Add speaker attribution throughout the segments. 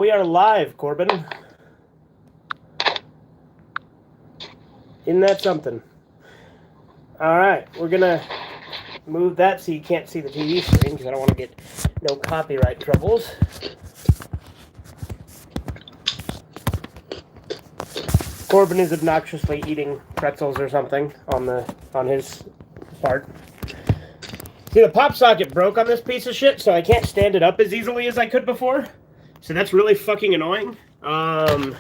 Speaker 1: We are live, Corbin. Isn't that something? All right, we're gonna move that so you can't see the TV screen because I don't want to get no copyright troubles. Corbin is obnoxiously eating pretzels or something on his part. See, the pop socket broke on this piece of shit, so I can't stand it up as easily as I could before. So that's really fucking annoying. Hang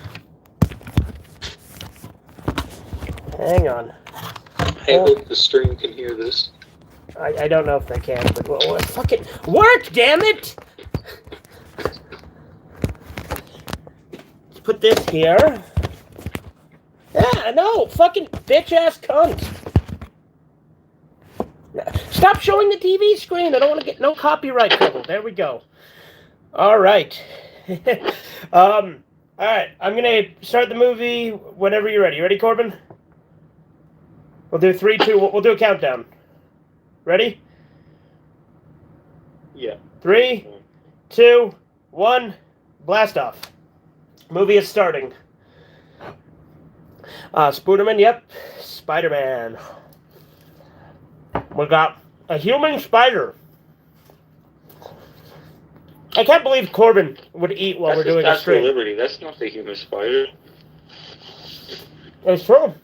Speaker 1: on.
Speaker 2: I hope the stream can hear this.
Speaker 1: I don't know if they can, but well, fucking work, damn it! Let's put this here. Yeah, no, fucking bitch-ass cunt. Stop showing the TV screen. I don't want to get no copyright trouble. There we go. All right. All right, I'm going to start the movie whenever you're ready. You ready, Corbin? We'll do 3, 2, we'll do a countdown. Ready?
Speaker 2: Yeah.
Speaker 1: 3, 2, 1, blast off. Movie is starting. Spiderman, yep. Spiderman. We got a human spider. I can't believe Corbin would eat while we're doing a stream.
Speaker 2: Liberty. That's not the human spider.
Speaker 1: It's true.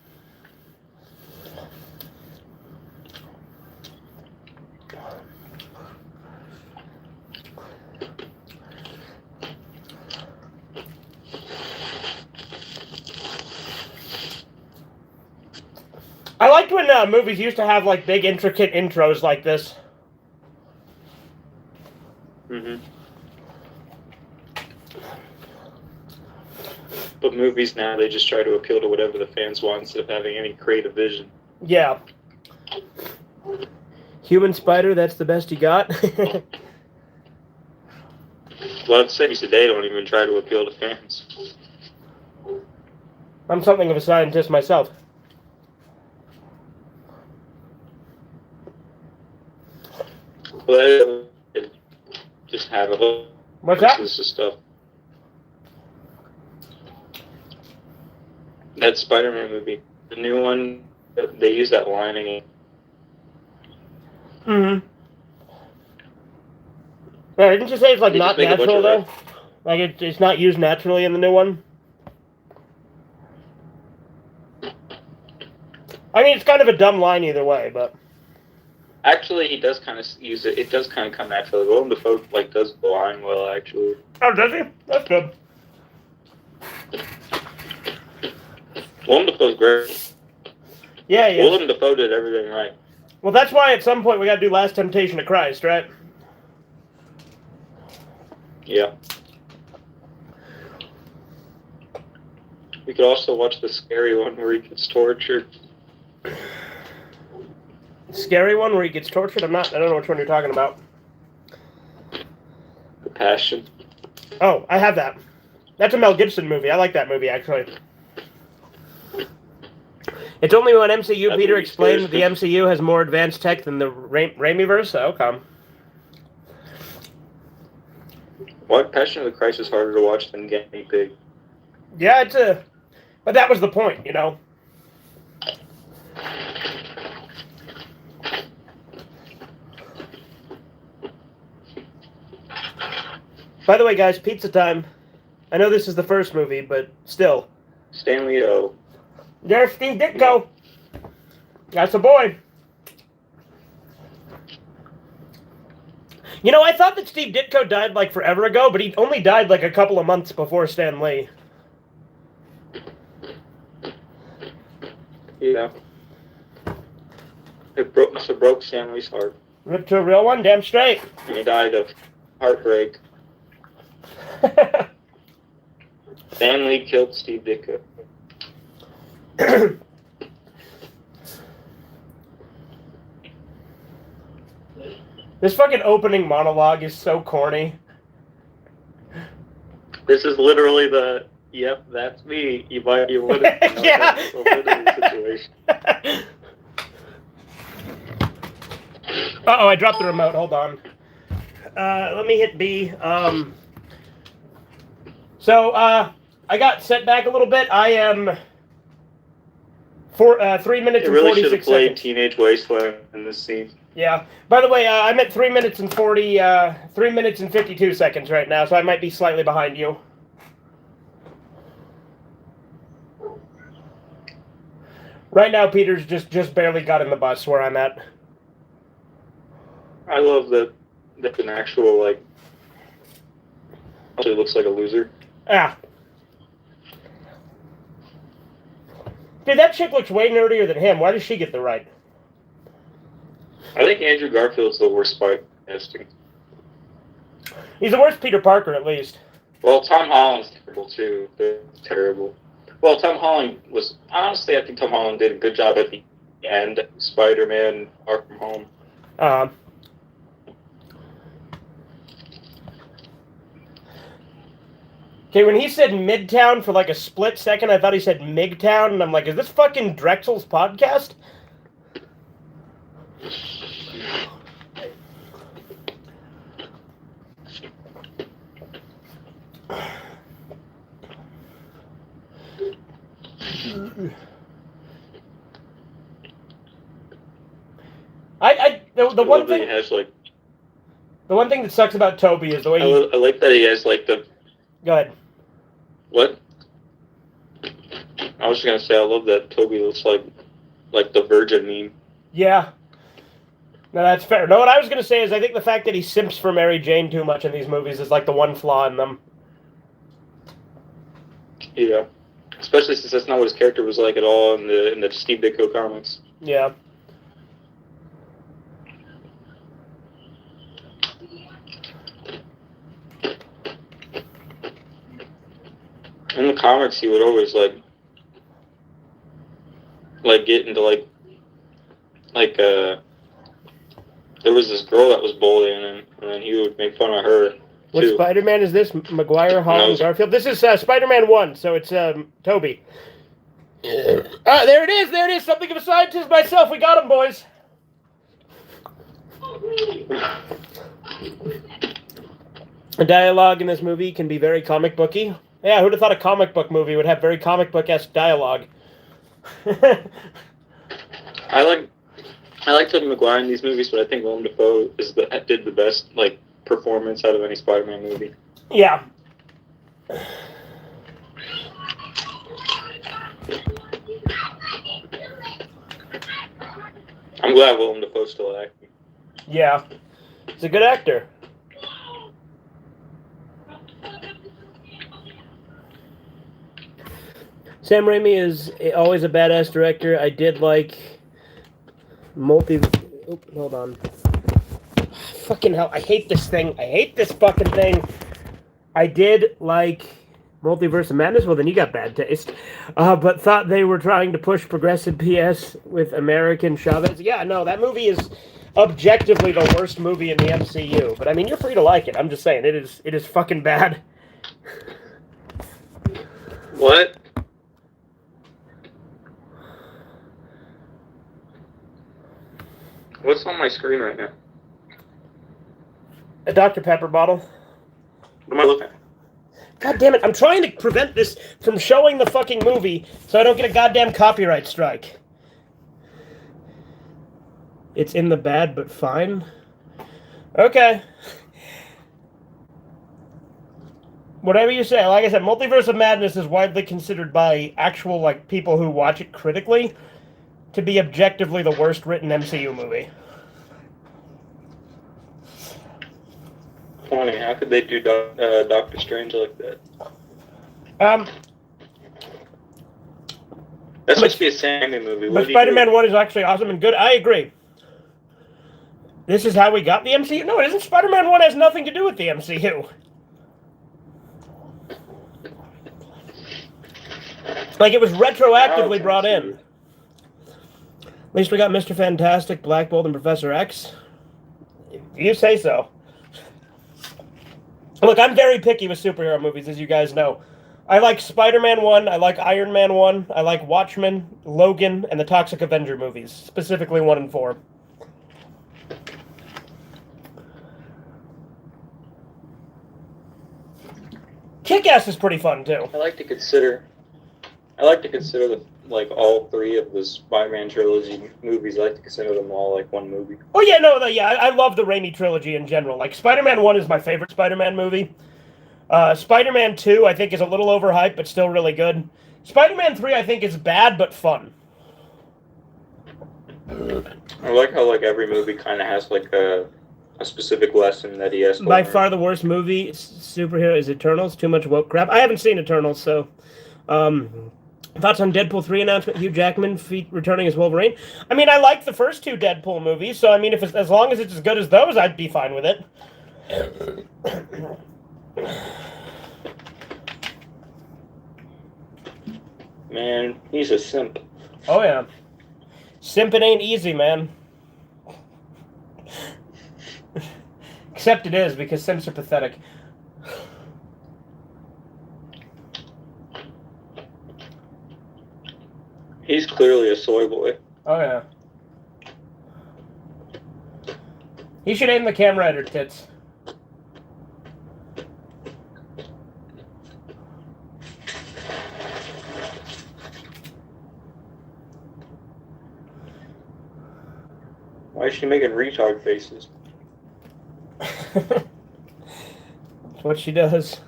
Speaker 1: I liked when movies used to have like big intricate intros like this.
Speaker 2: Mm-hmm. But movies now, they just try to appeal to whatever the fans want instead of having any creative vision.
Speaker 1: Yeah. Human spider, that's the best you got?
Speaker 2: Well, I'd say today don't even try to appeal to fans.
Speaker 1: I'm something of a scientist myself.
Speaker 2: Well, just have a whole
Speaker 1: What's that?
Speaker 2: list of stuff. That Spider-Man movie, the new one, they use that line again.
Speaker 1: Mm-hmm. Yeah, didn't you say it's like
Speaker 2: They
Speaker 1: not
Speaker 2: just make a bunch
Speaker 1: natural
Speaker 2: of
Speaker 1: though? Like it's not used naturally in the new one? I mean, it's kind of a dumb line either way, but...
Speaker 2: Actually, he does kind of use it. It does kind of come naturally. Willem Dafoe does the line well, actually.
Speaker 1: Oh, does he? That's good.
Speaker 2: Willem Dafoe's great.
Speaker 1: Yeah, yeah.
Speaker 2: Willem Dafoe did everything right.
Speaker 1: Well, that's why at some point we gotta do Last Temptation of Christ, right?
Speaker 2: Yeah. We could also watch the scary one where he gets tortured.
Speaker 1: Scary one where he gets tortured? I don't know which one you're talking about.
Speaker 2: The Passion.
Speaker 1: Oh, I have that. That's a Mel Gibson movie. I like that movie, actually. It's only when MCU
Speaker 2: That
Speaker 1: Peter
Speaker 2: movie
Speaker 1: explained that
Speaker 2: scares
Speaker 1: the MCU has more advanced tech than the Raimiverse. So, okay.
Speaker 2: Why Passion of the Christ is harder to watch than Guinea Pig?
Speaker 1: Yeah, but that was the point, you know? By the way, guys, pizza time. I know this is the first movie, but still.
Speaker 2: Stanley O.
Speaker 1: There's Steve Ditko. That's a boy. You know, I thought that Steve Ditko died like forever ago, but he only died like a couple of months before Stan Lee.
Speaker 2: Yeah. Must have broke Stanley's heart.
Speaker 1: Ripped to a real one? Damn straight.
Speaker 2: And he died of heartbreak. Stan Lee killed Steve Ditko.
Speaker 1: This fucking opening monologue is so corny.
Speaker 2: This is literally the, yep, that's me. You might be able to
Speaker 1: Yeah.
Speaker 2: situation.
Speaker 1: Uh-oh, I dropped the remote. Hold on. Let me hit B. So, I got set back a little bit. I am 3 minutes
Speaker 2: It
Speaker 1: and
Speaker 2: really
Speaker 1: 46
Speaker 2: should have played
Speaker 1: seconds.
Speaker 2: Teenage Wasteland in this scene.
Speaker 1: Yeah. By the way, I'm at 3 minutes and 3 minutes and 52 seconds right now, so I might be slightly behind you. Right now, Peter's just barely got in the bus where I'm at.
Speaker 2: I love that an actual, like, actually looks like a loser.
Speaker 1: Ah. Dude, that chick looks way nerdier than him. Why does she get the right?
Speaker 2: I think Andrew Garfield's the worst Spider casting.
Speaker 1: He's the worst Peter Parker, at least.
Speaker 2: Well, Tom Holland's terrible, too. They're terrible. Well, Tom Holland was... Honestly, I think Tom Holland did a good job at the end of Spider-Man Far From Home.
Speaker 1: Okay, when he said Midtown for like a split second, I thought he said Migtown, and I'm like, is this fucking Drexel's podcast? The one thing
Speaker 2: has, like,
Speaker 1: the one thing that sucks about Toby is the way
Speaker 2: I like that he has, like, the...
Speaker 1: Go ahead.
Speaker 2: What? I was just gonna say, I love that Toby looks like the Virgin meme.
Speaker 1: Yeah. No, that's fair. No, what I was gonna say is I think the fact that he simps for Mary Jane too much in these movies is like the one flaw in them.
Speaker 2: Yeah. Especially since that's not what his character was like at all in the Steve Ditko comics.
Speaker 1: Yeah.
Speaker 2: In the comics, he would always like get into there was this girl that was bullying him, and then he would make fun of her.
Speaker 1: What
Speaker 2: too.
Speaker 1: Spider-Man is this? Maguire, Holland, Garfield? This is Spider-Man 1, so it's Toby. There it is! There it is! Something of a scientist myself! We got him, boys! The dialogue in this movie can be very comic booky. Yeah, who'd have thought a comic book movie would have very comic book-esque dialogue?
Speaker 2: I like Tobey Maguire in these movies, but I think Willem Dafoe did the best performance out of any Spider-Man movie.
Speaker 1: Yeah.
Speaker 2: I'm glad Willem Dafoe's still acting.
Speaker 1: Yeah. He's a good actor. Sam Raimi is always a badass director. I did like hold on. Fucking hell, I hate this thing. I hate this fucking thing. I did like Multiverse of Madness. Well, then you got bad taste. But thought they were trying to push progressive PS with American Chavez. Yeah, no, that movie is objectively the worst movie in the MCU. But I mean, you're free to like it. I'm just saying, it is fucking bad.
Speaker 2: What? What's on my screen right now?
Speaker 1: A Dr. Pepper bottle.
Speaker 2: What am I looking at?
Speaker 1: God damn it, I'm trying to prevent this from showing the fucking movie so I don't get a goddamn copyright strike. It's in the bad, but fine. Okay. Whatever you say. Like I said, Multiverse of Madness is widely considered by actual people who watch it critically to be objectively the worst written MCU movie.
Speaker 2: Funny, how could they do Doctor Strange like that? That's supposed to be a Sam Raimi movie.
Speaker 1: But Spider-Man 1 is actually awesome and good. I agree. This is how we got the MCU? No, it isn't. Spider-Man 1 has nothing to do with the MCU. It was retroactively brought in. At least we got Mr. Fantastic, Black Bolt, and Professor X. You say so. Look, I'm very picky with superhero movies, as you guys know. I like Spider-Man 1, I like Iron Man 1, I like Watchmen, Logan, and the Toxic Avenger movies, specifically 1 and 4. Kick-Ass is pretty fun too.
Speaker 2: I like to consider the all three of the Spider-Man trilogy movies. I like to consider them all like one movie.
Speaker 1: Oh yeah, no, I love the Raimi trilogy in general. Like Spider-Man 1 is my favorite Spider-Man movie. Spider-Man 2 I think is a little overhyped but still really good. Spider-Man 3 I think is bad but fun.
Speaker 2: I like how every movie kind of has a specific lesson that he has to
Speaker 1: By
Speaker 2: learn.
Speaker 1: far the worst movie superhero is Eternals. Too much woke crap. I haven't seen Eternals, so thoughts on Deadpool 3 announcement? Hugh Jackman returning as Wolverine. I mean, I like the first two Deadpool movies, so I mean, as long as it's as good as those, I'd be fine with it.
Speaker 2: Man, he's a simp.
Speaker 1: Oh yeah, simping ain't easy, man. Except it is, because simps are pathetic.
Speaker 2: He's clearly a soy boy.
Speaker 1: Oh yeah. He should aim the camera at her tits.
Speaker 2: Why is she making retard faces?
Speaker 1: That's what she does.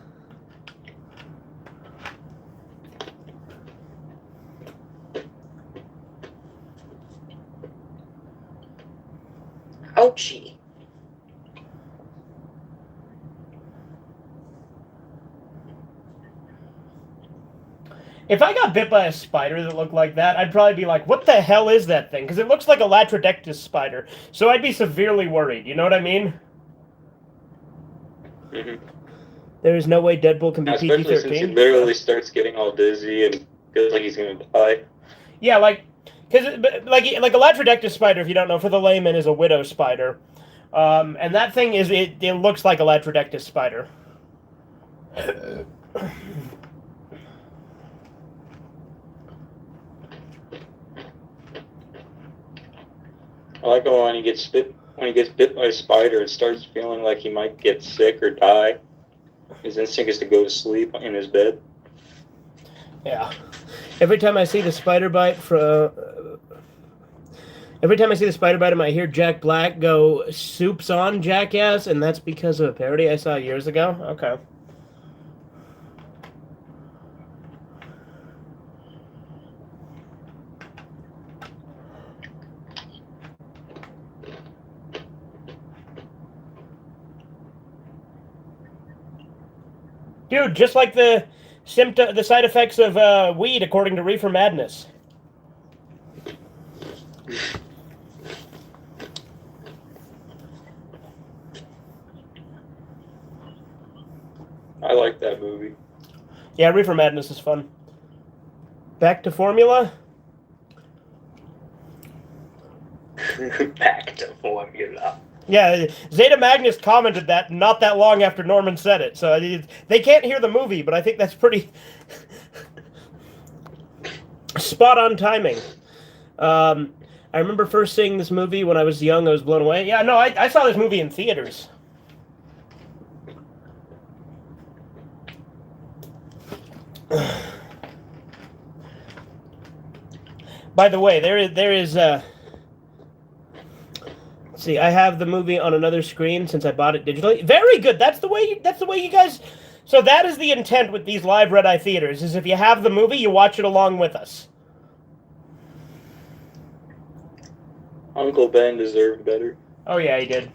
Speaker 3: Ouchie.
Speaker 1: If I got bit by a spider that looked like that, I'd probably be like, what the hell is that thing? Because it looks like a Latrodectus spider. So I'd be severely worried. You know what I mean?
Speaker 2: Mm-hmm.
Speaker 1: There is no way Deadpool can be
Speaker 2: Especially
Speaker 1: PG-13.
Speaker 2: since he literally starts getting all dizzy and feels like he's going to die.
Speaker 1: Yeah, because like a Latrodectus spider, if you don't know, for the layman, is a widow spider. And that thing it looks like a Latrodectus spider.
Speaker 2: I like how when he gets bit by a spider, it starts feeling like he might get sick or die. His instinct is to go to sleep in his bed.
Speaker 1: Yeah. Every time I see the spider bite I might hear Jack Black go, "Soup's on, jackass," and that's because of a parody I saw years ago. Okay. Dude, just like the side effects of weed, according to Reefer Madness.
Speaker 2: I like that movie.
Speaker 1: Yeah, Reefer Madness is fun. Back to formula?
Speaker 2: Back to formula.
Speaker 1: Yeah, Zeta Magnus commented that not that long after Norman said it. So they can't hear the movie, but I think that's pretty spot on timing. I remember first seeing this movie when I was young. I was blown away. Yeah, no, I saw this movie in theaters. By the way, there is see, I have the movie on another screen since I bought it digitally. Very good. That's the way you guys. So that is the intent with these live Redeye theaters: is if you have the movie, you watch it along with us.
Speaker 2: Uncle Ben deserved better.
Speaker 1: Oh yeah, he did.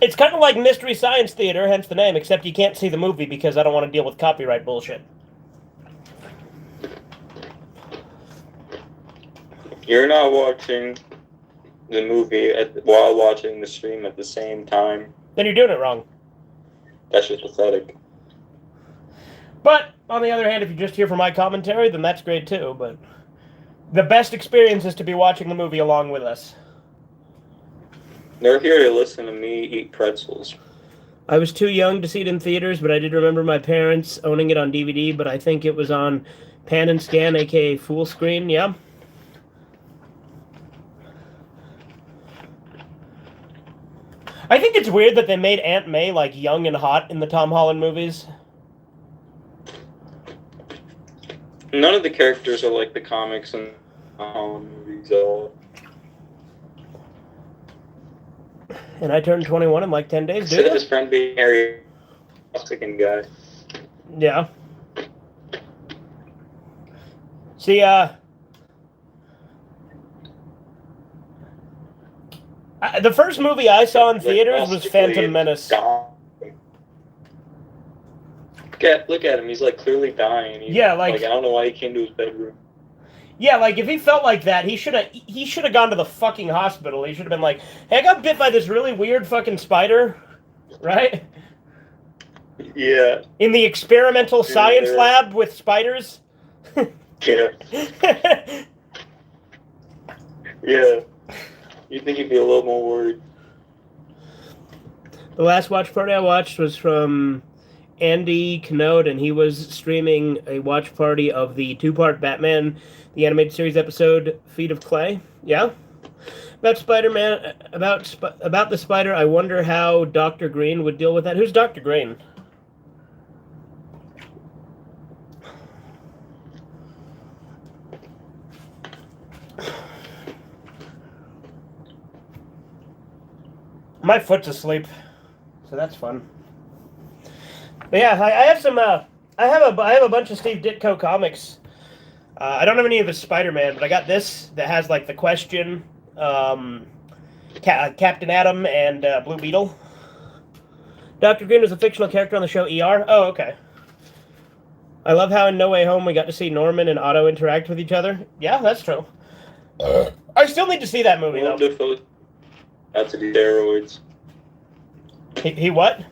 Speaker 1: It's kind of like Mystery Science Theater, hence the name. Except you can't see the movie because I don't want to deal with copyright bullshit.
Speaker 2: You're not watching the movie while watching the stream at the same time.
Speaker 1: Then you're doing it wrong.
Speaker 2: That's just pathetic.
Speaker 1: But, on the other hand, if you're just here for my commentary, then that's great too, but the best experience is to be watching the movie along with us.
Speaker 2: They're here to listen to me eat pretzels.
Speaker 1: I was too young to see it in theaters, but I did remember my parents owning it on DVD, but I think it was on Pan and Scan, aka Full Screen, yeah? I think think it's weird that they made Aunt May like young and hot in the Tom Holland movies?
Speaker 2: None of the characters are like the comics and movies at all.
Speaker 1: And I turned 21 in like 10 days,
Speaker 2: Instead of his friend being Harry, Mexican guy.
Speaker 1: Yeah. See, the first movie I saw in theaters was Phantom Menace.
Speaker 2: Look at him. He's like clearly dying. Like I don't know why he came to his bedroom.
Speaker 1: Yeah, like if he felt like that, he should have gone to the fucking hospital. He should have been like, "Hey, I got bit by this really weird fucking spider," right?
Speaker 2: Yeah.
Speaker 1: In the experimental science lab with spiders.
Speaker 2: Yeah. Yeah. You'd think he'd be a little more worried.
Speaker 1: The last watch party I watched was from Andy Knode, and he was streaming a watch party of the 2-part Batman, the animated series episode, Feet of Clay. Yeah? About Spider-Man, about the spider, I wonder how Dr. Green would deal with that. Who's Dr. Green? My foot's asleep, so that's fun. But yeah, I have some. I have a bunch of Steve Ditko comics. I don't have any of his Spider-Man, but I got this that has like the Question, Captain Atom, and Blue Beetle. Dr. Green was a fictional character on the show ER. Oh, okay. I love how in No Way Home we got to see Norman and Otto interact with each other. Yeah, that's true. I still need to see that movie though.
Speaker 2: Dafoe. That's the steroids.
Speaker 1: He what?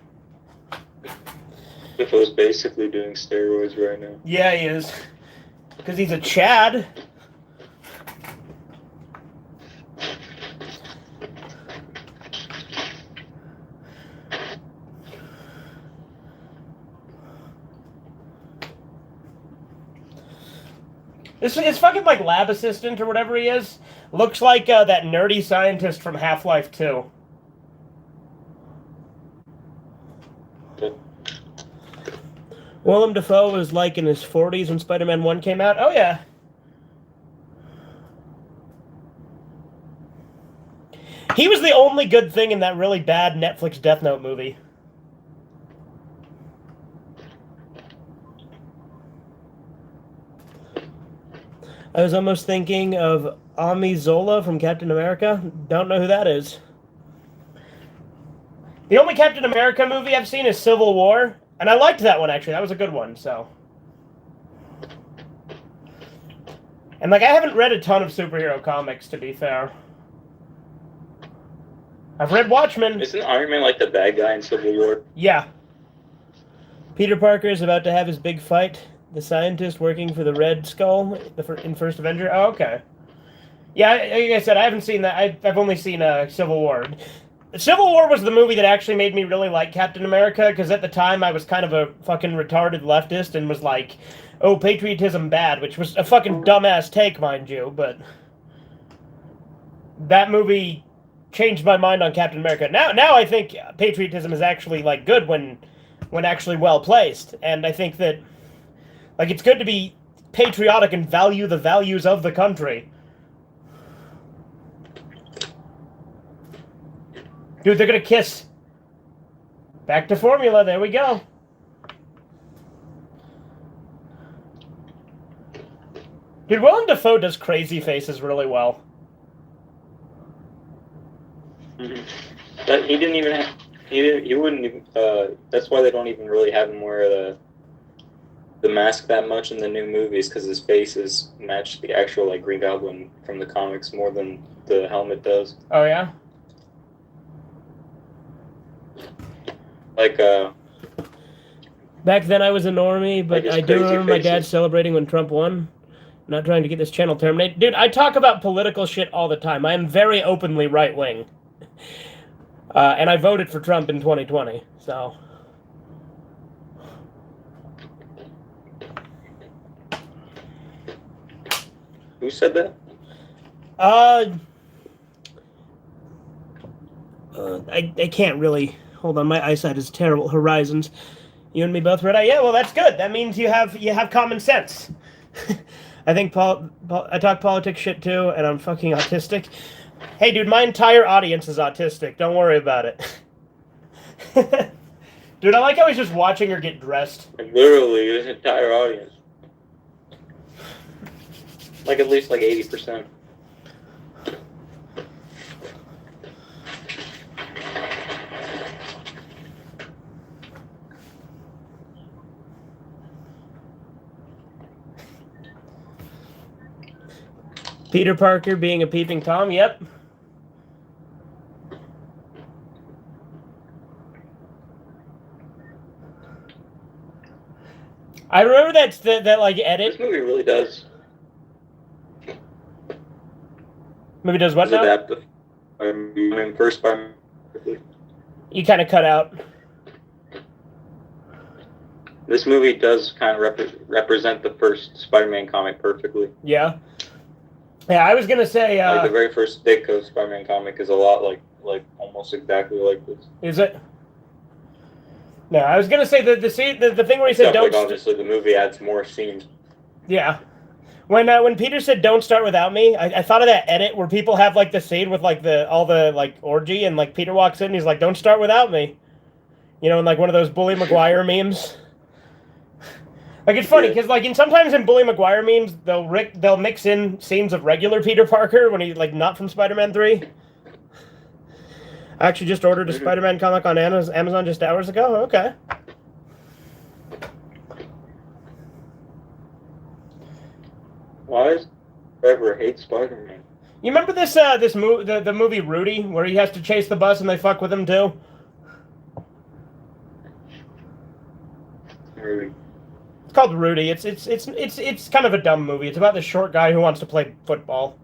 Speaker 2: Dafoe's basically doing steroids right now.
Speaker 1: Yeah, he is. Because he's a Chad. This is fucking like lab assistant or whatever he is. Looks like that nerdy scientist from Half-Life 2. Willem Dafoe was like in his 40s when Spider-Man 1 came out. Oh, yeah. He was the only good thing in that really bad Netflix Death Note movie. I was almost thinking of Ami Zola from Captain America. Don't know who that is. The only Captain America movie I've seen is Civil War, and I liked that one, actually. That was a good one, so. And, like, I haven't read a ton of superhero comics, to be fair. I've read Watchmen.
Speaker 2: Isn't Iron Man, like, the bad guy in Civil War?
Speaker 1: Yeah. Peter Parker is about to have his big fight. The scientist working for the Red Skull in First Avenger. Oh, okay. Yeah, like I said, I haven't seen that. I've only seen Civil War. Civil War was the movie that actually made me really like Captain America, because at the time I was kind of a fucking retarded leftist and was like, oh, patriotism bad, which was a fucking dumbass take, mind you, but that movie changed my mind on Captain America. Now I think patriotism is actually, like, good when actually well placed, and I think that, like, it's good to be patriotic and value the values of the country. Dude, they're gonna kiss. Back to formula, there we go. Dude, Willem Dafoe does crazy faces really well.
Speaker 2: Mm-hmm. He didn't even have... He wouldn't even... that's why they don't even really have him wear the mask that much in the new movies, because his faces match the actual, like, Green Goblin from the comics more than the helmet does.
Speaker 1: Oh, yeah?
Speaker 2: Like,
Speaker 1: back then I was a normie, but
Speaker 2: like
Speaker 1: I do remember my dad celebrating when Trump won. Not trying to get this channel terminated. Dude, I talk about political shit all the time. I am very openly right-wing. And I voted for Trump in 2020, so...
Speaker 2: Who said that?
Speaker 1: I can't really. Hold on, my eyesight is terrible. Horizons. You and me both, Redeye. Yeah, well, that's good. That means you have common sense. I think I talk politics shit too, and I'm fucking autistic. Hey, dude, my entire audience is autistic. Don't worry about it. Dude, I like how he's just watching her get dressed.
Speaker 2: Like, literally, this entire audience. Like, at least, like, 80%.
Speaker 1: Peter Parker being a peeping Tom, yep. I remember that like edit.
Speaker 2: This movie really does.
Speaker 1: Movie does what now?
Speaker 2: Adapt first Spider-Man.
Speaker 1: You kind of cut out.
Speaker 2: This movie does kind of represent the first Spider-Man comic perfectly.
Speaker 1: Yeah. Yeah, I was gonna say.
Speaker 2: Like the very first Ditko Spider-Man comic is a lot like almost exactly like this.
Speaker 1: Is it? No, I was gonna say the thing where he said don't.
Speaker 2: Like, obviously, the movie adds more scenes.
Speaker 1: Yeah. When Peter said "Don't start without me," I thought of that edit where people have like the scene with like all the like orgy and like Peter walks in and he's like, "Don't start without me," you know, in like one of those Bully Maguire memes. Like it's funny because like sometimes in Bully Maguire memes they'll mix in scenes of regular Peter Parker when he's like not from Spider-Man 3. I actually just ordered a Spider-Man comic on Amazon just hours ago. Okay.
Speaker 2: Why does Trevor hate Spider-Man?
Speaker 1: You remember this the movie Rudy, where he has to chase the bus and they fuck with him too?
Speaker 2: Rudy.
Speaker 1: It's called Rudy. It's kind of a dumb movie. It's about this short guy who wants to play football.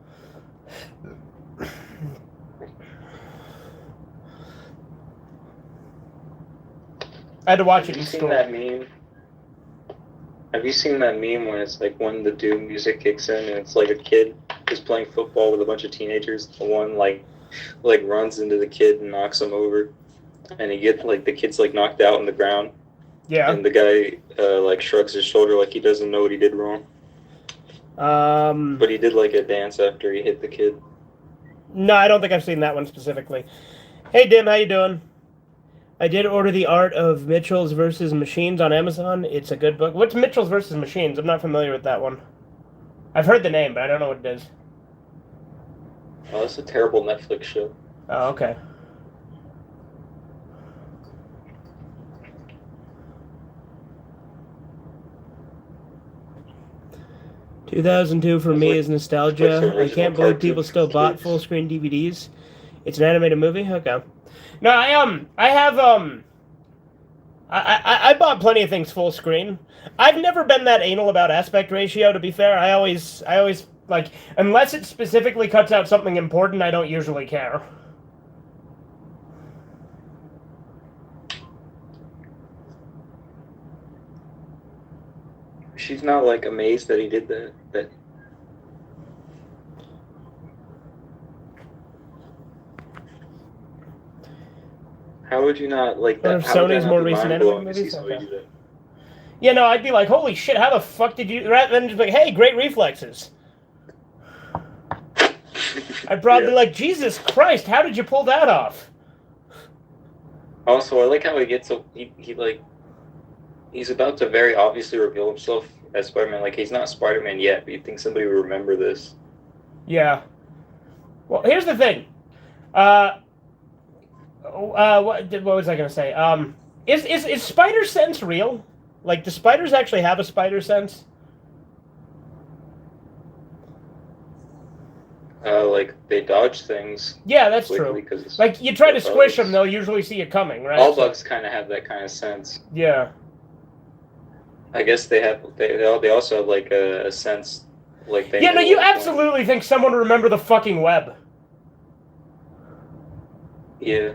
Speaker 1: I had to watch it in school.
Speaker 2: Have you seen that meme? Have you seen that meme when it's like when the Doom music kicks in and it's like a kid just playing football with a bunch of teenagers? The one like runs into the kid and knocks him over, and he gets like the kid's like knocked out on the ground.
Speaker 1: Yeah.
Speaker 2: And the guy like shrugs his shoulder like he doesn't know what he did wrong. But he did like a dance after he hit the kid.
Speaker 1: No, I don't think I've seen that one specifically. Hey Dim, how you doing? I did order The Art of Mitchell's versus Machines on Amazon. It's a good book. What's Mitchell's versus Machines? I'm not familiar with that one. I've heard the name, but I don't know what it is.
Speaker 2: Oh, that's a terrible Netflix show.
Speaker 1: Oh, okay. "2002 for me is nostalgia. I can't believe people still bought full screen DVDs. It's an animated movie? Okay. No, I bought plenty of things full screen. I've never been that anal about aspect ratio, to be fair. I always like, unless it specifically cuts out something important, I don't usually care.
Speaker 2: She's not like amazed that he did that. How would you not like that?
Speaker 1: One of Sony's more recent animated movies. Okay. Yeah, no, I'd be like, holy shit, how the fuck did you... Rather than just like, hey, great reflexes. I'd probably be like, Jesus Christ, how did you pull that off?
Speaker 2: Also, I like how he gets so... He like... He's about to very obviously reveal himself as Spider-Man. Like, he's not Spider-Man yet, but you'd think somebody would remember this.
Speaker 1: Yeah. Well, here's the thing. What was I going to say? Is spider sense real? Like, do spiders actually have a spider sense?
Speaker 2: Like, they dodge things.
Speaker 1: Yeah, that's true. Like, you try to squish them, they'll usually see it coming, right?
Speaker 2: All bugs kind of have that kind of sense.
Speaker 1: Yeah.
Speaker 2: I guess they also have, like, a sense, like, they...
Speaker 1: Yeah, no, you absolutely think someone would remember the fucking web.
Speaker 2: Yeah.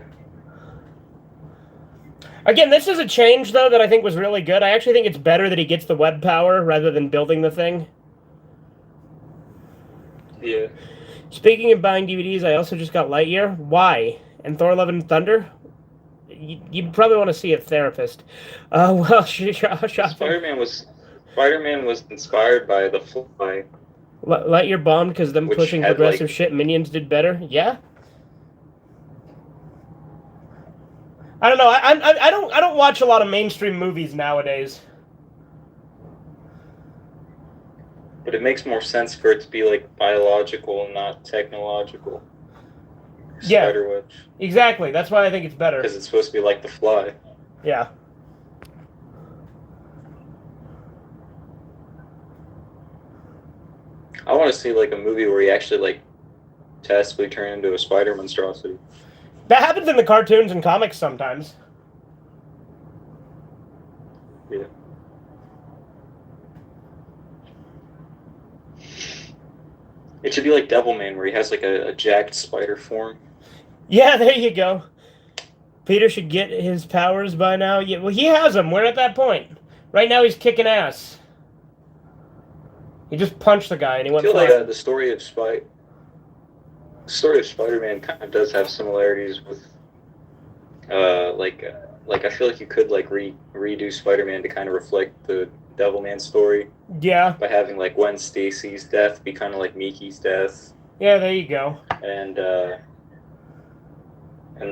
Speaker 1: Again, this is a change, though, that I think was really good. I actually think it's better that he gets the web power rather than building the thing.
Speaker 2: Yeah.
Speaker 1: Speaking of buying DVDs, I also just got Lightyear. Why? And Thor: Love and Thunder? You'd probably want to see a therapist. Well,
Speaker 2: Spider-Man was inspired by The Fly,
Speaker 1: Lightyear bombed because them
Speaker 2: which
Speaker 1: pushing
Speaker 2: had,
Speaker 1: progressive
Speaker 2: like,
Speaker 1: shit. Minions did better. Yeah. I don't know. I don't watch a lot of mainstream movies nowadays.
Speaker 2: but it makes more sense for it to be like biological and not technological.
Speaker 1: Yeah.
Speaker 2: Spiderweb.
Speaker 1: Exactly. That's why I think it's better.
Speaker 2: Because it's supposed to be like The Fly.
Speaker 1: Yeah.
Speaker 2: I want to see like a movie where he actually like tactically turn into a spider monstrosity.
Speaker 1: That happens in the cartoons and comics sometimes.
Speaker 2: Yeah. It should be like Devilman, where he has like a jacked spider form.
Speaker 1: Yeah, there you go. Peter should get his powers by now. Yeah, well, he has them. We're at that point. Right now, he's kicking ass. He just punched the guy and he
Speaker 2: I
Speaker 1: went
Speaker 2: feel
Speaker 1: flying.
Speaker 2: like the story of Spider-Man kind of does have similarities with, like I feel like you could like redo Spider-Man to kind of reflect the Devilman story.
Speaker 1: Yeah.
Speaker 2: By having like Gwen Stacy's death be kind of like Mickey's death.
Speaker 1: Yeah, there you go.
Speaker 2: And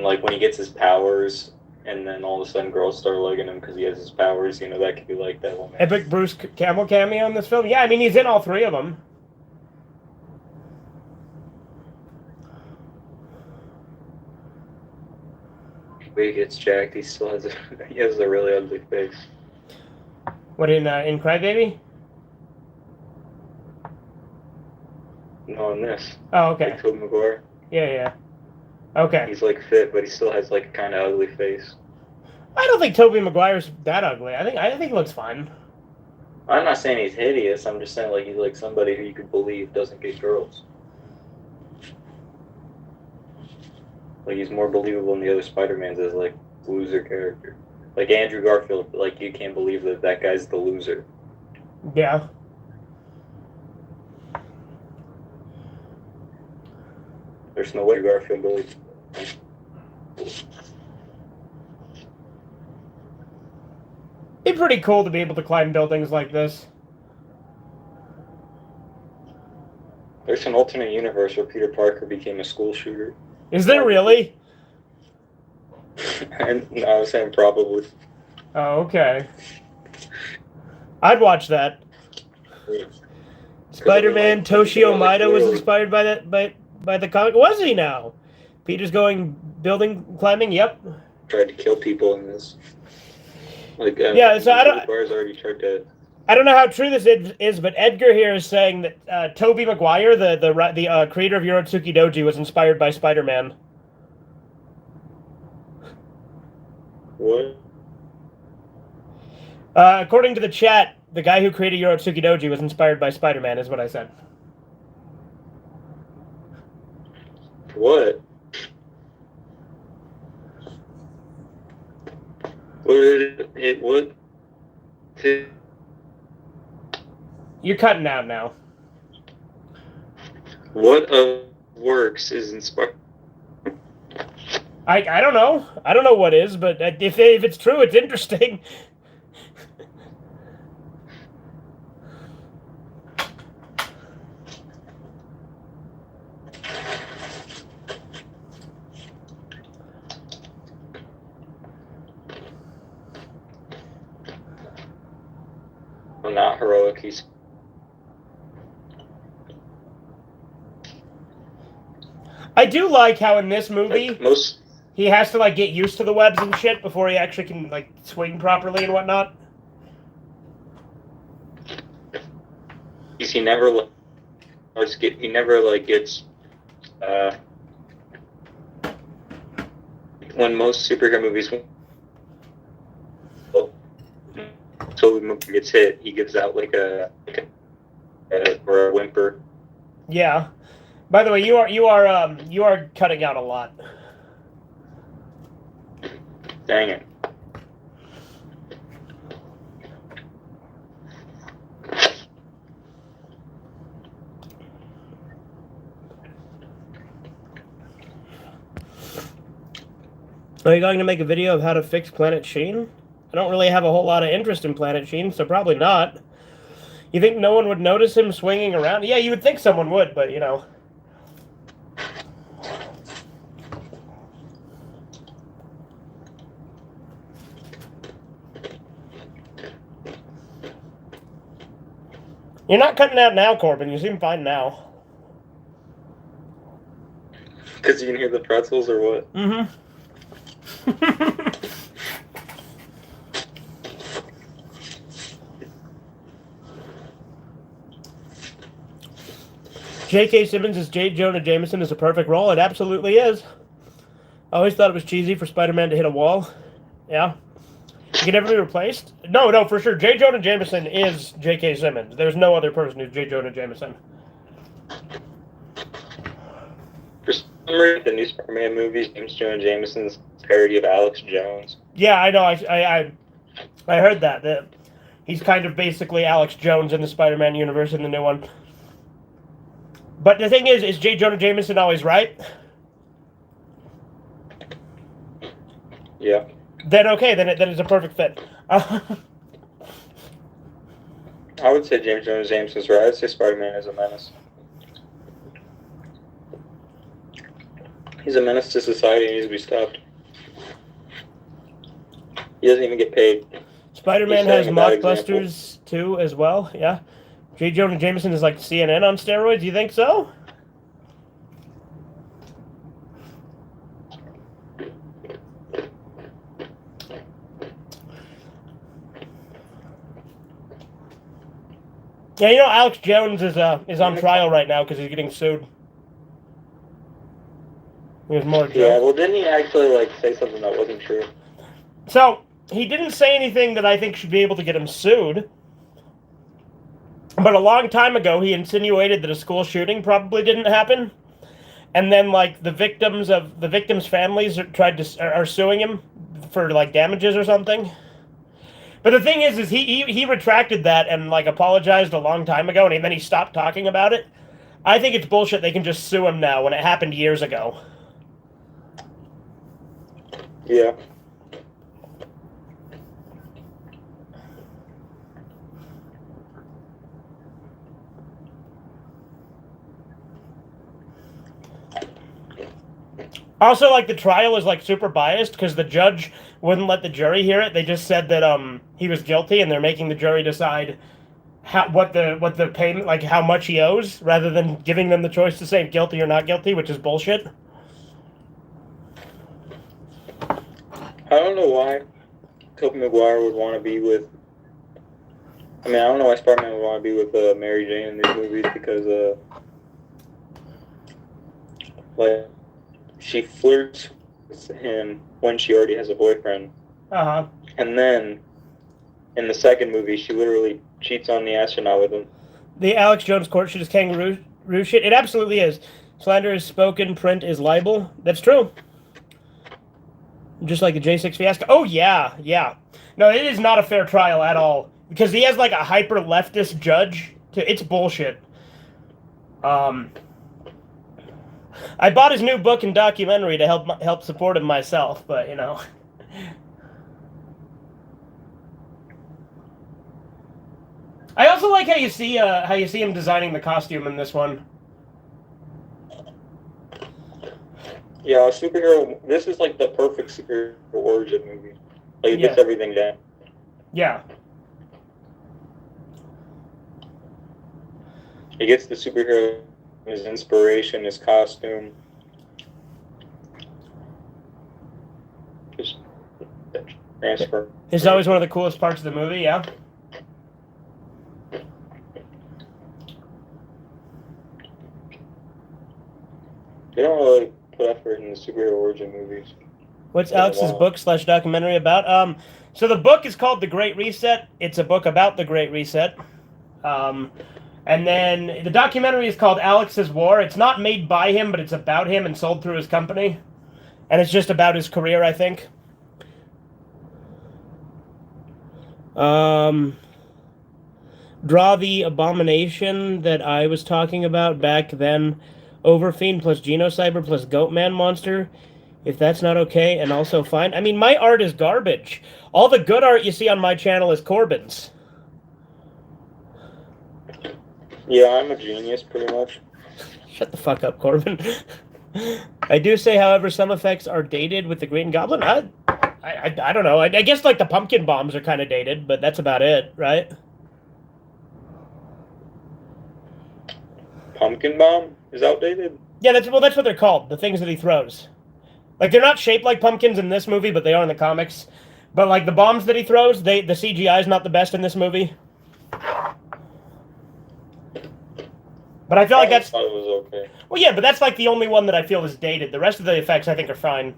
Speaker 2: like when he gets his powers, and then all of a sudden girls start liking him because he has his powers. That could be like Devilman.
Speaker 1: Epic Bruce Campbell cameo in this film. Yeah, I mean he's in all three of them.
Speaker 2: When he gets jacked, he still has a really ugly face.
Speaker 1: What in Crybaby?
Speaker 2: No, in this.
Speaker 1: Oh, okay.
Speaker 2: Like Tobey Maguire.
Speaker 1: Yeah. Okay.
Speaker 2: He's like fit, but he still has like a kind of ugly face.
Speaker 1: I don't think Tobey Maguire's that ugly. I think he looks fine.
Speaker 2: I'm not saying he's hideous. I'm just saying like he's like somebody who you could believe doesn't get girls. Like he's more believable than the other Spider-Mans as like loser character. Like Andrew Garfield, like you can't believe that guy's the loser.
Speaker 1: Yeah.
Speaker 2: There's no way Garfield believes.
Speaker 1: It'd be pretty cool to be able to climb buildings like this.
Speaker 2: There's an alternate universe where Peter Parker became a school shooter.
Speaker 1: Is there really?
Speaker 2: And I was saying probably.
Speaker 1: Oh, okay. I'd watch that. Spider-Man Toshio Maeda was inspired by that by the comic. Was he now? Peter's going building climbing. Yep.
Speaker 2: Tried to kill people in this. Like
Speaker 1: yeah, so I don't.
Speaker 2: Already tried to.
Speaker 1: I don't know how true this is, but Edgar here is saying that Tobey Maguire, the creator of Yorotsuki Doji, was inspired by Spider-Man.
Speaker 2: What?
Speaker 1: According to the chat, the guy who created Yorotsuki Doji was inspired by Spider-Man, is what I said.
Speaker 2: What? What?
Speaker 1: You're cutting out now.
Speaker 2: What of works is inspired?
Speaker 1: I don't know. I don't know what is, but if it's true, it's interesting.
Speaker 2: Not heroic. He's.
Speaker 1: I do like how in this movie
Speaker 2: Like most.
Speaker 1: he has to like get used to the webs and shit before he actually can like swing properly and whatnot.
Speaker 2: He never gets. When most superhero movies. So when he gets hit, he gives out like a whimper.
Speaker 1: Yeah. By the way, you are cutting out a lot.
Speaker 2: Dang it.
Speaker 1: Are you going to make a video of how to fix Planet Sheen? I don't really have a whole lot of interest in Planet Sheen, so probably not. You think no one would notice him swinging around? Yeah, you would think someone would, but, you know. You're not cutting out now, Corbin. You seem fine now.
Speaker 2: Because you can hear the pretzels or what?
Speaker 1: Mm-hmm. J.K. Simmons as J. Jonah Jameson is a perfect role. It absolutely is. I always thought it was cheesy for Spider-Man to hit a wall. Yeah. He can never be replaced? No, for sure. J. Jonah Jameson is J.K. Simmons. There's no other person who's J. Jonah Jameson.
Speaker 2: For some reason, the new Spider-Man movies, James Jonah Jameson's parody of Alex Jones.
Speaker 1: Yeah, I know. I heard that he's kind of basically Alex Jones in the Spider-Man universe in the new one. But the thing is J. Jonah Jameson always right?
Speaker 2: Yeah.
Speaker 1: Then okay, then it's a perfect fit.
Speaker 2: I would say James Jonah Jameson's right. I'd say Spider-Man is a menace. He's a menace to society. He needs to be stopped. He doesn't even get paid.
Speaker 1: Spider-Man has mockbusters too, as well. Yeah. J. Jonah Jameson is like CNN on steroids. You think so? Yeah, you know Alex Jones is on trial right now because he's getting sued. There's more.
Speaker 2: Yeah, well, didn't he actually say something that wasn't true?
Speaker 1: So he didn't say anything that I think should be able to get him sued. But a long time ago, he insinuated that a school shooting probably didn't happen, and then the victims' families are suing him for damages or something. But the thing is he retracted that and apologized a long time ago, and then he stopped talking about it. I think it's bullshit. They can just sue him now when it happened years ago.
Speaker 2: Yeah.
Speaker 1: Also, the trial is super biased because the judge wouldn't let the jury hear it. They just said that he was guilty, and they're making the jury decide what the payment, how much he owes, rather than giving them the choice to say guilty or not guilty, which is bullshit.
Speaker 2: I don't know why Tobey Maguire would want to be with. I don't know why Spider-Man would want to be with Mary Jane in these movies because she flirts with him when she already has a boyfriend.
Speaker 1: Uh-huh.
Speaker 2: And then, in the second movie, she literally cheats on the astronaut with him.
Speaker 1: The Alex Jones court shit is kangaroo shit. It absolutely is. Slander is spoken, print is libel. That's true. Just like the J6 fiasco. Oh, yeah. No, it is not a fair trial at all. Because he has, a hyper-leftist judge. It's bullshit. I bought his new book and documentary to help support him myself, but, you know. I also like how you see him designing the costume in this one.
Speaker 2: Yeah, superhero. This is the perfect superhero origin movie. It gets everything down.
Speaker 1: Yeah.
Speaker 2: He gets the superhero, his inspiration, his costume. Just transfer.
Speaker 1: It's always one of the coolest parts of the movie, yeah.
Speaker 2: They don't really put effort in the superhero origin movies.
Speaker 1: What's Alex's book/documentary about? So the book is called The Great Reset. It's a book about the Great Reset. And then the documentary is called Alex's War. It's not made by him, but it's about him and sold through his company. And it's just about his career, I think. Draw the abomination that I was talking about back then. Overfiend plus Genocyber plus Goatman monster If that's not okay and also fine. I mean, my art is garbage. All the good art you see on my channel is Corbin's.
Speaker 2: Yeah, I'm a genius, pretty much.
Speaker 1: Shut the fuck up, Corbin. I do say, however, some effects are dated with the Green Goblin. I don't know. I guess like the pumpkin bombs are kind of dated, but that's about it, right?
Speaker 2: Pumpkin bomb is outdated.
Speaker 1: Yeah, that's what they're called. The things that he throws. Like they're not shaped like pumpkins in this movie, but they are in the comics. But like the bombs that he throws, the CGI is not the best in this movie. But I feel like that's.
Speaker 2: thought it was okay.
Speaker 1: Well, yeah, but that's like the only one that I feel is dated. The rest of the effects I think are fine.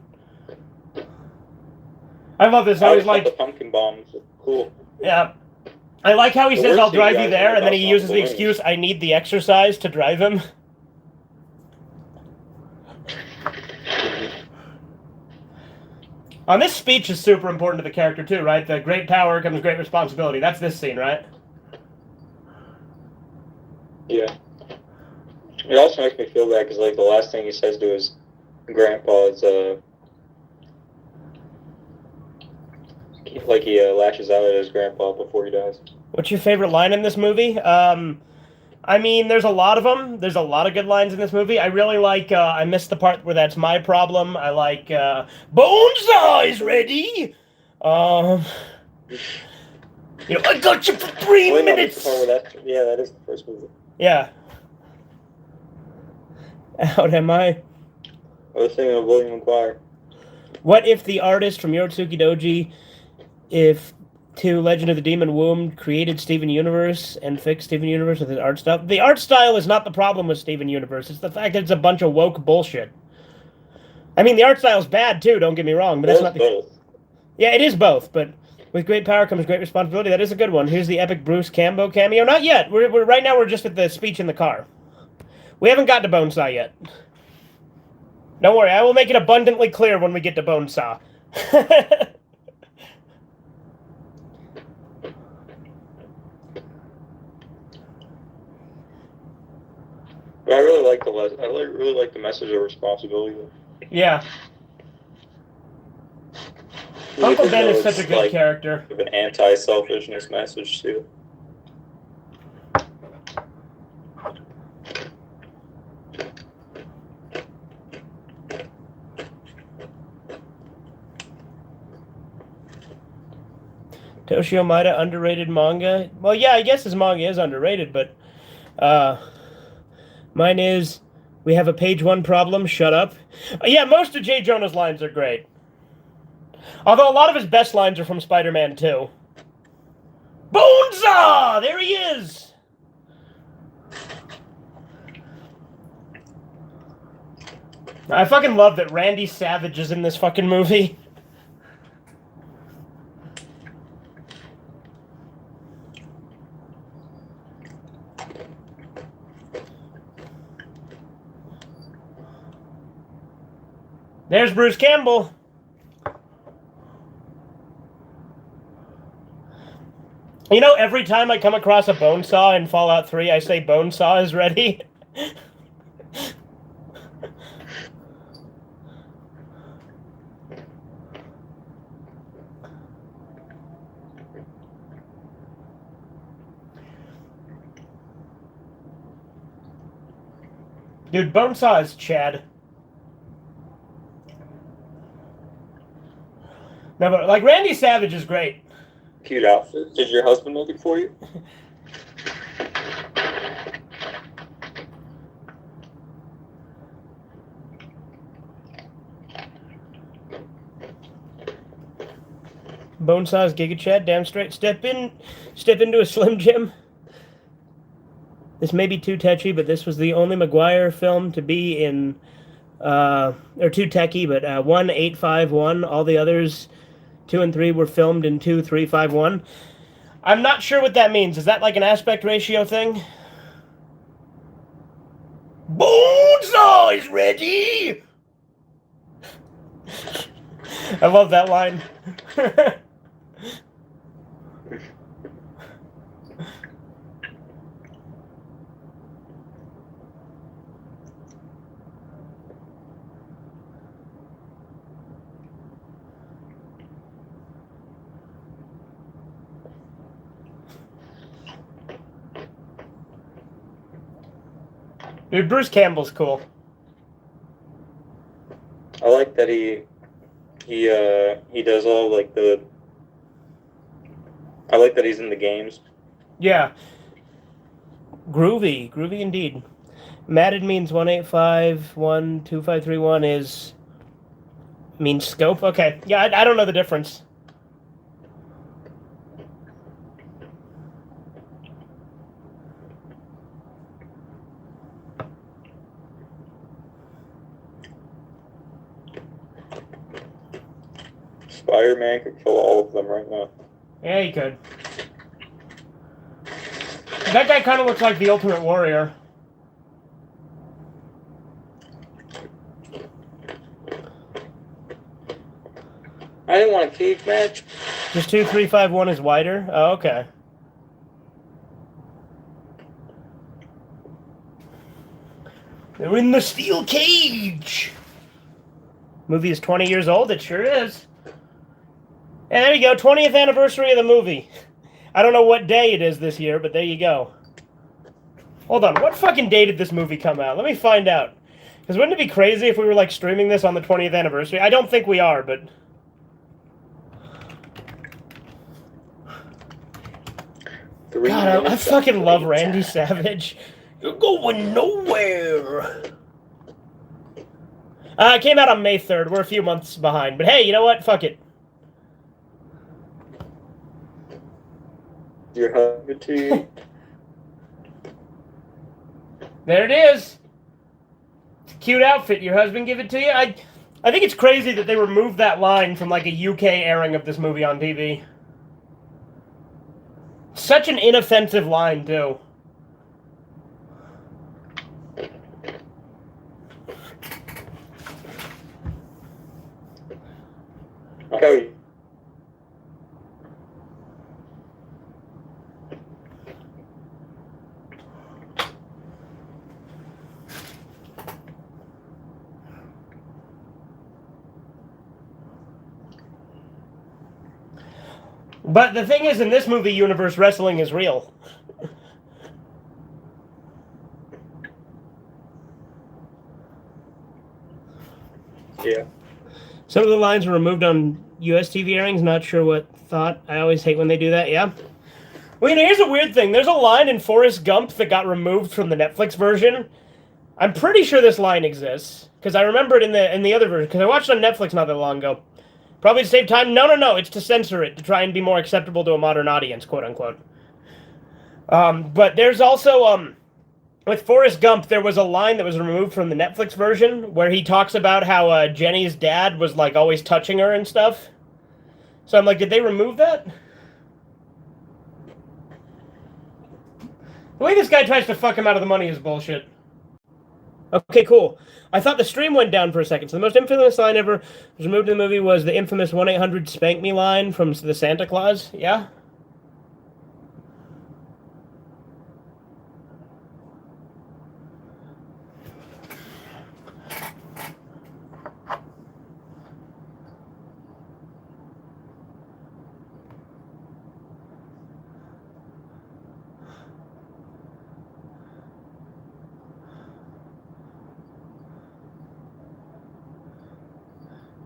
Speaker 1: I love this. I always
Speaker 2: thought the
Speaker 1: like.
Speaker 2: pumpkin bombs. Cool.
Speaker 1: Yeah. I like how he
Speaker 2: The
Speaker 1: says,
Speaker 2: worst
Speaker 1: I'll drive
Speaker 2: CGI
Speaker 1: you there, and then he
Speaker 2: about
Speaker 1: uses the
Speaker 2: balloons.
Speaker 1: excuse, I need the exercise to drive him. This speech is super important to the character, too, right? The great power comes great responsibility. That's this scene, right?
Speaker 2: Yeah. It also makes me feel bad because, like, the last thing he says to his grandpa is, like he lashes out at his grandpa before he dies.
Speaker 1: What's your favorite line in this movie? I mean, there's a lot of them. There's a lot of good lines in this movie. I really like, I missed the part where that's my problem. I like, Bonesaw is ready! You know, I got you for 3 minutes!
Speaker 2: Yeah, that is the first movie.
Speaker 1: Yeah. Out am I?
Speaker 2: I was thinking of William McGuire.
Speaker 1: What if the artist from Yorotsuki Doji, if to Legend of the Demon Womb, created Steven Universe and fixed Steven Universe with his art style? The art style is not the problem with Steven Universe. It's the fact that it's a bunch of woke bullshit. I mean, the art style's bad too, don't get me wrong, but that's not the...
Speaker 2: both.
Speaker 1: Yeah, it is both, but with great power comes great responsibility. That is a good one. Here's the epic Bruce Campbell cameo. Not yet. We're right now we're just at the speech in the car. We haven't got to Bonesaw yet. Don't worry, I will make it abundantly clear when we get to Bonesaw.
Speaker 2: But I really like really like the message of responsibility.
Speaker 1: Yeah. Uncle Ben is such a good character.
Speaker 2: Of an anti-selfishness message too.
Speaker 1: Toshio Maeda, underrated manga. Well, yeah, I guess his manga is underrated, but mine is, we have a page one problem, shut up. Yeah, most of J. Jonah's lines are great. Although a lot of his best lines are from Spider-Man 2. Bonesaw! There he is! I fucking love that Randy Savage is in this fucking movie. There's Bruce Campbell. You know, every time I come across a Bonesaw in Fallout 3, I say Bonesaw is ready. Dude, Bonesaw is Chad. No, but like Randy Savage is great.
Speaker 2: Cute outfit. Did your husband make it for you?
Speaker 1: Bonesaw's Giga Chad, damn straight. Step into a Slim Jim. This may be too touchy, but this was the only Maguire film to be in, or too techy, but 1-8-5-1. All the others, 2 and 3, were filmed in 2-3-5-1. I'm not sure what that means. Is that like an aspect ratio thing? Bonesaw is ready! I love that line. Dude, Bruce Campbell's cool.
Speaker 2: I like that he does all like the. I like that he's in the games.
Speaker 1: Yeah. Groovy indeed. Matted means 185.12531 is means scope. Okay, yeah, I don't know the difference.
Speaker 2: Spider-Man could kill all of them right now.
Speaker 1: Yeah, he could. That guy kind of looks like the Ultimate Warrior.
Speaker 2: I didn't want a cage match.
Speaker 1: Just 2, 3, 5, 1 is wider? Oh, okay. They're in the steel cage! Movie is 20 years old, it sure is. And there you go, 20th anniversary of the movie. I don't know what day it is this year, but there you go. Hold on, what fucking day did this movie come out? Let me find out. Because wouldn't it be crazy if we were, like, streaming this on the 20th anniversary? I don't think we are, but... God, I fucking love Randy Savage. You're going nowhere. It came out on May 3rd. We're a few months behind. But hey, you know what? Fuck it.
Speaker 2: Your husband to you.
Speaker 1: There it is. It's a cute outfit. Your husband give it to you? I think it's crazy that they removed that line from like a UK airing of this movie on TV. Such an inoffensive line, too.
Speaker 2: Okay.
Speaker 1: But the thing is, in this movie universe, wrestling is real.
Speaker 2: Yeah.
Speaker 1: Some of the lines were removed on US TV airings. Not sure what thought. I always hate when they do that, yeah. Well, you know, here's a weird thing. There's a line in Forrest Gump that got removed from the Netflix version. I'm pretty sure this line exists. Because I remember it in the other version. Because I watched it on Netflix not that long ago. Probably to save time. No. It's to censor it. To try and be more acceptable to a modern audience, quote unquote. But there's also... with Forrest Gump, there was a line that was removed from the Netflix version where he talks about how Jenny's dad was, like, always touching her and stuff. So I'm like, did they remove that? The way this guy tries to fuck him out of the money is bullshit. Okay, cool. I thought the stream went down for a second. So the most infamous line ever was removed in the movie was the infamous 1-800 Spank Me line from the Santa Claus. Yeah?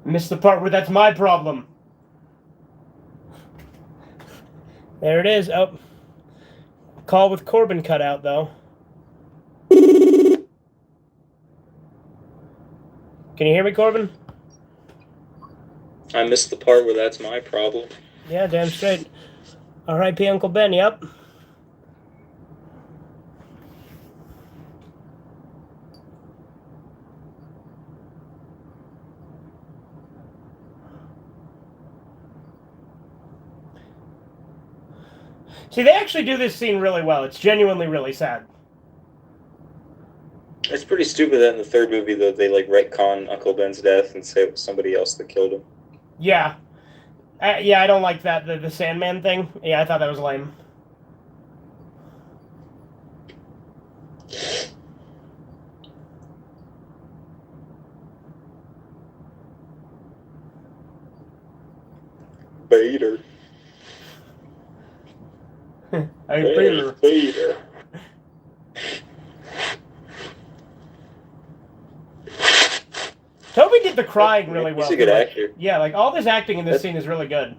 Speaker 1: Missed the part where that's my problem. There it is. Oh. Call with Corbin cut out, though. Can you hear me, Corbin?
Speaker 2: I missed the part where that's my problem.
Speaker 1: Yeah, damn straight. R.I.P. Uncle Ben, yep. See, they actually do this scene really well. It's genuinely really sad.
Speaker 2: It's pretty stupid that in the third movie, though, they, like, retcon Uncle Ben's death and say it was somebody else that killed him.
Speaker 1: Yeah. Yeah, I don't like that, the Sandman thing. Yeah, I thought that was lame.
Speaker 2: Vader.
Speaker 1: Vader. the crying really well.
Speaker 2: He's a good
Speaker 1: like,
Speaker 2: actor.
Speaker 1: Yeah, like all this acting in this scene is really good.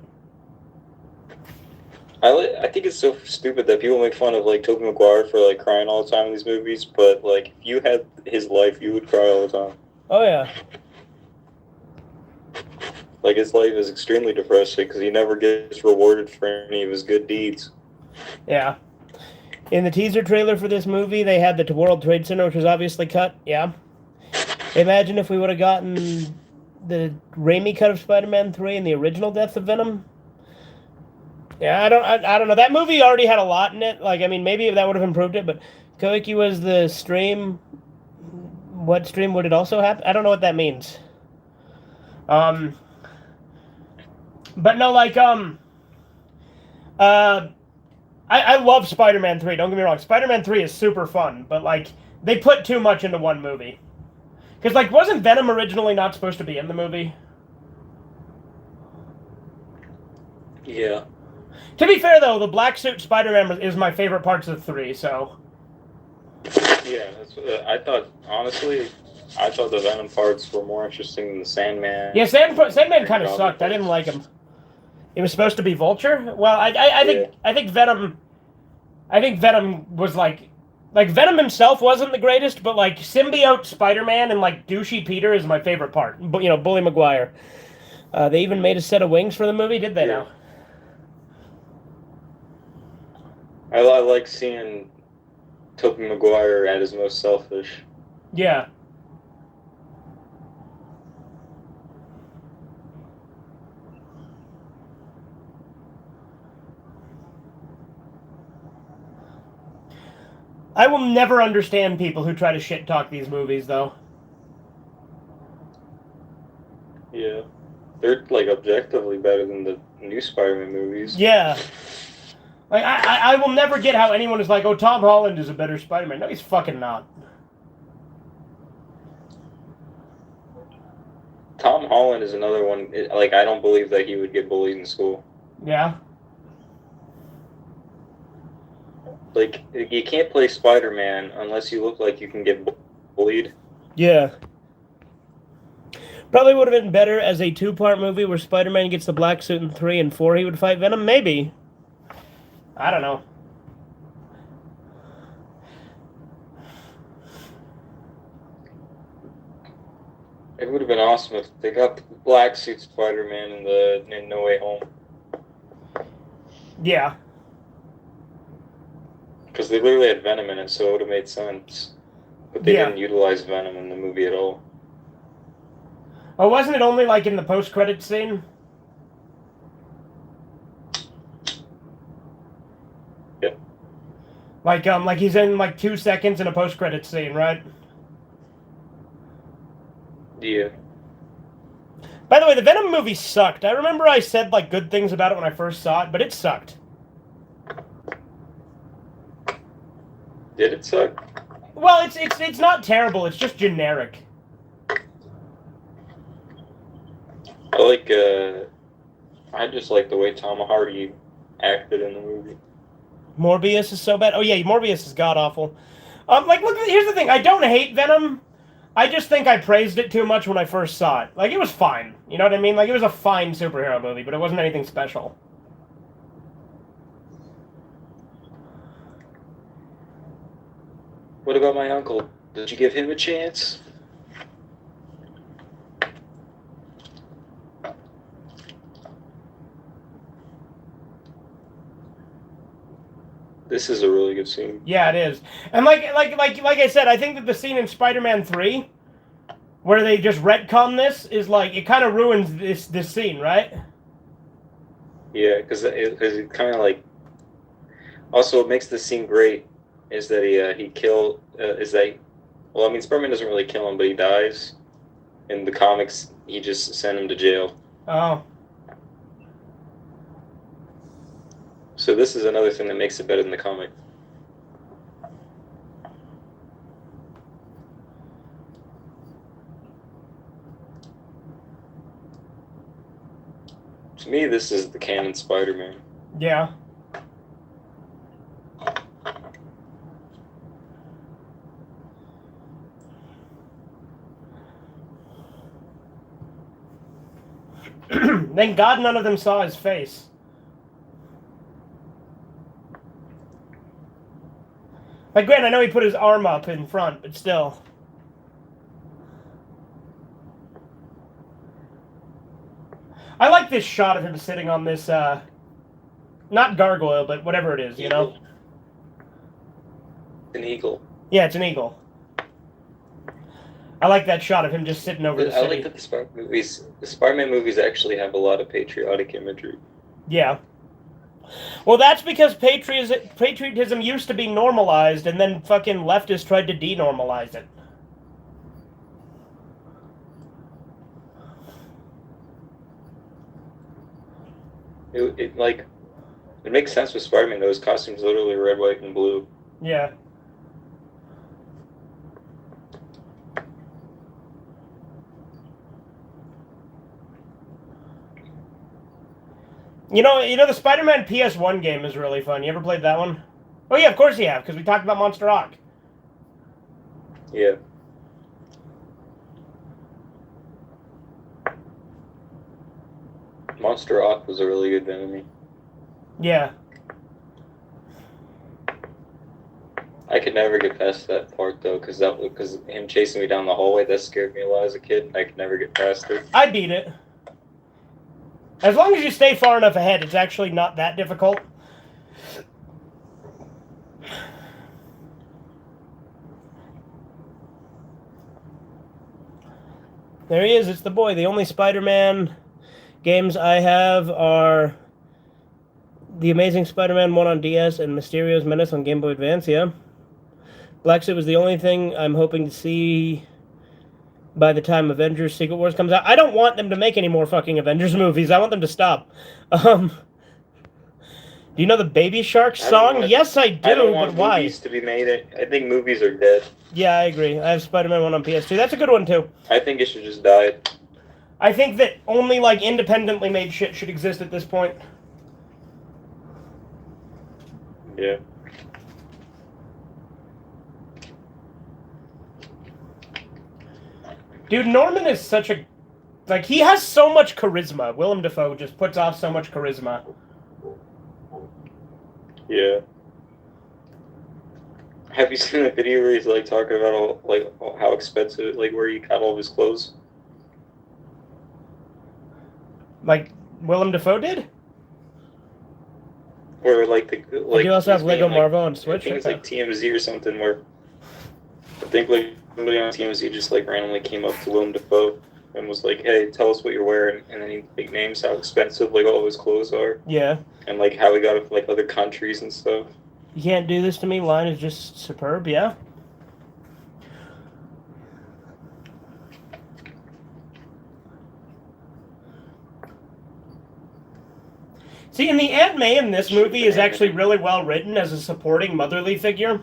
Speaker 2: I think it's so stupid that people make fun of like Tobey Maguire for like crying all the time in these movies, but like if you had his life, you would cry all the time.
Speaker 1: Oh yeah.
Speaker 2: Like his life is extremely depressing because he never gets rewarded for any of his good deeds.
Speaker 1: Yeah. In the teaser trailer for this movie, they had the World Trade Center, which was obviously cut. Yeah. Imagine if we would have gotten the Raimi cut of Spider-Man 3 and the original Death of Venom. Yeah, I don't know. That movie already had a lot in it. Like, I mean, maybe that would have improved it, but Koiki was the stream. What stream would it also have? I don't know what that means. But no, like, I love Spider-Man 3, don't get me wrong. Spider-Man 3 is super fun, but, like, they put too much into one movie. Because, like, wasn't Venom originally not supposed to be in the movie?
Speaker 2: Yeah.
Speaker 1: To be fair, though, the black suit Spider-Man is my favorite parts of 3, so...
Speaker 2: Yeah, that's what, I thought, honestly, I thought the Venom parts were more interesting than the Sandman.
Speaker 1: Yeah, Sandman kind of sucked. I didn't like him. It was supposed to be Vulture? Well, I think Venom... I think Venom was, like, Venom himself wasn't the greatest, but, like, symbiote Spider-Man and, like, douchey Peter is my favorite part. But, you know, Bully Maguire. They even made a set of wings for the movie, did they now?
Speaker 2: I like seeing Tobey Maguire at his most selfish.
Speaker 1: Yeah. I will never understand people who try to shit-talk these movies, though.
Speaker 2: Yeah. They're, like, objectively better than the new Spider-Man movies.
Speaker 1: Yeah. Like, I will never get how anyone is like, oh, Tom Holland is a better Spider-Man. No, he's fucking not.
Speaker 2: Tom Holland is another one. Like, I don't believe that he would get bullied in school.
Speaker 1: Yeah.
Speaker 2: Like, you can't play Spider-Man unless you look like you can get bullied.
Speaker 1: Yeah. Probably would have been better as a two-part movie where Spider-Man gets the black suit in 3 and 4 he would fight Venom. Maybe. I don't know.
Speaker 2: It would have been awesome if they got the black suit Spider-Man in No Way Home.
Speaker 1: Yeah.
Speaker 2: Because they literally had Venom in it, so it would have made sense. But they didn't utilize Venom in the movie at all.
Speaker 1: Oh, wasn't it only, like, in the post-credits scene?
Speaker 2: Yeah.
Speaker 1: Like he's in, like, 2 seconds in a post-credits scene, right?
Speaker 2: Yeah.
Speaker 1: By the way, the Venom movie sucked. I remember I said, like, good things about it when I first saw it, but it sucked.
Speaker 2: Did it suck?
Speaker 1: Well, it's not terrible. It's just generic.
Speaker 2: I just like the way Tom Hardy acted in the movie.
Speaker 1: Morbius is so bad. Oh yeah, Morbius is god awful. Like, look, here's the thing. I don't hate Venom. I just think I praised it too much when I first saw it. Like, it was fine. You know what I mean? Like, it was a fine superhero movie, but it wasn't anything special.
Speaker 2: What about my uncle? Did you give him a chance? This is a really good scene.
Speaker 1: Yeah, it is. And like I said, I think that the scene in Spider-Man 3 where they just retcon this is like, it kind of ruins this scene, right?
Speaker 2: Yeah, because it kind of like... Also, what makes this scene great is that he killed... Well, I mean, Spider-Man doesn't really kill him, but he dies. In the comics, he just sent him to jail.
Speaker 1: Oh.
Speaker 2: So this is another thing that makes it better than the comic. To me, this is the canon Spider-Man.
Speaker 1: Yeah. Thank God none of them saw his face. Like, granted, I know he put his arm up in front, but still. I like this shot of him sitting on this, not gargoyle, but whatever it is, you know?
Speaker 2: An eagle.
Speaker 1: Yeah, it's an eagle. I like that shot of him just sitting over the city.
Speaker 2: I like that the Spider-Man movies actually have a lot of patriotic imagery.
Speaker 1: Yeah. Well, that's because patriotism used to be normalized, and then fucking leftists tried to denormalize it.
Speaker 2: It makes sense with Spider-Man, though. His costume's literally red, white, and blue.
Speaker 1: Yeah. You know, the Spider-Man PS1 game is really fun. You ever played that one? Oh yeah, of course you have, because we talked about Monster Rock.
Speaker 2: Yeah. Monster Rock was a really good enemy.
Speaker 1: Yeah.
Speaker 2: I could never get past that part though, because him chasing me down the hallway, that scared me a lot as a kid. I could never get past it.
Speaker 1: I beat it. As long as you stay far enough ahead, it's actually not that difficult. There he is, it's the boy. The only Spider-Man games I have are The Amazing Spider-Man 1 on DS and Mysterio's Menace on Game Boy Advance, yeah. Black Suit was the only thing I'm hoping to see by the time Avengers Secret Wars comes out. I don't want them to make any more fucking Avengers movies. I want them to stop. Do you know the Baby Shark song? Yes, I do,
Speaker 2: I don't want
Speaker 1: but why?
Speaker 2: movies to be made. I think movies are dead.
Speaker 1: Yeah, I agree. I have Spider-Man 1 on PS2. That's a good one, too.
Speaker 2: I think it should just die.
Speaker 1: I think that only, like, independently made shit should exist at this point.
Speaker 2: Yeah.
Speaker 1: Dude, Norman is such a... Like, he has so much charisma. Willem Dafoe just puts off so much charisma.
Speaker 2: Yeah. Have you seen the video where he's, like, talking about, how expensive, like, where he got all of his clothes?
Speaker 1: Like, Willem Dafoe did?
Speaker 2: Or, like,
Speaker 1: Like, you also have Lego Marvel on Switch?
Speaker 2: I think it's, like, TMZ or something where... I think, like, somebody on TMZ just, like, randomly came up to Willem Dafoe and was like, hey, tell us what you're wearing. And then he, like, names how expensive, like, all of his clothes are.
Speaker 1: Yeah.
Speaker 2: And, like, how he got it from, like, other countries and stuff.
Speaker 1: You can't do this to me. Line is just superb, yeah. See, and the Aunt May in this movie is actually really well written as a supporting motherly figure.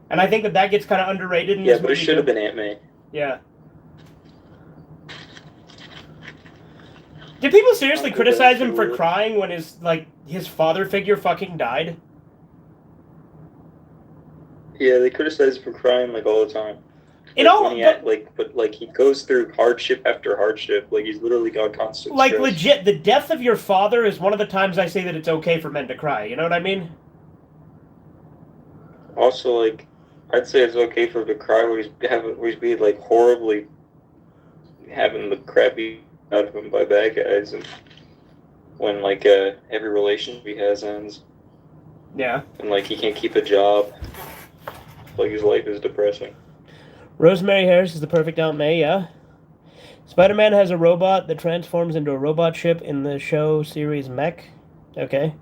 Speaker 1: And I think that gets kind of underrated in this movie.
Speaker 2: Yeah, but it should have been Aunt May.
Speaker 1: Yeah. Did people seriously criticize him for crying when his father figure fucking died?
Speaker 2: Yeah, they criticize him for crying, like, all the time. But he goes through hardship after hardship. Like, he's literally got constant
Speaker 1: like,
Speaker 2: stress.
Speaker 1: legit, the death of your father is one of the times I say that it's okay for men to cry. You know what I mean?
Speaker 2: Also, like, I'd say it's okay for him to cry where he's being, like, horribly having the crappy out of him by bad guys, and when, like, every relationship he has ends.
Speaker 1: Yeah.
Speaker 2: And, like, he can't keep a job. Like, his life is depressing.
Speaker 1: Rosemary Harris is the perfect Aunt May, yeah. Spider-Man has a robot that transforms into a robot ship in the show series Mech. Okay.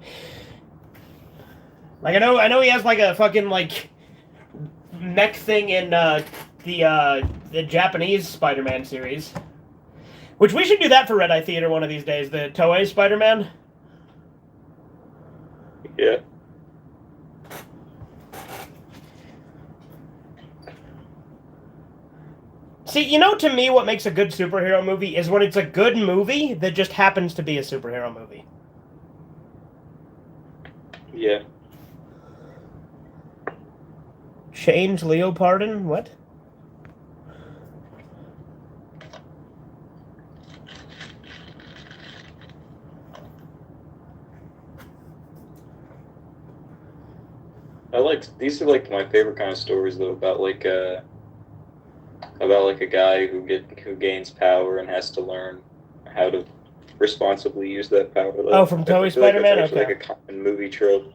Speaker 1: Like, I know he has, like, a fucking, like, mech thing in the Japanese Spider-Man series. Which we should do that for Redeye Theater one of these days, the Toei Spider-Man.
Speaker 2: Yeah.
Speaker 1: See, you know, to me, what makes a good superhero movie is when it's a good movie that just happens to be a superhero movie.
Speaker 2: Yeah.
Speaker 1: Change Leopardon? What?
Speaker 2: these are like my favorite kind of stories though about like a guy who gains power and has to learn how to responsibly use that power.
Speaker 1: Oh, from Toei Spider-Man?
Speaker 2: That's actually
Speaker 1: Okay.
Speaker 2: like a common movie trope.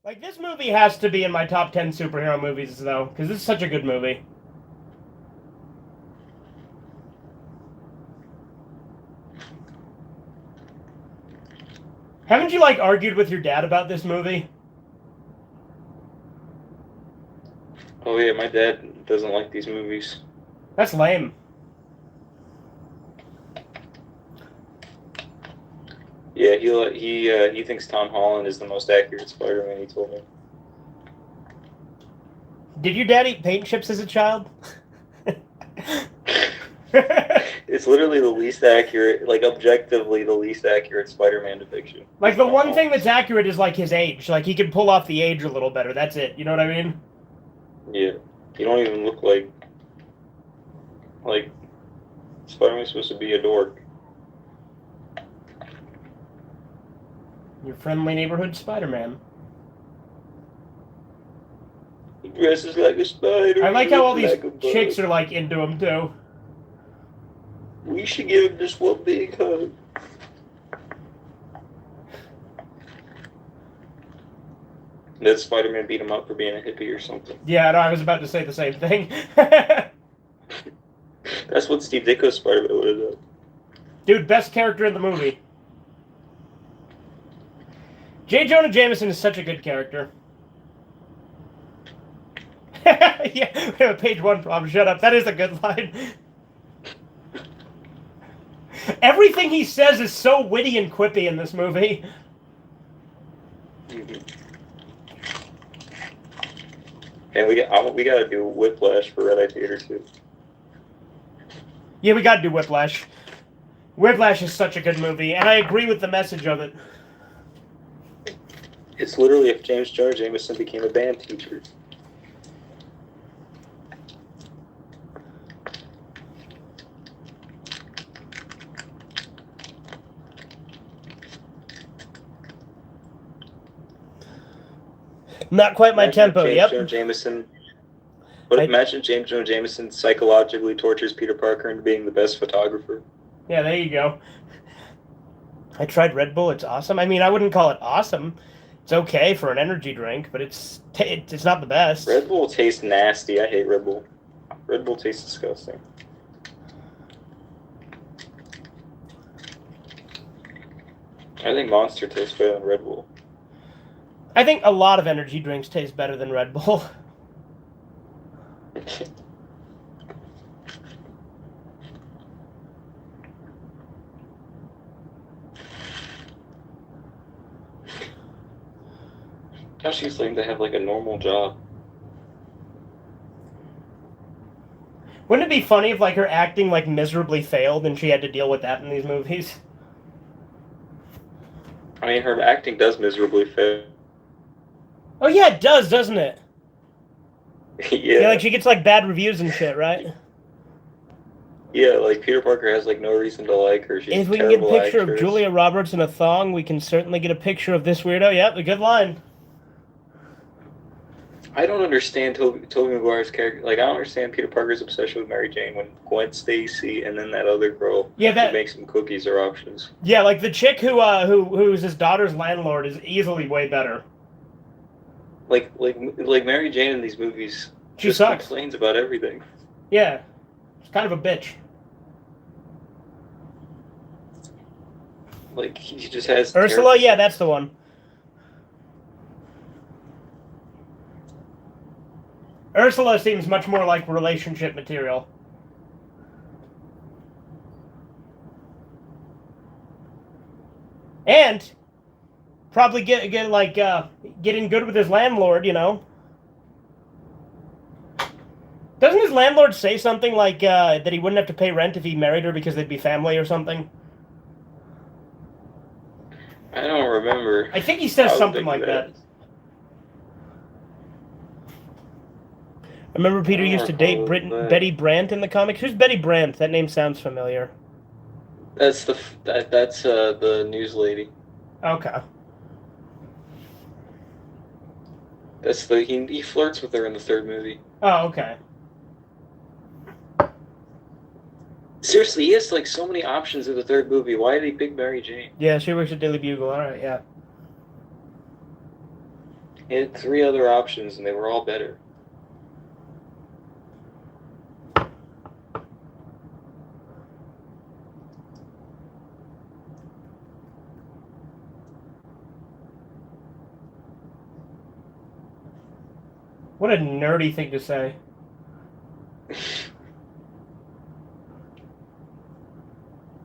Speaker 1: Like, this movie has to be in my top 10 superhero movies, though, because this is such a good movie. Haven't you, like, argued with your dad about this movie?
Speaker 2: Oh yeah, my dad doesn't like these movies.
Speaker 1: That's lame.
Speaker 2: Yeah, he thinks Tom Holland is the most accurate Spider-Man. He told me.
Speaker 1: Did your dad eat paint chips as a child?
Speaker 2: It's literally the least accurate, like objectively the least accurate Spider-Man depiction.
Speaker 1: Like, the one thing that's accurate is, like, his age. Like, he can pull off the age a little better. That's it. You know what I mean?
Speaker 2: Yeah. You don't even look like Spider-Man's supposed to be a dork.
Speaker 1: Your friendly neighborhood Spider-Man.
Speaker 2: He dresses like a spider.
Speaker 1: I like how all these
Speaker 2: like
Speaker 1: chicks are, like, into him, too.
Speaker 2: We should give him just one big hug. That Spider-Man beat him up for being a hippie or something.
Speaker 1: Yeah, no, I was about to say the same thing.
Speaker 2: That's what Steve Ditko's Spider-Man would have done.
Speaker 1: Dude, best character in the movie. J. Jonah Jameson is such a good character. Yeah, we have a page 1 problem. Shut up. That is a good line. Everything he says is so witty and quippy in this movie.
Speaker 2: Mm-hmm. And we gotta do Whiplash for Redeye Theater too.
Speaker 1: Yeah, we gotta do Whiplash. Whiplash is such a good movie, and I agree with the message of it.
Speaker 2: It's literally if James Jonah Jameson became a band teacher.
Speaker 1: Not quite my tempo, yep.
Speaker 2: Jonah Jameson. Imagine James Jonah Jameson psychologically tortures Peter Parker into being the best photographer.
Speaker 1: Yeah, there you go. I tried Red Bull. It's awesome. I mean, I wouldn't call it awesome. It's okay for an energy drink, but it's not the best.
Speaker 2: Red Bull tastes nasty. I hate Red Bull. Red Bull tastes disgusting. I think Monster tastes better than Red Bull.
Speaker 1: I think a lot of energy drinks taste better than Red Bull.
Speaker 2: How she's like to have like a normal job.
Speaker 1: Wouldn't it be funny if like her acting like miserably failed and she had to deal with that in these movies?
Speaker 2: I mean, her acting does miserably fail.
Speaker 1: Oh yeah, it does, doesn't it?
Speaker 2: Yeah.
Speaker 1: Yeah, like she gets like bad reviews and shit, right?
Speaker 2: Yeah, like Peter Parker has like no reason to like her. She's
Speaker 1: If we
Speaker 2: a
Speaker 1: can get a
Speaker 2: terrible
Speaker 1: picture
Speaker 2: actress.
Speaker 1: of Julia Roberts in a thong, we can certainly get a picture of this weirdo. Yep, a good line.
Speaker 2: I don't understand Tobey Maguire's character. Like, I don't understand Peter Parker's obsession with Mary Jane when Gwen Stacy and then that other girl
Speaker 1: Yeah,
Speaker 2: who makes some cookies are options.
Speaker 1: Yeah, like the chick who's his daughter's landlord is easily way better.
Speaker 2: Like Mary Jane in these movies
Speaker 1: She
Speaker 2: just
Speaker 1: sucks.
Speaker 2: complains about everything.
Speaker 1: Yeah, she's kind of a bitch.
Speaker 2: Like, he just has
Speaker 1: Ursula,
Speaker 2: terrible-
Speaker 1: yeah, that's the one. Ursula seems much more like relationship material. And probably getting good with his landlord, you know. Doesn't his landlord say something like that he wouldn't have to pay rent if he married her because they'd be family or something?
Speaker 2: I don't remember.
Speaker 1: I think he says
Speaker 2: I would
Speaker 1: something
Speaker 2: think
Speaker 1: like that. remember Peter
Speaker 2: I don't
Speaker 1: used to date
Speaker 2: recall that.
Speaker 1: Betty Brant in the comics. Who's Betty Brant? That name sounds familiar.
Speaker 2: That's the news lady.
Speaker 1: Okay.
Speaker 2: That's the he flirts with her in the third movie.
Speaker 1: Oh, okay.
Speaker 2: Seriously, he has like so many options in the third movie. Why did he pick Mary Jane?
Speaker 1: Yeah, she works at Daily Bugle. All right, yeah.
Speaker 2: He had 3 other options, and they were all better.
Speaker 1: What a nerdy thing to say.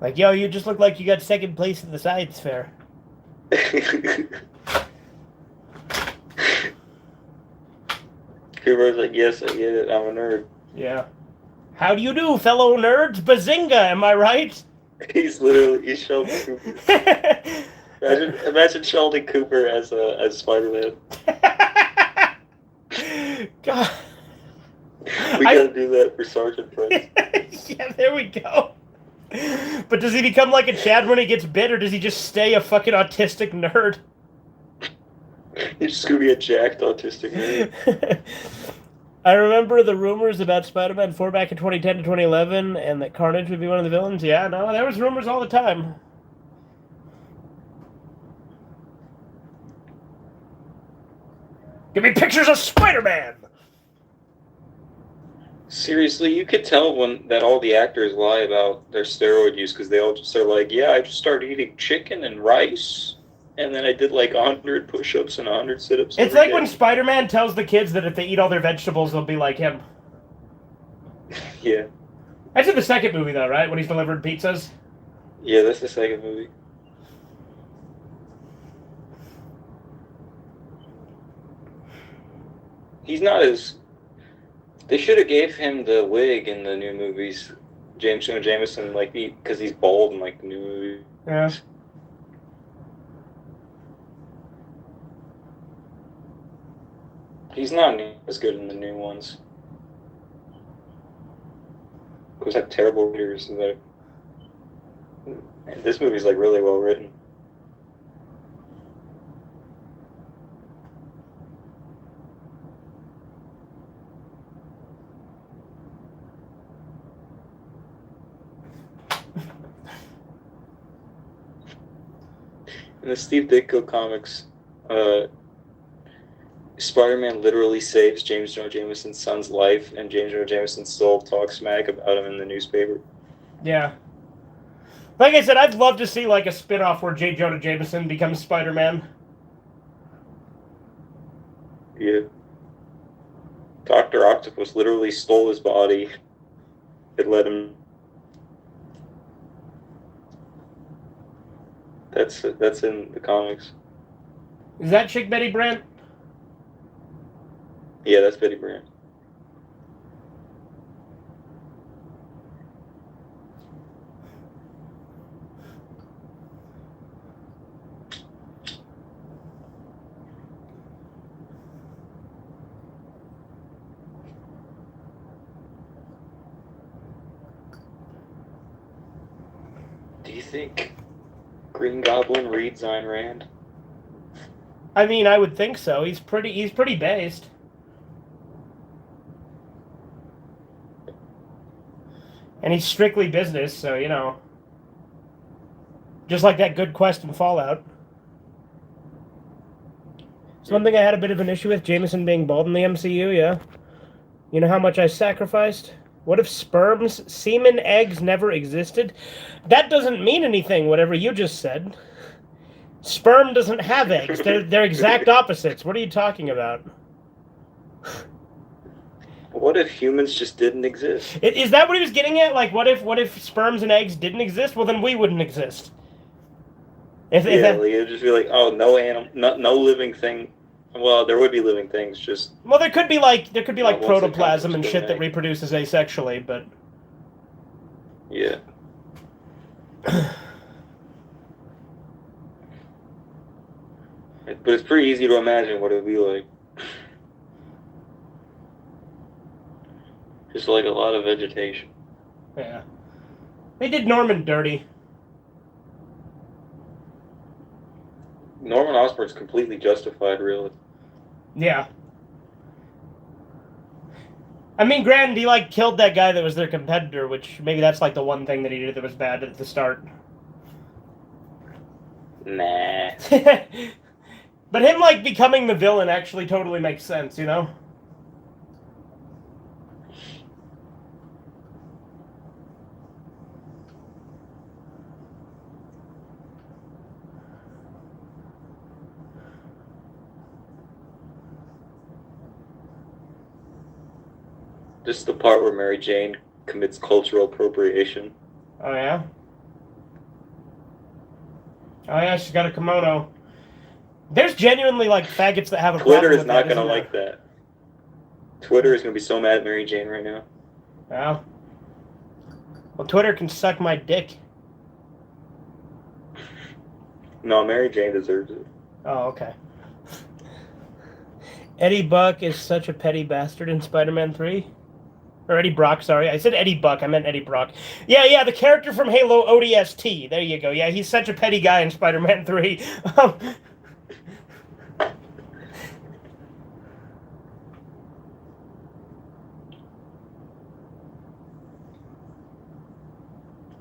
Speaker 1: Like, yo, you just look like you got second place in the science fair.
Speaker 2: Cooper's like, yes, I get it. I'm a nerd.
Speaker 1: Yeah. How do you do, fellow nerds? Bazinga, am I right?
Speaker 2: He's Sheldon Cooper. Imagine Sheldon Cooper as Spider-Man.
Speaker 1: God.
Speaker 2: We gotta do that for Sergeant Prince.
Speaker 1: Yeah, there we go. But does he become like a Chad when he gets bit, or does he just stay a fucking autistic nerd?
Speaker 2: He's just gonna be a jacked autistic nerd.
Speaker 1: I remember the rumors about Spider-Man 4 back in 2010 to 2011, and that Carnage would be one of the villains. Yeah, no, there was rumors all the time. Give me pictures of Spider-Man!
Speaker 2: Seriously, you could tell that all the actors lie about their steroid use because they all just are like, yeah, I just started eating chicken and rice, and then I did like 100 push-ups and 100 sit-ups.
Speaker 1: It's like when Spider-Man tells the kids that if they eat all their vegetables, they'll be like him.
Speaker 2: Yeah.
Speaker 1: That's in the second movie, though, right? When he's delivering pizzas?
Speaker 2: Yeah, that's the second movie. He's not as... They should have gave him the wig in the new movies, James Jonah Jameson, like, because he's bald in, like, the new movie.
Speaker 1: Yeah.
Speaker 2: He's not as good in the new ones. Those have terrible readers. And this movie's, like, really well written. In the Steve Ditko comics, Spider-Man literally saves James Jonah Jameson's son's life, and James Jonah Jameson still talks smack about him in the newspaper.
Speaker 1: Yeah. Like I said, I'd love to see like a spin-off where J. Jonah Jameson becomes Spider-Man.
Speaker 2: Yeah. Dr. Octopus literally stole his body. It let him... That's in the comics.
Speaker 1: Is that chick Betty Brant?
Speaker 2: Yeah, that's Betty Brant. Do you think Green Goblin reads Ayn Rand?
Speaker 1: I mean, I would think so. He's pretty based. And he's strictly business, so, you know. Just like that Good Quest in Fallout. It's one thing I had a bit of an issue with, Jameson being bald in the MCU, yeah. You know how much I sacrificed? What if sperms, semen, eggs never existed? That doesn't mean anything, whatever you just said. Sperm doesn't have eggs. They're exact opposites. What are you talking about?
Speaker 2: What if humans just didn't exist?
Speaker 1: Is that what he was getting at? Like, what if sperms and eggs didn't exist? Well, then we wouldn't exist.
Speaker 2: Like, it'd just be like, oh, no living thing. Well, there would be living things, just...
Speaker 1: Well, there could be protoplasm and shit that reproduces asexually, but...
Speaker 2: Yeah. But it's pretty easy to imagine what it would be like. Just like a lot of vegetation.
Speaker 1: Yeah. They did Norman dirty.
Speaker 2: Norman Osborn's completely justified, really.
Speaker 1: Yeah. I mean, granted, he, like, killed that guy that was their competitor, which maybe that's, like, the one thing that he did that was bad at the start.
Speaker 2: Nah.
Speaker 1: But him, like, becoming the villain actually totally makes sense, you know?
Speaker 2: Just the part where Mary Jane commits cultural appropriation.
Speaker 1: Oh, yeah? Oh, yeah, she's got a kimono. There's genuinely, like, faggots that have a problem
Speaker 2: Twitter is
Speaker 1: with
Speaker 2: not
Speaker 1: that,
Speaker 2: going to like that. Twitter is going to be so mad at Mary Jane right now.
Speaker 1: Yeah. Well, Twitter can suck my dick.
Speaker 2: No, Mary Jane deserves it.
Speaker 1: Oh, okay. Eddie Buck is such a petty bastard in Spider-Man 3. Or Eddie Brock, sorry. I said Eddie Buck. I meant Eddie Brock. Yeah, the character from Halo ODST. There you go. Yeah, he's such a petty guy in Spider-Man 3.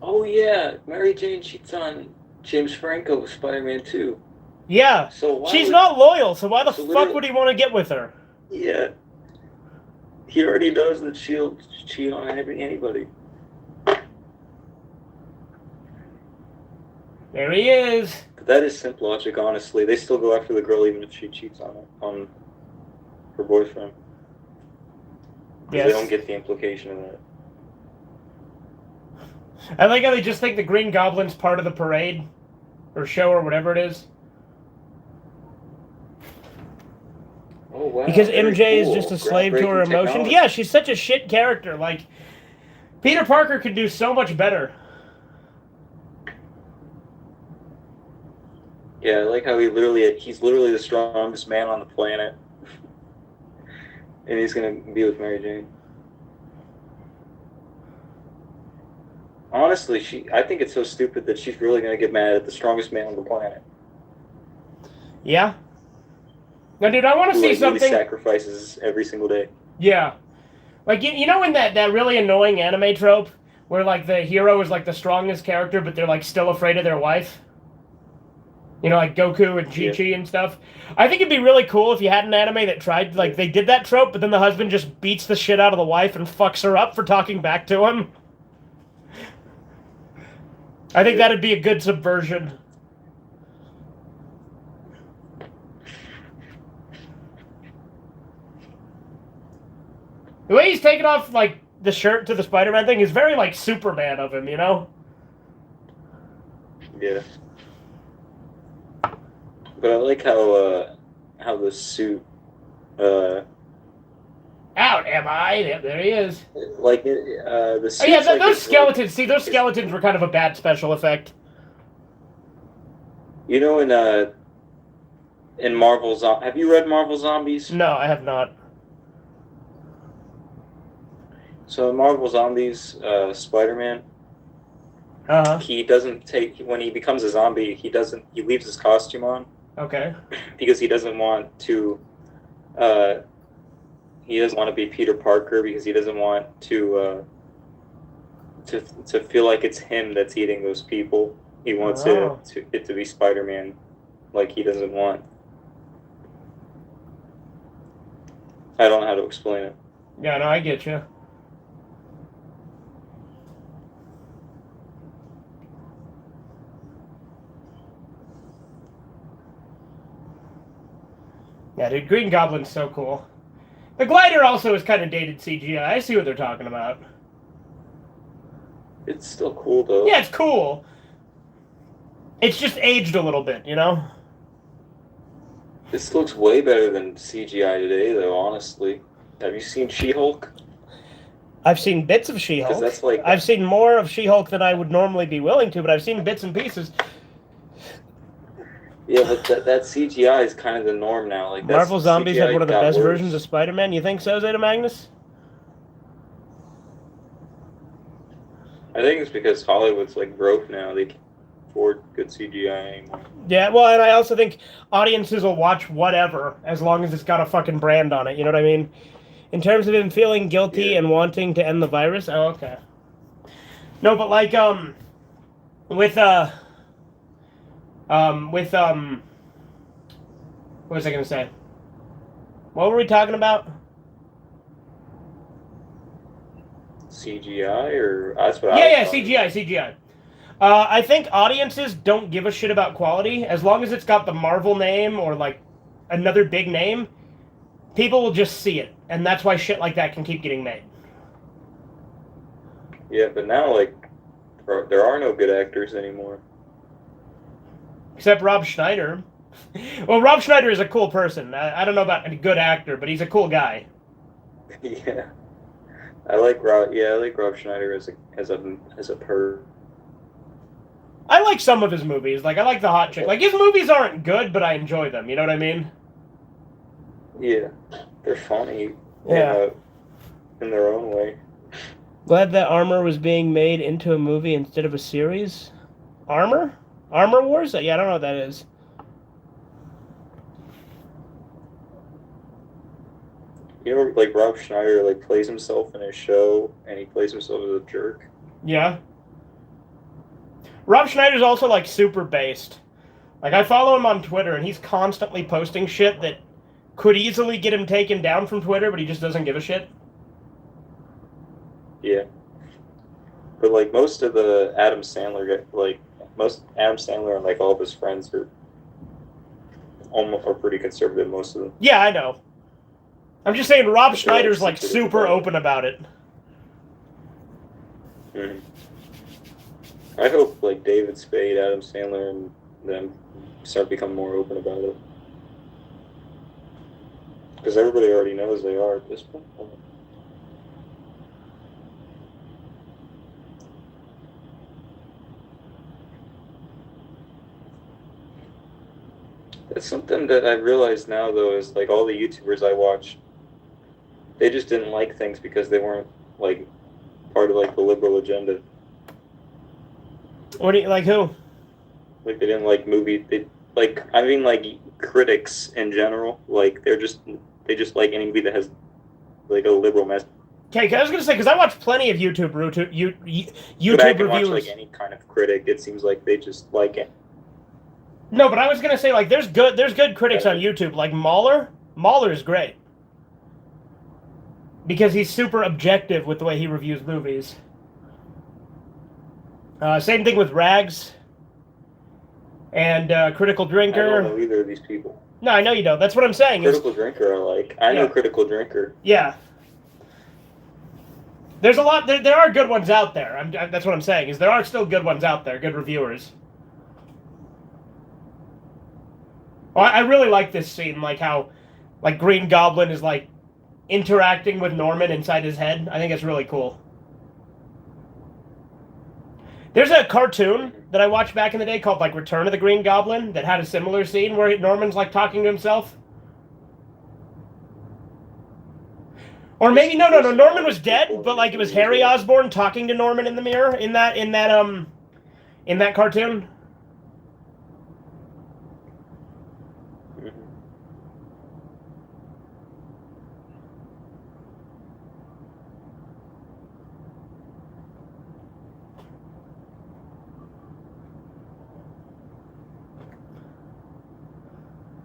Speaker 2: Oh, yeah. Mary Jane cheats on James Franco with Spider-Man 2.
Speaker 1: Yeah.
Speaker 2: So
Speaker 1: she's not loyal, so why the fuck
Speaker 2: literally,
Speaker 1: would he want to get with her?
Speaker 2: Yeah. He already knows that she'll cheat on anybody.
Speaker 1: There he is.
Speaker 2: But that is simp logic, honestly. They still go after the girl even if she cheats on her boyfriend. Because they don't get the implication of that.
Speaker 1: I like how they just think the Green Goblin's part of the parade. Or show, or whatever it is.
Speaker 2: Oh, wow.
Speaker 1: Because MJ
Speaker 2: cool.
Speaker 1: is just a slave to her emotions.
Speaker 2: Technology.
Speaker 1: Yeah, she's such a shit character. Like, Peter Parker could do so much better.
Speaker 2: Yeah, I like how he's literally the strongest man on the planet. And he's gonna be with Mary Jane. Honestly, I think it's so stupid that she's really gonna get mad at the strongest man on the planet.
Speaker 1: Yeah. Now, dude, I want to see something.
Speaker 2: Really sacrifices every single day.
Speaker 1: Yeah. Like, you know in that really annoying anime trope where, like, the hero is, like, the strongest character, but they're, like, still afraid of their wife? You know, like Goku and Chi-Chi and stuff. I think it'd be really cool if you had an anime that tried, like, they did that trope, but then the husband just beats the shit out of the wife and fucks her up for talking back to him. I think that'd be a good subversion. The way he's taking off, like, the shirt to the Spider-Man thing is very, like, Superman of him, you know?
Speaker 2: Yeah. But I like how the suit,
Speaker 1: Out am I? There he is.
Speaker 2: Like, the suit.
Speaker 1: Oh, yeah, those skeletons. See, those skeletons were kind of a bad special effect.
Speaker 2: You know, in Marvel have you read Marvel Zombies?
Speaker 1: No, I have not.
Speaker 2: So in Marvel Zombies, Spider-Man, he doesn't when he becomes a zombie, he leaves his costume on.
Speaker 1: Okay.
Speaker 2: Because he doesn't want to be Peter Parker, because he doesn't want to feel like it's him that's eating those people. He wants it to be Spider-Man, like he doesn't want. I don't know how to explain it.
Speaker 1: Yeah, no, I get you. Yeah, dude, Green Goblin's so cool. The glider also is kind of dated CGI. I see what they're talking about.
Speaker 2: It's still cool, though.
Speaker 1: Yeah, it's cool. It's just aged a little bit, you know?
Speaker 2: This looks way better than CGI today, though, honestly. Have you seen She-Hulk?
Speaker 1: I've seen bits of She-Hulk.
Speaker 2: That's like...
Speaker 1: I've seen more of She-Hulk than I would normally be willing to, but I've seen bits and pieces.
Speaker 2: Yeah, but that CGI is kind of the norm now. Like
Speaker 1: Marvel Zombies
Speaker 2: CGI
Speaker 1: had one of the best
Speaker 2: worse.
Speaker 1: versions of Spider-Man. You think so, Zeta Magnus?
Speaker 2: I think it's because Hollywood's like broke now. They can't afford good CGI anymore.
Speaker 1: Yeah, well, and I also think audiences will watch whatever as long as it's got a fucking brand on it. You know what I mean? In terms of him feeling guilty and wanting to end the virus. Oh, okay. No, but like with with what was I gonna say? What were we talking about?
Speaker 2: CGI, or that's what I
Speaker 1: Yeah,
Speaker 2: was talking
Speaker 1: CGI, CGI. I think audiences don't give a shit about quality as long as it's got the Marvel name or like another big name. People will just see it, and that's why shit like that can keep getting made.
Speaker 2: Yeah, but now like there are no good actors anymore.
Speaker 1: Except Rob Schneider. Well, Rob Schneider is a cool person. I don't know about a good actor, but he's a cool guy.
Speaker 2: Yeah, I like Rob. Yeah, I like Rob Schneider as a per.
Speaker 1: I like some of his movies. Like I like The Hot Chick. Like his movies aren't good, but I enjoy them. You know what I mean?
Speaker 2: Yeah, they're funny.
Speaker 1: Yeah.
Speaker 2: In their own way.
Speaker 1: Glad that Armor was being made into a movie instead of a series. Armor? Armor Wars? Yeah, I don't know what that is.
Speaker 2: You know, like Rob Schneider like plays himself in his show, and he plays himself as a jerk.
Speaker 1: Yeah. Rob Schneider's also like super based. Like I follow him on Twitter, and he's constantly posting shit that could easily get him taken down from Twitter, but he just doesn't give a shit.
Speaker 2: Yeah. But like most of the Adam Sandler, most Adam Sandler and like all of his friends are pretty conservative. Most of them.
Speaker 1: Yeah, I know. I'm just saying Rob Schneider's like
Speaker 2: secretive
Speaker 1: super
Speaker 2: about it.
Speaker 1: open about it.
Speaker 2: Mm-hmm. I hope like David Spade, Adam Sandler, and them start becoming more open about it. Because everybody already knows they are at this point. It's something that I realize now, though, is like all the YouTubers I watch, they just didn't like things because they weren't like part of like the liberal agenda.
Speaker 1: What do you like? Who?
Speaker 2: Like they didn't like movie. They like I mean like critics in general. Like they just like any movie that has like a liberal message.
Speaker 1: Okay, I was gonna say because I watch plenty of YouTube
Speaker 2: But I can
Speaker 1: reviewers.
Speaker 2: watch like any kind of critic. It seems like they just like it.
Speaker 1: No, but I was gonna say like there's good critics on YouTube like Mahler. Mahler is great because he's super objective with the way he reviews movies. Same thing with Rags and Critical Drinker.
Speaker 2: I don't know either of these people.
Speaker 1: No, I know you don't. That's what I'm saying.
Speaker 2: Critical Drinker, I like. I know Critical Drinker.
Speaker 1: Yeah. There's a lot. There are good ones out there. That's what I'm saying. Is there are still good ones out there, good reviewers. Oh, I really like this scene, like how, like Green Goblin is like interacting with Norman inside his head. I think it's really cool. There's a cartoon that I watched back in the day called like Return of the Green Goblin that had a similar scene where Norman's like talking to himself. Or maybe no, Norman was dead, but like it was Harry Osborn talking to Norman in the mirror in that cartoon.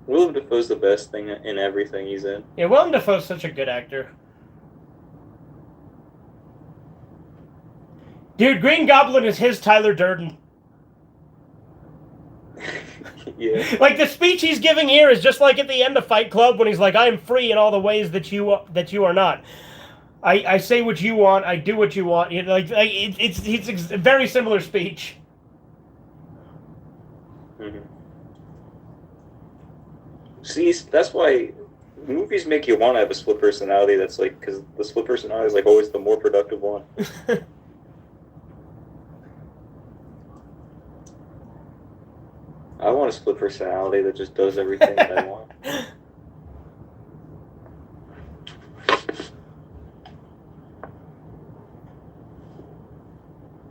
Speaker 2: Willem Dafoe's the best thing in everything he's in.
Speaker 1: Yeah, Willem Dafoe's such a good actor. Dude, Green Goblin is his Tyler Durden.
Speaker 2: Yeah.
Speaker 1: Like the speech he's giving here is just like at the end of Fight Club when he's like, "I am free in all the ways that you are not. I say what you want. I do what you want." You know, it's a very similar speech.
Speaker 2: Mm-hmm. See, that's why movies make you want to have a split personality. That's like because the split personality is like always the more productive one. I want a split personality that just does everything that I want.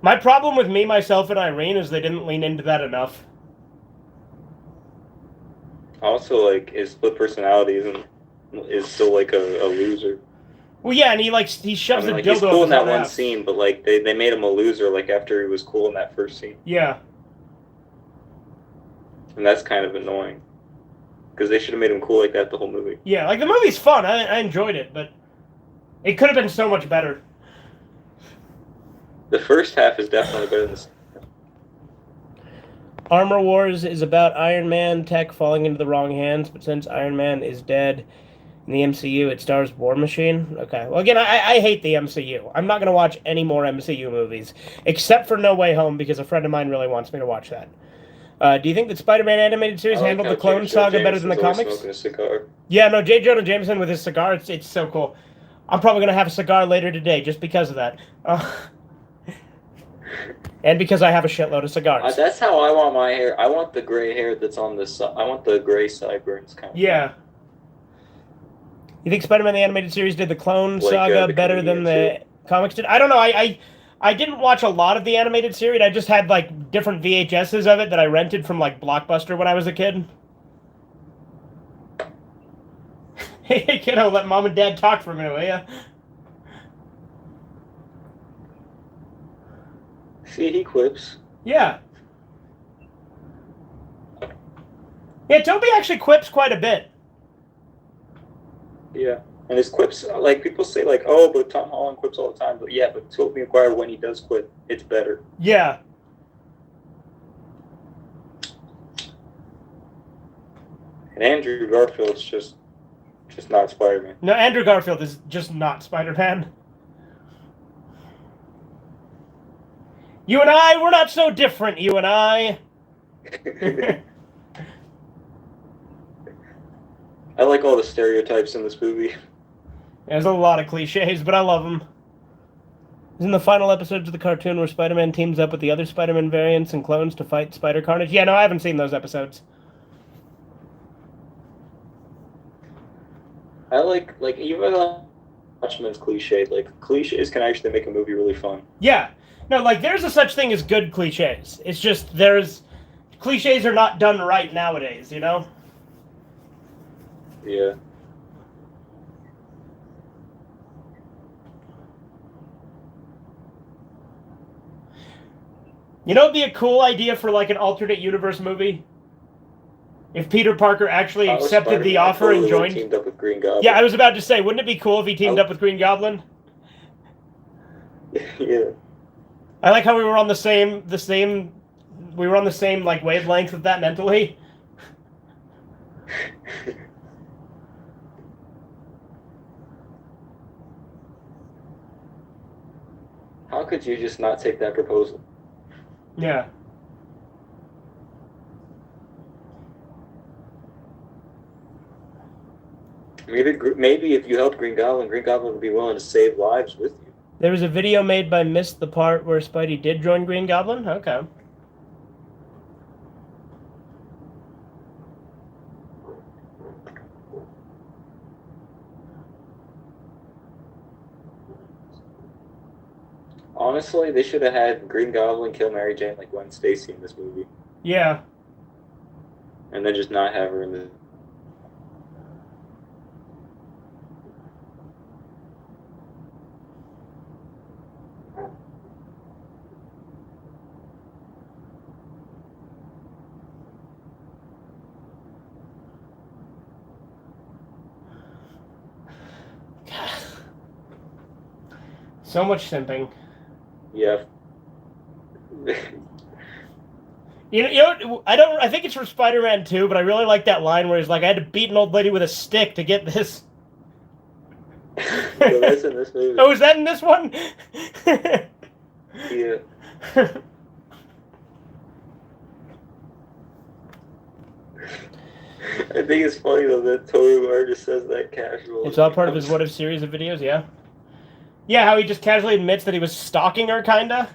Speaker 1: My problem with Me, Myself, and Irene is they didn't lean into that enough.
Speaker 2: Also, like, his split personality is still like a loser.
Speaker 1: Well, yeah, and he shoves
Speaker 2: I mean,
Speaker 1: a
Speaker 2: like,
Speaker 1: dildo
Speaker 2: he's cool
Speaker 1: up
Speaker 2: in
Speaker 1: his
Speaker 2: that
Speaker 1: own
Speaker 2: one
Speaker 1: ass.
Speaker 2: scene, but like they made him a loser like after he was cool in that first scene.
Speaker 1: Yeah.
Speaker 2: And that's kind of annoying. Because they should have made him cool like that the whole movie.
Speaker 1: Yeah, like the movie's fun. I enjoyed it, but it could have been so much better.
Speaker 2: The first half is definitely better than the second.
Speaker 1: Armor Wars is about Iron Man tech falling into the wrong hands, but since Iron Man is dead in the MCU, it stars War Machine. Okay, well, again, I hate the MCU. I'm not going to watch any more MCU movies, except for No Way Home, because a friend of mine really wants me to watch that. Do you think that Spider-Man animated series handled the Clone Saga better than the comics?
Speaker 2: Smoking a cigar.
Speaker 1: Yeah, no, J. Jonah Jameson with his cigar, it's so cool. I'm probably going to have a cigar later today just because of that. And because I have a shitload of cigars.
Speaker 2: That's how I want my hair. I want the gray hair that's on the side. I want the gray sideburns kind of.
Speaker 1: Yeah. You think Spider-Man the Animated Series did the Clone Saga better than the comics did? I don't know. I didn't watch a lot of the animated series. I just had like different VHSs of it that I rented from like Blockbuster when I was a kid. Hey, kiddo, let mom and dad talk for a minute, will ya?
Speaker 2: See, he quips.
Speaker 1: Yeah. Yeah, Toby actually quips quite a bit.
Speaker 2: Yeah. And his quips, like, people say, like, oh, but Tom Holland quips all the time. But yeah, but Tobey Maguire, when he does quip, it's better.
Speaker 1: Yeah.
Speaker 2: And Andrew Garfield's just not Spider-Man.
Speaker 1: No, Andrew Garfield is just not Spider-Man. You and I, we're not so different, you and I.
Speaker 2: I like all the stereotypes in this movie.
Speaker 1: There's a lot of cliches, but I love them. Isn't the final episodes of the cartoon where Spider-Man teams up with the other Spider-Man variants and clones to fight Spider Carnage? Yeah, no, I haven't seen those episodes.
Speaker 2: I like even watch them as cliched. Like, cliches can actually make a movie really fun.
Speaker 1: Yeah. No, like, there's a such thing as good cliches. It's just, cliches are not done right nowadays, you know?
Speaker 2: Yeah.
Speaker 1: You know, it'd be a cool idea for, like, an alternate universe movie? If Peter Parker actually accepted the offer and joined.
Speaker 2: Teamed up with Green Goblin.
Speaker 1: Yeah, I was about to say, wouldn't it be cool if he teamed up with Green Goblin?
Speaker 2: Yeah.
Speaker 1: I like how we were on the same like wavelength with that mentally.
Speaker 2: How could you just not take that proposal?
Speaker 1: Yeah.
Speaker 2: Maybe if you helped Green Goblin would be willing to save lives with you.
Speaker 1: There was a video made by Missed the part where Spidey did join Green Goblin? Okay.
Speaker 2: Honestly, they should have had Green Goblin kill Mary Jane like Gwen Stacy in this movie.
Speaker 1: Yeah.
Speaker 2: And then just not have her in the...
Speaker 1: So much simping.
Speaker 2: Yeah.
Speaker 1: You know, I think it's from Spider-Man 2, but I really like that line where he's like, I had to beat an old lady with a stick to get this.
Speaker 2: So that's in this movie.
Speaker 1: Oh, is that in this one?
Speaker 2: Yeah. I think it's funny though that Tobey Maguire just says that casual.
Speaker 1: It's all part of his What If series of videos, yeah? Yeah, how he just casually admits that he was stalking her, kinda?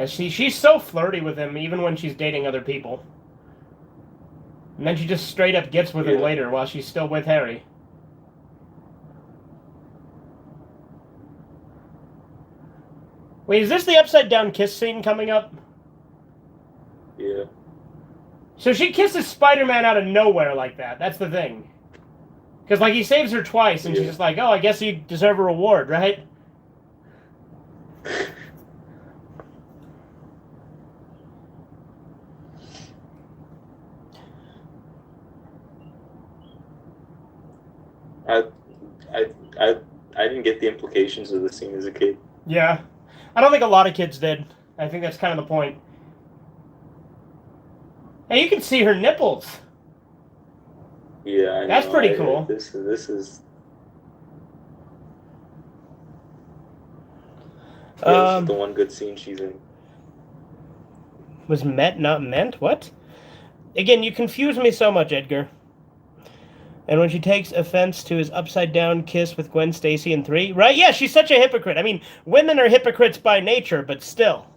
Speaker 1: Yeah, she's so flirty with him, even when she's dating other people. And then she just straight up gets with him later while she's still with Harry. Wait, is this the upside-down kiss scene coming up?
Speaker 2: Yeah.
Speaker 1: So she kisses Spider-Man out of nowhere like that. That's the thing. Because, like, he saves her twice, and she's just like, oh, I guess you deserve a reward, right?
Speaker 2: I didn't get the implications of the scene as a kid.
Speaker 1: Yeah. I don't think a lot of kids did. I think that's kind of the point. Hey, you can see her nipples.
Speaker 2: Yeah, I know.
Speaker 1: That's pretty cool.
Speaker 2: This is. Yeah, this is the one good scene she's in.
Speaker 1: Was met not meant? What? Again, you confuse me so much, Edgar. And when she takes offense to his upside-down kiss with Gwen Stacy in 3, right? Yeah, she's such a hypocrite. I mean, women are hypocrites by nature, but still.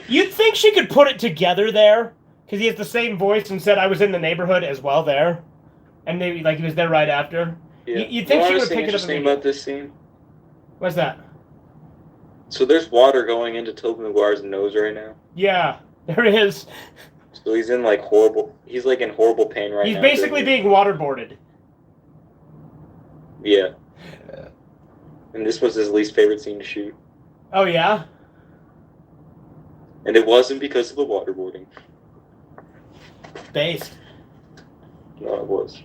Speaker 1: You'd think she could put it together there, because he has the same voice and said, I was in the neighborhood as well there. And maybe, like, he was there right after.
Speaker 2: Yeah.
Speaker 1: You'd think she would pick it up.
Speaker 2: Interesting about this scene?
Speaker 1: What's that?
Speaker 2: So there's water going into Tobey Maguire's nose right now.
Speaker 1: Yeah, there is.
Speaker 2: So he's in, like, horrible... He's, like, in horrible pain right now.
Speaker 1: He's basically being waterboarded.
Speaker 2: Yeah. And this was his least favorite scene to shoot.
Speaker 1: Oh, yeah?
Speaker 2: And it wasn't because of the waterboarding.
Speaker 1: Based.
Speaker 2: No, it was.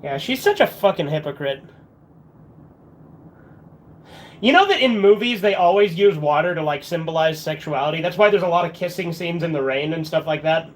Speaker 1: Yeah, she's such a fucking hypocrite. You know that in movies they always use water to, like, symbolize sexuality? That's why there's a lot of kissing scenes in the rain and stuff like that.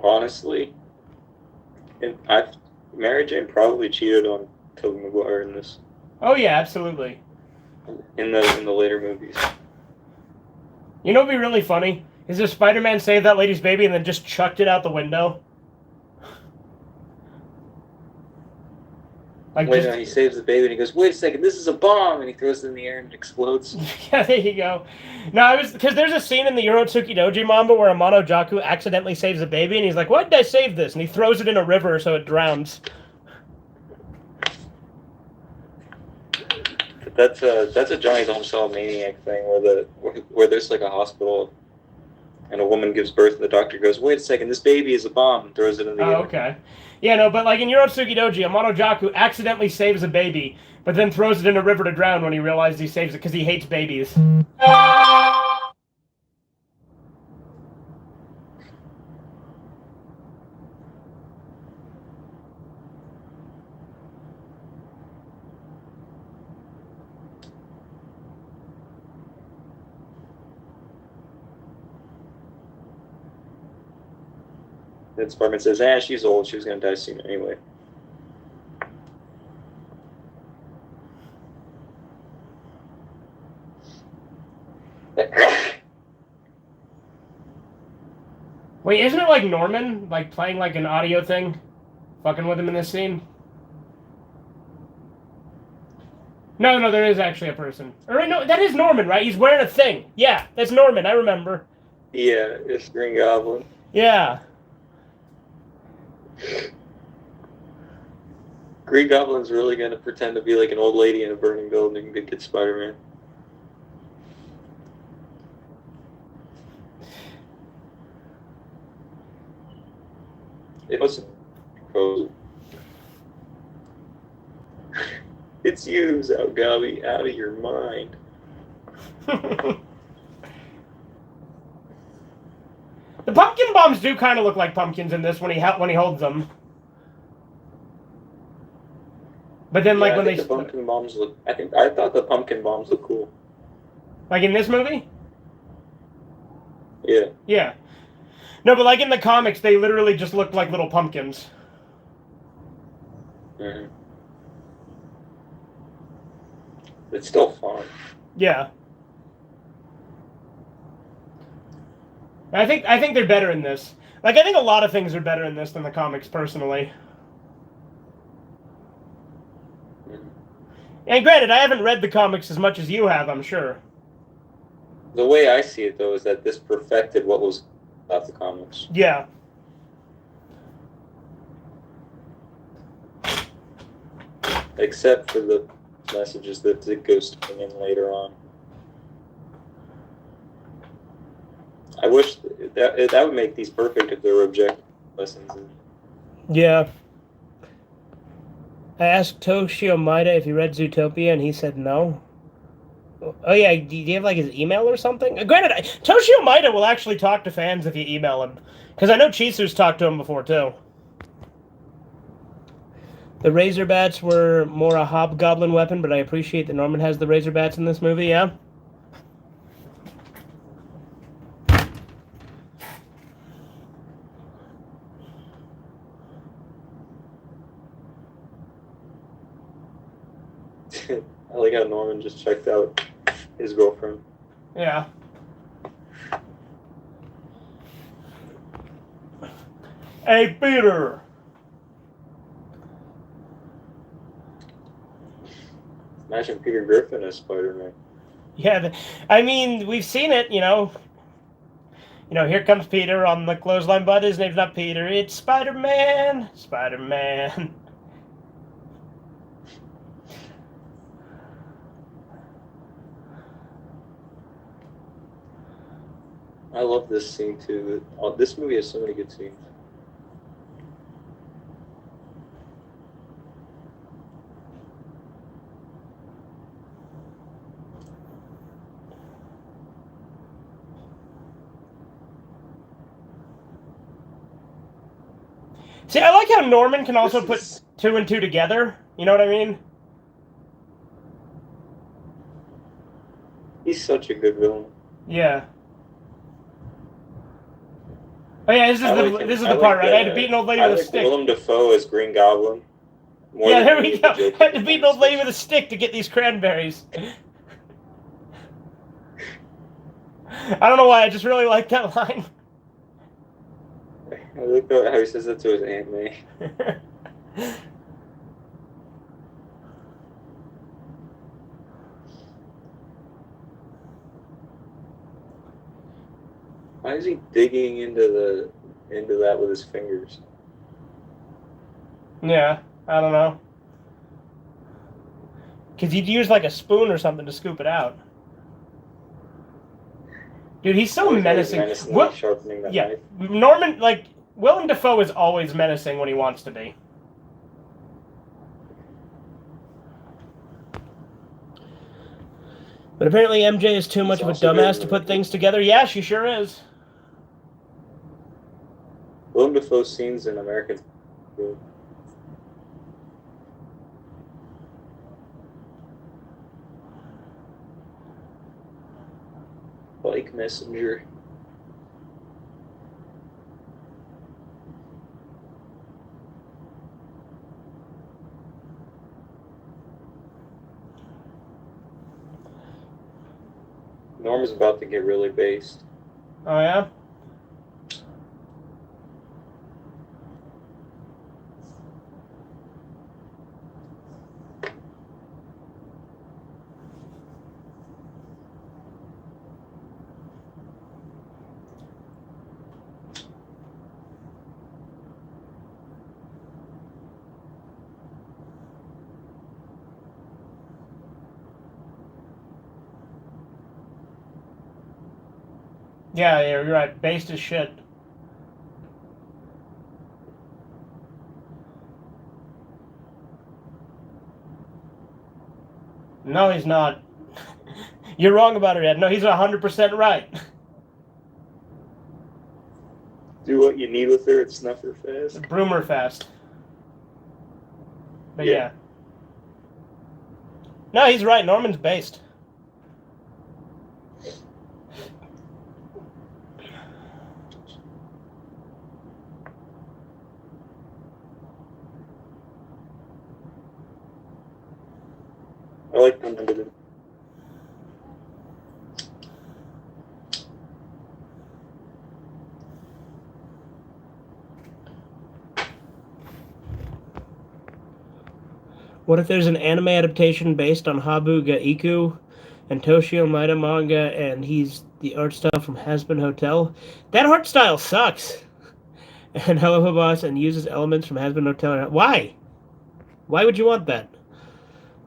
Speaker 2: Honestly, Mary Jane probably cheated on Tobey Maguire in this.
Speaker 1: Oh yeah, absolutely.
Speaker 2: In the later movies.
Speaker 1: You know what'd be really funny? Is if Spider-Man saved that lady's baby and then just chucked it out the window? Like
Speaker 2: no, he saves the baby and he goes, wait a second, this is a bomb! And he throws it in the air and it explodes.
Speaker 1: Yeah, there you go. No, because there's a scene in the Urotsuki Doji manga where Amano Jaku accidentally saves a baby and he's like, why did I save this? And he throws it in a river so it drowns.
Speaker 2: That's a Johnny Don't Solve Maniac thing where there's like a hospital and a woman gives birth and the doctor goes, wait a second, this baby is a bomb, and throws it in the air.
Speaker 1: Oh, okay. Yeah, no, but like in Urotsuki Doji, Amano Jaku accidentally saves a baby, but then throws it in a river to drown when he realizes he saves it because he hates babies.
Speaker 2: Then Spider-Man says, she's old, she was going to die soon anyway.
Speaker 1: Wait, isn't it like Norman, like playing like an audio thing? Fucking with him in this scene? No, there is actually a person. Or no, that is Norman, right? He's wearing a thing. Yeah, that's Norman, I remember.
Speaker 2: Yeah, it's Green Goblin.
Speaker 1: Yeah.
Speaker 2: Green Goblin's really going to pretend to be like an old lady in a burning building to get Spider-Man. It was proposal. It's you, Zalgabi, out of your mind.
Speaker 1: The pumpkin bombs do kind of look like pumpkins in this when he holds them. But then, like, when
Speaker 2: the pumpkin bombs look... I thought the pumpkin bombs look cool.
Speaker 1: Like in this movie?
Speaker 2: Yeah.
Speaker 1: Yeah. No, but like in the comics, they literally just looked like little pumpkins.
Speaker 2: Mm-hmm. It's still fun.
Speaker 1: Yeah. I think they're better in this. Like, I think a lot of things are better in this than the comics, personally.
Speaker 2: Mm-hmm.
Speaker 1: And granted, I haven't read the comics as much as you have, I'm sure.
Speaker 2: The way I see it, though, is that this perfected what was about the comics.
Speaker 1: Yeah.
Speaker 2: Except for the messages that it goes in later on. I wish that would make these perfect if there were objective lessons.
Speaker 1: Yeah. I asked Toshio Maeda if he read Zootopia, and he said no. Oh yeah, do you have like his email or something? Granted, Toshio Maeda will actually talk to fans if you email him, because I know Chisu's talked to him before too. The razor bats were more a hobgoblin weapon, but I appreciate that Norman has the razor bats in this movie. Yeah.
Speaker 2: I like how Norman just checked out his girlfriend.
Speaker 1: Yeah. Hey, Peter!
Speaker 2: Imagine Peter Griffin as Spider-Man.
Speaker 1: Yeah, I mean, we've seen it, you know. You know, here comes Peter on the clothesline, but his name's not Peter, it's Spider-Man! Spider-Man.
Speaker 2: I love this scene too. This movie has so many good scenes.
Speaker 1: See, I like how Norman can also put two and two together. You know what I mean?
Speaker 2: He's such a good villain.
Speaker 1: Yeah. Oh yeah, this is the part, right? I had to beat an old lady with a stick.
Speaker 2: Willem Dafoe as Green Goblin.
Speaker 1: Yeah, there we go. I had to beat an old lady with a stick to get these cranberries. I don't know why, I just really like that line.
Speaker 2: I like how he says that to his Aunt May. Why is he digging into that with his fingers?
Speaker 1: Yeah, I don't know. Because he'd use like a spoon or something to scoop it out. Dude, he's so menacing.
Speaker 2: Sharpening that
Speaker 1: yeah,
Speaker 2: knife.
Speaker 1: Norman, like, Willem Dafoe is always menacing when he wants to be. But apparently MJ is too much of a dumbass to put things together. Yeah, she sure is.
Speaker 2: Willem Dafoe's scenes in American. Like Messenger. Norm's about to get really based.
Speaker 1: Oh, yeah? Yeah, you're right. Based as shit. No, he's not. You're wrong about it, Ed. No, he's 100% right.
Speaker 2: Do what you need with her and snuff her fast.
Speaker 1: Broom her fast. But yeah. No, he's right. Norman's based.
Speaker 2: I like Unlimited.
Speaker 1: What if there's an anime adaptation based on Habu ga Iku and Toshio Maeda manga, and he's the art style from Hazbin Hotel? That art style sucks. And Hello Boss and uses elements from Hazbin Hotel. Why? Why would you want that?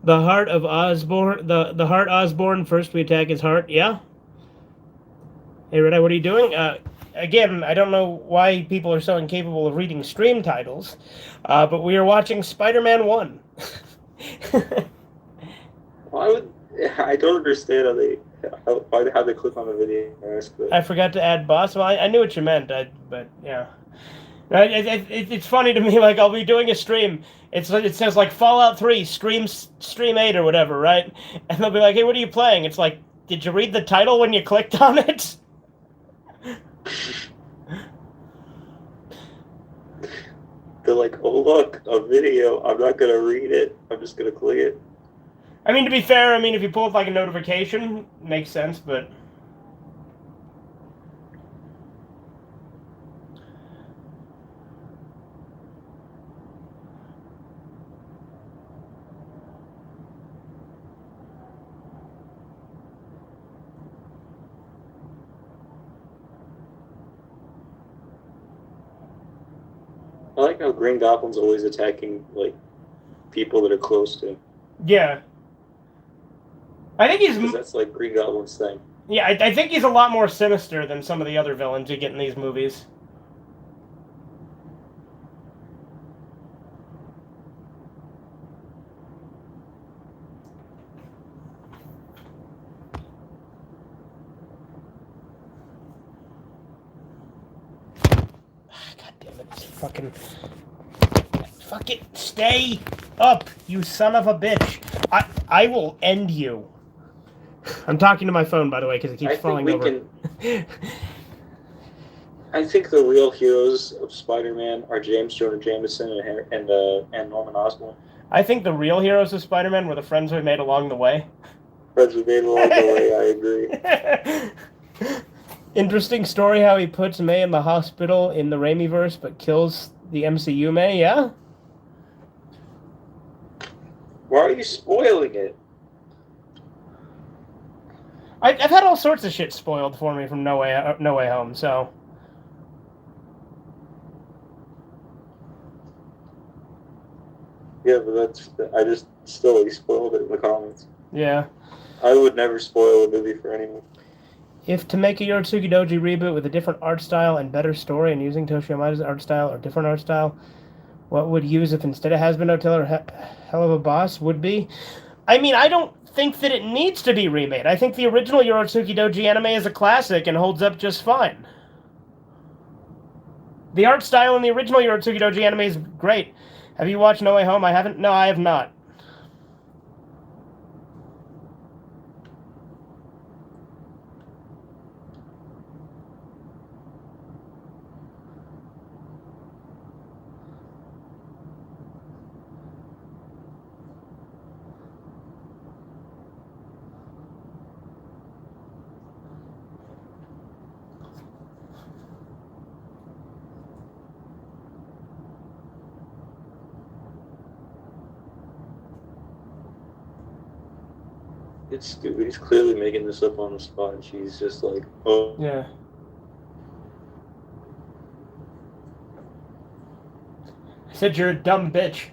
Speaker 1: The heart of Osborne. The heart Osborne. First we attack his heart. Yeah. Hey Redeye, what are you doing? Again, I don't know why people are so incapable of reading stream titles, but we are watching Spider-Man 1.
Speaker 2: Why would I don't understand how they click on the video.
Speaker 1: I forgot to add boss. Well, I knew what you meant, but yeah. It's funny to me. Like I'll be doing a stream. It says like Fallout 3 stream 8 or whatever, right? And they'll be like, "Hey, what are you playing?" It's like, did you read the title when you clicked on it?
Speaker 2: They're like, "Oh look, a video. I'm not gonna read it. I'm just gonna click it."
Speaker 1: I mean, to be fair, if you pull up like a notification, it makes sense, but.
Speaker 2: I like how Green Goblin's always attacking like people that are close to him.
Speaker 1: Yeah. I think he's.
Speaker 2: Because that's like Green Goblin's thing.
Speaker 1: Yeah, I think he's a lot more sinister than some of the other villains you get in these movies. God damn it, it's fucking stay up, you son of a bitch. I will end you. I'm talking to my phone, by the way, because it keeps falling over.
Speaker 2: I think the real heroes of Spider-Man are James Jonah Jameson and Norman Osborn.
Speaker 1: I think the real heroes of Spider-Man were the friends we made along the way.
Speaker 2: Friends we made along the way, I agree.
Speaker 1: Interesting story how he puts May in the hospital in the Raimiverse, but kills the MCU May, yeah?
Speaker 2: Why are you spoiling it?
Speaker 1: I've had all sorts of shit spoiled for me from No Way Home, so...
Speaker 2: Yeah, but I just still spoiled it in the comments.
Speaker 1: Yeah.
Speaker 2: I would never spoil a movie for anyone.
Speaker 1: If to make a Yoritsuki Doji reboot with a different art style and better story and using Toshio Maeda's art style or different art style, what would use if instead of Hazbin Hotel or Hell of a Boss would be? I mean, I don't think that it needs to be remade. I think the original Yoritsuki Doji anime is a classic and holds up just fine. The art style in the original Yoritsuki Doji anime is great. Have you watched No Way Home? I haven't. No, I have not.
Speaker 2: It's stupid. He's clearly making this up on the spot, and she's just like, oh.
Speaker 1: Yeah. I said you're a dumb bitch.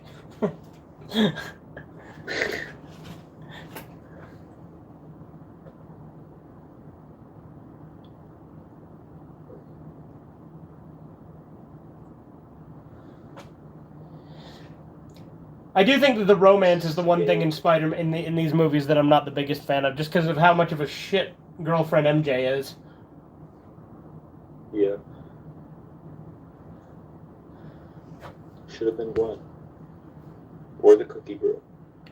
Speaker 1: I do think that the romance is the one thing in Spider-Man in these movies that I'm not the biggest fan of, just because of how much of a shit girlfriend MJ is.
Speaker 2: Yeah. should have been Gwen. Or the Cookie Girl.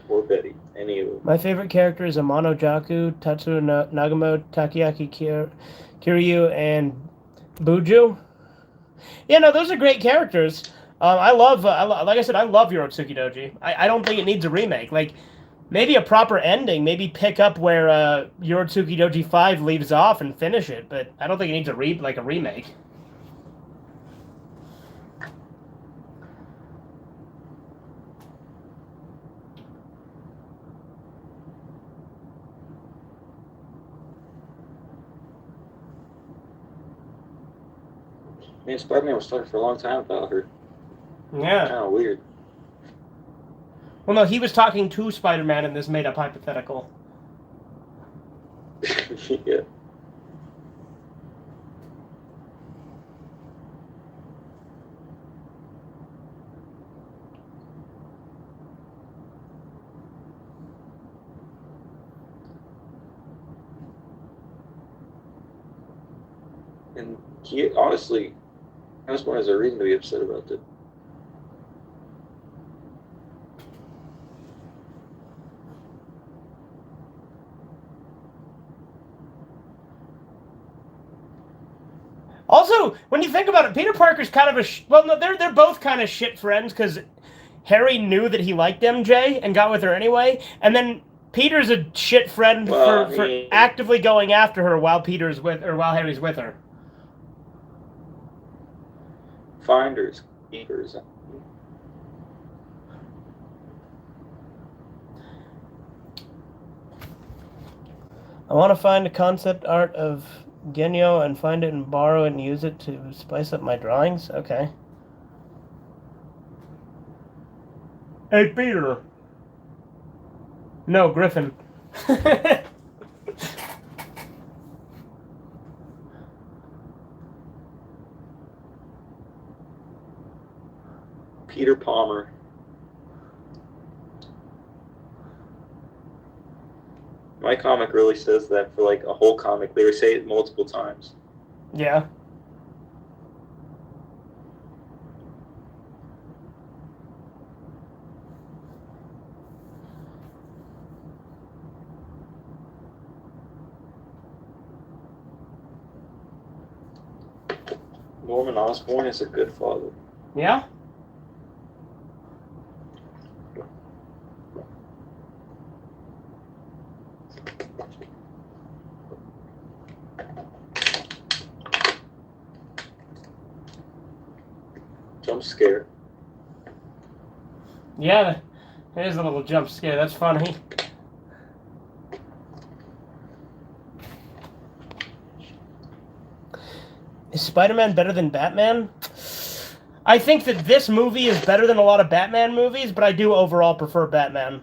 Speaker 2: Or Betty. Any of them.
Speaker 1: My favorite character is Amano Jaku, Tatsuro Nagamo, Takeaki Kiryu, and Buju. Yeah, no, those are great characters. I love, like I said, I love Yorotsuki Doji. I don't think it needs a remake. Like, maybe a proper ending. Maybe pick up where Yorotsuki Doji 5 leaves off and finish it. But I don't think it needs a remake.
Speaker 2: Man, Spider-Man was talking for a long time about her.
Speaker 1: Yeah.
Speaker 2: Kind of weird.
Speaker 1: Well, no, he was talking to Spider-Man in this made-up hypothetical.
Speaker 2: Yeah. And he honestly, Osborn has a reason to be upset about it.
Speaker 1: Also, when you think about it, Peter Parker's kind of well, no, they're both kind of shit friends because Harry knew that he liked MJ and got with her anyway, and then Peter's a shit friend for actively going after her while Harry's with her.
Speaker 2: Finders, keepers.
Speaker 1: I want to find a concept art of Genyo and find it and borrow it and use it to spice up my drawings. Okay. Hey, Peter. No, Griffin.
Speaker 2: Peter Palmer. My comic really says that for like a whole comic. They would say it multiple times.
Speaker 1: Yeah.
Speaker 2: Norman Osborn is a good father.
Speaker 1: Yeah?
Speaker 2: Jump scare.
Speaker 1: Yeah, it is a little jump scare. That's funny. Is Spider-Man better than Batman? I think that this movie is better than a lot of Batman movies, but I do overall prefer Batman.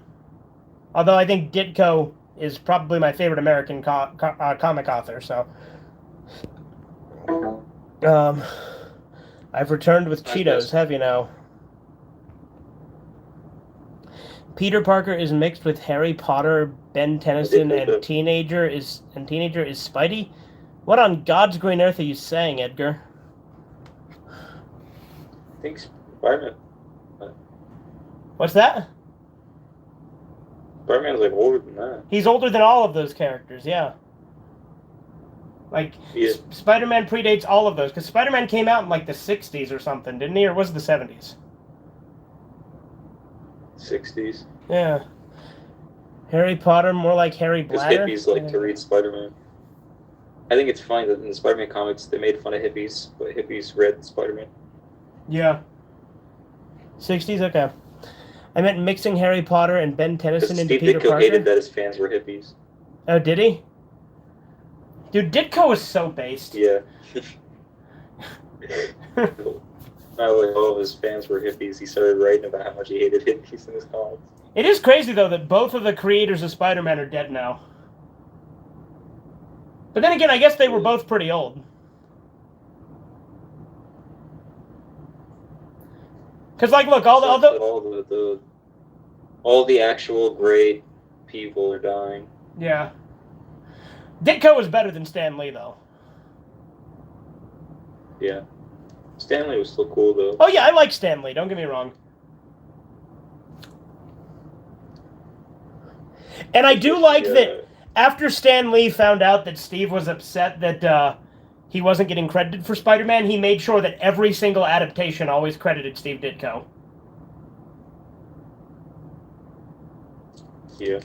Speaker 1: Although I think Ditko is probably my favorite American comic author, so... I've returned with Cheetos, have you now? Peter Parker is mixed with Harry Potter, Ben Tennyson, and teenager is Spidey? What on God's green earth are you saying, Edgar?
Speaker 2: I think Spider-Man.
Speaker 1: What's that?
Speaker 2: Spider-Man's like older than that.
Speaker 1: He's older than all of those characters, yeah. Like, yeah. Spider-Man predates all of those, because Spider-Man came out in, like, the 60s or something, didn't he? Or was it the 70s?
Speaker 2: 60s.
Speaker 1: Yeah. Harry Potter, more like Harry Bladder.
Speaker 2: Because hippies like to read Spider-Man. I think it's funny that in the Spider-Man comics, they made fun of hippies, but hippies read Spider-Man.
Speaker 1: Yeah. 60s? Okay. I meant mixing Harry Potter and Ben Tennyson into Peter Parker.
Speaker 2: Steve Ditko hated that his fans were hippies.
Speaker 1: Oh, did he? Dude, Ditko was so based.
Speaker 2: Yeah. Not like all of his fans were hippies. He started writing about how much he hated hippies in his comics.
Speaker 1: It is crazy, though, that both of the creators of Spider-Man are dead now. But then again, I guess they were both pretty old. Because, like, look, all
Speaker 2: the actual great people are dying.
Speaker 1: Yeah. Ditko was better than Stan Lee, though.
Speaker 2: Yeah. Stanley was still cool though.
Speaker 1: Oh yeah, I like Stan Lee, don't get me wrong. And I do like that after Stan Lee found out that Steve was upset that he wasn't getting credited for Spider-Man, he made sure that every single adaptation always credited Steve Ditko.
Speaker 2: Yeah.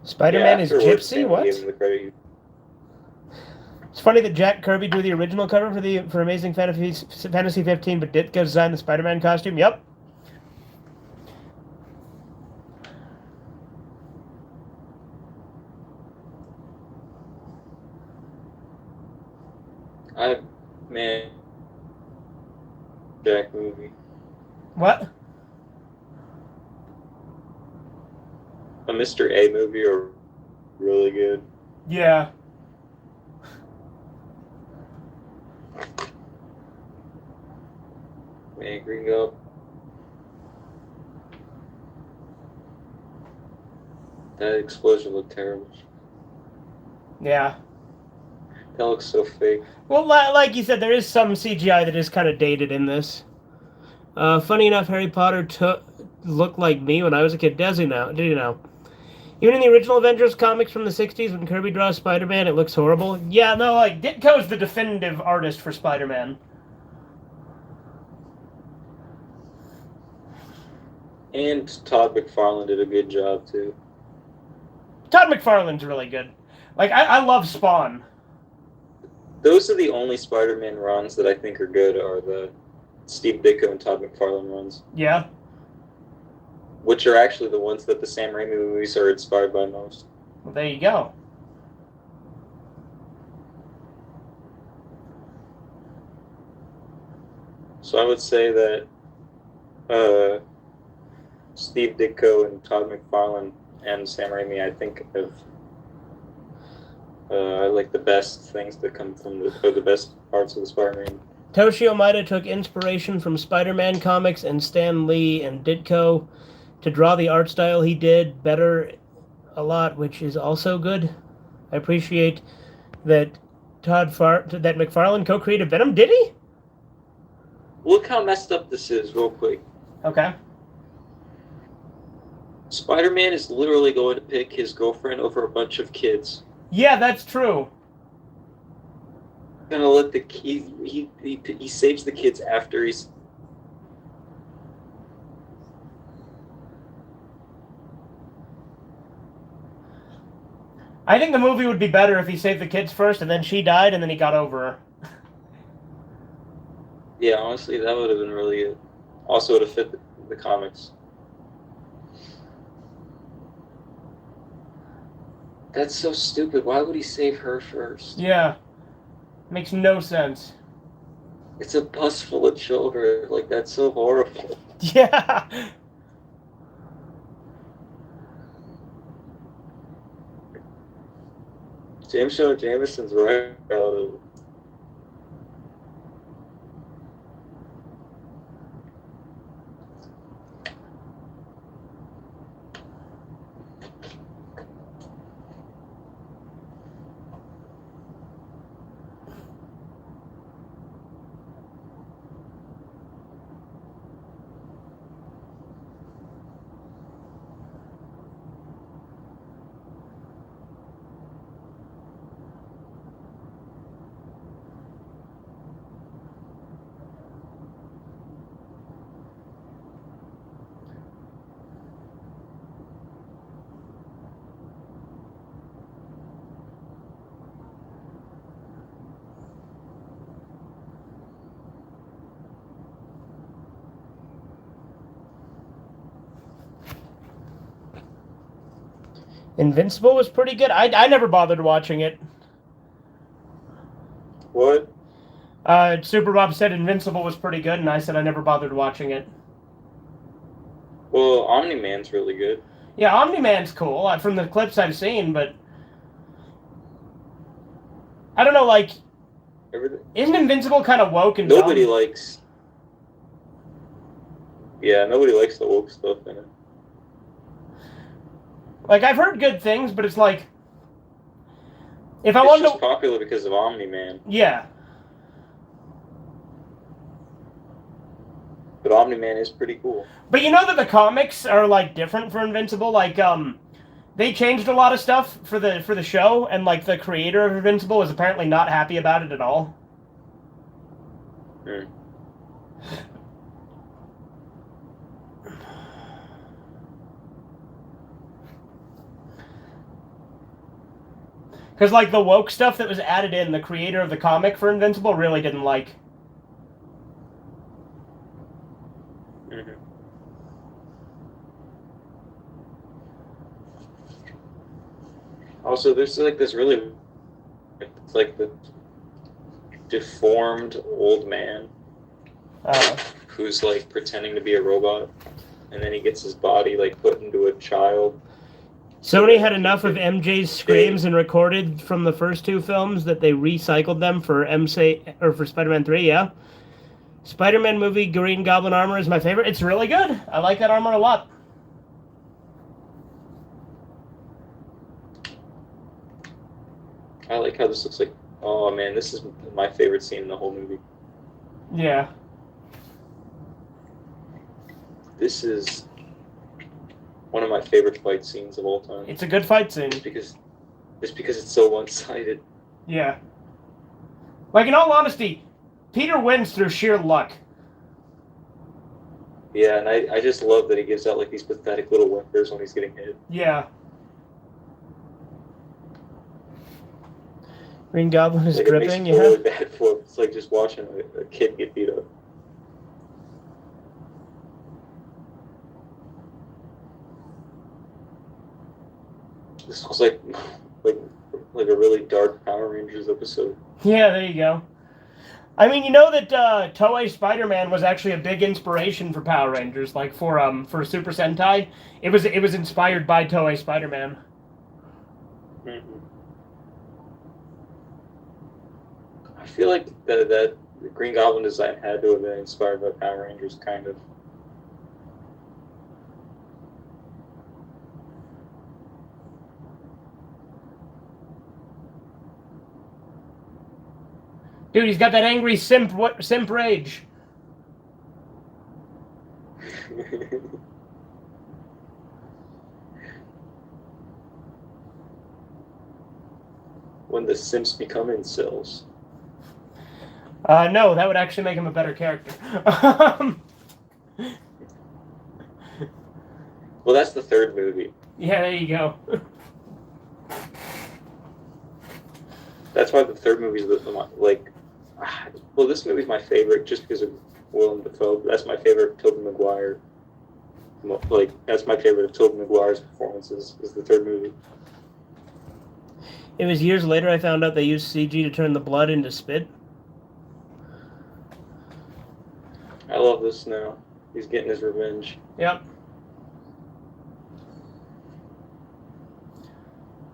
Speaker 1: Spider-Man is Gypsy? What? It's funny that Jack Kirby drew the original cover for Amazing Fantasy 15, but Ditko designed the Spider-Man costume. Yep.
Speaker 2: Man, Jack movie.
Speaker 1: What?
Speaker 2: A Mr. A movie are really good.
Speaker 1: Yeah.
Speaker 2: Man, Green Goblin. That explosion looked terrible.
Speaker 1: Yeah.
Speaker 2: That looks so fake.
Speaker 1: Well, like you said, there is some CGI that is kind of dated in this. Funny enough, Harry Potter looked like me when I was a kid. Does he now? Did you know? Even in the original Avengers comics from the 60s, when Kirby draws Spider-Man, it looks horrible. Yeah, no, like, Ditko's the definitive artist for Spider-Man.
Speaker 2: And Todd McFarlane did a good job, too.
Speaker 1: Todd McFarlane's really good. Like, I love Spawn.
Speaker 2: Those are the only Spider-Man runs that I think are good, are the Steve Ditko and Todd McFarlane runs.
Speaker 1: Yeah.
Speaker 2: Which are actually the ones that the Sam Raimi movies are inspired by most.
Speaker 1: Well, there you go.
Speaker 2: So I would say that Steve Ditko and Todd McFarlane and Sam Raimi, I think, have like the best things that come from the best parts of the Spider-Man.
Speaker 1: Toshio Maeda took inspiration from Spider-Man comics and Stan Lee and Ditko to draw the art style he did better a lot, which is also good. I appreciate that that McFarlane co-created Venom. Did he?
Speaker 2: Look how messed up this is, real quick.
Speaker 1: Okay.
Speaker 2: Spider-Man is literally going to pick his girlfriend over a bunch of kids.
Speaker 1: Yeah, that's true.
Speaker 2: Gonna let he saves the kids after he's.
Speaker 1: I think the movie would be better if he saved the kids first and then she died and then he got over her.
Speaker 2: Yeah, honestly, that would have been really good. Also, would have fit the comics. That's so stupid. Why would he save her first?
Speaker 1: Yeah. Makes no sense.
Speaker 2: It's a bus full of children. Like, that's so horrible.
Speaker 1: Yeah.
Speaker 2: James Jonah Jameson's right out of.
Speaker 1: Invincible was pretty good. I never bothered watching it.
Speaker 2: What?
Speaker 1: Super Bob said Invincible was pretty good, and I said I never bothered watching it.
Speaker 2: Well, Omni-Man's really good.
Speaker 1: Yeah, Omni-Man's cool from the clips I've seen, but I don't know, like, isn't Invincible kind of woke and
Speaker 2: nobody
Speaker 1: dumb?
Speaker 2: likes. Yeah, nobody likes the woke stuff in it.
Speaker 1: Like, I've heard good things, but it's like, If I
Speaker 2: It's
Speaker 1: wanted
Speaker 2: just
Speaker 1: to,
Speaker 2: popular because of Omni-Man.
Speaker 1: yeah.
Speaker 2: But Omni-Man is pretty cool.
Speaker 1: But you know that the comics are like different for Invincible. Like they changed a lot of stuff for the show, and like the creator of Invincible was apparently not happy about it at all.
Speaker 2: Hmm.
Speaker 1: Because like the woke stuff that was added in, the creator of the comic for Invincible really didn't like.
Speaker 2: Mm-hmm. Also, there's like this really, it's like the deformed old man who's like pretending to be a robot, and then he gets his body like put into a child.
Speaker 1: Sony had enough of MJ's screams and recorded from the first two films that they recycled them for for Spider-Man 3, yeah. Spider-Man movie Green Goblin armor is my favorite. It's really good. I like that armor a lot.
Speaker 2: I like how this looks like. Oh man, this is my favorite scene in the whole movie.
Speaker 1: Yeah.
Speaker 2: This is one of my favorite fight scenes of all time.
Speaker 1: It's a good fight scene.
Speaker 2: Just because it's so one-sided.
Speaker 1: Yeah. Like, in all honesty, Peter wins through sheer luck.
Speaker 2: Yeah, and I just love that he gives out like these pathetic little whimpers when he's getting hit.
Speaker 1: Yeah. Green Goblin is
Speaker 2: like,
Speaker 1: dripping,
Speaker 2: it makes me really bad for him. It's like just watching a kid get beat up. This looks like a really dark Power Rangers episode.
Speaker 1: Yeah, there you go. I mean, you know that Toei Spider-Man was actually a big inspiration for Power Rangers, like for Super Sentai. It was inspired by Toei Spider-Man.
Speaker 2: Mm-hmm. I feel like that Green Goblin design had to have been inspired by Power Rangers, kind of.
Speaker 1: Dude, he's got that angry simp rage.
Speaker 2: When the simps become incels.
Speaker 1: No, that would actually make him a better character.
Speaker 2: Well, that's the third movie.
Speaker 1: Yeah, there you go.
Speaker 2: That's why the third movie is like. Well, this movie's my favorite just because of Willem Dafoe. That's my favorite Tobey Maguire. Like, that's my favorite of Tobey Maguire's performances, is the third movie.
Speaker 1: It was years later I found out they used CG to turn the blood into spit.
Speaker 2: I love this now. He's getting his revenge.
Speaker 1: Yep.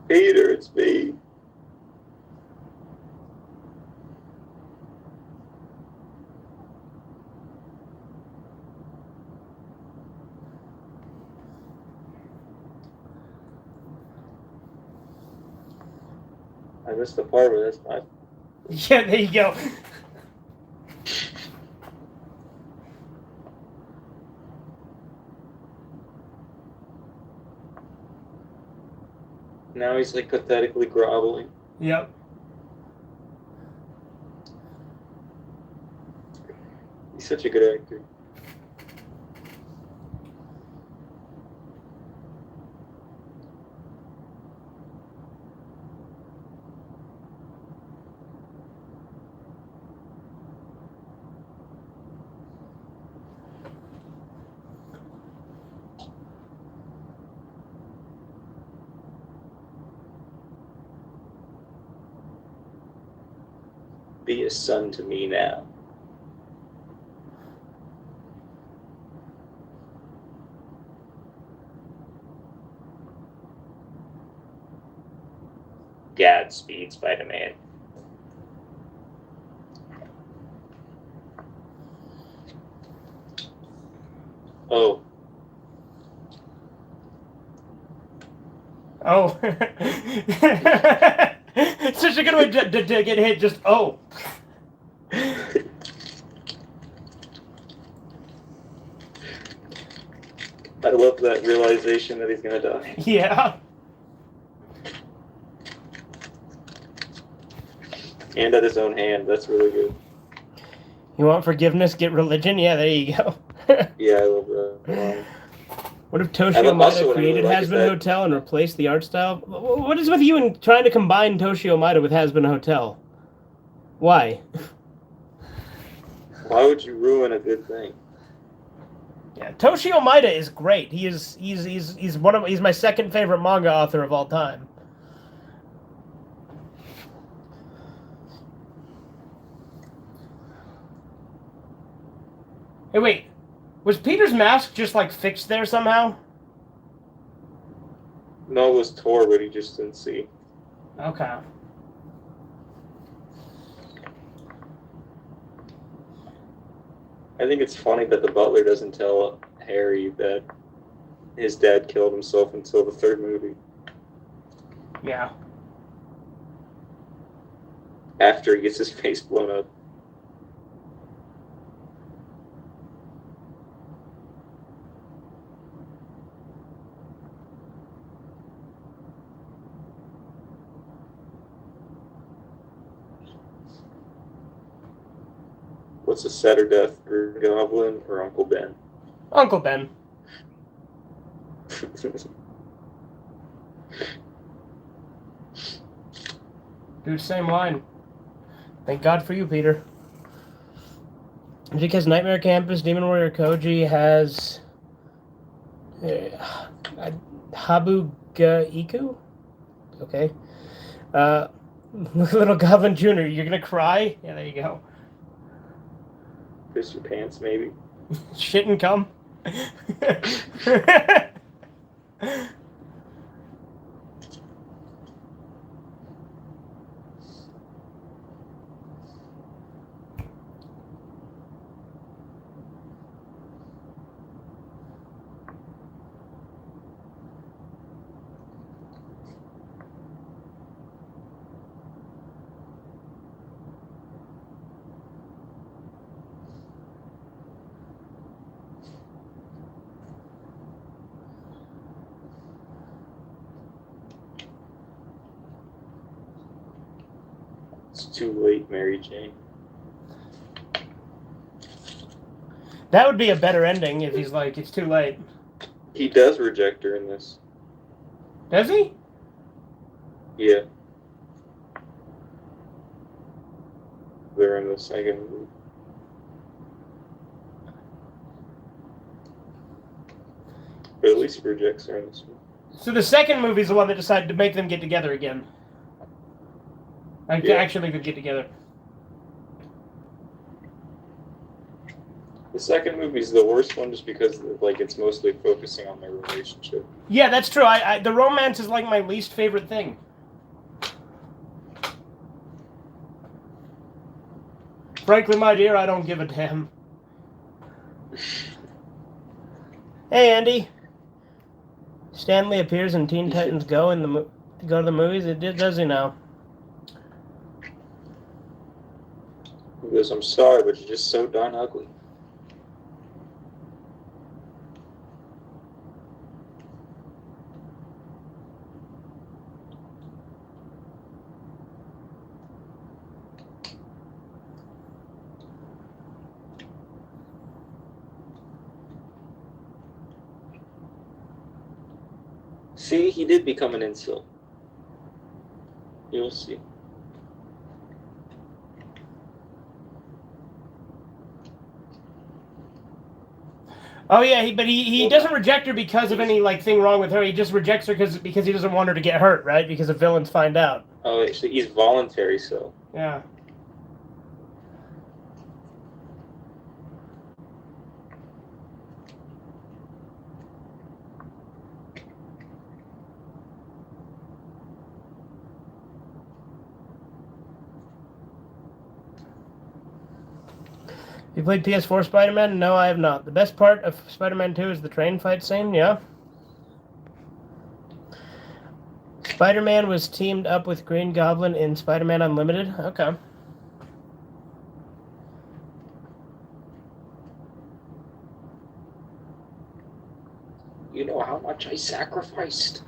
Speaker 2: Peter, it's me. I missed the part where that's not.
Speaker 1: Yeah, there you go.
Speaker 2: Now he's like pathetically groveling.
Speaker 1: Yep.
Speaker 2: He's such a good actor. Be a son to me now. Godspeed, Spider-Man. Oh.
Speaker 1: Oh. It's such a good way to get hit. Just oh.
Speaker 2: I love that realization that he's gonna die.
Speaker 1: Yeah.
Speaker 2: And at his own hand. That's really good.
Speaker 1: You want forgiveness? Get religion. Yeah, there you go.
Speaker 2: Yeah, I love that.
Speaker 1: What if Toshio Maeda created Hazbin Hotel and replaced the art style? What is with you in trying to combine Toshio Maeda with Hazbin Hotel? Why?
Speaker 2: Why would you ruin a good thing?
Speaker 1: Yeah, Toshio Maeda is great. He's my second favorite manga author of all time. Hey, wait. Was Peter's mask just, like, fixed there somehow?
Speaker 2: No, it was Tor, but he just didn't see.
Speaker 1: Okay.
Speaker 2: I think it's funny that the butler doesn't tell Harry that his dad killed himself until the third movie.
Speaker 1: Yeah.
Speaker 2: After he gets his face blown up. What's a sadder death, or Goblin or Uncle Ben?
Speaker 1: Uncle Ben. Dude, same line. Thank God for you, Peter. Jake has Nightmare Campus, Demon Warrior Koji has Habu-ga-iku? Okay. Little Goblin Jr., you're gonna cry? Yeah, there you go.
Speaker 2: Piss your pants, maybe.
Speaker 1: Shit and cum.
Speaker 2: It's too late, Mary Jane.
Speaker 1: That would be a better ending if he's like, it's too late.
Speaker 2: He does reject her in this.
Speaker 1: Does he?
Speaker 2: Yeah. They're in the second movie. But at least he rejects her in this one.
Speaker 1: So the second movie is the one that decided to make them get together again. Like,
Speaker 2: Yeah.
Speaker 1: actually could get together.
Speaker 2: The second movie's the worst one just because like it's mostly focusing on their relationship.
Speaker 1: Yeah, that's true. The romance is like my least favorite thing. Frankly, my dear, I don't give a damn. Hey, Andy. Stanley appears in Teen Titans Go in the go to the movies. Does he now?
Speaker 2: He goes, I'm sorry, but you're just so darn ugly. See, he did become an incel. You'll see.
Speaker 1: Oh yeah, but he doesn't reject her because of any like thing wrong with her. He just rejects her because he doesn't want her to get hurt, right? Because if villains find out.
Speaker 2: Oh, actually, he's voluntary, so.
Speaker 1: Yeah. You played PS4 Spider-Man? No, I have not. The best part of Spider-Man 2 is the train fight scene, yeah? Spider-Man was teamed up with Green Goblin in Spider-Man Unlimited? Okay.
Speaker 2: You know how much I sacrificed.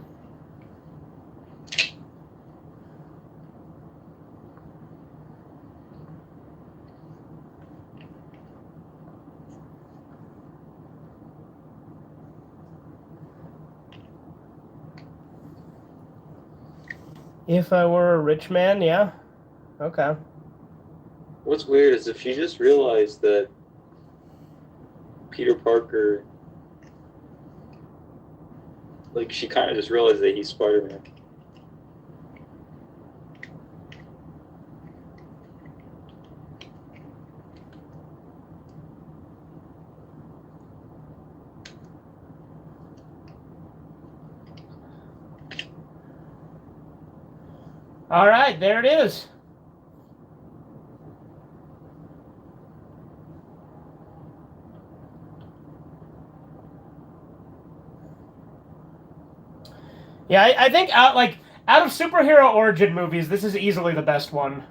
Speaker 1: If I were a rich man, yeah. Okay.
Speaker 2: What's weird is if she just realized that Peter Parker, like, she kind of just realized that he's Spider-Man.
Speaker 1: All right, there it is. Yeah, I think out of superhero origin movies, this is easily the best one.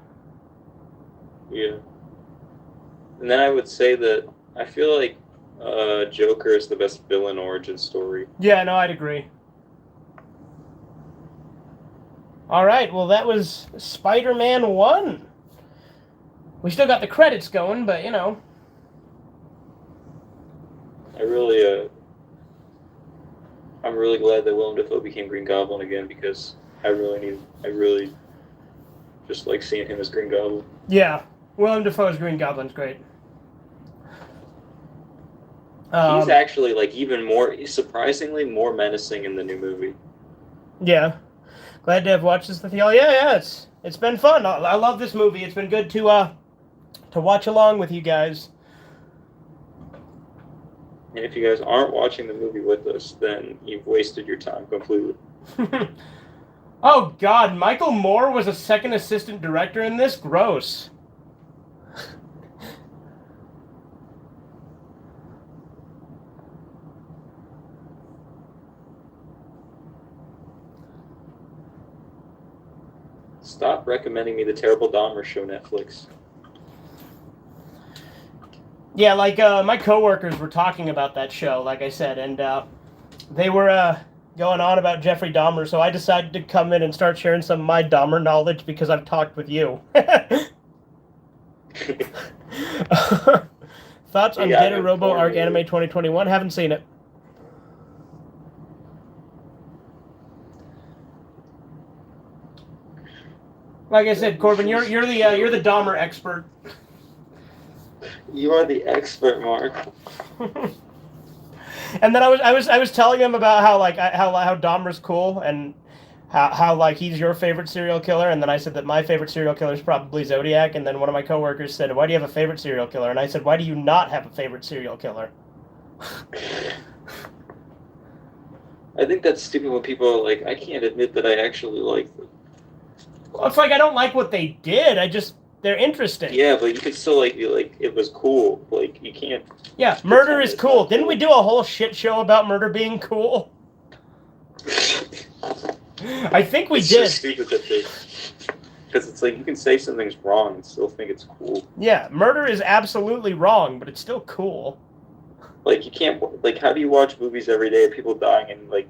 Speaker 2: Yeah. And then I would say that I feel like Joker is the best villain origin story.
Speaker 1: Yeah, no, I'd agree. All right, well, that was Spider-Man 1. We still got the credits going, but, you know.
Speaker 2: I'm really glad that Willem Dafoe became Green Goblin again because I really just like seeing him as Green Goblin.
Speaker 1: Yeah, Willem Dafoe's Green Goblin's great.
Speaker 2: He's actually, like, even more, surprisingly more menacing in the new movie.
Speaker 1: Yeah. Glad to have watched this with y'all. Yeah, it's been fun. I love this movie. It's been good to watch along with you guys.
Speaker 2: And if you guys aren't watching the movie with us, then you've wasted your time completely.
Speaker 1: Oh, God. Michael Moore was a second assistant director in this? Gross.
Speaker 2: Stop recommending me the terrible Dahmer show, Netflix.
Speaker 1: Yeah, like, my coworkers were talking about that show, like I said, and they were going on about Jeffrey Dahmer, so I decided to come in and start sharing some of my Dahmer knowledge because I've talked with you. Thoughts on Getter Robo Arc Anime 2021? Haven't seen it. Like I said, Corbin, you're the Dahmer expert.
Speaker 2: You are the expert, Mark.
Speaker 1: And then I was telling him about how Dahmer's cool and how like he's your favorite serial killer, and then I said that my favorite serial killer is probably Zodiac, and then one of my coworkers said, "Why do you have a favorite serial killer?" And I said, "Why do you not have a favorite serial killer?"
Speaker 2: I think that's stupid when people are like, I can't admit that I actually like them.
Speaker 1: Well, it's like I don't like what they did. They're interesting.
Speaker 2: Yeah, but you could still be like, it was cool. Like, you can't.
Speaker 1: Yeah, murder is cool. Didn't we do a whole shit show about murder being cool? I think we did.
Speaker 2: Just stupid because it's like you can say something's wrong and still think it's cool.
Speaker 1: Yeah, murder is absolutely wrong, but it's still cool.
Speaker 2: Like, you can't. Like, how do you watch movies every day of people dying and like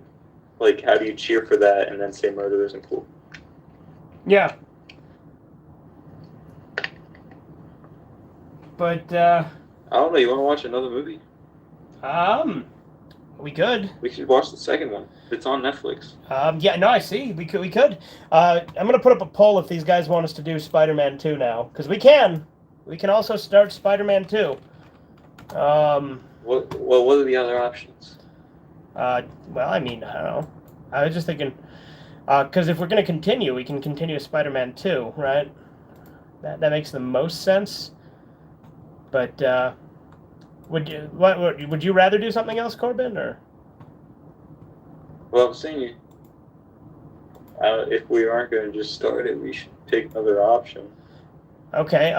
Speaker 2: how do you cheer for that and then say murder isn't cool?
Speaker 1: Yeah. But,
Speaker 2: I don't know, you want to watch another movie?
Speaker 1: we could.
Speaker 2: We should watch the second one. It's on Netflix.
Speaker 1: Yeah, no, I see. We could. I'm going to put up a poll if these guys want us to do Spider-Man 2 now. Because we can. We can also start Spider-Man 2.
Speaker 2: What are the other options?
Speaker 1: Well, I mean, I don't know. I was just thinking, because if we're going to continue, we can continue Spider-Man 2, right? That makes the most sense. But would you rather do something else, Corbin, or?
Speaker 2: Well, I'm saying if we aren't going to just start it, we should take another option.
Speaker 1: Okay.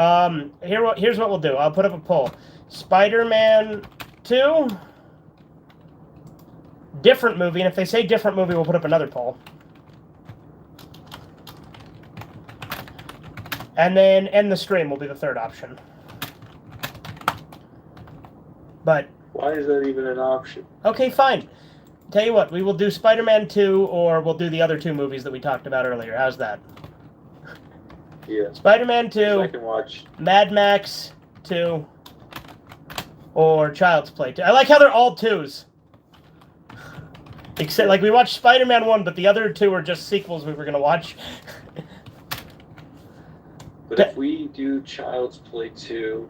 Speaker 1: Here's what we'll do. I'll put up a poll. Spider-Man 2. Different movie, and if they say different movie, we'll put up another poll. And then end the stream will be the third option. But
Speaker 2: Why is that even an option?
Speaker 1: okay, fine. Tell you what, we will do Spider-Man 2, or we'll do the other two movies that we talked about earlier. How's that?
Speaker 2: Yeah.
Speaker 1: Spider-Man 2,
Speaker 2: I can watch
Speaker 1: Mad Max 2, or Child's Play 2. I like how they're all 2s. Except, like, we watched Spider-Man 1, but the other 2 are just sequels we were going to watch.
Speaker 2: But if we do Child's Play 2,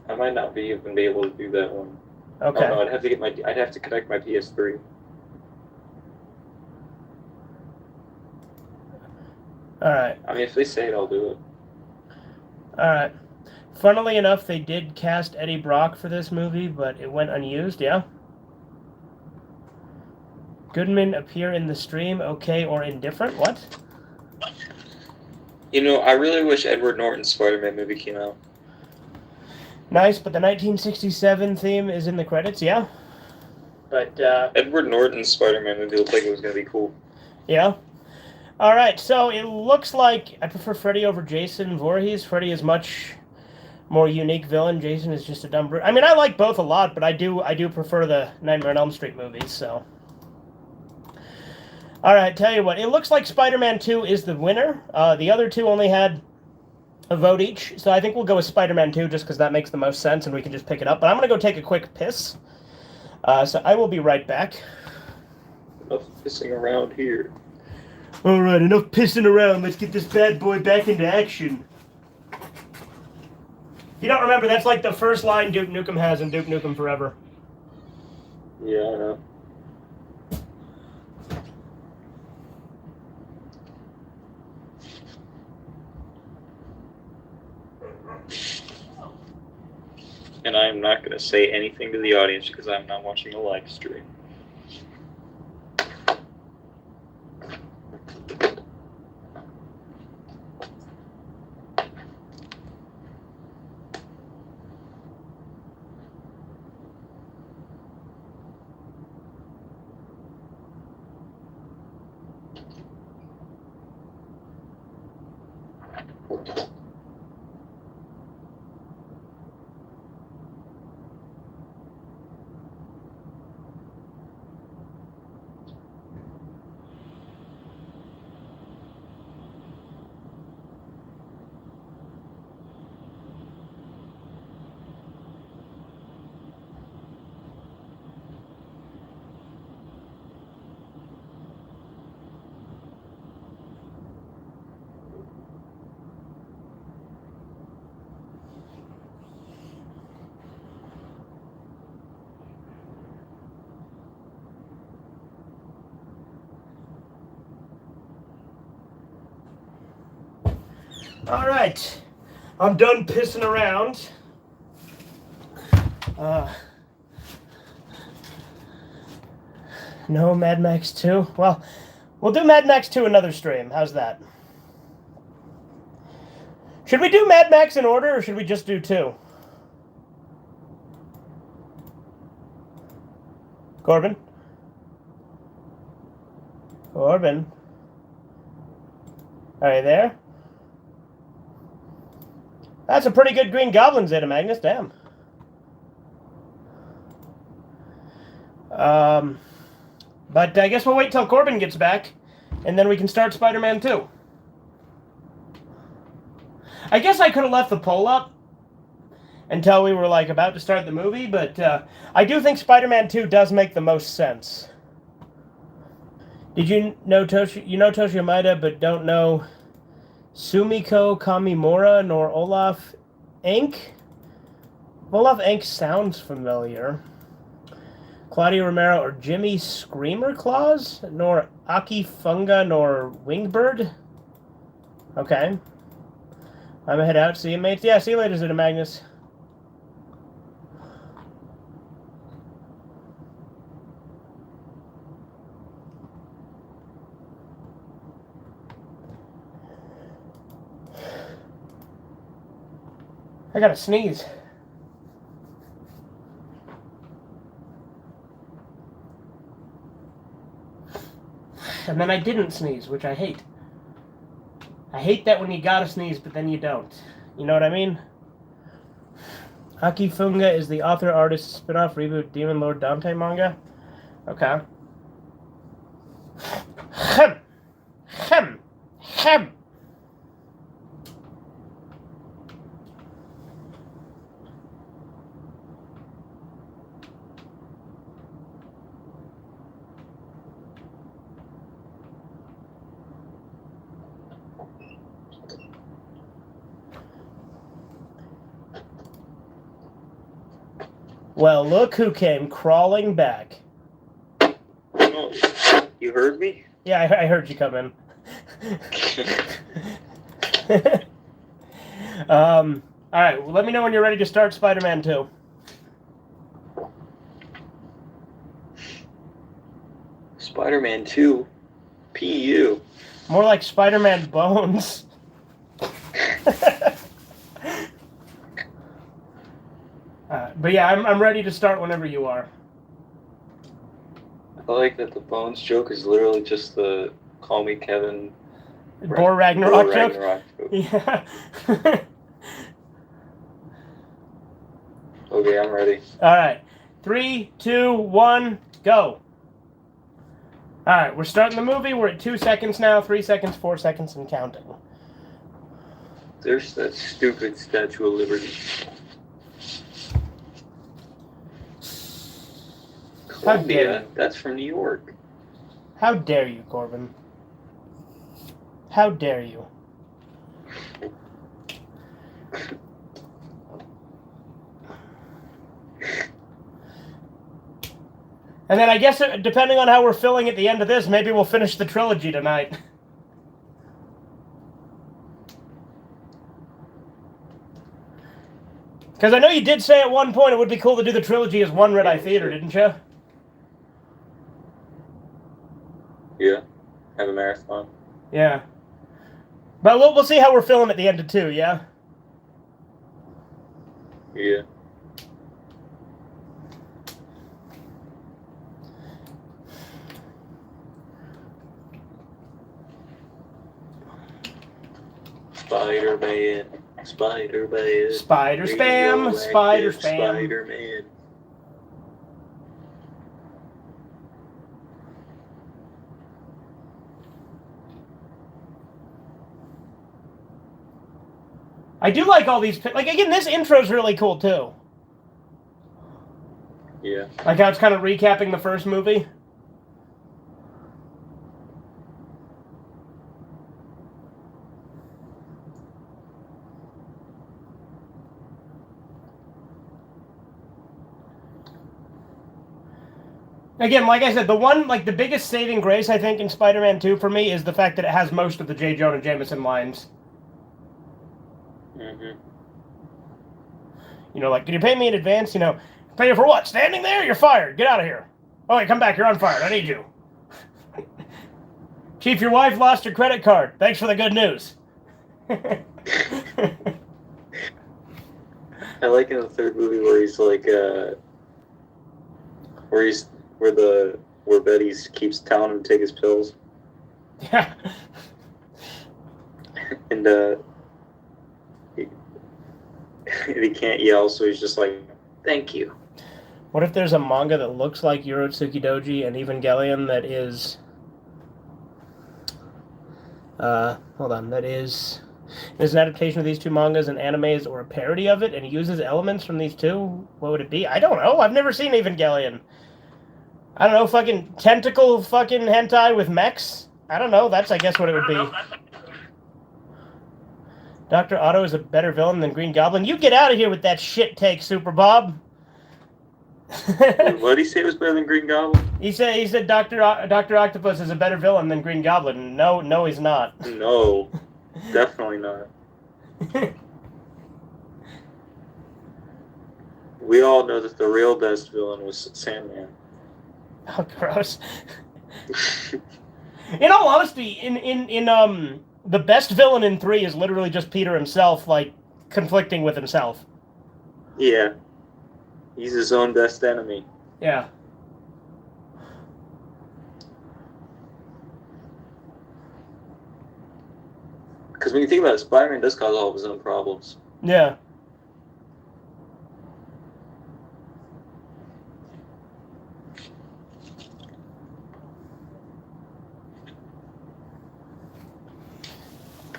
Speaker 2: I might not even be able to do that one.
Speaker 1: Okay.
Speaker 2: Oh no, I'd have to connect my PS3.
Speaker 1: Alright.
Speaker 2: I mean, if they say it, I'll do it.
Speaker 1: Alright. Funnily enough, they did cast Eddie Brock for this movie, but it went unused, yeah? Goodman appear in the stream, okay or indifferent? What?
Speaker 2: You know, I really wish Edward Norton's Spider-Man movie came out.
Speaker 1: Nice, but the 1967 theme is in the credits, yeah? But,
Speaker 2: Edward Norton's Spider-Man movie looked like it was going to be cool.
Speaker 1: Yeah? Alright, so it looks like I prefer Freddy over Jason Voorhees. Freddy is much more unique villain. Jason is just a dumb brute. I mean, I like both a lot, but I do prefer the Nightmare on Elm Street movies, so... Alright, tell you what, it looks like Spider-Man 2 is the winner. The other two only had a vote each, so I think we'll go with Spider-Man 2 just because that makes the most sense and we can just pick it up. But I'm going to go take a quick piss, so I will be right back.
Speaker 2: Enough pissing around here.
Speaker 1: Alright, enough pissing around. Let's get this bad boy back into action. If you don't remember, that's like the first line Duke Nukem has in Duke Nukem Forever.
Speaker 2: Yeah, I know. And I am not going to say anything to the audience because I'm not watching a live stream.
Speaker 1: Alright, I'm done pissing around. No Mad Max 2? Well, we'll do Mad Max 2 another stream. How's that? Should we do Mad Max in order, or should we just do 2? Corbin? Corbin? Are you there? That's a pretty good Green Goblin, Zeta Magnus, damn. But I guess we'll wait till Corbin gets back, and then we can start Spider-Man 2. I guess I could have left the poll up until we were, like, about to start the movie, but I do think Spider-Man 2 does make the most sense. Did you know Toshi Yamada, but don't know Sumiko Kamimura nor Olaf Inc? Olaf Inc sounds familiar. Claudia Romero or Jimmy Screamer Claus, nor Aki Funga nor Wingbird. Okay. I'm gonna head out. See you, mates. Yeah, see you later, Zeta Magnus. I gotta sneeze. And then I didn't sneeze, which I hate. I hate that when you gotta sneeze, but then you don't. You know what I mean? Aki Funga is the author-artist spin-off reboot Demon Lord Dante manga. Okay. Hem. Hem. Hem. Well, look who came crawling back.
Speaker 2: Oh, you heard me?
Speaker 1: Yeah, I heard you come in. All right, well, let me know when you're ready to start Spider-Man 2.
Speaker 2: Spider-Man 2? PU.
Speaker 1: More like Spider-Man Bones. But yeah, I'm ready to start whenever you are.
Speaker 2: I like that the Bones joke is literally just the Call Me Kevin...
Speaker 1: Bor Ragnarok joke?
Speaker 2: joke.
Speaker 1: Yeah.
Speaker 2: Okay, I'm ready.
Speaker 1: All right. 3, 2, 1, go. All right, we're starting the movie. We're at 2 seconds now, 3 seconds, 4 seconds, and counting.
Speaker 2: There's that stupid Statue of Liberty. Columbia, that's from New York.
Speaker 1: How dare you, Corbin? How dare you? And then I guess, depending on how we're filling at the end of this, maybe we'll finish the trilogy tonight. Because I know you did say at one point it would be cool to do the trilogy as one Redeye theater, didn't you?
Speaker 2: Yeah. Have a marathon.
Speaker 1: Yeah. But we'll see how we're feeling at the end of 2, yeah?
Speaker 2: Yeah. Spider-Man. Spider-Man.
Speaker 1: Spider spam. Spider spam.
Speaker 2: Spider-Man.
Speaker 1: I do like all these... Like, again, this intro's really cool, too.
Speaker 2: Yeah.
Speaker 1: Like how it's kind of recapping the first movie. Again, like I said, the biggest saving grace, I think, in Spider-Man 2 for me is the fact that it has most of the J. Jonah Jameson lines.
Speaker 2: Mm-hmm.
Speaker 1: You know, like, can you pay me in advance? You know, pay you for what? Standing there? You're fired. Get out of here. Oh, wait, come back. You're unfired. I need you. Chief, your wife lost her credit card. Thanks for the good news.
Speaker 2: I like in the third movie where he's like, where Betty keeps telling him to take his pills.
Speaker 1: Yeah.
Speaker 2: And he can't yell, so he's just like, "Thank you."
Speaker 1: What if there's a manga that looks like Urotsuki Doji and Evangelion that is... hold on, that is an adaptation of these two mangas and animes or a parody of it, and it uses elements from these two? What would it be? I don't know. I've never seen Evangelion. I don't know, fucking tentacle fucking hentai with mechs? I don't know. That's, I guess, what it would be. Dr. Otto is a better villain than Green Goblin. You get out of here with that shit take, Super Bob.
Speaker 2: What did he say was better than Green Goblin?
Speaker 1: He said Dr. Octopus is a better villain than Green Goblin. No, he's not.
Speaker 2: No, definitely not. We all know that the real best villain was Sandman.
Speaker 1: Oh, gross. In all honesty, in the best villain in 3 is literally just Peter himself, like, conflicting with himself.
Speaker 2: Yeah. He's his own best enemy.
Speaker 1: Yeah.
Speaker 2: Because when you think about it, Spider-Man does cause all of his own problems.
Speaker 1: Yeah.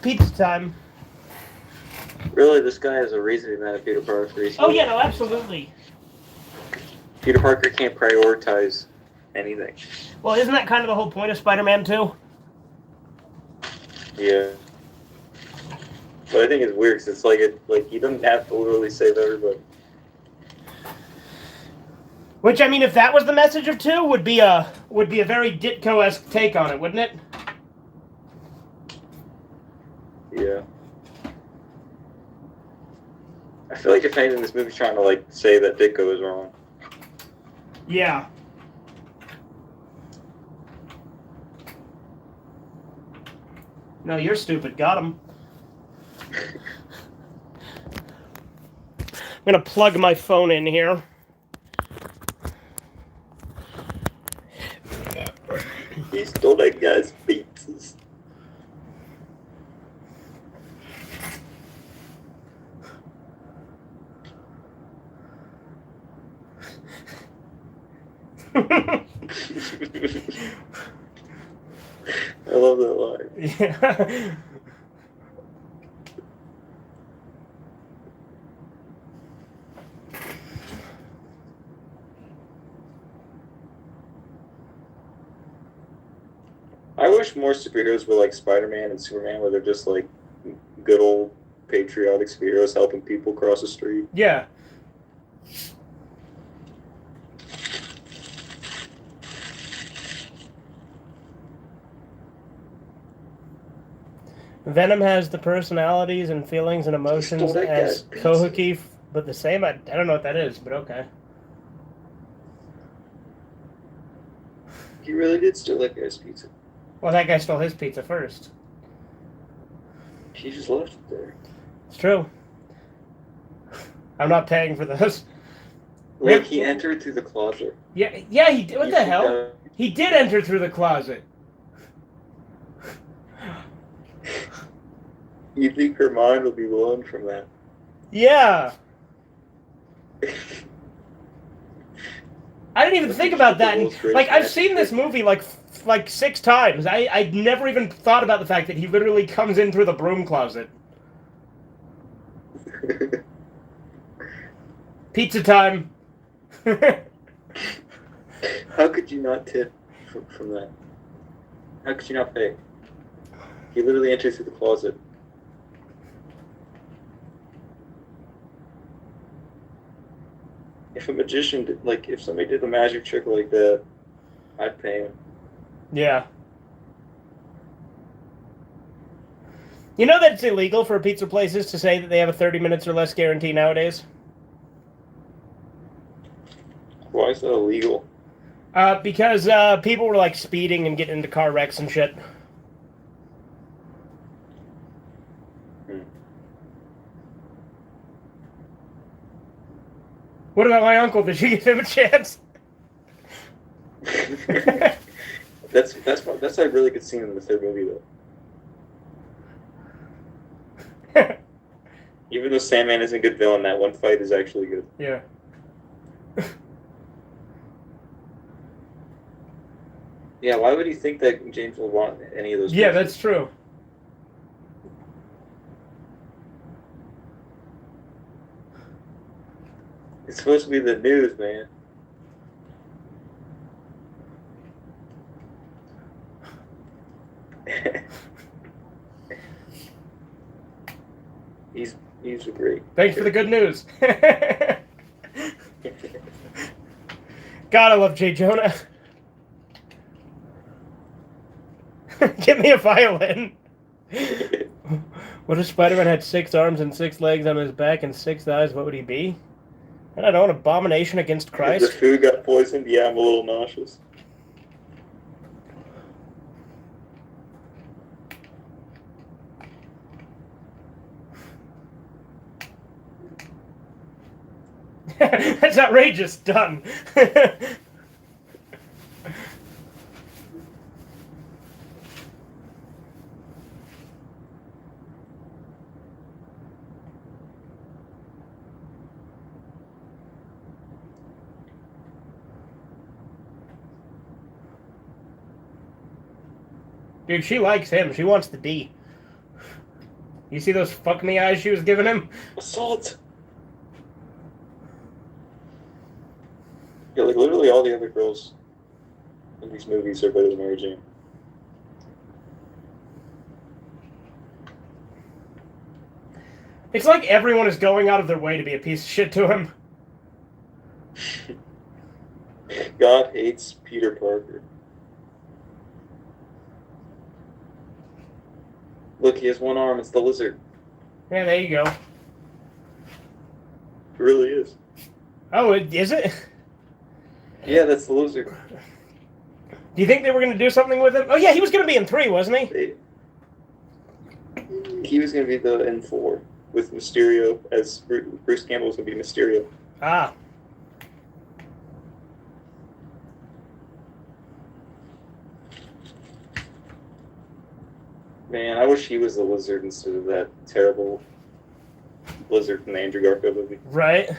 Speaker 1: Pizza time.
Speaker 2: Really, this guy has a reason to be mad at Peter Parker.
Speaker 1: Oh, yeah, no, absolutely.
Speaker 2: Peter Parker can't prioritize anything.
Speaker 1: Well, isn't that kind of the whole point of Spider-Man 2?
Speaker 2: Yeah. But I think it's weird because it's like he doesn't have to literally save everybody.
Speaker 1: Which, I mean, if that was the message of 2, would be a very Ditko-esque take on it, wouldn't it?
Speaker 2: Yeah. I feel like if anything, this movie's trying to like say that Ditko is wrong.
Speaker 1: Yeah. No, you're stupid. Got him. I'm gonna plug my phone in here.
Speaker 2: He stole that guy's pizzas. I love that line.
Speaker 1: Yeah.
Speaker 2: I wish more superheroes were like Spider-Man and Superman, where they're just like good old patriotic superheroes helping people cross the street.
Speaker 1: Yeah. Venom has the personalities and feelings and emotions as Kohuki, but the same. I don't know what that is, but okay.
Speaker 2: He really did steal that guy's pizza.
Speaker 1: Well, that guy stole his pizza first.
Speaker 2: He just left it there.
Speaker 1: It's true. I'm not paying for those.
Speaker 2: Like, he entered through the closet.
Speaker 1: Yeah, he did. What the hell? He did enter through the closet.
Speaker 2: You think her mind will be blown from that?
Speaker 1: Yeah. I didn't even think about that. And, like, I've seen this movie like 6 times. I never even thought about the fact that he literally comes in through the broom closet. Pizza time.
Speaker 2: How could you not tip from that? How could you not pay? He literally enters through the closet. If a magician did, like, if somebody did a magic trick like that, I'd pay him.
Speaker 1: Yeah. You know that it's illegal for pizza places to say that they have a 30 minutes or less guarantee nowadays?
Speaker 2: Why is that illegal?
Speaker 1: Because people were, like, speeding and getting into car wrecks and shit. What about my uncle? Did you give him a chance?
Speaker 2: That's a really good scene in the third movie, though. Even though Sandman isn't a good villain, that one fight is actually good.
Speaker 1: Yeah.
Speaker 2: Yeah, why would you think that James would want any of those?
Speaker 1: Yeah,
Speaker 2: pieces?
Speaker 1: that's true.
Speaker 2: It's supposed to be the news, man. He's great.
Speaker 1: Thanks for the good news. God, I love J. Jonah. Give me a violin. What if Spider-Man had 6 arms and 6 legs on his back and 6 eyes? What would he be? I don't know, an abomination against Christ?
Speaker 2: If the food got poisoned, yeah, I'm a little nauseous.
Speaker 1: That's outrageous. Done. Dude, she likes him. She wants the D. You see those fuck me eyes she was giving him?
Speaker 2: Assault! Yeah, like literally all the other girls in these movies are better than Mary Jane.
Speaker 1: It's like everyone is going out of their way to be a piece of shit to him.
Speaker 2: God hates Peter Parker. Look, he has one arm. It's the lizard.
Speaker 1: Yeah, there you go.
Speaker 2: It really is.
Speaker 1: Oh, is it?
Speaker 2: Yeah, that's the lizard.
Speaker 1: Do you think they were going to do something with him? Oh, yeah, he was going to be in 3, wasn't he?
Speaker 2: He was going to be in 4 with Mysterio, as Bruce Campbell was going to be Mysterio.
Speaker 1: Ah.
Speaker 2: Man, I wish he was the lizard instead of that terrible lizard from the Andrew Garfield movie.
Speaker 1: Right.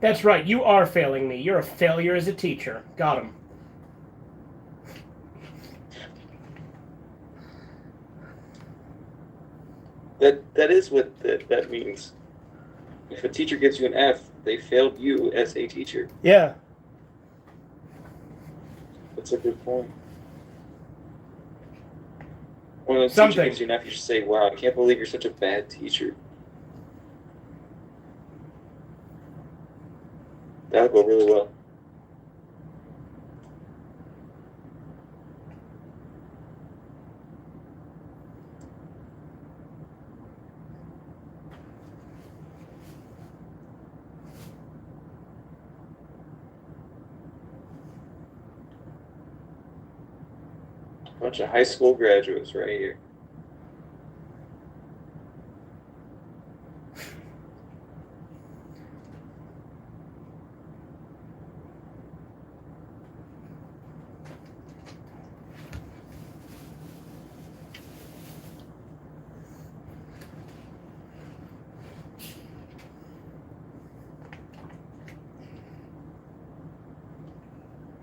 Speaker 1: That's right, you are failing me. You're a failure as a teacher. Got him.
Speaker 2: That is what that means. If a teacher gives you an F, they failed you as a teacher.
Speaker 1: Yeah.
Speaker 2: That's a good point. When a
Speaker 1: Something.
Speaker 2: teacher gives you an F, you should say, "Wow, I can't believe you're such a bad teacher." That would go really well. Bunch of high school graduates right here.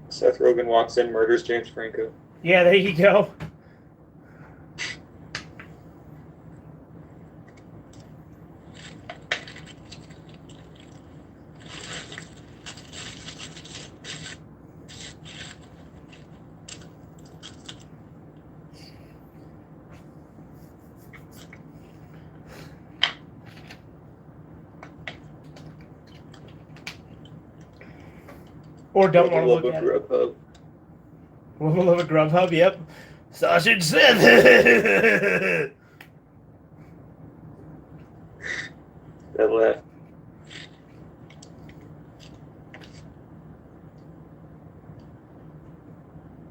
Speaker 2: Seth Rogen walks in, murders James Franco.
Speaker 1: Yeah, there you go. Or don't want to look at it.
Speaker 2: Grubhub.
Speaker 1: We'll love a Grubhub, yep. Sausage Seth.
Speaker 2: That laugh.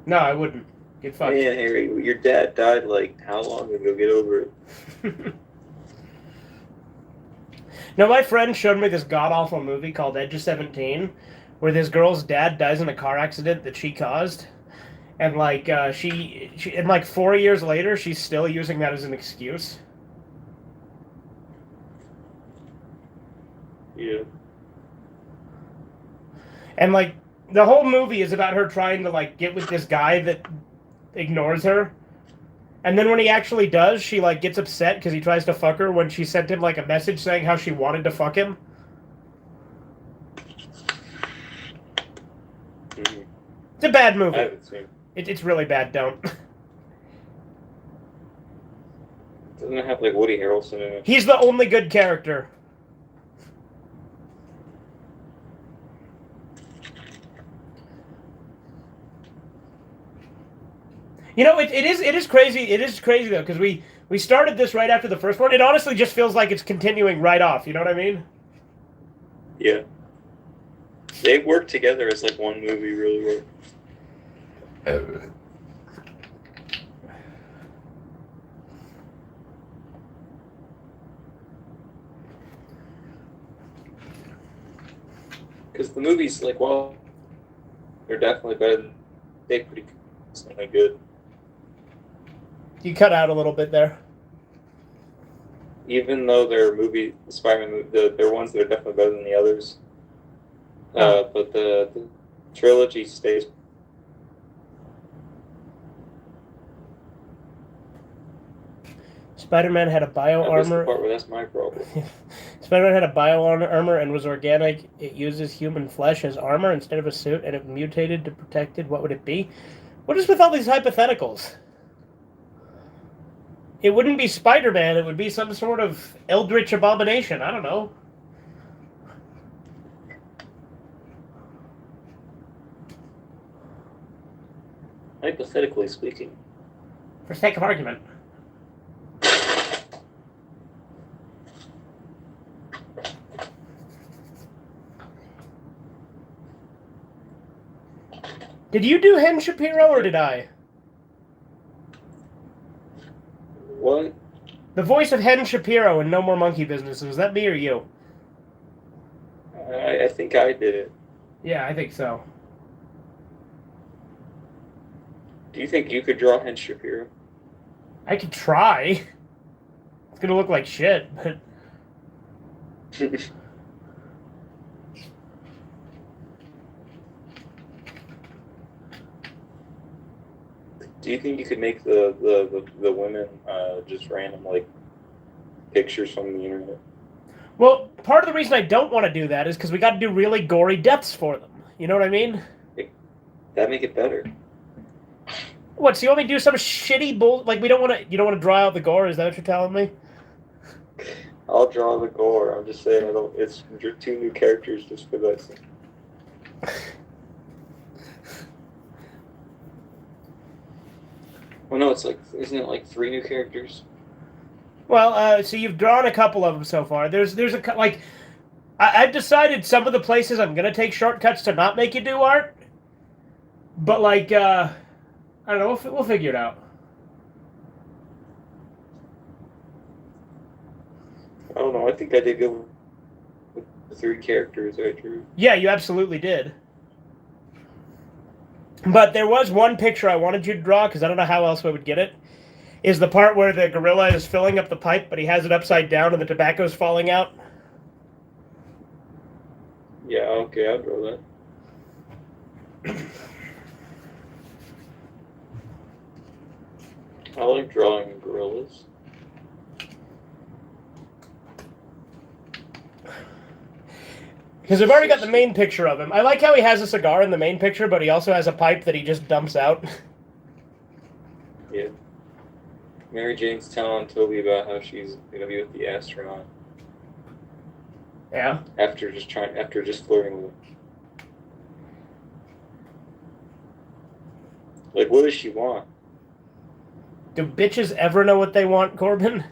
Speaker 1: No, I wouldn't. Get fucked.
Speaker 2: Man, Harry, your dad died like how long ago? Get over it.
Speaker 1: No, my friend showed me this god-awful movie called Edge of 17, where this girl's dad dies in a car accident that she caused. And, like, she and, like, 4 years later, she's still using that as an excuse.
Speaker 2: Yeah.
Speaker 1: And, like, the whole movie is about her trying to, like, get with this guy that ignores her. And then when he actually does, she, like, gets upset because he tries to fuck her when she sent him, like, a message saying how she wanted to fuck him.
Speaker 2: Mm-hmm.
Speaker 1: It's a bad movie.
Speaker 2: I haven't seen it.
Speaker 1: It's really bad, don't.
Speaker 2: Doesn't it have, like, Woody Harrelson in it?
Speaker 1: He's the only good character. You know, it is crazy. It is crazy though, because we started this right after the first one. It honestly just feels like it's continuing right off. You know what I mean?
Speaker 2: Yeah. They work together as like one movie really well. Because the movies, like, well, they're definitely better than they're pretty consistently good.
Speaker 1: You cut out a little bit there.
Speaker 2: Even though they're Spiderman, they're ones that are definitely better than the others. But the Trilogy stays.
Speaker 1: Spider-Man had a bio
Speaker 2: That's the
Speaker 1: armor.
Speaker 2: part where that's my problem.
Speaker 1: Spider-Man had a bio armor and was organic. It uses human flesh as armor instead of a suit, and it mutated to protected. What would it be? What is with all these hypotheticals? It wouldn't be Spider-Man. It would be some sort of eldritch abomination. I don't know.
Speaker 2: Hypothetically speaking.
Speaker 1: For sake of argument. Did you do Hen Shapiro or did I?
Speaker 2: What?
Speaker 1: The voice of Hen Shapiro in No More Monkey Business. Was that me or you?
Speaker 2: I think I did it.
Speaker 1: Yeah, I think so.
Speaker 2: Do you think you could draw Hen Shapiro?
Speaker 1: I could try. It's gonna look like shit, but...
Speaker 2: Do you think you could make the women just random, like, pictures from the internet?
Speaker 1: Well, part of the reason I don't want to do that is because we got to do really gory deaths for them. You know what I mean?
Speaker 2: That'd make it better.
Speaker 1: What, so you want me to do some shitty bull... Like, you don't want to draw out the gore? Is that what you're telling me?
Speaker 2: I'll draw the gore. I'm just saying, it's 2 new characters just for this. Well, no, isn't it like 3 new characters?
Speaker 1: Well, so you've drawn a couple of them so far. There's like... I've decided some of the places I'm going to take shortcuts to not make you do art. But, like, I don't know, we'll figure it out.
Speaker 2: I don't know, I think I did go with the 3 characters I drew.
Speaker 1: Yeah, you absolutely did. But there was one picture I wanted you to draw, because I don't know how else I would get it, is the part where the gorilla is filling up the pipe, but he has it upside down and the tobacco's falling out.
Speaker 2: Yeah, okay, I'll draw that. I like drawing gorillas.
Speaker 1: Because I've already got the main picture of him. I like how he has a cigar in the main picture, but he also has a pipe that he just dumps out.
Speaker 2: Yeah. Mary Jane's telling Toby about how she's gonna be with the astronaut.
Speaker 1: Yeah.
Speaker 2: After just flirting with him. Like, what does she want?
Speaker 1: Do bitches ever know what they want, Corbin?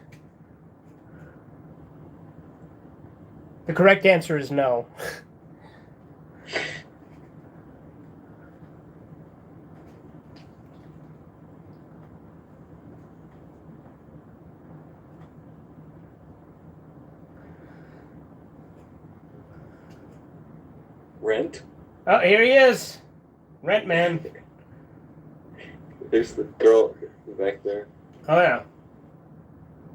Speaker 1: The correct answer is no.
Speaker 2: Rent?
Speaker 1: Oh, here he is. Rent man.
Speaker 2: There's the girl back there.
Speaker 1: Oh, yeah.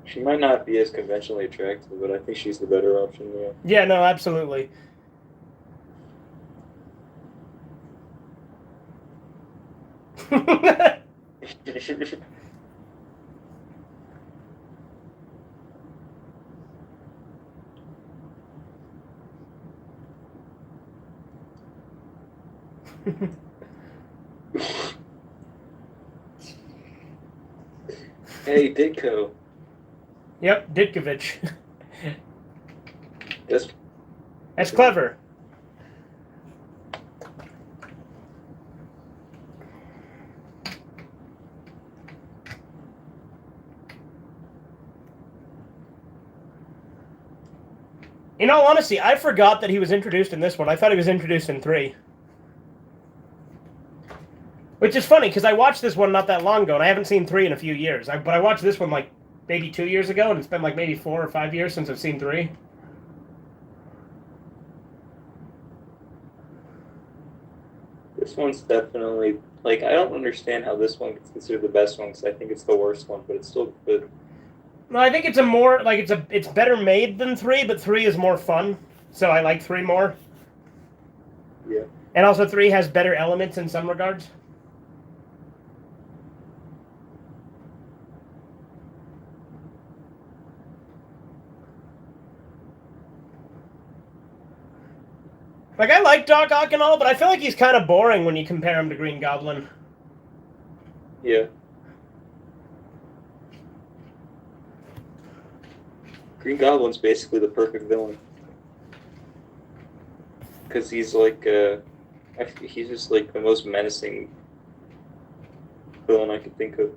Speaker 2: She might not be as conventionally attractive, but I think she's the better option, yeah.
Speaker 1: Yeah, no, absolutely.
Speaker 2: Hey, Ditko.
Speaker 1: Yep, Ditkovich.
Speaker 2: That's
Speaker 1: clever. In all honesty, I forgot that he was introduced in this one. I thought he was introduced in 3. Which is funny, because I watched this one not that long ago, and I haven't seen 3 in a few years. But I watched this one, like, maybe 2 years ago, and it's been, like, maybe 4 or 5 years since I've seen 3.
Speaker 2: This one's definitely... Like, I don't understand how this one gets considered the best one, because I think it's the worst one, but it's still good.
Speaker 1: No, I think it's a more, like, it's better made than 3, but 3 is more fun. So I like 3 more.
Speaker 2: Yeah.
Speaker 1: And also 3 has better elements in some regards. Like, I like Doc Ock and all, but I feel like he's kind of boring when you compare him to Green Goblin.
Speaker 2: Yeah. Green Goblin's basically the perfect villain. Because he's like, he's just like the most menacing villain I could think of.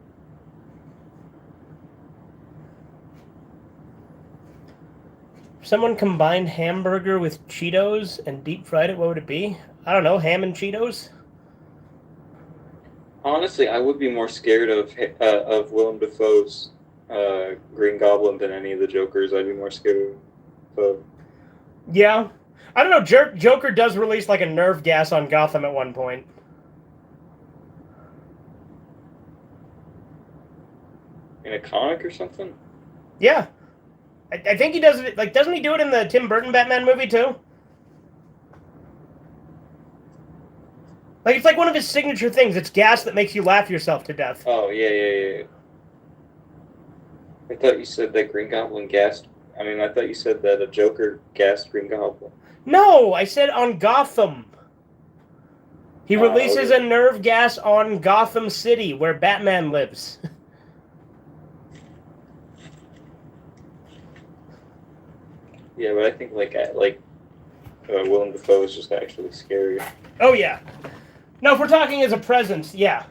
Speaker 1: If someone combined hamburger with Cheetos and deep fried it, what would it be? I don't know, ham and Cheetos?
Speaker 2: Honestly, I would be more scared of Willem Dafoe's Green Goblin than any of the Jokers. I'd be more scared of.
Speaker 1: Yeah. I don't know, Joker does release like a nerve gas on Gotham at one point.
Speaker 2: In a comic or something?
Speaker 1: Yeah. I think he does it, like, doesn't he do it in the Tim Burton Batman movie too? Like, it's like one of his signature things. It's gas that makes you laugh yourself to death.
Speaker 2: Oh, yeah. I thought you said that Green Goblin gassed. I thought you said that a Joker gassed Green Goblin.
Speaker 1: No, I said on Gotham. He releases
Speaker 2: okay.
Speaker 1: a nerve gas on Gotham City, where Batman lives.
Speaker 2: Yeah, but I think Willem Dafoe is just actually scary.
Speaker 1: Oh, yeah. No, if we're talking as a presence, yeah.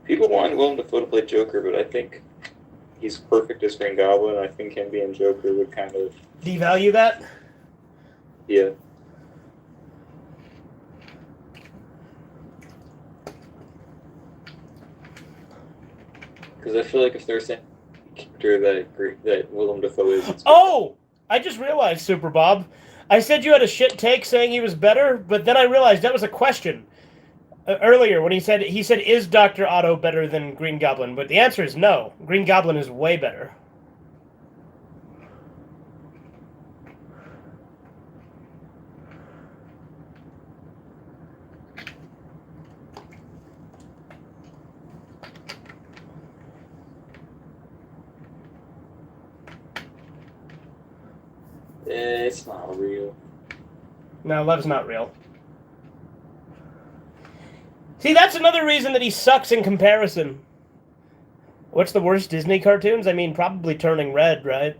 Speaker 2: People want Willem Dafoe to play Joker, but I think he's perfect as Green Goblin. I think him being Joker would kind of
Speaker 1: devalue that?
Speaker 2: Yeah. Because I feel like if there's a character that Willem Dafoe is...
Speaker 1: Oh! I just realized, Super Bob. I said you had a shit take saying he was better, but then I realized that was a question. Earlier, when he said, is Dr. Otto better than Green Goblin? But the answer is no. Green Goblin is way better.
Speaker 2: It's not real.
Speaker 1: No, love's not real. See, that's another reason that he sucks in comparison. What's the worst Disney cartoons? I mean, probably Turning Red, right?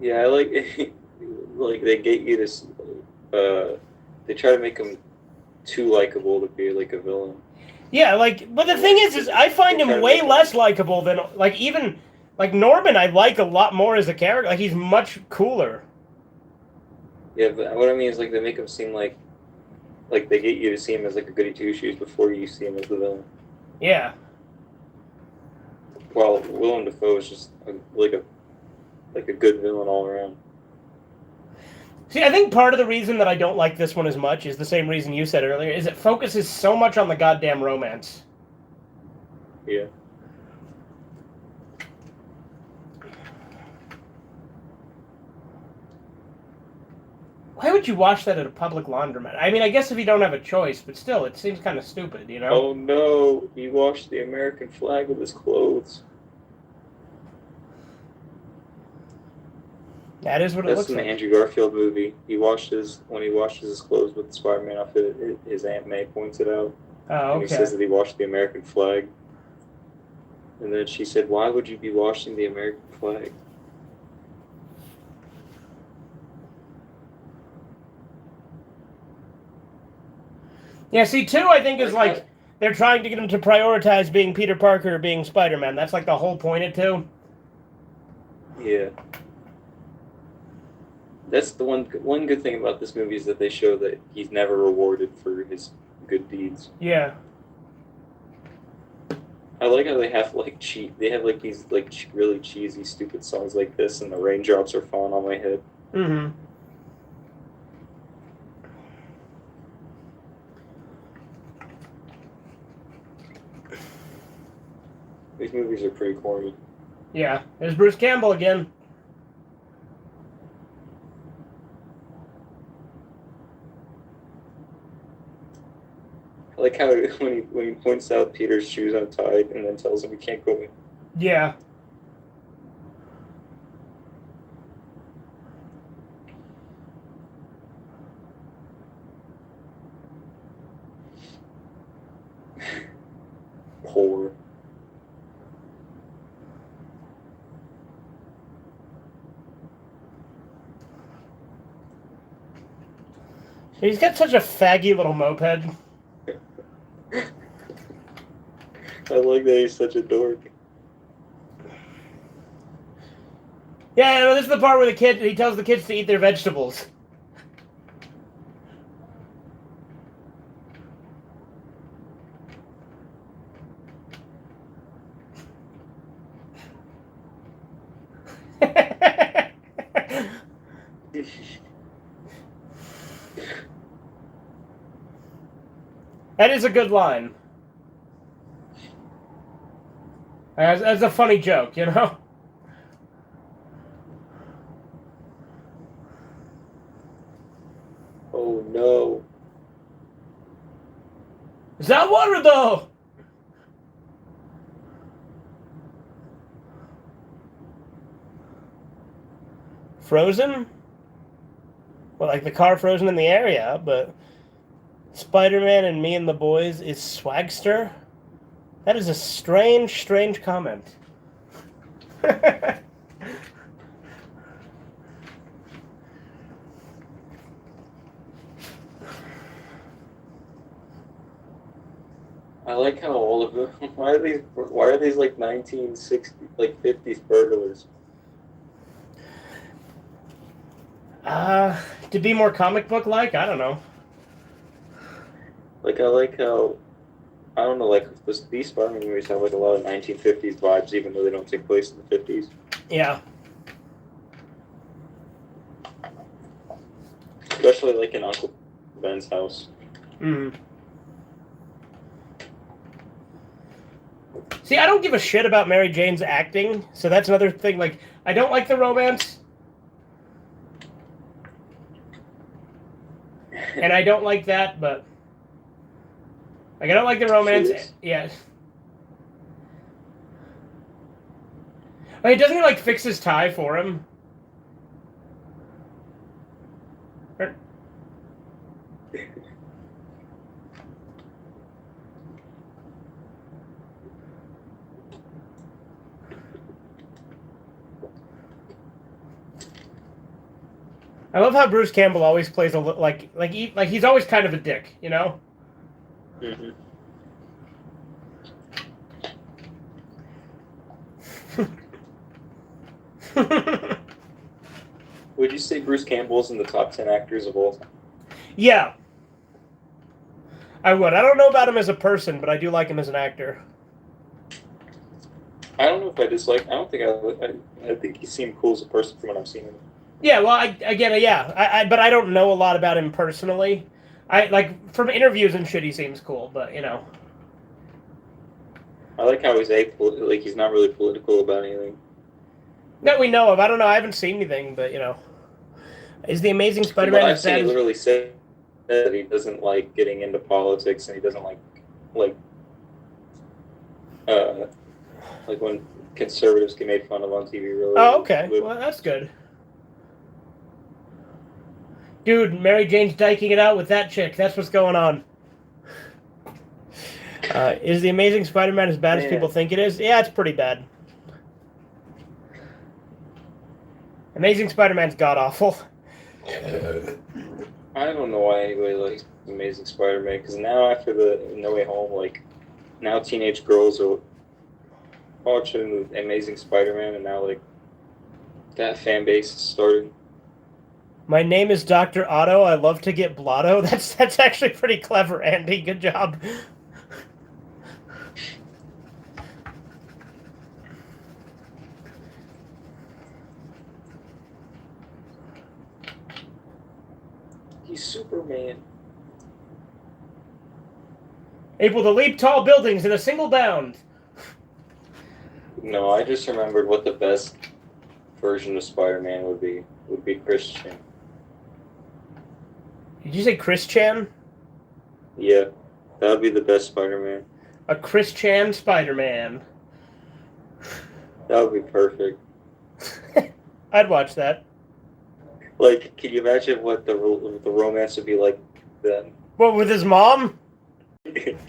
Speaker 2: Yeah, I like they get you this. They try to make him too likable to be like a villain.
Speaker 1: Yeah, but the thing is I find him way less likable than even Norman. I like a lot more as a character. Like, he's much cooler.
Speaker 2: Yeah, but what I mean is they make him seem like they get you to see him as a goody two shoes before you see him as the villain.
Speaker 1: Yeah.
Speaker 2: While Willem Dafoe is just a good villain all around.
Speaker 1: See, I think part of the reason that I don't like this one as much is the same reason you said earlier, is it focuses so much on the goddamn romance.
Speaker 2: Yeah.
Speaker 1: Why would you wash that at a public laundromat? I mean, I guess if you don't have a choice, but still, it seems kind of stupid, you know?
Speaker 2: Oh no, he washed the American flag with his clothes.
Speaker 1: That is what it looks like.
Speaker 2: That's in the Andrew Garfield movie. When he washes his clothes with the Spiderman outfit, his Aunt May points it out.
Speaker 1: Oh, okay.
Speaker 2: And he says that he washed the American flag. And then she said, "Why would you be washing the American flag?"
Speaker 1: Yeah, see, 2, I think, is they're trying to get him to prioritize being Peter Parker or being Spider-Man. That's the whole point of 2.
Speaker 2: Yeah. That's the one good thing about this movie is that they show that he's never rewarded for his good deeds.
Speaker 1: Yeah.
Speaker 2: I like how they have they have these really cheesy, stupid songs like this, and the raindrops are falling on my head.
Speaker 1: Mm-hmm.
Speaker 2: These movies are pretty corny.
Speaker 1: Yeah, there's Bruce Campbell again.
Speaker 2: like how when he points out Peter's shoes untied and then tells him he can't go in.
Speaker 1: Yeah.
Speaker 2: Poor.
Speaker 1: He's got such a faggy little moped.
Speaker 2: I like that he's such a dork.
Speaker 1: Yeah, this is the part where he tells the kids to eat their vegetables. That is a good line. That's a funny joke, you know?
Speaker 2: Oh no.
Speaker 1: Is that water, though? Frozen? Well, like the car frozen in the area, but Spider-Man and Me and the Boys is swagster? That is a strange, strange comment.
Speaker 2: I like how all of them. Why are these like 1960s, like 50s burglars?
Speaker 1: To be more comic book like, I don't know.
Speaker 2: Like I like how, I don't know, like these Spider-Man movies have like a lot of 1950s vibes, even though they don't take place in the 50s.
Speaker 1: Yeah.
Speaker 2: Especially like in Uncle Ben's house.
Speaker 1: Mm. See, I don't give a shit about Mary Jane's acting, so that's another thing. Like, I don't like the romance. And I don't like that, but... Like, I don't like the romance. Yeah. Like, doesn't he, like, fix his tie for him? I love how Bruce Campbell always plays like he's always kind of a dick, you know?
Speaker 2: Mm-hmm. Would you say Bruce Campbell's in the top 10 actors of all time?
Speaker 1: Yeah. I would. I don't know about him as a person, but I do like him as an actor.
Speaker 2: I don't know if I dislike. I don't think I think he seemed cool as a person from what I've seen him.
Speaker 1: Yeah, well, but I don't know a lot about him personally. I like from interviews and shit. He seems cool, but you know.
Speaker 2: I like how he's apolitical. Like he's not really political about anything.
Speaker 1: That we know of. I don't know. I haven't seen anything, but you know, is the Amazing Spider-Man?
Speaker 2: I've seen, he literally said that he doesn't like getting into politics, and he doesn't like when conservatives get made fun of on TV. Really.
Speaker 1: Oh, okay. Well, that's good. Dude, Mary Jane's diking it out with that chick. That's what's going on. Is the Amazing Spider-Man as bad as people think it is? Yeah, it's pretty bad. Amazing Spider-Man's god-awful.
Speaker 2: I don't know why anybody likes Amazing Spider-Man, because now after the No Way Home, like, now teenage girls are watching Amazing Spider-Man, and now, like, that fan base is starting.
Speaker 1: My name is Dr. Otto. I love to get blotto. That's actually pretty clever, Andy. Good job.
Speaker 2: He's Superman.
Speaker 1: Able to leap tall buildings in a single bound.
Speaker 2: No, I just remembered what the best version of Spider-Man would be Christian.
Speaker 1: Did you say Chris Chan?
Speaker 2: Yeah. That would be the best Spider-Man.
Speaker 1: A Chris Chan Spider-Man.
Speaker 2: That would be perfect.
Speaker 1: I'd watch that.
Speaker 2: Like, can you imagine what the romance would be like then?
Speaker 1: What, with his mom?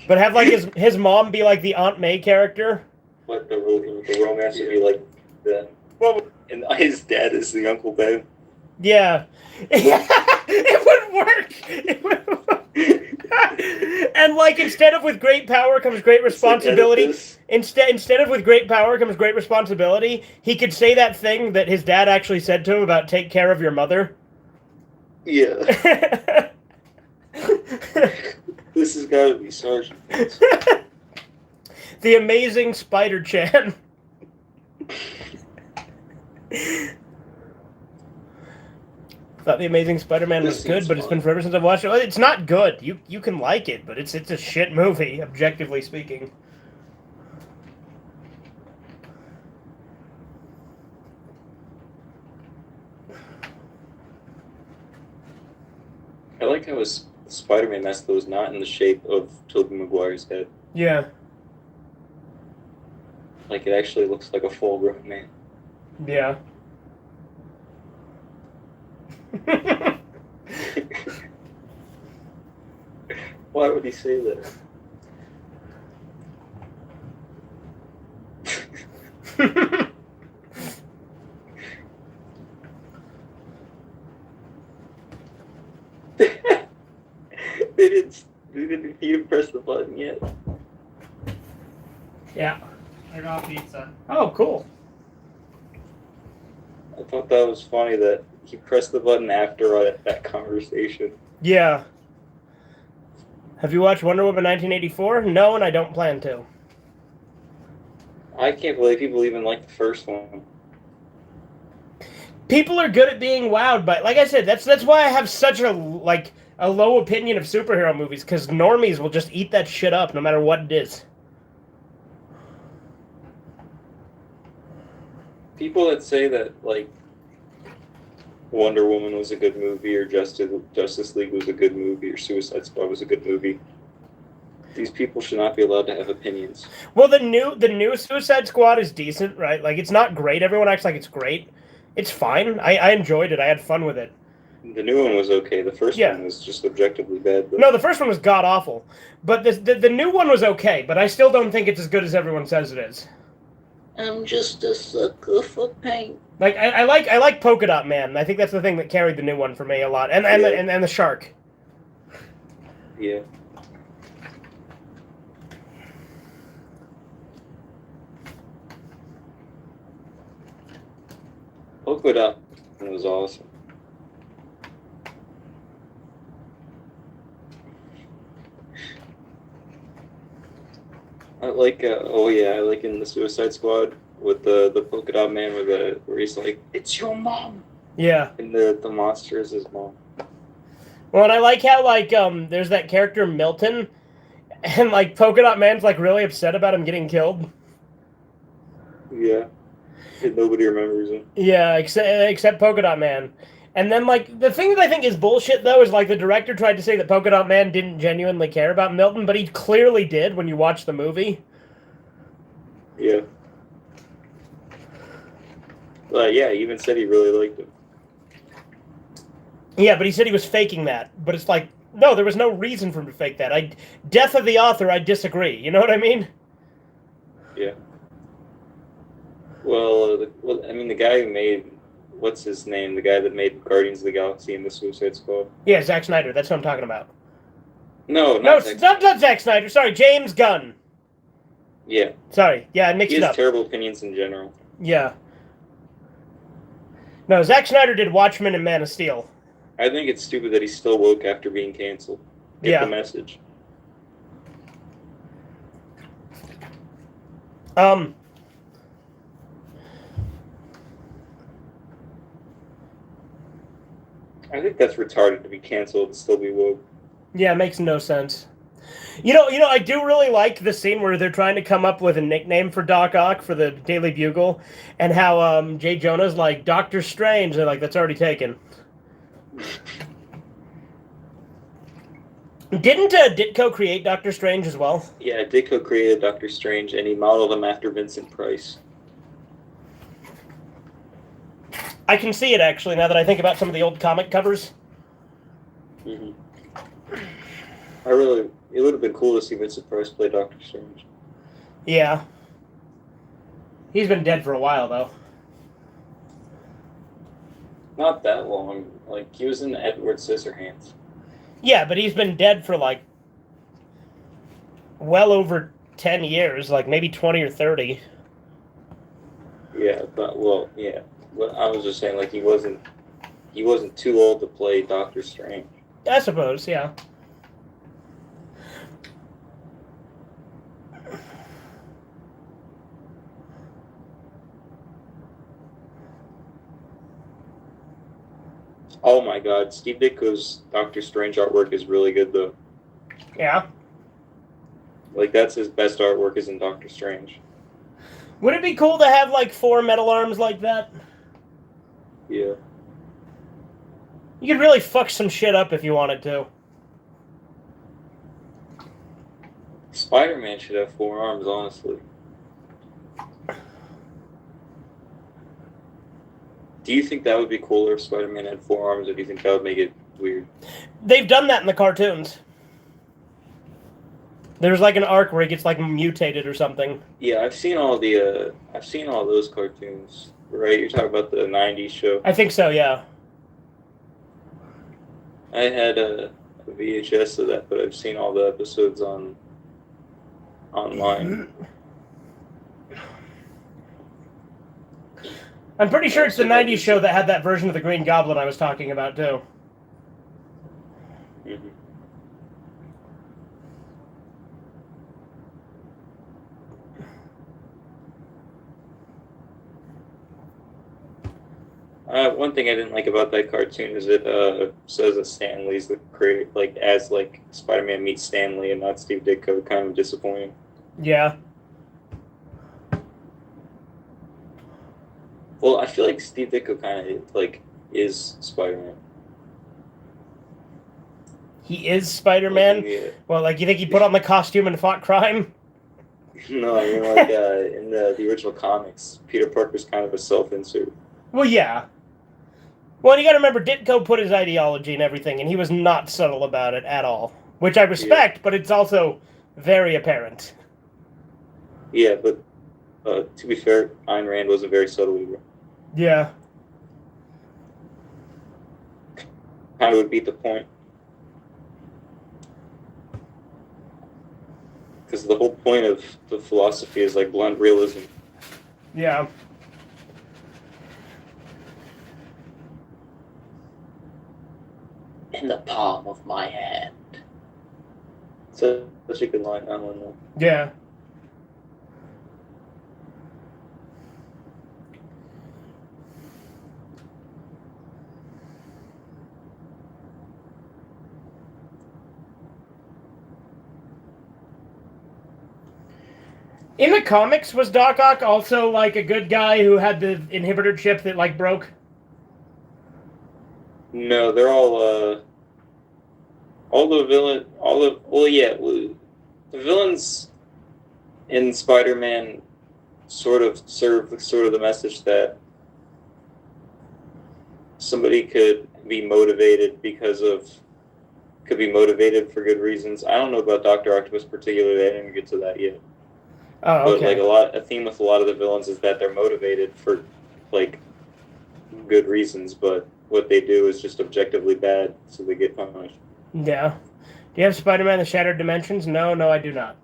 Speaker 1: But have like his mom be like the Aunt May character?
Speaker 2: What the romance would be like then?
Speaker 1: Well,
Speaker 2: and his dad is the Uncle Ben.
Speaker 1: Yeah. It would work. It would work. And like instead of with great power comes great responsibility. Instead of with great power comes great responsibility, he could say that thing that his dad actually said to him about take care of your mother.
Speaker 2: Yeah. This has got to be Sergeant.
Speaker 1: The Amazing Spider-Chan. Thought The Amazing Spider-Man was good, but it's been forever since I've watched it. Well, it's not good. You can like it, but it's a shit movie, objectively speaking.
Speaker 2: I like how his Spider-Man mask was not in the shape of Tobey Maguire's head.
Speaker 1: Yeah.
Speaker 2: Like, it actually looks like a full-grown man.
Speaker 1: Yeah.
Speaker 2: Why would he say that? They didn't even press the button yet.
Speaker 1: Yeah. I got pizza. Oh, cool.
Speaker 2: I thought that was funny that he pressed the button after that conversation.
Speaker 1: Yeah. Have you watched Wonder Woman 1984? No, and I don't plan to.
Speaker 2: I can't believe people even like the first one.
Speaker 1: People are good at being wowed by, like I said, that's why I have such a low opinion of superhero movies, because normies will just eat that shit up no matter what it is.
Speaker 2: People that say that, like, Wonder Woman was a good movie, or Justice League was a good movie, or Suicide Squad was a good movie, these people should not be allowed to have opinions.
Speaker 1: Well, the new Suicide Squad is decent, right? Like, it's not great. Everyone acts like it's great. It's fine. I enjoyed it. I had fun with it.
Speaker 2: The new one was okay. The first one was just objectively bad. But...
Speaker 1: No, the first one was god-awful. But the new one was okay, but I still don't think it's as good as everyone says it is.
Speaker 3: I'm just a sucker for paint.
Speaker 1: Like I like Polka Dot Man. I think that's the thing that carried the new one for me a lot, and the shark.
Speaker 2: Yeah. Polka Dot was awesome. I like in the Suicide Squad with the Polka Dot Man where he's like, it's your mom.
Speaker 1: Yeah.
Speaker 2: And the monster is his mom.
Speaker 1: Well, and I like how there's that character Milton, and like Polka Dot Man's like really upset about him getting killed.
Speaker 2: Yeah. And nobody remembers him.
Speaker 1: Yeah, except Polka Dot Man. And then, like, the thing that I think is bullshit, though, is, like, the director tried to say that Polka Dot Man didn't genuinely care about Milton, but he clearly did when you watch the movie.
Speaker 2: Yeah. Well, yeah, he even said he really liked him.
Speaker 1: Yeah, but he said he was faking that. But it's like, no, there was no reason for him to fake that. Death of the author, I disagree. You know what I mean?
Speaker 2: Yeah. Well, the guy who made... What's his name? The guy that made Guardians of the Galaxy and the Suicide Squad?
Speaker 1: Yeah, Zack Snyder. That's what I'm talking about.
Speaker 2: No,
Speaker 1: not Zack Snyder. Sorry, James Gunn.
Speaker 2: Yeah.
Speaker 1: Sorry. Yeah, I mixed it up.
Speaker 2: He has terrible opinions in general.
Speaker 1: Yeah. No, Zack Snyder did Watchmen and Man of Steel.
Speaker 2: I think it's stupid that he's still woke after being canceled. Get the message. I think that's retarded to be canceled and still be woke.
Speaker 1: Yeah, it makes no sense. You know, I do really like the scene where they're trying to come up with a nickname for Doc Ock for the Daily Bugle, and how Jay Jonah's like, Doctor Strange, they're like, that's already taken. Didn't Ditko create Doctor Strange as well?
Speaker 2: Yeah, Ditko created Doctor Strange, and he modeled him after Vincent Price.
Speaker 1: I can see it, actually, now that I think about some of the old comic covers.
Speaker 2: Mm-hmm. It would have been cool to see Vincent Price play Doctor Strange.
Speaker 1: Yeah. He's been dead for a while, though.
Speaker 2: Not that long. Like, he was in Edward Scissorhands.
Speaker 1: Yeah, but he's been dead for, like, well over 10 years, like maybe 20 or 30.
Speaker 2: Yeah, but, well, yeah. But I was just saying, like, he wasn't too old to play Doctor Strange.
Speaker 1: I suppose, yeah.
Speaker 2: Oh my god, Steve Ditko's Doctor Strange artwork is really good, though.
Speaker 1: Yeah.
Speaker 2: Like, that's his best artwork is in Doctor Strange.
Speaker 1: Would it be cool to have, like, 4 metal arms like that?
Speaker 2: Yeah.
Speaker 1: You could really fuck some shit up if you wanted to.
Speaker 2: Spider-Man should have 4 arms, honestly. Do you think that would be cooler if Spider-Man had 4 arms, or do you think that would make it weird?
Speaker 1: They've done that in the cartoons. There's like an arc where he gets like mutated or something.
Speaker 2: Yeah, I've seen all those cartoons. Right, you're talking about the '90s show.
Speaker 1: I think so, yeah.
Speaker 2: I had a VHS of that, but I've seen all the episodes online.
Speaker 1: I'm pretty sure it's the 90s show that had that version of the Green Goblin I was talking about, too.
Speaker 2: Mm-hmm. One thing I didn't like about that cartoon is it says that Stan Lee's the creator, like as like Spider-Man meets Stan Lee and not Steve Ditko. Kind of disappointing.
Speaker 1: Yeah.
Speaker 2: Well, I feel like Steve Ditko kind of like is Spider-Man.
Speaker 1: He is Spider-Man?
Speaker 2: Yeah.
Speaker 1: Well, like, you think he put on the costume and fought crime?
Speaker 2: No, I mean like in the original comics, Peter Parker's kind of a self-insert.
Speaker 1: Well, yeah. Well, you gotta remember, Ditko put his ideology and everything, and he was not subtle about it at all. Which I respect, but it's also very apparent.
Speaker 2: Yeah, but to be fair, Ayn Rand wasn't very subtle either.
Speaker 1: Yeah.
Speaker 2: Kind of would beat the point. Because the whole point of the philosophy is like blunt realism.
Speaker 1: Yeah.
Speaker 3: In the palm of my hand.
Speaker 2: So such a good line, that one though.
Speaker 1: Yeah. In the comics, was Doc Ock also like a good guy who had the inhibitor chip that like broke?
Speaker 2: No, they're all the villains in Spider-Man sort of serve the message that somebody could be motivated for good reasons. I don't know about Dr. Octopus particularly. I didn't even get to that yet.
Speaker 1: Oh, okay.
Speaker 2: But like a theme with a lot of the villains is that they're motivated for like good reasons, but what they do is just objectively bad, so they get punished.
Speaker 1: Yeah. Do you have Spider-Man: The Shattered Dimensions? No, I do not.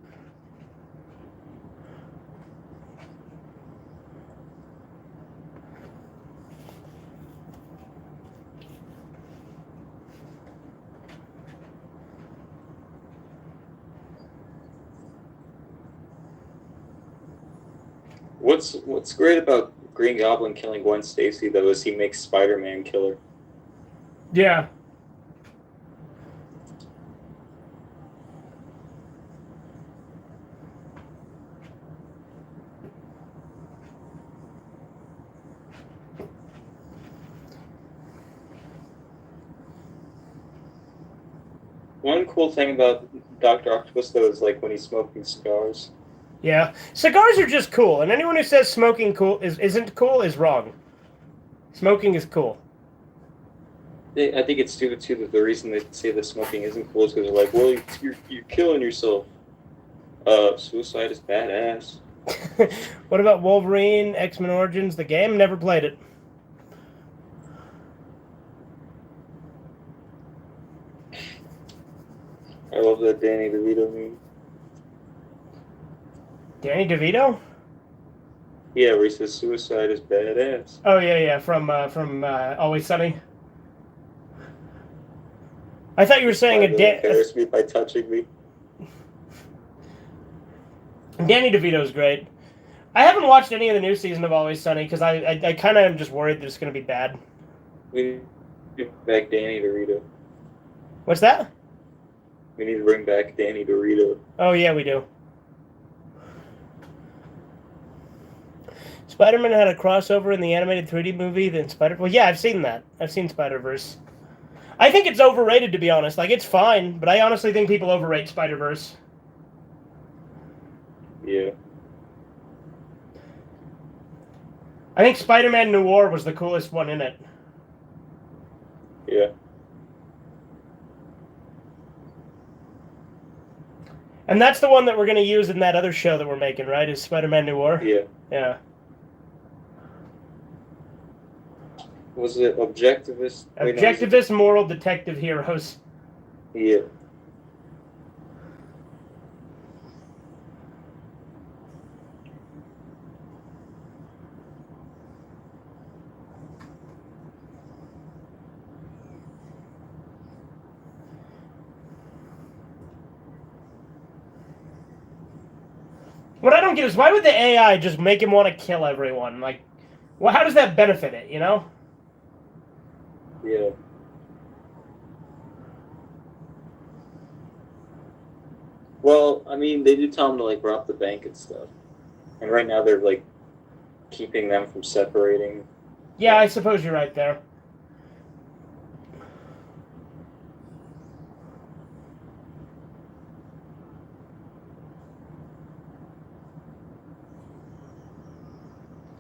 Speaker 2: What's great about Green Goblin killing Gwen Stacy though is he makes Spider-Man kill her.
Speaker 1: Yeah.
Speaker 2: one cool thing about Dr. Octopus, though, is like when he's smoking cigars.
Speaker 1: Yeah, cigars are just cool, and anyone who says smoking isn't cool is wrong. Smoking is cool.
Speaker 2: I think it's stupid too that the reason they say that smoking isn't cool is because they're like, well, you're killing yourself. Suicide is badass.
Speaker 1: What about Wolverine, X-Men Origins, the game? Never played it.
Speaker 2: I love that Danny DeVito meme.
Speaker 1: Danny DeVito?
Speaker 2: Yeah, where he says suicide is badass.
Speaker 1: Oh yeah, from Always Sunny. I thought you were saying
Speaker 2: embarrass me by touching me.
Speaker 1: Danny DeVito's great. I haven't watched any of the new season of Always Sunny because I kind of am just worried that it's going to be bad.
Speaker 2: We need to bring back Danny DeVito.
Speaker 1: What's that?
Speaker 2: We need to bring back Danny DeVito.
Speaker 1: Oh yeah, we do. Spiderman had a crossover in the animated 3D movie than Well, yeah, I've seen that. I've seen Spider-Verse. I think it's overrated, to be honest. Like, it's fine, but I honestly think people overrate Spider-Verse.
Speaker 2: Yeah.
Speaker 1: I think Spider-Man Noir was the coolest one in it.
Speaker 2: Yeah.
Speaker 1: And that's the one that we're going to use in that other show that we're making, right? Is Spider-Man Noir?
Speaker 2: Yeah.
Speaker 1: Yeah.
Speaker 2: Was it Objectivist?
Speaker 1: Objectivist moral detective heroes.
Speaker 2: Yeah.
Speaker 1: What I don't get is why would the AI just make him want to kill everyone? Like, well, how does that benefit it, you know?
Speaker 2: Yeah. Well, I mean, they do tell him to, like, rob the bank and stuff. And right now they're, like, keeping them from separating.
Speaker 1: Yeah, I suppose you're right there.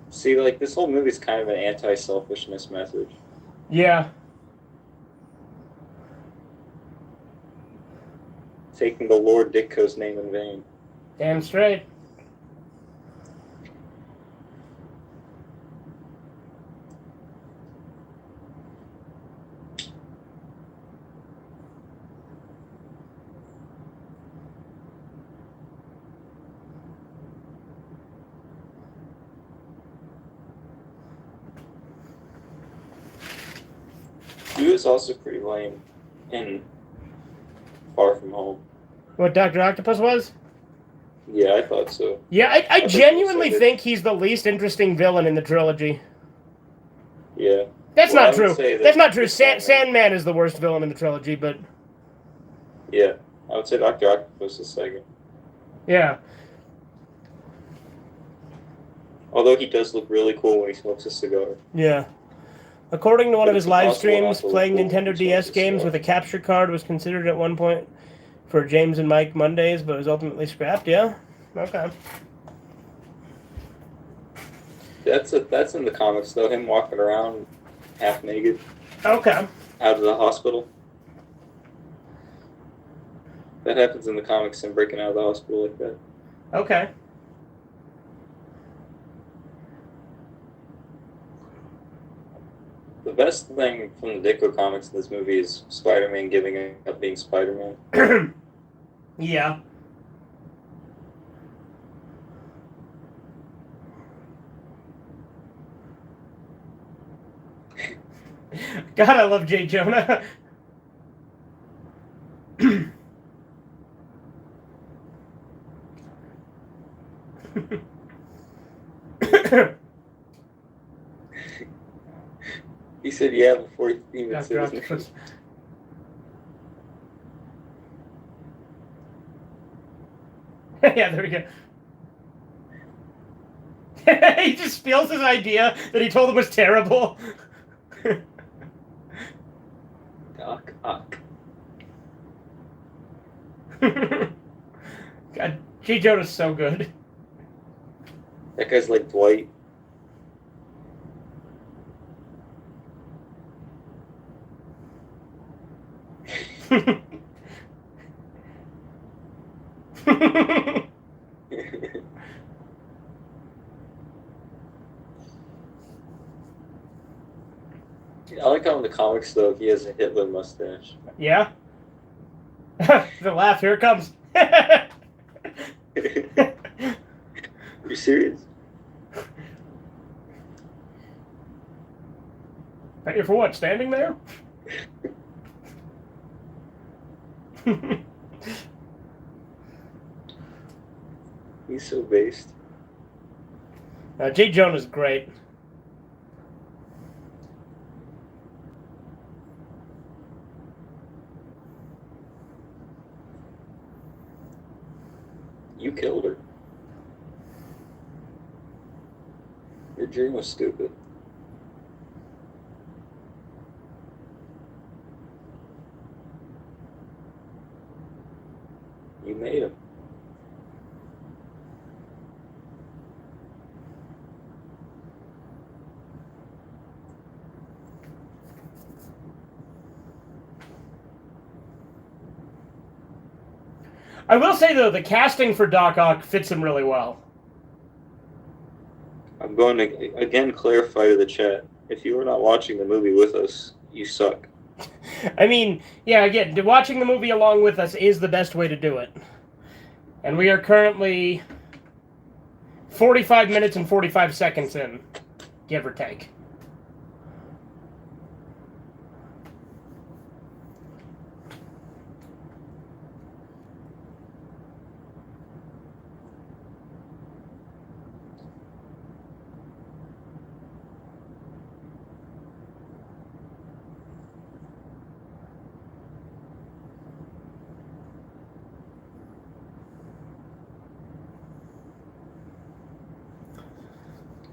Speaker 2: See, like, this whole movie's kind of an anti-selfishness message.
Speaker 1: Yeah.
Speaker 2: Taking the Lord Ditko's name in vain.
Speaker 1: Damn straight.
Speaker 2: He was also pretty lame in Far From Home.
Speaker 1: What, Dr. Octopus was?
Speaker 2: Yeah, I thought so.
Speaker 1: Yeah, I genuinely
Speaker 2: so
Speaker 1: think he's the least interesting villain in the trilogy.
Speaker 2: Yeah.
Speaker 1: That's
Speaker 2: Well,
Speaker 1: not
Speaker 2: I would
Speaker 1: true.
Speaker 2: say that
Speaker 1: That's not true.
Speaker 2: Sandman-
Speaker 1: Sandman is the worst villain in the trilogy, but...
Speaker 2: Yeah, I would say Dr. Octopus is second.
Speaker 1: Yeah.
Speaker 2: Although he does look really cool when he smokes a cigar.
Speaker 1: Yeah. According to one of his live
Speaker 2: Possible not
Speaker 1: streams,
Speaker 2: to look
Speaker 1: playing
Speaker 2: cool
Speaker 1: Nintendo
Speaker 2: when he
Speaker 1: DS
Speaker 2: smokes a
Speaker 1: games
Speaker 2: cigar.
Speaker 1: with a capture card was considered at one point for James and Mike Mondays, but was ultimately scrapped, yeah? Okay.
Speaker 2: That's in the comics, though, him walking around half naked
Speaker 1: Okay.
Speaker 2: out of the hospital. That happens in the comics, him breaking out of the hospital like that.
Speaker 1: Okay.
Speaker 2: The best thing from the Ditko comics in this movie is Spider-Man giving up being Spider-Man.
Speaker 1: Yeah. God, I love J. Jonah.
Speaker 2: He said, yeah, before he even
Speaker 1: Dr.
Speaker 2: said his name.
Speaker 1: Octopus. Yeah, there we go. He just steals his idea that he told him was terrible.
Speaker 2: Doc Ock.
Speaker 1: God, G. Jonah's so good.
Speaker 2: That guy's like Dwight. I like how in the comics, though, he has a Hitler mustache.
Speaker 1: Yeah? The laugh, here it comes.
Speaker 2: You serious?
Speaker 1: Here for what? Standing there?
Speaker 2: He's so based.
Speaker 1: J. Jonah's great.
Speaker 2: You killed her. Your dream was stupid. You made him.
Speaker 1: I will say, though, the casting for Doc Ock fits him really well.
Speaker 2: I'm going to, again, clarify to the chat. If you are not watching the movie with us, you suck.
Speaker 1: I mean, yeah, again, watching the movie along with us is the best way to do it. And we are currently 45 minutes and 45 seconds in, give or take.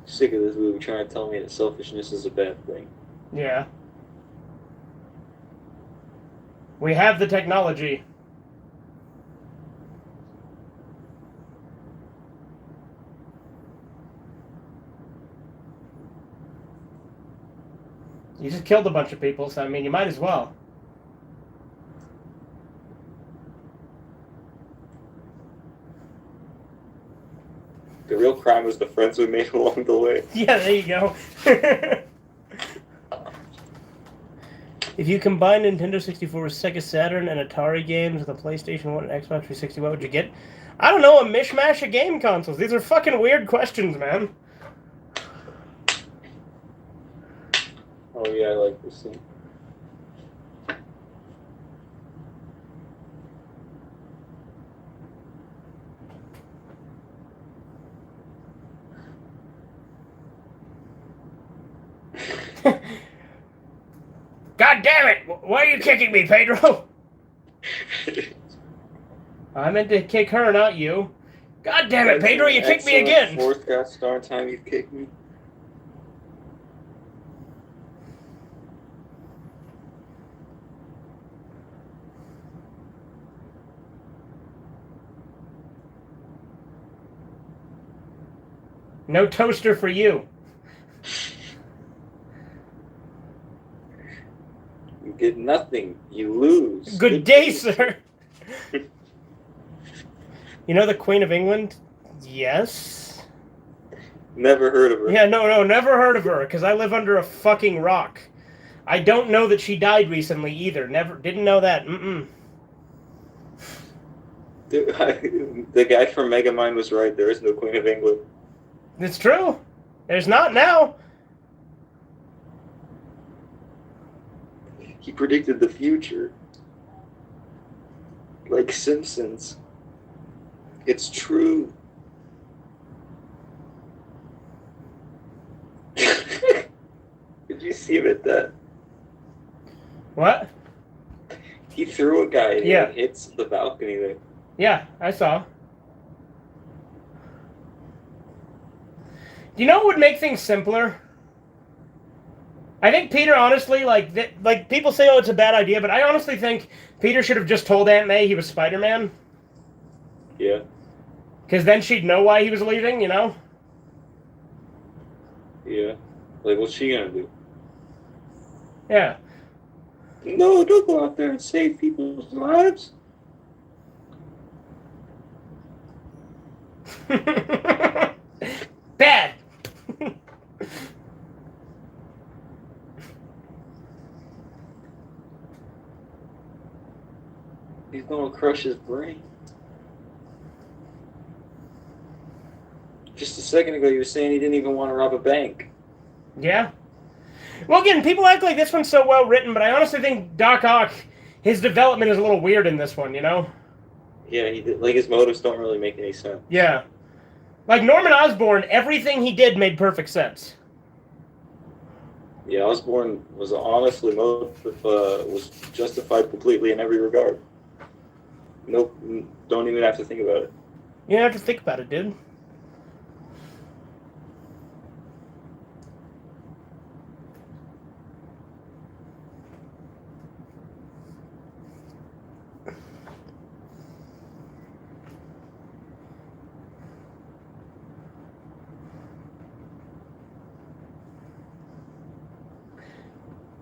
Speaker 2: Sick of this movie trying to tell me that selfishness is a bad thing.
Speaker 1: Yeah. We have the technology. You just killed a bunch of people, so I mean, you might as well.
Speaker 2: The real crime was the friends we made along the way.
Speaker 1: Yeah, there you go. If you combine Nintendo 64 with Sega Saturn and Atari games with a PlayStation 1 and Xbox 360, what would you get? I don't know, a mishmash of game consoles. These are fucking weird questions, man.
Speaker 2: Oh yeah, I like this scene.
Speaker 1: God damn it! Why are you kicking me, Pedro? I meant to kick her, not you. God damn it, Pedro, you kicked me again!
Speaker 2: Fourth gosh darn time you've kicked me.
Speaker 1: No toaster for you.
Speaker 2: You get nothing. You lose.
Speaker 1: Good day, sir. You know the Queen of England? Yes.
Speaker 2: Never heard of her.
Speaker 1: Yeah, no, never heard of her, because I live under a fucking rock. I don't know that she died recently either. Never, didn't know that.
Speaker 2: The guy from Megamind was right. There is no Queen of England.
Speaker 1: It's true. There's not now.
Speaker 2: He predicted the future. Like Simpsons. It's true. Did you see him at that?
Speaker 1: What?
Speaker 2: He threw a guy and
Speaker 1: Yeah.
Speaker 2: he hits the balcony there.
Speaker 1: Yeah, I saw. Do you know what would make things simpler? I think Peter, honestly, like people say, oh, it's a bad idea, but I honestly think Peter should have just told Aunt May he was Spider-Man.
Speaker 2: Yeah.
Speaker 1: Because then she'd know why he was leaving, you know?
Speaker 2: Yeah. Like, what's she gonna do?
Speaker 1: Yeah.
Speaker 2: No, don't go out there and save people's lives.
Speaker 1: Bad.
Speaker 2: He's gonna crush his brain. Just a second ago, you were saying he didn't even want to rob a bank.
Speaker 1: Yeah. Well, again, people act like this one's so well written, but I honestly think Doc Ock, his development is a little weird in this one, you know?
Speaker 2: Yeah, like his motives don't really make any sense.
Speaker 1: Yeah. Like Norman Osborn, everything he did made perfect sense.
Speaker 2: Yeah, Osborn was honestly was justified completely in every regard. Nope, don't even have to think about it.
Speaker 1: You don't have to think about it, dude.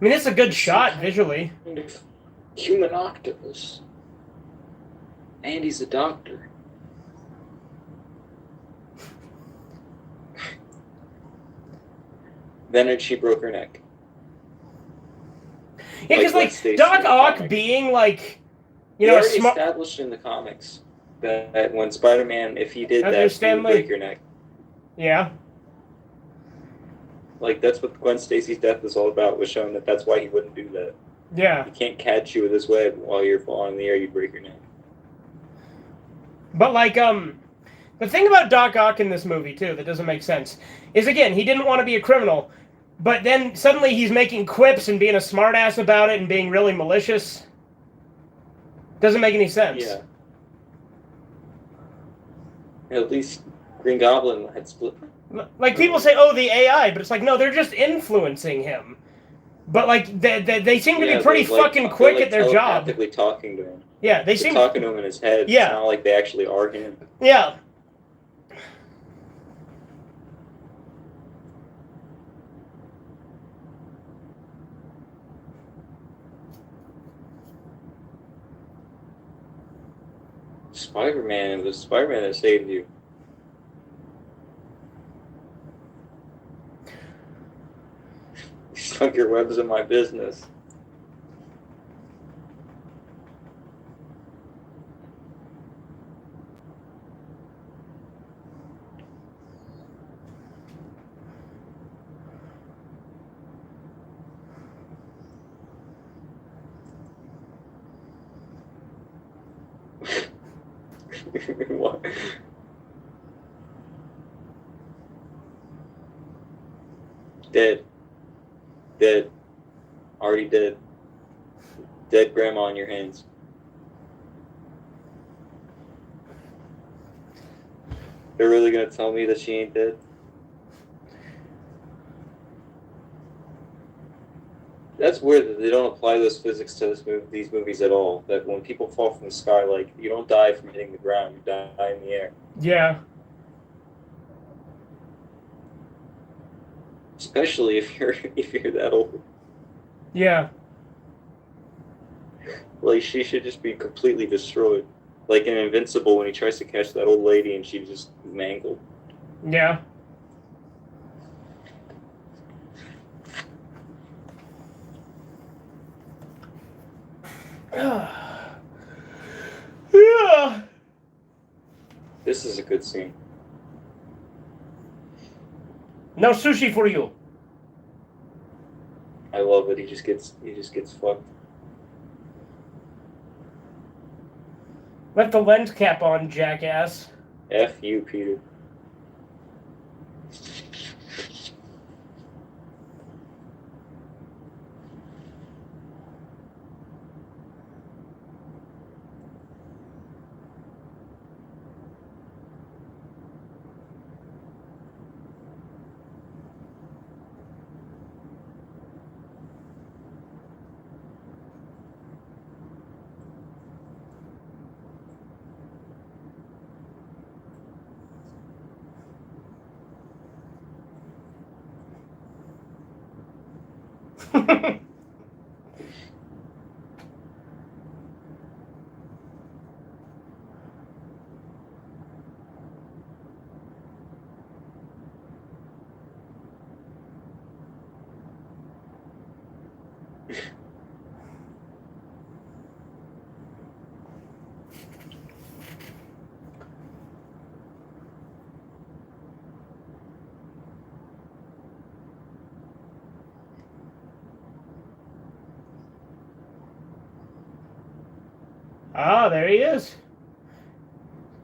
Speaker 1: I mean, it's a good shot visually.
Speaker 2: Human octopus. And he's a doctor. Then she broke her neck.
Speaker 1: Yeah, because like Doc Ock being like, you know, smart.
Speaker 2: Established in the comics that when Spider-Man, if he did that, he would break your neck.
Speaker 1: Yeah.
Speaker 2: Like that's what Gwen Stacy's death is all about. Was showing that that's why he wouldn't do that.
Speaker 1: Yeah.
Speaker 2: He can't catch you with his web while you're falling in the air. You'd break your neck.
Speaker 1: But like, the thing about Doc Ock in this movie too that doesn't make sense is again he didn't want to be a criminal, but then suddenly he's making quips and being a smartass about it and being really malicious. Doesn't make any sense.
Speaker 2: Yeah. At least Green Goblin had split.
Speaker 1: Like people say, oh, the AI, but it's like no, they're just influencing him. But like they seem to be pretty fucking quick at their job.
Speaker 2: Telepathically talking to him.
Speaker 1: Yeah,
Speaker 2: they're
Speaker 1: seem
Speaker 2: talking to him in his head.
Speaker 1: Yeah.
Speaker 2: It's not like they actually are him.
Speaker 1: Yeah.
Speaker 2: Spider-Man, it was Spider-Man that saved you. You stuck your webs in my business. What? Dead. Dead. Already dead. Dead grandma in your hands. They're really gonna tell me that she ain't dead? That's weird that they don't apply those physics to these movies at all. That when people fall from the sky, like, you don't die from hitting the ground, you die in the air.
Speaker 1: Yeah.
Speaker 2: Especially if you're that old.
Speaker 1: Yeah.
Speaker 2: Like, she should just be completely destroyed. Like in Invincible when he tries to catch that old lady and she's just mangled.
Speaker 1: Yeah. Yeah.
Speaker 2: This is a good scene.
Speaker 1: No sushi for you.
Speaker 2: I love it. He just gets fucked.
Speaker 1: Left the lens cap on, jackass.
Speaker 2: F you, Peter.
Speaker 1: Ah, there he is.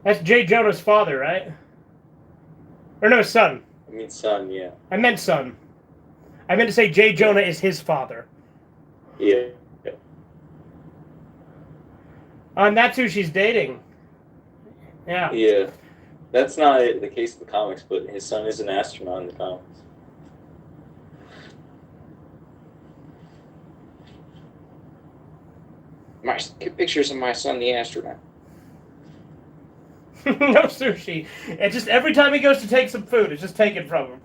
Speaker 1: That's J. Jonah's father, right? Or no, son.
Speaker 2: I mean, son, yeah.
Speaker 1: I meant son. I meant to say J. Jonah is his father.
Speaker 2: Yeah.
Speaker 1: And that's who she's dating. Yeah.
Speaker 2: Yeah. That's not the case in the comics, but his son is an astronaut in the comics.
Speaker 4: Get pictures of my son, the astronaut.
Speaker 1: No sushi. It's just every time he goes to take some food, it's just taken from him.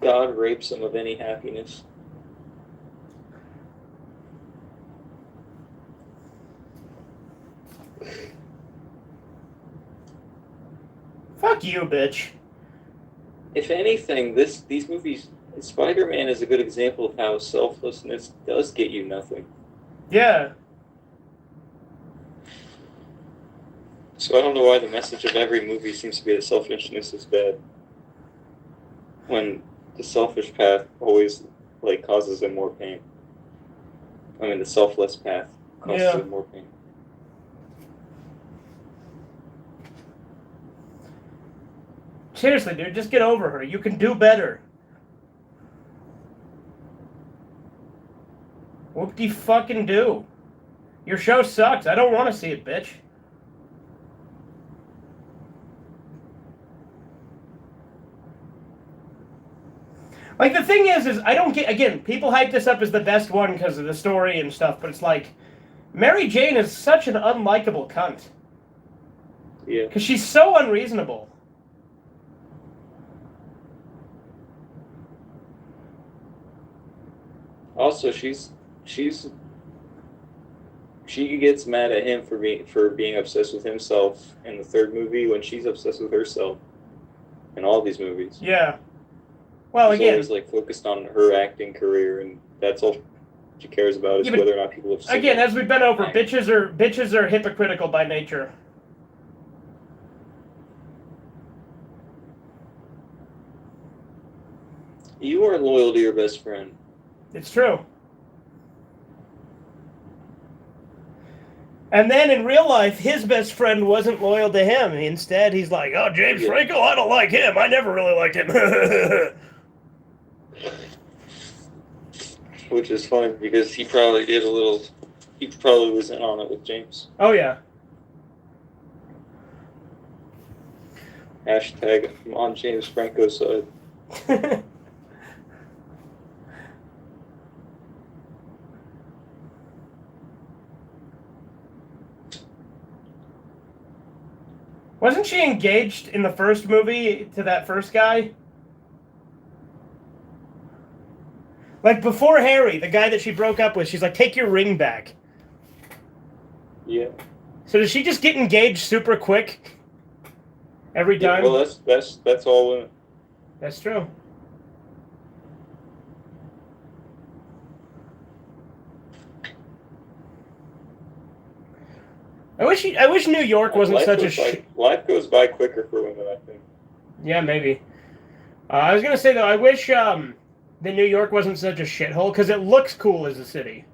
Speaker 2: God rapes him of any happiness.
Speaker 1: Fuck you, bitch.
Speaker 2: If anything, these movies, Spider-Man is a good example of how selflessness does get you nothing.
Speaker 1: Yeah.
Speaker 2: So I don't know why the message of every movie seems to be that selfishness is bad, when the selfish path always causes him more pain. I mean, the selfless path causes him more pain.
Speaker 1: Seriously, dude, just get over her. You can do better. Whoop-de-fucking-do. Your show sucks. I don't want to see it, bitch. Like, the thing is I don't get... Again, people hype this up as the best one because of the story and stuff, but it's like... Mary Jane is such an unlikable cunt.
Speaker 2: Yeah.
Speaker 1: Because she's so unreasonable.
Speaker 2: Also, she gets mad at him for being obsessed with himself in the third movie when she's obsessed with herself in all these movies.
Speaker 1: Yeah. Well,
Speaker 2: she's always focused on her acting career, and that's all she cares about is whether or not people have seen
Speaker 1: again,
Speaker 2: it.
Speaker 1: as we've been over, bitches are hypocritical by nature.
Speaker 2: You are loyal to your best friend.
Speaker 1: It's true. And then in real life, his best friend wasn't loyal to him. Instead, he's like, oh, James Franco, I don't like him. I never really liked him.
Speaker 2: Which is funny because he probably was in on it with James.
Speaker 1: Oh, yeah.
Speaker 2: Hashtag I'm on James Franco's side.
Speaker 1: Wasn't she engaged in the first movie to that first guy? Like, before Harry, the guy that she broke up with, she's like, take your ring back.
Speaker 2: Yeah.
Speaker 1: So does she just get engaged super quick? Every time?
Speaker 2: Yeah, well, that's all women.
Speaker 1: That's true. I wish New York wasn't such a
Speaker 2: life goes by quicker for women, I think.
Speaker 1: Yeah, maybe. I was gonna say though, I wish that New York wasn't such a shithole because it looks cool as a city,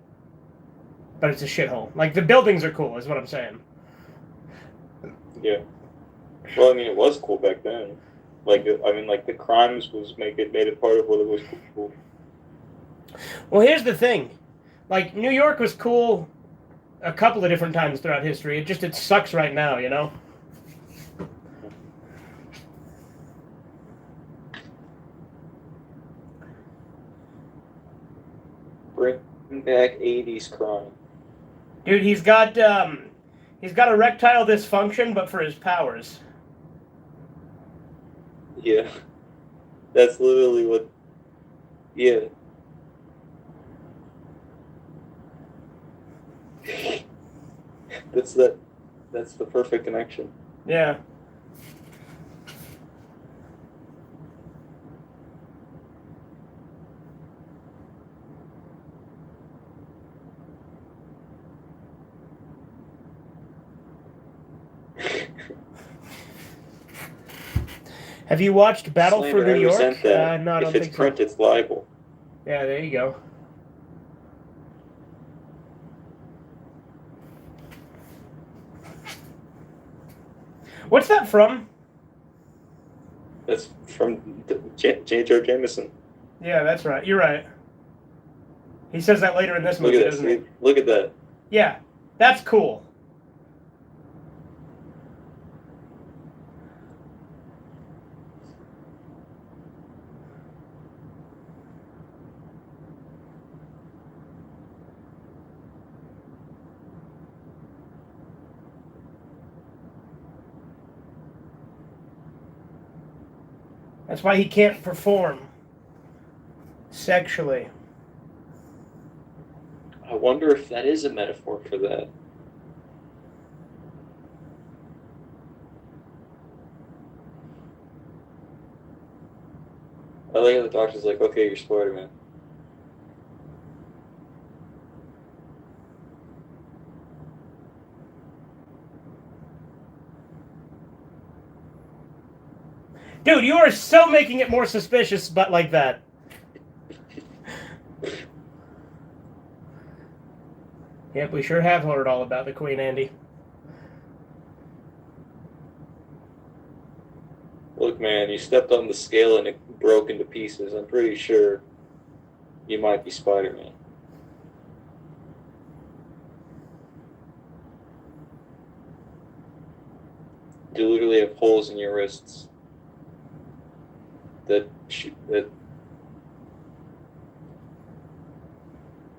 Speaker 1: but it's a shithole. Like the buildings are cool, is what I'm saying.
Speaker 2: Yeah. Well, I mean, it was cool back then. The crimes made it part of what it was cool.
Speaker 1: Well, here's the thing. Like, New York was cool a couple of different times throughout history. It sucks right now, you know?
Speaker 2: Bring back 80s crime.
Speaker 1: Dude, he's got erectile dysfunction, but for his powers.
Speaker 2: Yeah. That's literally what... Yeah. That's the perfect connection.
Speaker 1: Yeah. Have you watched Battle for New
Speaker 2: I
Speaker 1: York?
Speaker 2: resent that.
Speaker 1: No, I don't
Speaker 2: if it's
Speaker 1: think
Speaker 2: print,
Speaker 1: so.
Speaker 2: it's libel.
Speaker 1: Yeah, there you go. What's that from?
Speaker 2: That's from J.J. Jameson.
Speaker 1: Yeah, that's right. You're right. He says that later in this
Speaker 2: Look
Speaker 1: movie,
Speaker 2: at
Speaker 1: doesn't
Speaker 2: that.
Speaker 1: he?
Speaker 2: Look at that.
Speaker 1: Yeah, that's cool. That's why he can't perform sexually.
Speaker 2: I wonder if that is a metaphor for that. I like how the doctor's like, okay, you're Spider-Man.
Speaker 1: Dude, you are so making it more suspicious, but like that. Yep, we sure have heard all about the Queen, Andy.
Speaker 2: Look, man, you stepped on the scale and it broke into pieces. I'm pretty sure you might be Spider-Man. You literally have holes in your wrists that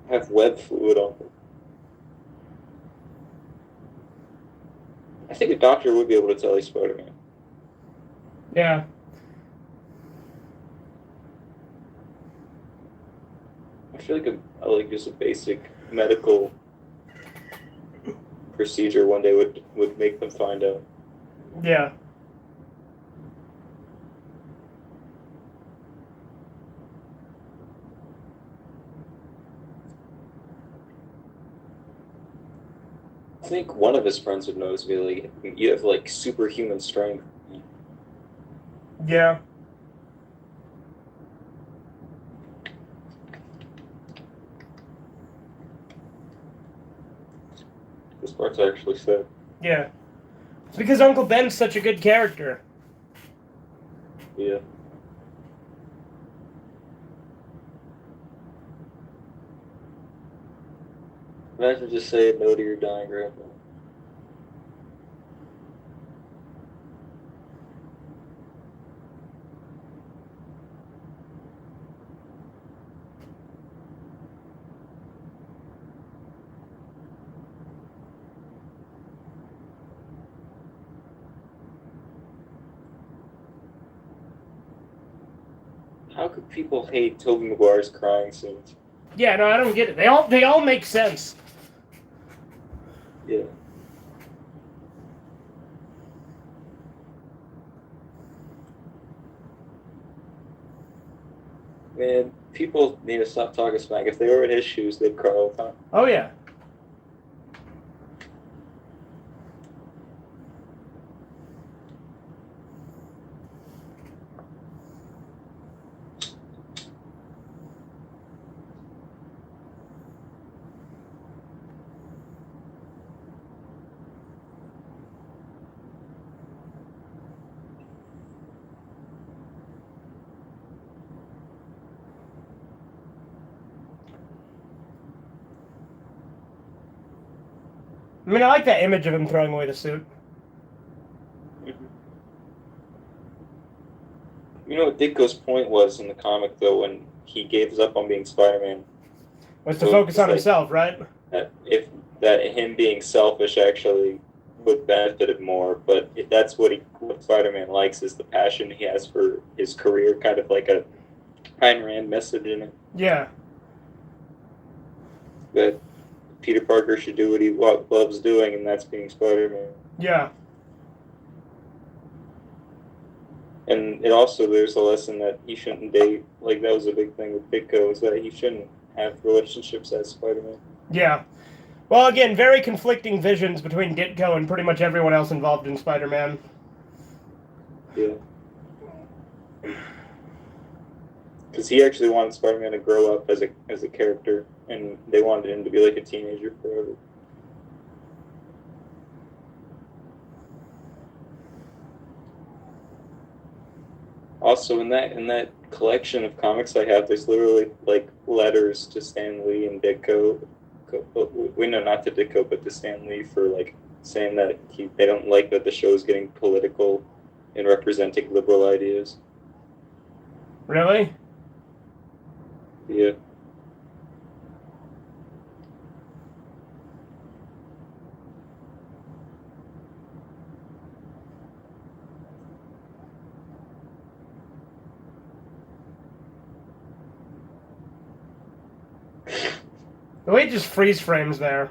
Speaker 2: have web fluid on them. I think a doctor would be able to tell he's Spider-Man.
Speaker 1: Yeah.
Speaker 2: I feel like just a basic medical procedure one day would make them find out.
Speaker 1: Yeah.
Speaker 2: I think one of his friends would notice, be like, you have like superhuman strength.
Speaker 1: Yeah.
Speaker 2: This part's actually sad.
Speaker 1: Yeah. It's because Uncle Ben's such a good character.
Speaker 2: Yeah. Imagine just saying no to your dying grandpa. How could people hate Tobey Maguire's crying scenes?
Speaker 1: Yeah, no, I don't get it. They all make sense.
Speaker 2: Yeah. Man, people need to stop talking smack. If they were in his shoes, they'd cry all the time.
Speaker 1: Oh, yeah. I mean, I like that image of him throwing away the suit.
Speaker 2: You know what Ditko's point was in the comic, though, when he gave up on being Spider-Man?
Speaker 1: Was to focus on himself, right?
Speaker 2: That him being selfish actually would benefit him more, but if that's what Spider-Man likes is the passion he has for his career, kind of like a Ayn Rand message in it.
Speaker 1: Yeah.
Speaker 2: But Peter Parker should do what he loves doing, and that's being Spider-Man.
Speaker 1: Yeah.
Speaker 2: And it also, there's a lesson that he shouldn't date. Like, that was a big thing with Ditko, is that he shouldn't have relationships as Spider-Man.
Speaker 1: Yeah. Well, again, very conflicting visions between Ditko and pretty much everyone else involved in Spider-Man.
Speaker 2: Yeah. Because he actually wanted Spider-Man to grow up as a character, and they wanted him to be like a teenager forever. Also, in that collection of comics I have, there's literally like letters to Stan Lee and Ditko. We know, not to Ditko, but to Stan Lee, for like saying that they don't like that the show is getting political and representing liberal ideas.
Speaker 1: Really?
Speaker 2: Yeah.
Speaker 1: The way it just freeze frames there.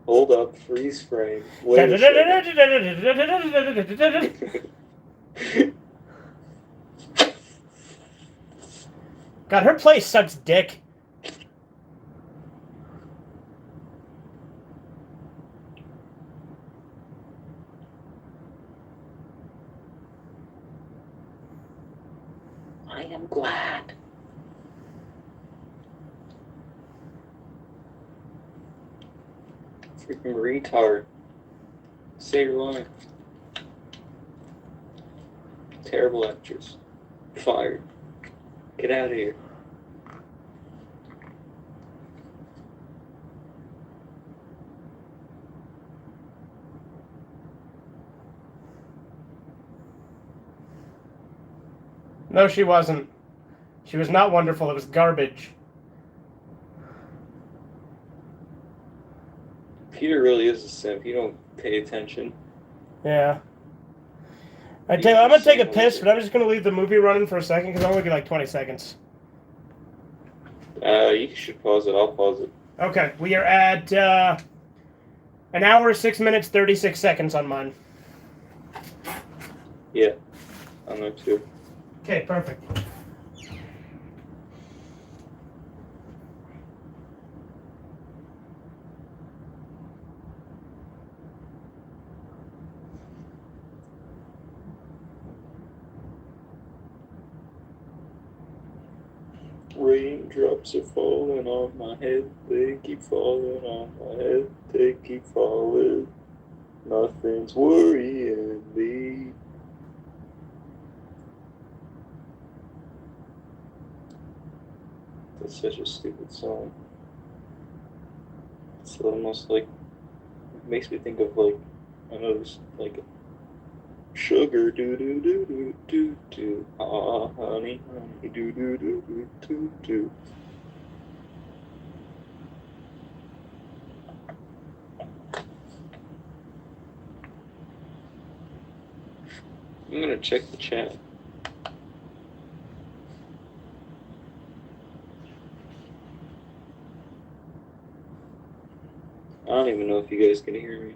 Speaker 2: Hold up, freeze frame. Wait a second.
Speaker 1: God, her play sucks dick.
Speaker 3: I am glad.
Speaker 2: Freaking retard. Say your line. Terrible actress. Fired. Get out of here.
Speaker 1: No, she wasn't. She was not wonderful. It was garbage.
Speaker 2: Peter really is a simp. You don't pay attention.
Speaker 1: Yeah. I tell you, I'm gonna take a piss, but I'm just gonna leave the movie running for a second because I'm only get like 20 seconds.
Speaker 2: You should pause it. I'll pause it.
Speaker 1: Okay, we are at an hour, 6 minutes, 36 seconds on mine.
Speaker 2: Yeah. I'm there too.
Speaker 1: Okay, perfect.
Speaker 2: Raindrops are falling on my head. They keep falling on my head. They keep falling. Nothing's worrying me. That's such a stupid song. It's almost like, it makes me think of like, I know there's like sugar do do do do do do, ah honey honey do do do do do do. I'm gonna check the chat. I don't even know if you guys can hear me.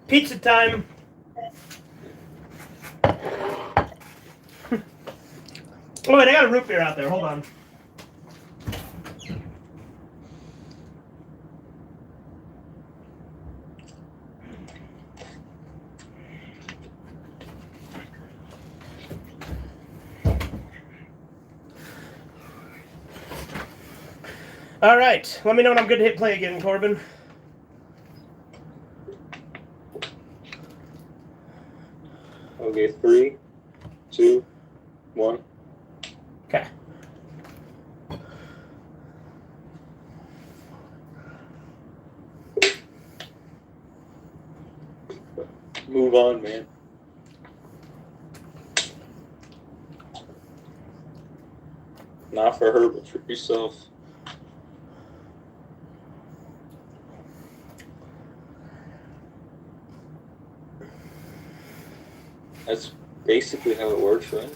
Speaker 1: Pizza time. Oh wait, I got a root beer out there. Hold on. All right. Let me know when I'm good to hit play again, Corbin.
Speaker 2: Okay, 3, 2, 1.
Speaker 1: Okay.
Speaker 2: Move on, man. Not for her, but for yourself. That's basically how it works, right?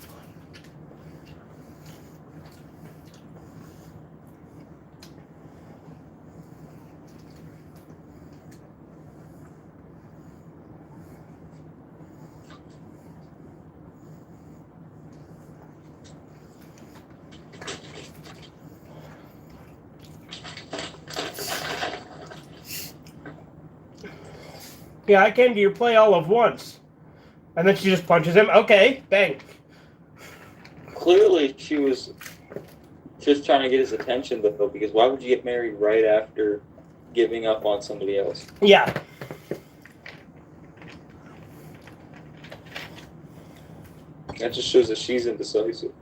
Speaker 1: Yeah, I came to your play all of once. And then she just punches him. Okay, bang.
Speaker 2: Clearly, she was just trying to get his attention, though, because why would you get married right after giving up on somebody else?
Speaker 1: Yeah.
Speaker 2: That just shows that she's indecisive.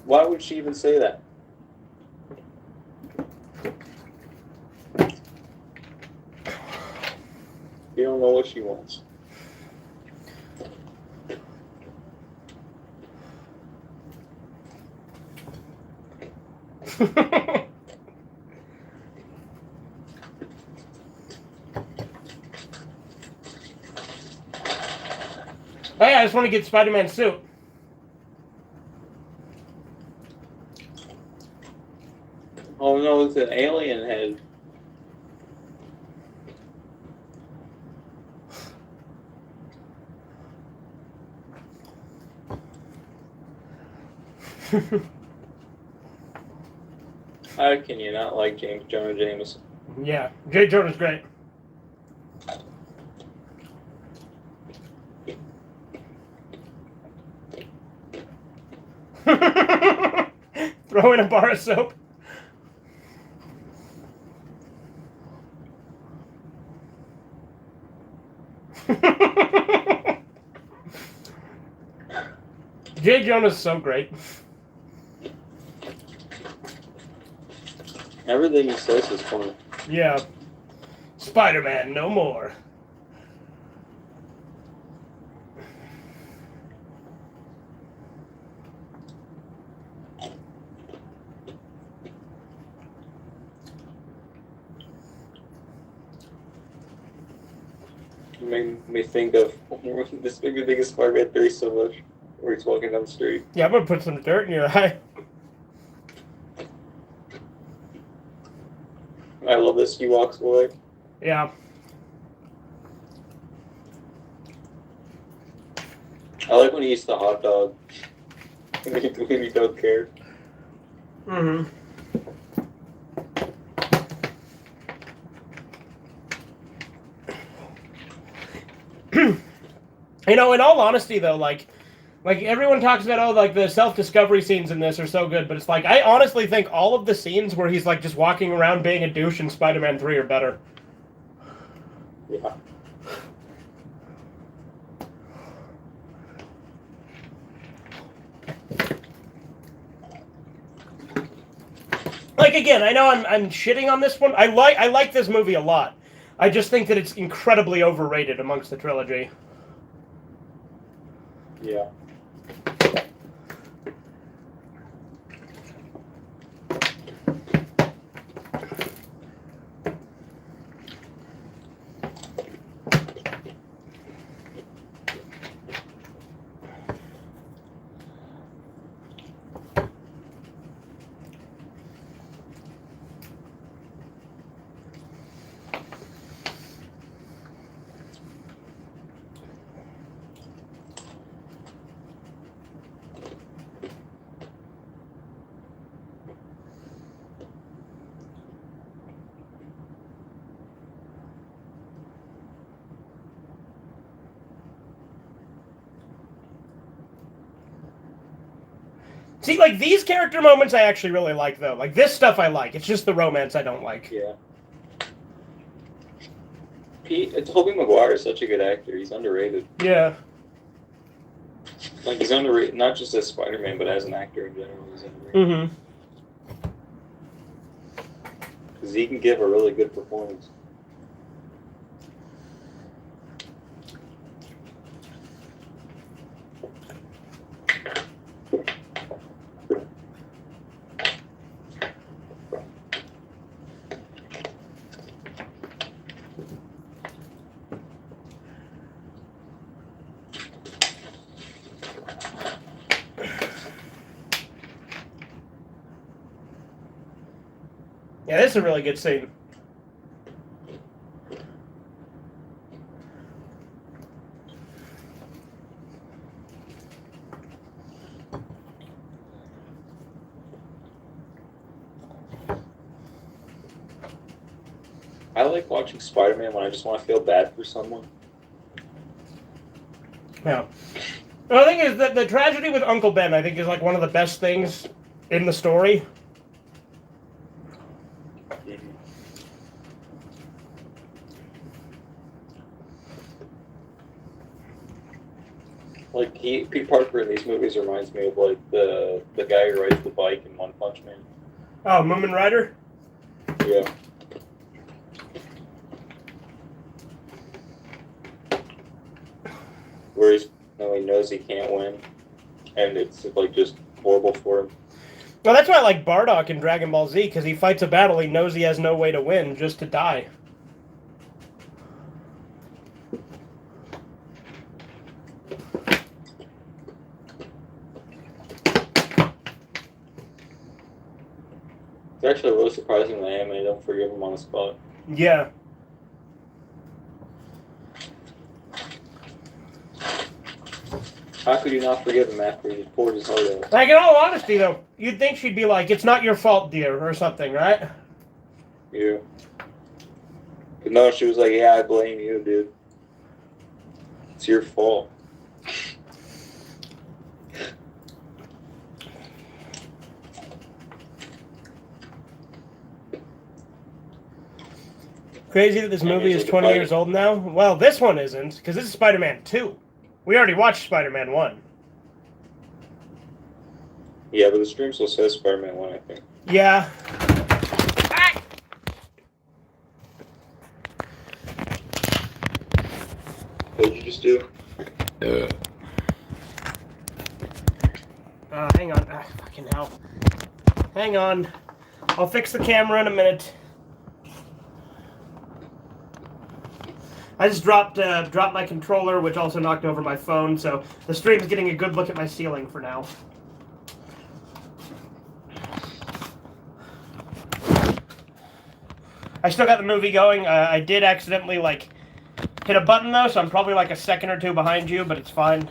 Speaker 2: Why would she even say that? You don't know what she wants.
Speaker 1: Hey, I just want to get Spider-Man's suit.
Speaker 2: Oh no, it's an alien head. How can you not like James Jonah Jameson?
Speaker 1: Yeah, J. Jonah's great. Throw in a bar of soap. J. Jonah's so great.
Speaker 2: Everything he says is funny.
Speaker 1: Yeah. Spider-Man, no more.
Speaker 2: You made me think of this made me think of Spider-Man 3 so much. Where he's walking down the street.
Speaker 1: Yeah, I'm gonna put some dirt in your eye.
Speaker 2: I love this. He walks away.
Speaker 1: Yeah.
Speaker 2: I like when he eats the hot dog. When he don't care.
Speaker 1: Mm-hmm. You know, in all honesty, though, like everyone talks about, oh, like the self-discovery scenes in this are so good, but it's like I honestly think all of the scenes where he's like just walking around being a douche in Spider-Man 3 are better.
Speaker 2: Yeah.
Speaker 1: Like again, I know I'm shitting on this one. I like this movie a lot. I just think that it's incredibly overrated amongst the trilogy.
Speaker 2: Yeah.
Speaker 1: See, like, these character moments I actually really like, though. Like, this stuff I like. It's just the romance I don't like.
Speaker 2: Yeah. Tobey Maguire is such a good actor. He's underrated.
Speaker 1: Yeah.
Speaker 2: Like, he's underrated, not just as Spider-Man, but as an actor in general. He's underrated.
Speaker 1: Mm-hmm.
Speaker 2: Because he can give a really good performance.
Speaker 1: Yeah, this is a really good scene.
Speaker 2: I like watching Spider-Man when I just want to feel bad for someone.
Speaker 1: Yeah. The thing is that the tragedy with Uncle Ben, I think, is like one of the best things in the story.
Speaker 2: Like Pete Parker in these movies reminds me of like the guy who rides the bike in One Punch Man.
Speaker 1: Oh, Moomin Rider?
Speaker 2: Yeah. Where he knows he can't win, and it's like just horrible for him.
Speaker 1: Well, that's why I like Bardock in Dragon Ball Z, because he fights a battle he knows he has no way to win, just to die.
Speaker 2: It's actually really surprising the anime don't forgive him on the spot.
Speaker 1: Yeah.
Speaker 2: How could you not forgive him after he poured his heart out?
Speaker 1: Like, in all honesty, though, you'd think she'd be like, it's not your fault, dear, or something, right?
Speaker 2: Yeah. But no, she was like, yeah, I blame you, dude. It's your fault.
Speaker 1: Crazy that this movie is 20 years old now? Well, this one isn't, because this is Spider-Man 2. We already watched Spider-Man 1.
Speaker 2: Yeah, but the stream still says Spider-Man 1, I think.
Speaker 1: Yeah.
Speaker 2: What did you just do?
Speaker 1: Hang on. Fucking hell. Hang on. I'll fix the camera in a minute. I just dropped my controller, which also knocked over my phone, so the stream's getting a good look at my ceiling for now. I still got the movie going. I did accidentally, like, hit a button, though, so I'm probably, like, a second or two behind you, but it's fine.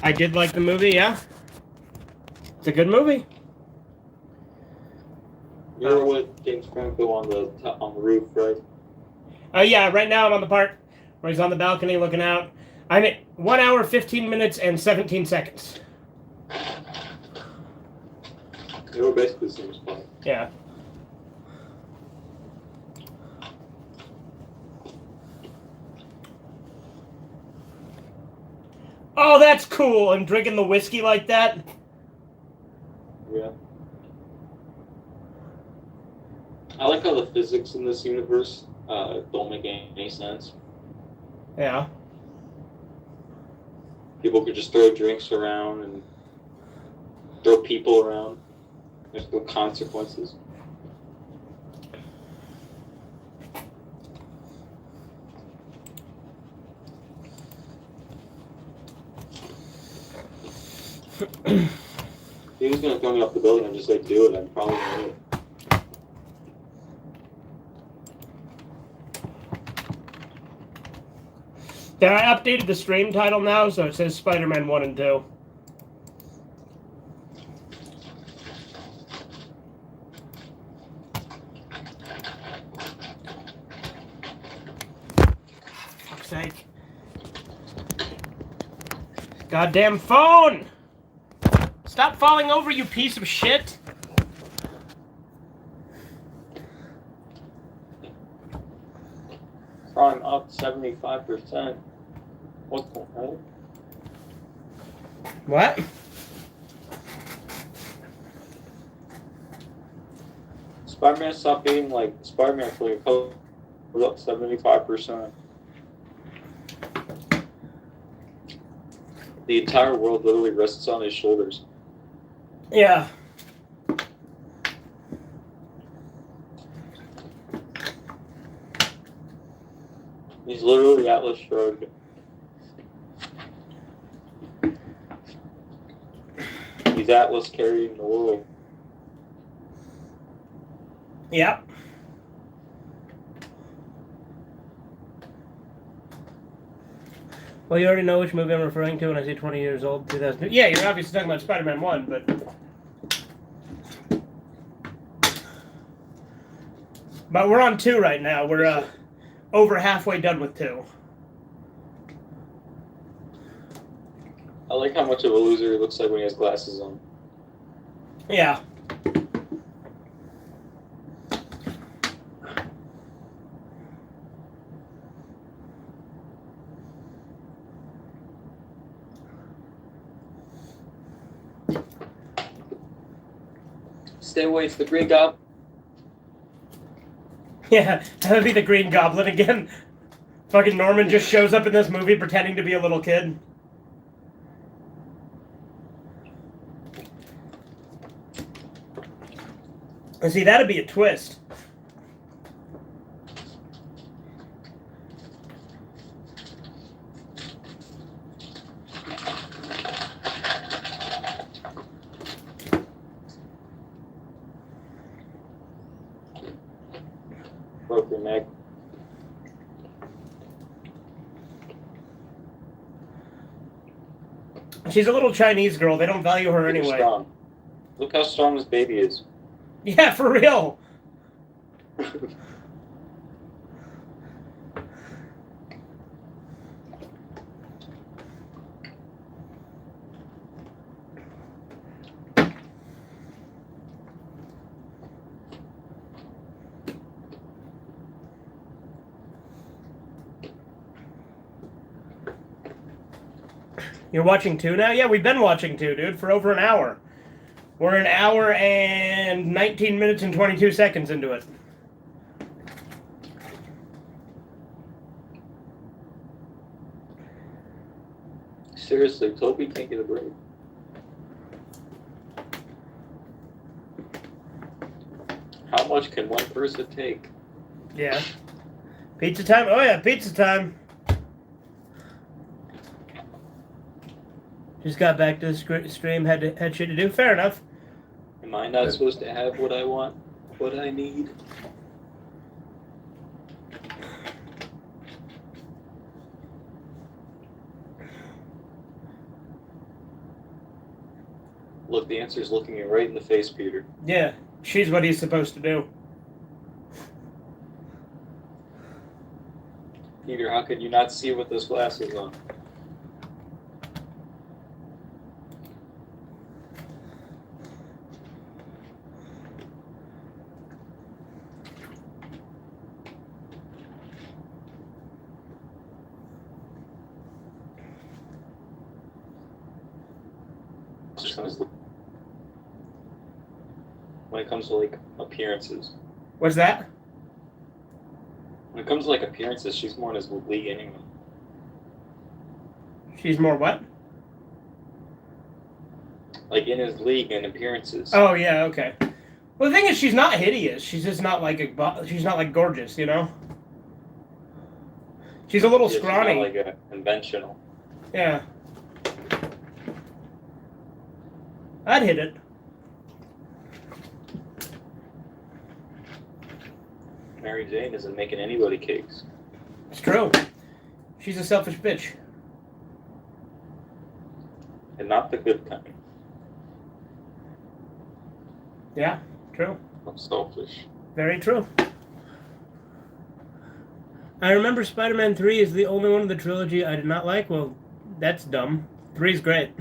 Speaker 1: I did like the movie, yeah. It's a good movie.
Speaker 2: You were with James Franco on the roof, right?
Speaker 1: Yeah, right now I'm on the part where he's on the balcony looking out. I'm at 1 hour, 15 minutes, and 17 seconds.
Speaker 2: You were basically the same spot.
Speaker 1: Yeah. Oh, that's cool. I'm drinking the whiskey like that.
Speaker 2: Yeah. I like how the physics in this universe don't make any sense.
Speaker 1: Yeah.
Speaker 2: People could just throw drinks around and throw people around. There's no consequences. If he was gonna throw me off the building and just like do it, I'd probably do it.
Speaker 1: Yeah, I updated the stream title now, so it says Spider-Man 1 and 2. For fuck's sake. Goddamn phone! Stop falling over, you piece of shit!
Speaker 2: Crime up 75%. What the hell?
Speaker 1: What?
Speaker 2: Spider-Man stopped being like Spider-Man for a couple was up 75%. The entire world literally rests on his shoulders.
Speaker 1: Yeah.
Speaker 2: He's literally Atlas Shrugged. He's Atlas carrying the world.
Speaker 1: Yep. Well, you already know which movie I'm referring to when I say 20 years old, 2002. Yeah, you're obviously talking about Spider-Man 1, but we're on 2 right now. We're over halfway done with 2.
Speaker 2: I like how much of a loser he looks like when he has glasses on.
Speaker 1: Yeah.
Speaker 2: Stay away from the Green Goblin.
Speaker 1: Yeah, that would be the Green Goblin again. Fucking Norman just shows up in this movie pretending to be a little kid. And see, that'd be a twist.
Speaker 2: Broke your neck.
Speaker 1: She's a little Chinese girl. They don't value her
Speaker 2: Look
Speaker 1: anyway.
Speaker 2: strong. Look how strong this baby is.
Speaker 1: Yeah, for real. You're watching 2 now? Yeah, we've been watching 2, dude, for over an hour. We're an hour and 19 minutes and 22 seconds into it.
Speaker 2: Seriously, Toby can't get a break. How much can one person take?
Speaker 1: Yeah. Pizza time? Oh yeah, pizza time. Just got back to the stream, had shit to do. Fair enough.
Speaker 2: Am I not supposed to have what I want? What I need? Look, the answer is looking you right in the face, Peter.
Speaker 1: Yeah, she's what he's supposed to do.
Speaker 2: Peter, how can you not see with those glasses on? When it comes to like appearances.
Speaker 1: What's that?
Speaker 2: When it comes to like appearances, she's more in his league anyway.
Speaker 1: She's more what?
Speaker 2: Like in his league and appearances.
Speaker 1: Oh yeah, okay. Well, the thing is, she's not hideous. She's just not like she's not like gorgeous, you know. She's a little
Speaker 2: Yeah,
Speaker 1: scrawny.
Speaker 2: she's not like a conventional.
Speaker 1: Yeah. I'd hit it.
Speaker 2: Mary Jane isn't making anybody cakes.
Speaker 1: It's true. She's a selfish bitch.
Speaker 2: And not the good kind.
Speaker 1: Yeah, true.
Speaker 2: I'm selfish.
Speaker 1: Very true. I remember Spider-Man 3 is the only one of the trilogy I did not like. Well, that's dumb. 3's great.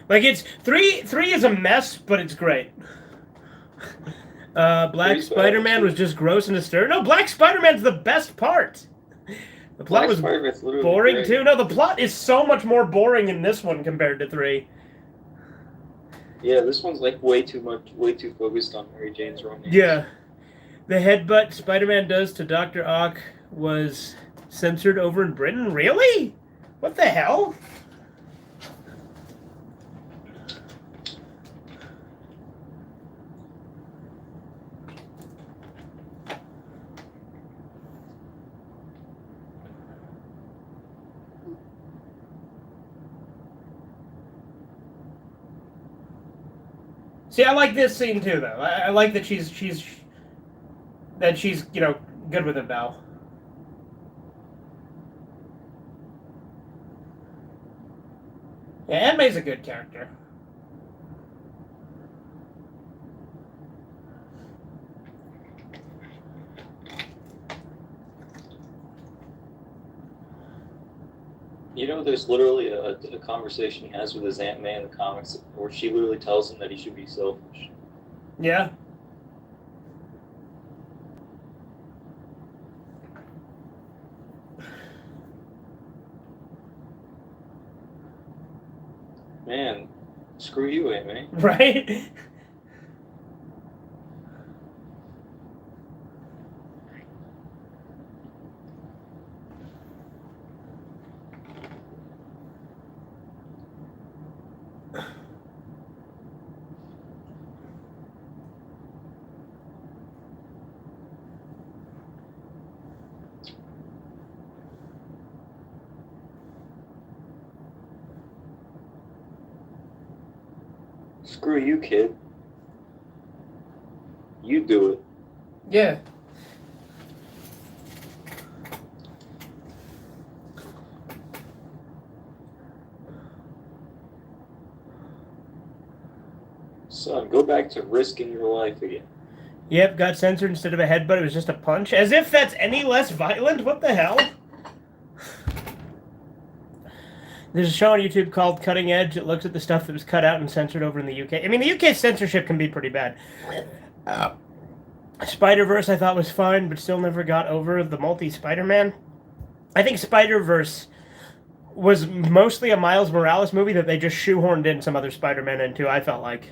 Speaker 1: Like it's three is a mess, but it's great. Black Spider-Man was just gross and disturbing. No, Black Spider-Man's the best part. The plot
Speaker 2: Black
Speaker 1: was
Speaker 2: Spider-Man's literally
Speaker 1: boring
Speaker 2: great.
Speaker 1: too. No, the plot is so much more boring in this one compared to 3.
Speaker 2: Yeah, this one's like way too focused on Mary Jane's romance.
Speaker 1: Yeah. The headbutt Spider-Man does to Dr. Ock was censored over in Britain? Really? What the hell? See, I like this scene too, though. I like that she's you know, good with him now. Yeah, Aunt May's a good character.
Speaker 2: You know, there's literally a conversation he has with his Aunt May in the comics where she literally tells him that he should be selfish.
Speaker 1: Yeah.
Speaker 2: Man, screw you, Aunt May.
Speaker 1: Right?
Speaker 2: Screw you, kid. You do it.
Speaker 1: Yeah.
Speaker 2: Son, go back to risking your life again.
Speaker 1: Yep, got censored instead of a headbutt. It was just a punch. As if that's any less violent. What the hell? There's a show on YouTube called Cutting Edge. It looks at the stuff that was cut out and censored over in the UK. I mean, the UK censorship can be pretty bad. Spider-Verse I thought was fine, but still never got over the multi-Spider-Man. I think Spider-Verse was mostly a Miles Morales movie that they just shoehorned in some other Spider-Man into, I felt like.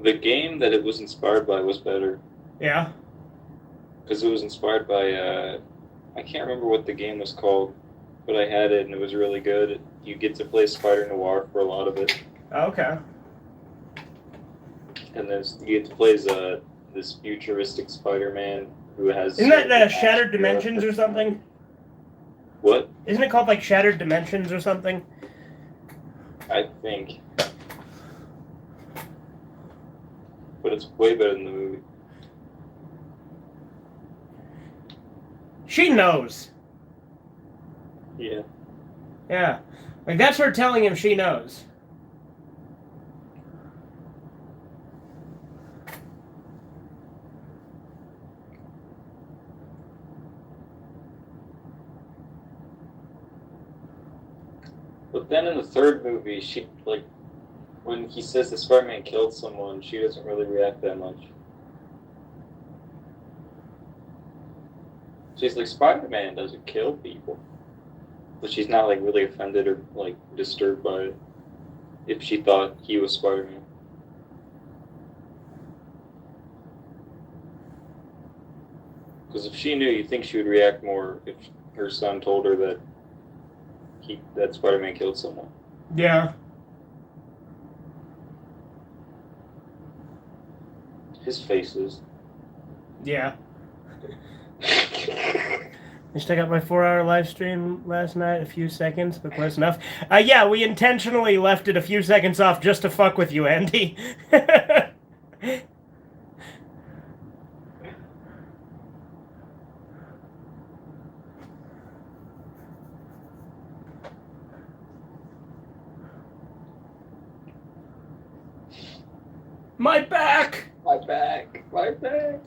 Speaker 2: The game that it was inspired by was better.
Speaker 1: Yeah?
Speaker 2: Because it was inspired by, I can't remember what the game was called, but I had it and it was really good. You get to play Spider Noir for a lot of it.
Speaker 1: Okay.
Speaker 2: And then you get to play as this futuristic Spider-Man who has...
Speaker 1: Isn't that Shattered Dimensions or something?
Speaker 2: What?
Speaker 1: Isn't it called like Shattered Dimensions or something?
Speaker 2: I think. But it's way better than the movie.
Speaker 1: She knows.
Speaker 2: Yeah.
Speaker 1: Yeah. Like, that's her telling him she knows.
Speaker 2: But then in the third movie, she, like, when he says that Spider-Man killed someone, she doesn't really react that much. She's like, Spider-Man doesn't kill people. But she's not, like, really offended or, like, disturbed by it. If she thought he was Spider-Man. Because if she knew, you'd think she would react more if her son told her that that Spider-Man killed someone.
Speaker 1: Yeah.
Speaker 2: His faces.
Speaker 1: Yeah. Just check out my 4-hour live stream last night, a few seconds, but close enough. Yeah, we intentionally left it a few seconds off just to fuck with you, Andy. My back!
Speaker 2: My back! My back!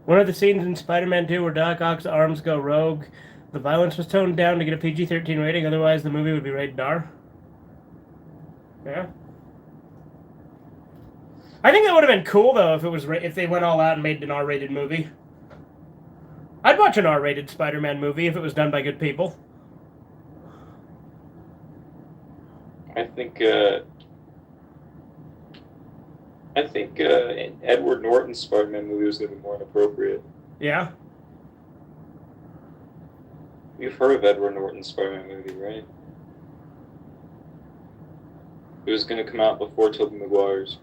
Speaker 1: One of the scenes in Spider-Man 2 where Doc Ock's arms go rogue, the violence was toned down to get a PG-13 rating, otherwise the movie would be rated R. Yeah. I think that would have been cool, though, if they went all out and made an R-rated movie. I'd watch an R-rated Spider-Man movie if it was done by good people.
Speaker 2: I think Edward Norton's Spider-Man movie was going to be more inappropriate.
Speaker 1: Yeah.
Speaker 2: You've heard of Edward Norton's Spider-Man movie, right? It was going to come out before Tobey Maguire's.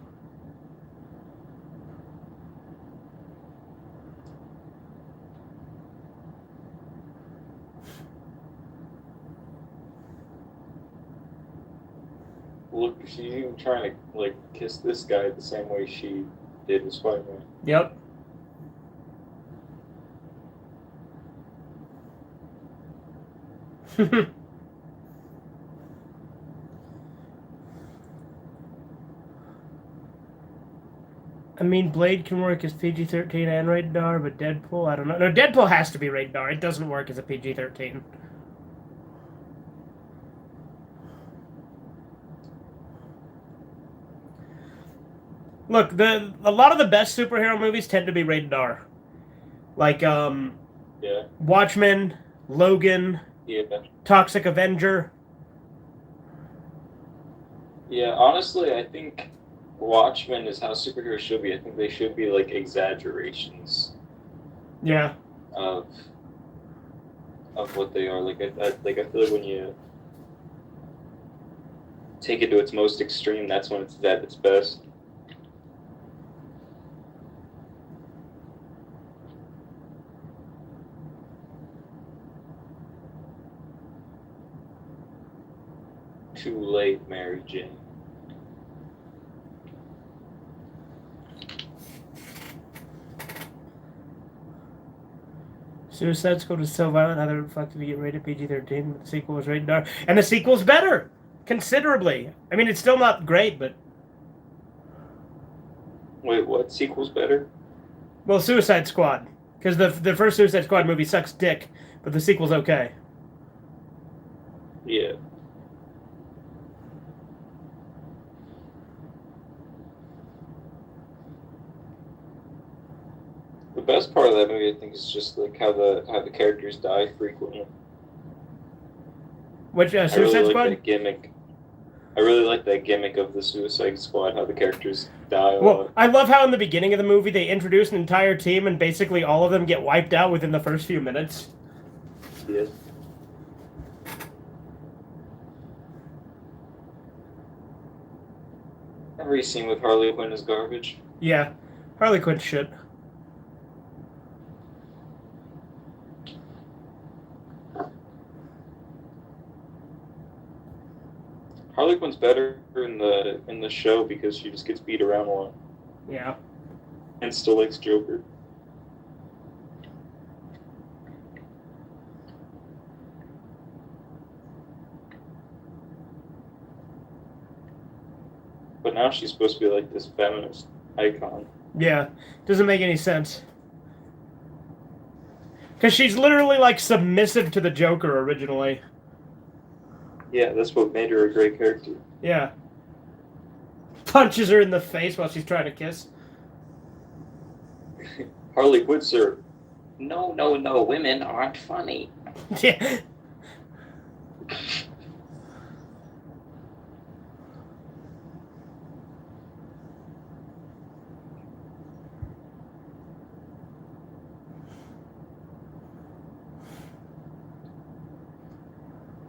Speaker 2: Look, she's even trying to kiss this guy the same way she did with Spider-Man.
Speaker 1: Yep. I mean, Blade can work as PG-13 and rated R, but Deadpool, I don't know. No, Deadpool has to be rated R. It doesn't work as a PG-13. Look, a lot of the best superhero movies tend to be rated R. Like,
Speaker 2: Yeah.
Speaker 1: Watchmen, Logan,
Speaker 2: Yeah.
Speaker 1: Toxic Avenger.
Speaker 2: Yeah, honestly, I think Watchmen is how superheroes should be. I think they should be like exaggerations
Speaker 1: Yeah.
Speaker 2: of what they are. I feel like when you take it to its most extreme, that's when it's at its best. Too late, Mary Jane.
Speaker 1: Suicide Squad was so violent, how the fuck did he get rated PG-13? But the sequel was rated R. And the sequel's better! Considerably. I mean, it's still not great, but...
Speaker 2: Wait, what? Sequel's better?
Speaker 1: Well, Suicide Squad. Because the first Suicide Squad movie sucks dick, but the sequel's okay.
Speaker 2: Yeah. The best part of that movie, I think, is just like how the characters die frequently.
Speaker 1: Which,
Speaker 2: I
Speaker 1: Suicide
Speaker 2: really
Speaker 1: Squad?
Speaker 2: like that gimmick. I really like that gimmick of the Suicide Squad, how the characters die a
Speaker 1: Well,
Speaker 2: lot.
Speaker 1: I love how in the beginning of the movie they introduce an entire team and basically all of them get wiped out within the first few minutes.
Speaker 2: Yeah. Every scene with Harley Quinn is garbage.
Speaker 1: Yeah. Harley Quinn shit.
Speaker 2: Harley Quinn's better in the show because she just gets beat around a lot
Speaker 1: Yeah.
Speaker 2: and still likes Joker. But now she's supposed to be like this feminist icon.
Speaker 1: Yeah. Doesn't make any sense. Because she's literally, like, submissive to the Joker originally.
Speaker 2: Yeah, that's what made her a great character.
Speaker 1: Yeah. Punches her in the face while she's trying to kiss.
Speaker 2: Harley Quinn's her.
Speaker 4: No, women aren't funny.
Speaker 1: Yeah.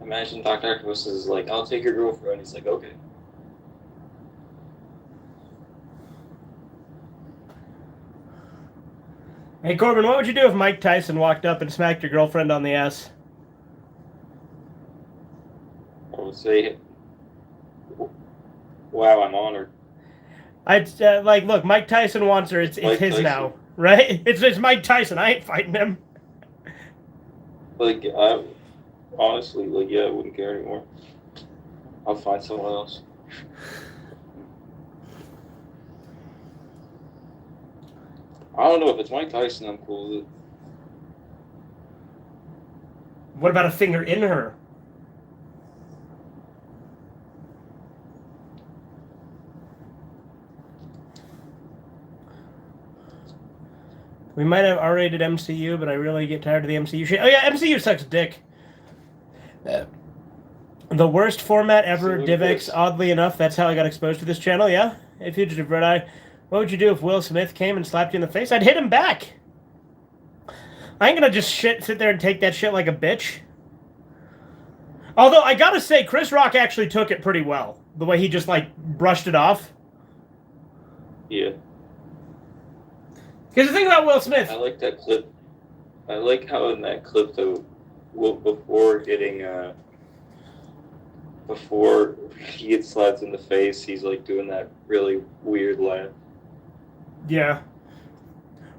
Speaker 2: Imagine Dr. Octopus is like, I'll take your girlfriend. He's like, okay.
Speaker 1: Hey, Corbin, what would you do if Mike Tyson walked up and smacked your girlfriend on the ass?
Speaker 2: I would say, wow, I'm honored.
Speaker 1: I'd, look, Mike Tyson wants her. It's
Speaker 2: Mike
Speaker 1: his
Speaker 2: Tyson.
Speaker 1: now, right? It's Mike Tyson. I ain't fighting him.
Speaker 2: Honestly, I wouldn't care anymore. I'll find someone else.
Speaker 4: I don't know if it's Mike Tyson. I'm cool with it.
Speaker 1: What about a finger in her? We might have R-rated MCU, but I really get tired of the MCU shit. Oh yeah, MCU sucks dick. The worst format ever, DivX. Oddly enough, that's how I got exposed to this channel, yeah? Hey, Fugitive Redeye, what would you do if Will Smith came and slapped you in the face? I'd hit him back! I ain't gonna just sit there and take that shit like a bitch. Although, I gotta say, Chris Rock actually took it pretty well. The way he just, like, brushed it off.
Speaker 2: Yeah.
Speaker 1: Because the thing about Will Smith...
Speaker 2: I like that clip. I like how in that clip, though, before he gets slapped in the face, he's, like, doing that really weird laugh.
Speaker 1: Yeah.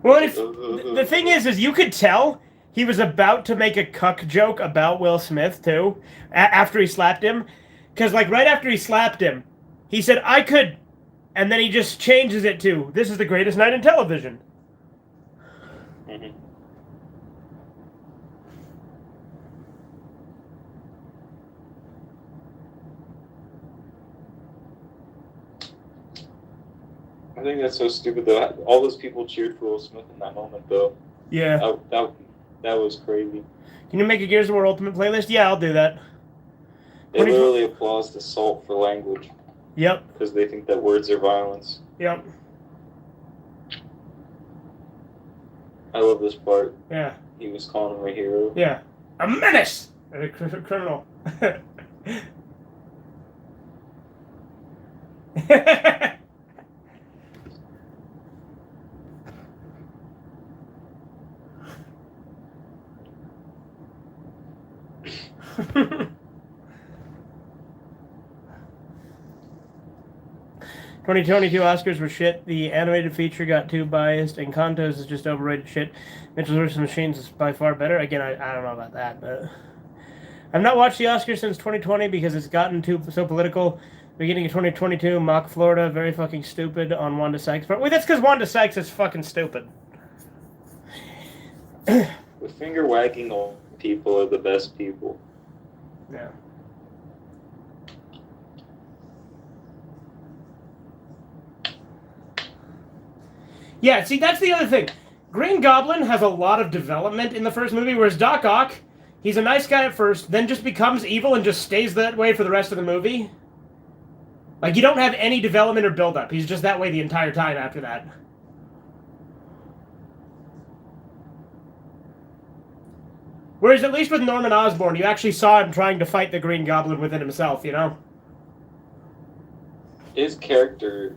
Speaker 1: Well, the thing is you could tell he was about to make a cuck joke about Will Smith, too, after he slapped him. Because, like, right after he slapped him, he said, I could... And then he just changes it to, this is the greatest night in television.
Speaker 2: Mm-hmm. I think that's so stupid, though. All those people cheered for Will Smith in that moment, though.
Speaker 1: Yeah.
Speaker 2: That was crazy.
Speaker 1: Can you make a Gears of War Ultimate playlist? Yeah, I'll do that.
Speaker 2: They literally applaud the Salt for language.
Speaker 1: Yep.
Speaker 2: Because they think that words are violence.
Speaker 1: Yep.
Speaker 2: I love this part.
Speaker 1: Yeah.
Speaker 2: He was calling him a hero.
Speaker 1: Yeah. A menace! A criminal. (2022) Oscars were shit. The animated feature got too biased, and Kantos is just overrated shit. Mitchell vs. Machines is by far better. Again, I don't know about that, but I've not watched the Oscars since 2020 because it's gotten so political. Beginning of 2022, mock Florida, very fucking stupid on Wanda Sykes' part. Wait, that's because Wanda Sykes is fucking stupid.
Speaker 2: The finger wagging old people are the best people.
Speaker 1: Yeah. Yeah, see, that's the other thing. Green Goblin has a lot of development in the first movie, whereas Doc Ock, he's a nice guy at first, then just becomes evil and just stays that way for the rest of the movie. Like, you don't have any development or build-up. He's just that way the entire time after that. Whereas at least with Norman Osborn, you actually saw him trying to fight the Green Goblin within himself, you know?
Speaker 2: His character,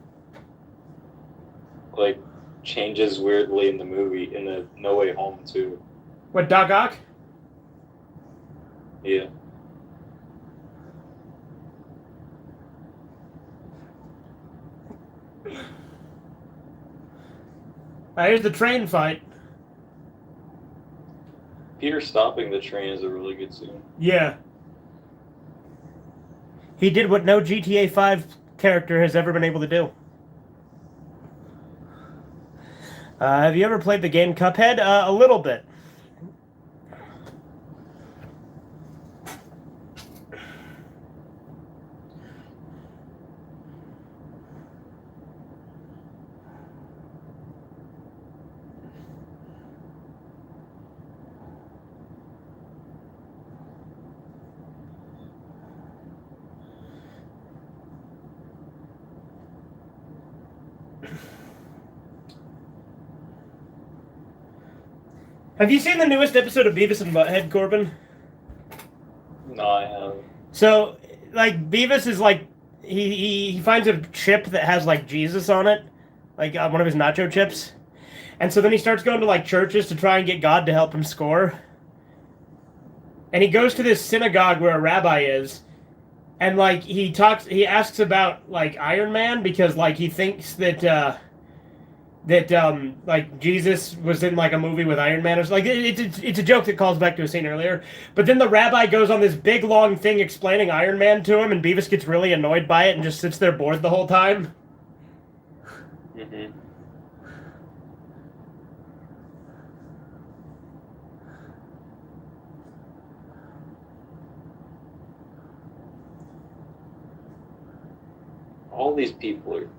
Speaker 2: like, changes weirdly in the movie, in the No Way Home, too.
Speaker 1: What, Doc Ock?
Speaker 2: Yeah.
Speaker 1: Here's the train fight.
Speaker 2: Peter stopping the train is a really good scene.
Speaker 1: Yeah. He did what no GTA 5 character has ever been able to do. Have you ever played the game Cuphead? A little bit. Have you seen the newest episode of Beavis and Butthead, Corbin?
Speaker 2: No, I haven't.
Speaker 1: So, like, Beavis is like, he finds a chip that has, like, Jesus on it. Like, one of his nacho chips. And so then he starts going to, like, churches to try and get God to help him score. And he goes to this synagogue where a rabbi is. And, like, he asks about, like, Iron Man because, like, he thinks that like Jesus was in like a movie with Iron Man. Or like it's a joke that calls back to a scene earlier. But then the rabbi goes on this big long thing explaining Iron Man to him, and Beavis gets really annoyed by it and just sits there bored the whole time.
Speaker 2: Mm-hmm.
Speaker 4: All these people are.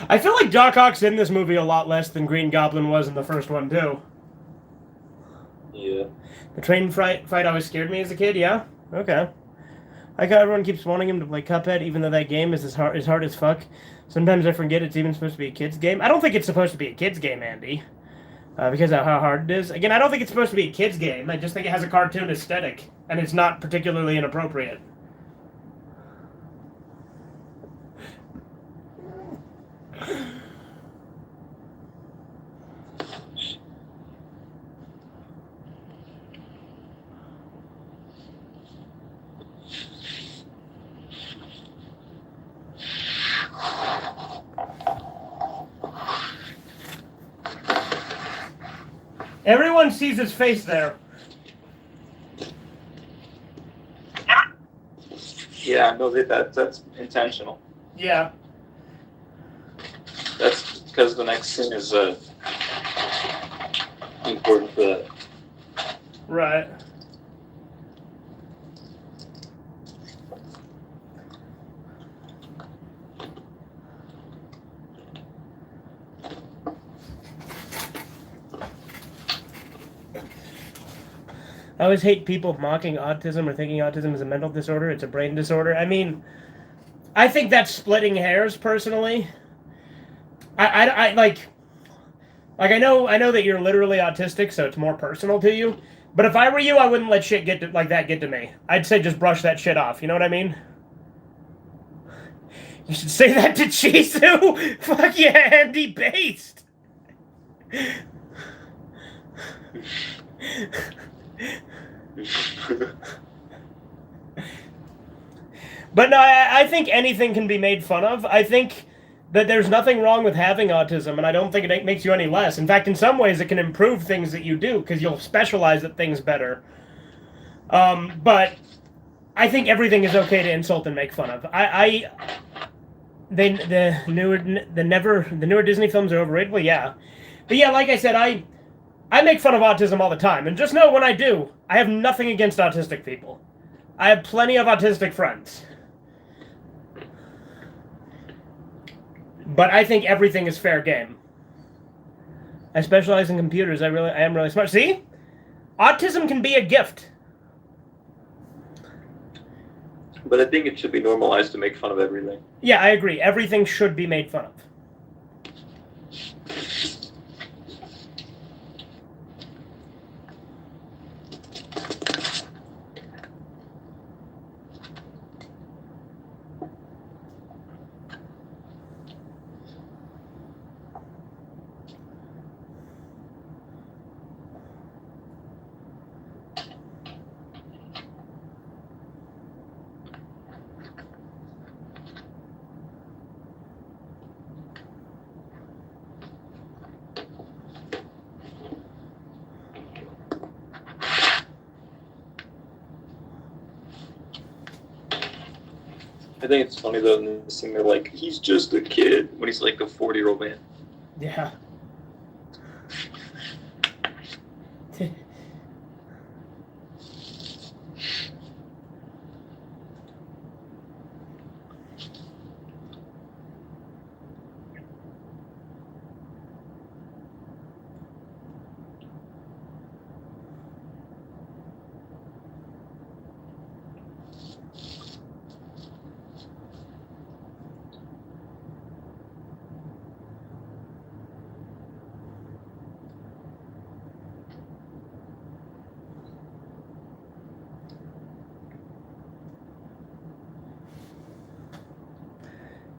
Speaker 1: I feel like Doc Ock's in this movie a lot less than Green Goblin was in the first one, too.
Speaker 4: Yeah.
Speaker 1: The train fight always scared me as a kid, yeah? Okay. I like how everyone keeps wanting him to play Cuphead, even though that game is hard as fuck. Sometimes I forget it's even supposed to be a kid's game. I don't think it's supposed to be a kid's game, Andy. Because of how hard it is. Again, I don't think it's supposed to be a kid's game. I just think it has a cartoon aesthetic. And it's not particularly inappropriate. Everyone sees his face there.
Speaker 2: Yeah, I know that's intentional.
Speaker 1: Yeah.
Speaker 2: That's because the next scene is important for that.
Speaker 1: Right. I always hate people mocking autism or thinking autism is a mental disorder. It's a brain disorder. I mean, I think that's splitting hairs, personally. I I know that you're literally autistic, so it's more personal to you. But if I were you, I wouldn't let shit get to me. I'd say just brush that shit off. You know what I mean? You should say that to Chisu. Fuck yeah, Andy Based. But no, I think anything can be made fun of. I think that there's nothing wrong with having autism, and I don't think it makes you any less. In fact, in some ways, it can improve things that you do, because you'll specialize at things better. But I think everything is okay to insult and make fun of. The newer Disney films are overrated. Well, yeah. But yeah, like I said, I make fun of autism all the time, and just know when I do, I have nothing against autistic people. I have plenty of autistic friends. But I think everything is fair game. I specialize in computers. I am really smart. See? Autism can be a gift.
Speaker 2: But I think it should be normalized to make fun of everything.
Speaker 1: Yeah, I agree. Everything should be made fun of.
Speaker 2: I think it's funny though in this scene they're like, he's just a kid when he's like a 40-year-old man.
Speaker 1: Yeah.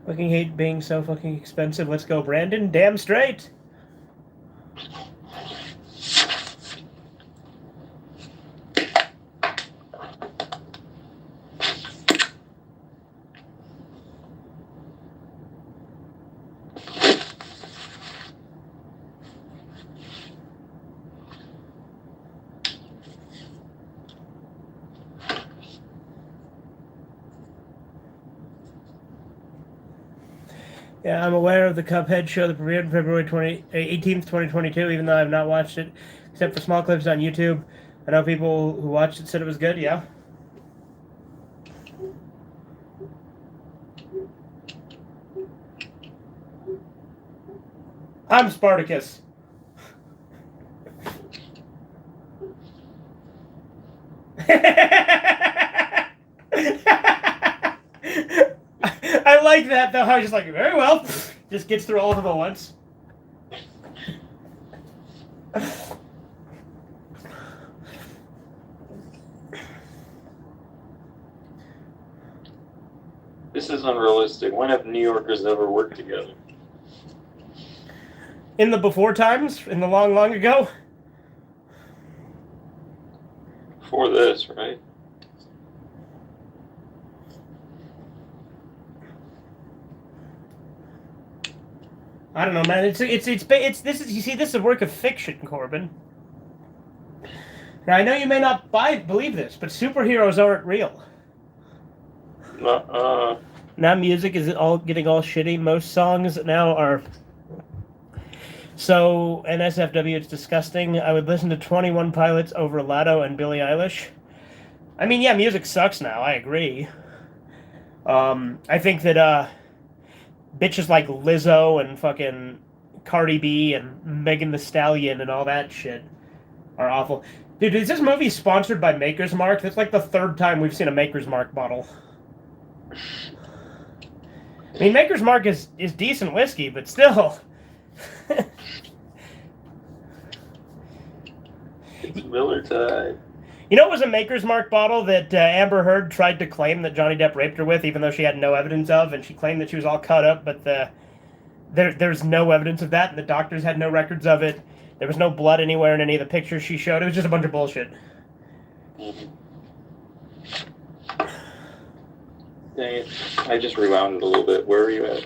Speaker 1: Fucking hate being so fucking expensive. Let's go, Brandon. Damn straight. Yeah, I'm aware of the Cuphead show that premiered February 18th, 2022, even though I've not watched it, except for small clips on YouTube. I know people who watched it said it was good, yeah. I'm Spartacus. I like that, though. I was just like, very well. Just gets through all of them at once.
Speaker 2: This is unrealistic. When have New Yorkers ever worked together?
Speaker 1: In the before times? In the long, long ago?
Speaker 2: Before this, right?
Speaker 1: I don't know, man. It's this is, you see, this is a work of fiction, Corbin. Now I know you may not believe this, but superheroes aren't real. Now music is all getting all shitty. Most songs now are so NSFW. It's disgusting. I would listen to 21 Pilots over Lotto and Billie Eilish. I mean, yeah, music sucks now. I agree. I think that bitches like Lizzo and fucking Cardi B and Megan Thee Stallion and all that shit are awful. Dude, is this movie sponsored by Maker's Mark? That's like the third time we've seen a Maker's Mark bottle. I mean, Maker's Mark is decent whiskey, but still.
Speaker 2: It's Miller Tide.
Speaker 1: You know, it was a Maker's Mark bottle that Amber Heard tried to claim that Johnny Depp raped her with, even though she had no evidence of, and she claimed that she was all cut up, but there's no evidence of that, and the doctors had no records of it. There was no blood anywhere in any of the pictures she showed. It was just a bunch of bullshit.
Speaker 2: Mm-hmm. Dang it. I just rewound it a little bit. Where are you at?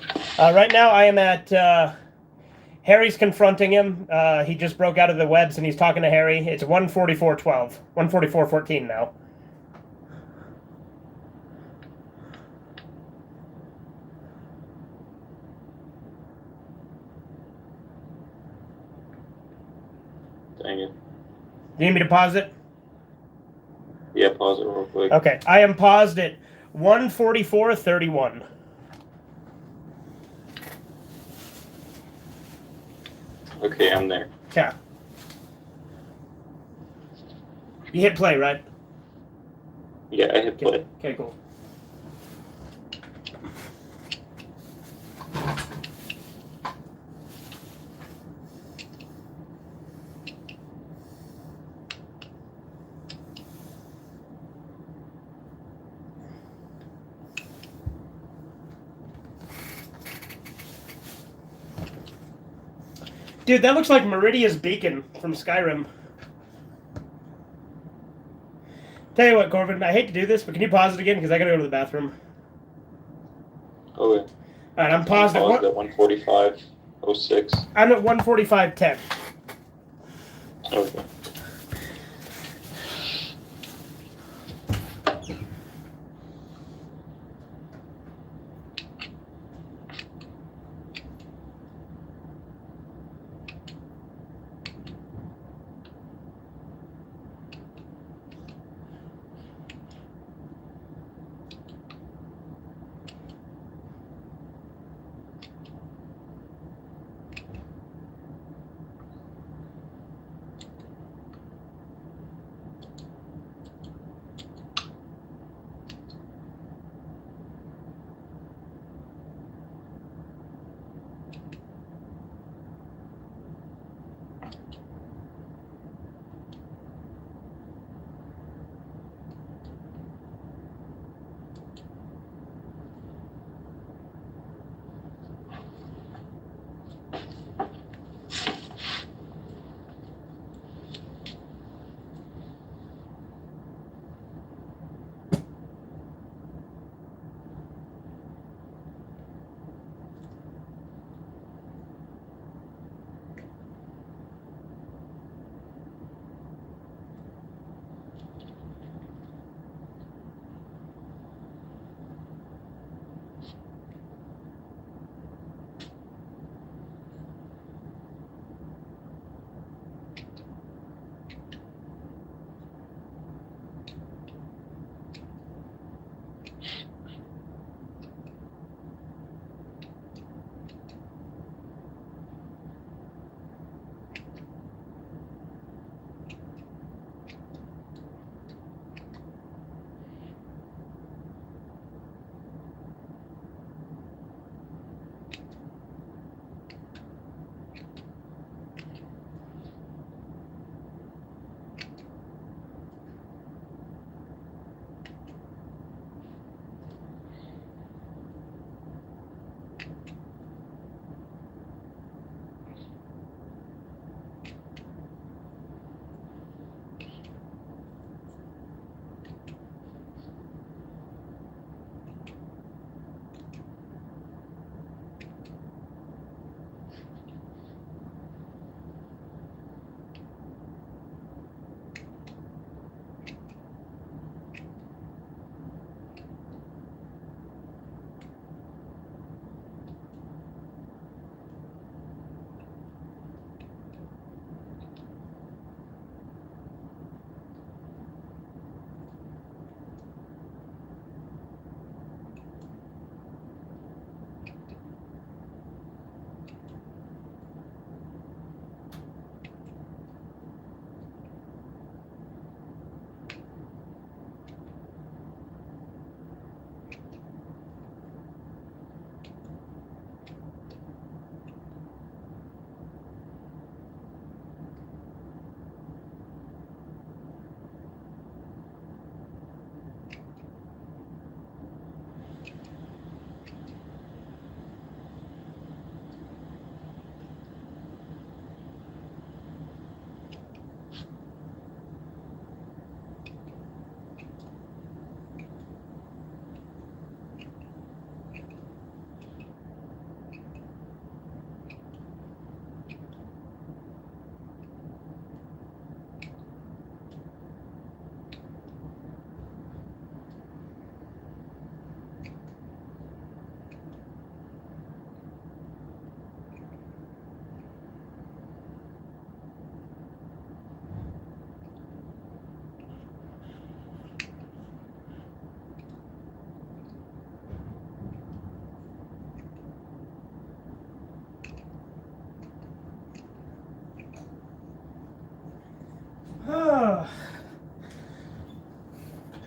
Speaker 1: Right now, I am at... Harry's confronting him. He just broke out of the webs and he's talking to Harry. It's 144:12. 144:14 now.
Speaker 2: Dang it.
Speaker 1: Do you need me to pause it?
Speaker 2: Yeah, pause it real quick.
Speaker 1: Okay, I am paused at 144:31.
Speaker 2: Okay, I'm there.
Speaker 1: Yeah. You hit play, right?
Speaker 2: Yeah, I hit play.
Speaker 1: Okay, cool. Dude, that looks like Meridia's beacon from Skyrim. Tell you what, Corbin, I hate to do this, but can you pause it again? Because I gotta go to the bathroom.
Speaker 2: Okay.
Speaker 1: Alright, I'm paused at
Speaker 2: 145:06.
Speaker 1: I'm at 145:10.
Speaker 2: Okay.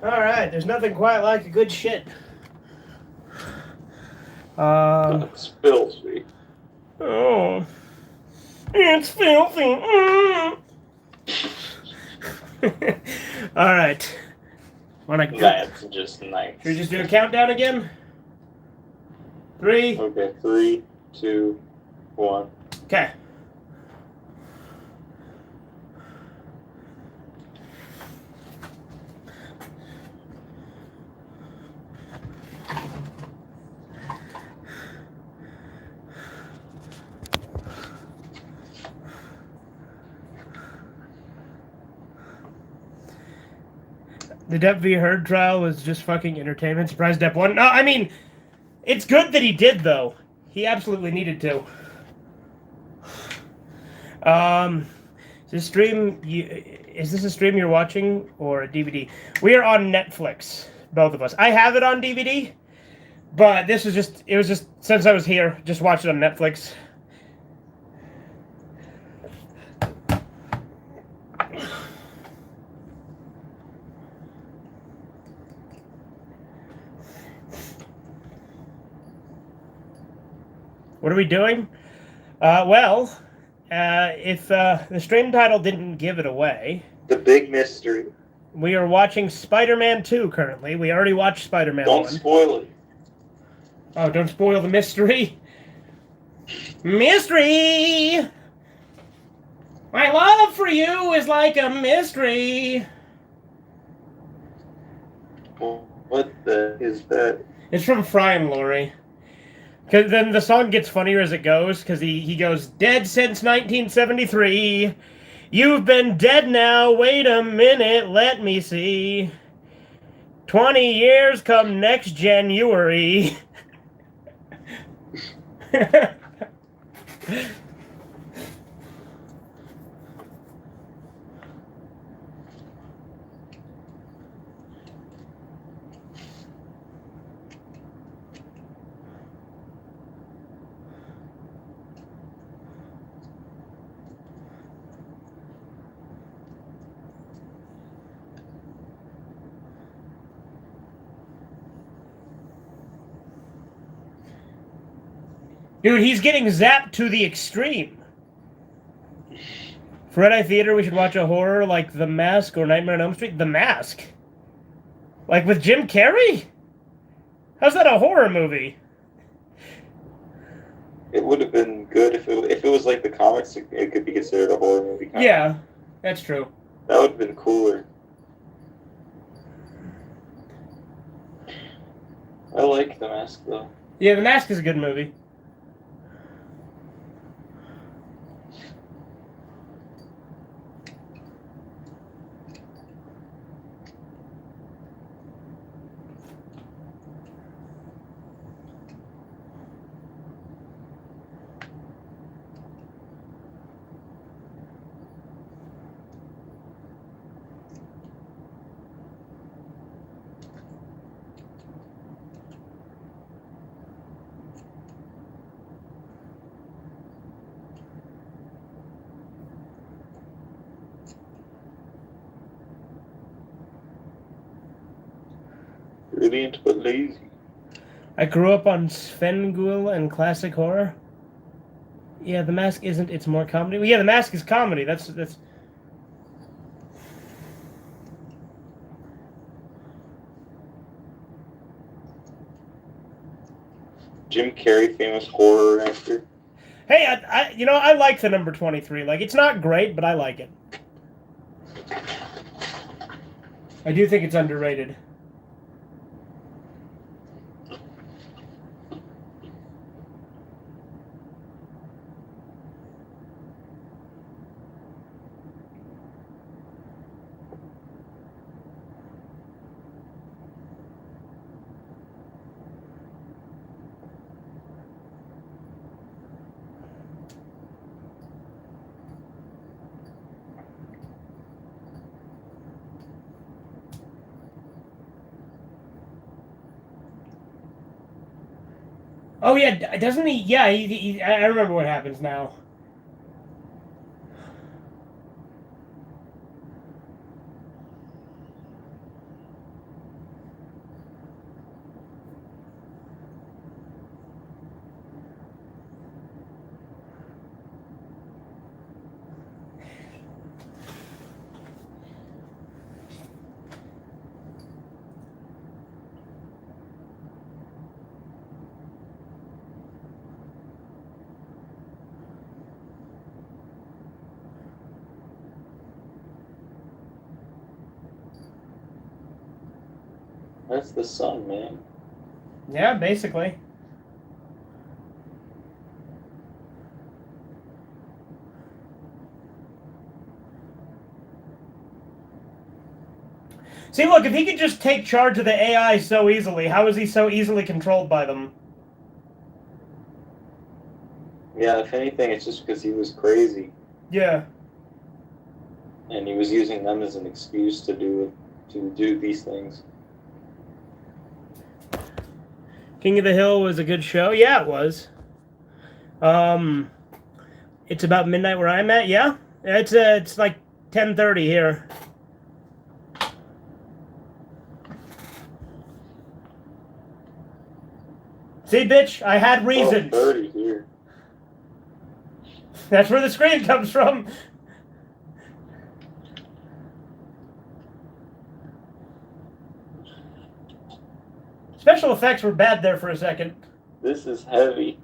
Speaker 1: Alright, there's nothing quite like a good shit.
Speaker 2: That's filthy.
Speaker 1: Oh. It's filthy. Alright.
Speaker 2: That's just nice.
Speaker 1: Should we just do a countdown again? 3.
Speaker 2: Okay, 3, 2, 1.
Speaker 1: Okay. The Depp v. Heard trial was just fucking entertainment. Surprised Depp won. No, I mean, it's good that he did, though. He absolutely needed to. Is this a stream you're watching or a DVD? We are on Netflix, both of us. I have it on DVD, but it was just since I was here, just watch it on Netflix. What are we doing? If the stream title didn't give it away...
Speaker 2: The big mystery.
Speaker 1: We are watching Spider-Man 2 currently. We already watched Spider-Man 1.
Speaker 2: Don't spoil it.
Speaker 1: Oh, don't spoil the mystery. Mystery! My love for you is like a mystery.
Speaker 2: What the is that?
Speaker 1: It's from Fry and Laurie. Because then the song gets funnier as it goes, because he goes, dead since 1973. You've been dead now, wait a minute, let me see. 20 years come next January. Dude, he's getting zapped to the extreme. For Redeye Theater, we should watch a horror like The Mask or Nightmare on Elm Street. The Mask? Like with Jim Carrey? How's that a horror movie?
Speaker 2: It would have been good if it was like the comics. It could be considered a horror movie.
Speaker 1: Yeah, that's true.
Speaker 2: That would have been cooler. I like The Mask though.
Speaker 1: Yeah, The Mask is a good movie.
Speaker 2: Brilliant but lazy.
Speaker 1: I grew up on Svengoogle and classic horror. Yeah, The Mask isn't. It's more comedy. Well, yeah, The Mask is comedy. That's.
Speaker 2: Jim Carrey, famous horror actor.
Speaker 1: Hey, I like the number 23. Like, it's not great, but I like it. I do think it's underrated. Oh yeah, doesn't he? Yeah, I remember what happens now.
Speaker 2: That's the sun, man.
Speaker 1: Yeah, basically. See, look, if he could just take charge of the AI so easily, how is he so easily controlled by them?
Speaker 2: Yeah, if anything, it's just because he was crazy.
Speaker 1: Yeah.
Speaker 2: And he was using them as an excuse to do these things.
Speaker 1: King of the Hill was a good show. Yeah, it was. It's about midnight where I'm at. Yeah, it's like 10:30 here. See, bitch, I had reasons.
Speaker 2: 30 here.
Speaker 1: That's where the screen comes from. Special effects were bad there for a second.
Speaker 2: This is heavy.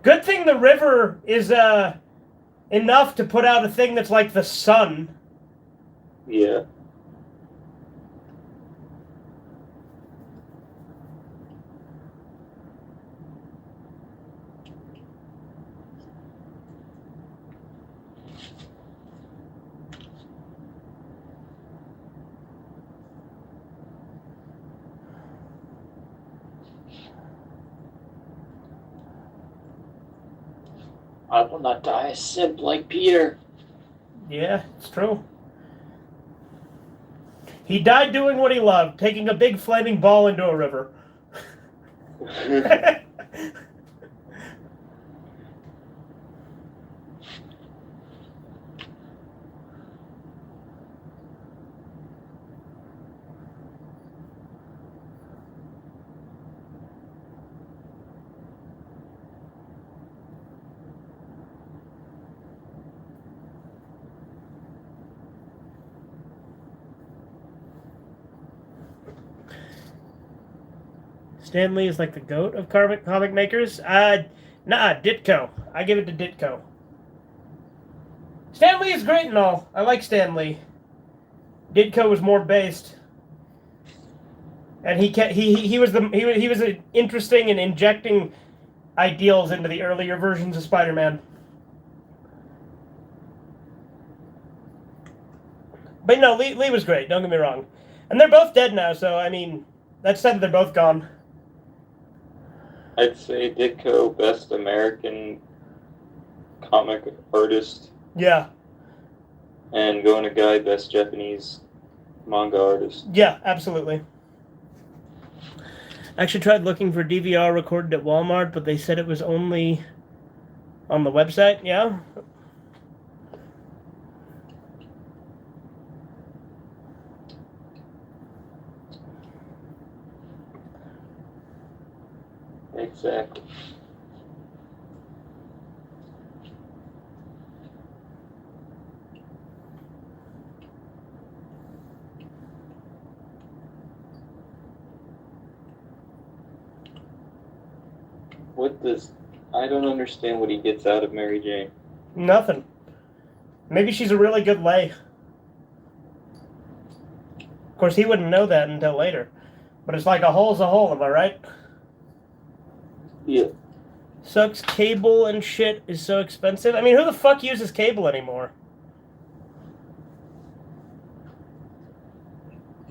Speaker 1: Good thing the river is enough to put out a thing that's like the sun.
Speaker 2: Yeah.
Speaker 3: I will not die a simp like Peter.
Speaker 1: Yeah, it's true. He died doing what he loved, taking a big flaming ball into a river. Stan Lee is like the goat of comic makers. Nah, Ditko. I give it to Ditko. Stan Lee is great and all. I like Stan Lee. Ditko was more based, and he was interesting in injecting ideals into the earlier versions of Spider-Man. But no, Lee was great. Don't get me wrong, and they're both dead now. So I mean, that said, they're both gone.
Speaker 2: I'd say Ditko, best American comic artist.
Speaker 1: Yeah.
Speaker 2: And Go Nagai, best Japanese manga artist.
Speaker 1: Yeah, absolutely. I actually tried looking for DVR recorded at Walmart, but they said it was only on the website. Yeah.
Speaker 2: Exactly. I don't understand what he gets out of Mary Jane.
Speaker 1: Nothing. Maybe she's a really good lay. Of course, he wouldn't know that until later. But it's like a hole's a hole, am I right?
Speaker 2: Yeah.
Speaker 1: Sucks. Cable and shit is so expensive. I mean, who the fuck uses cable anymore?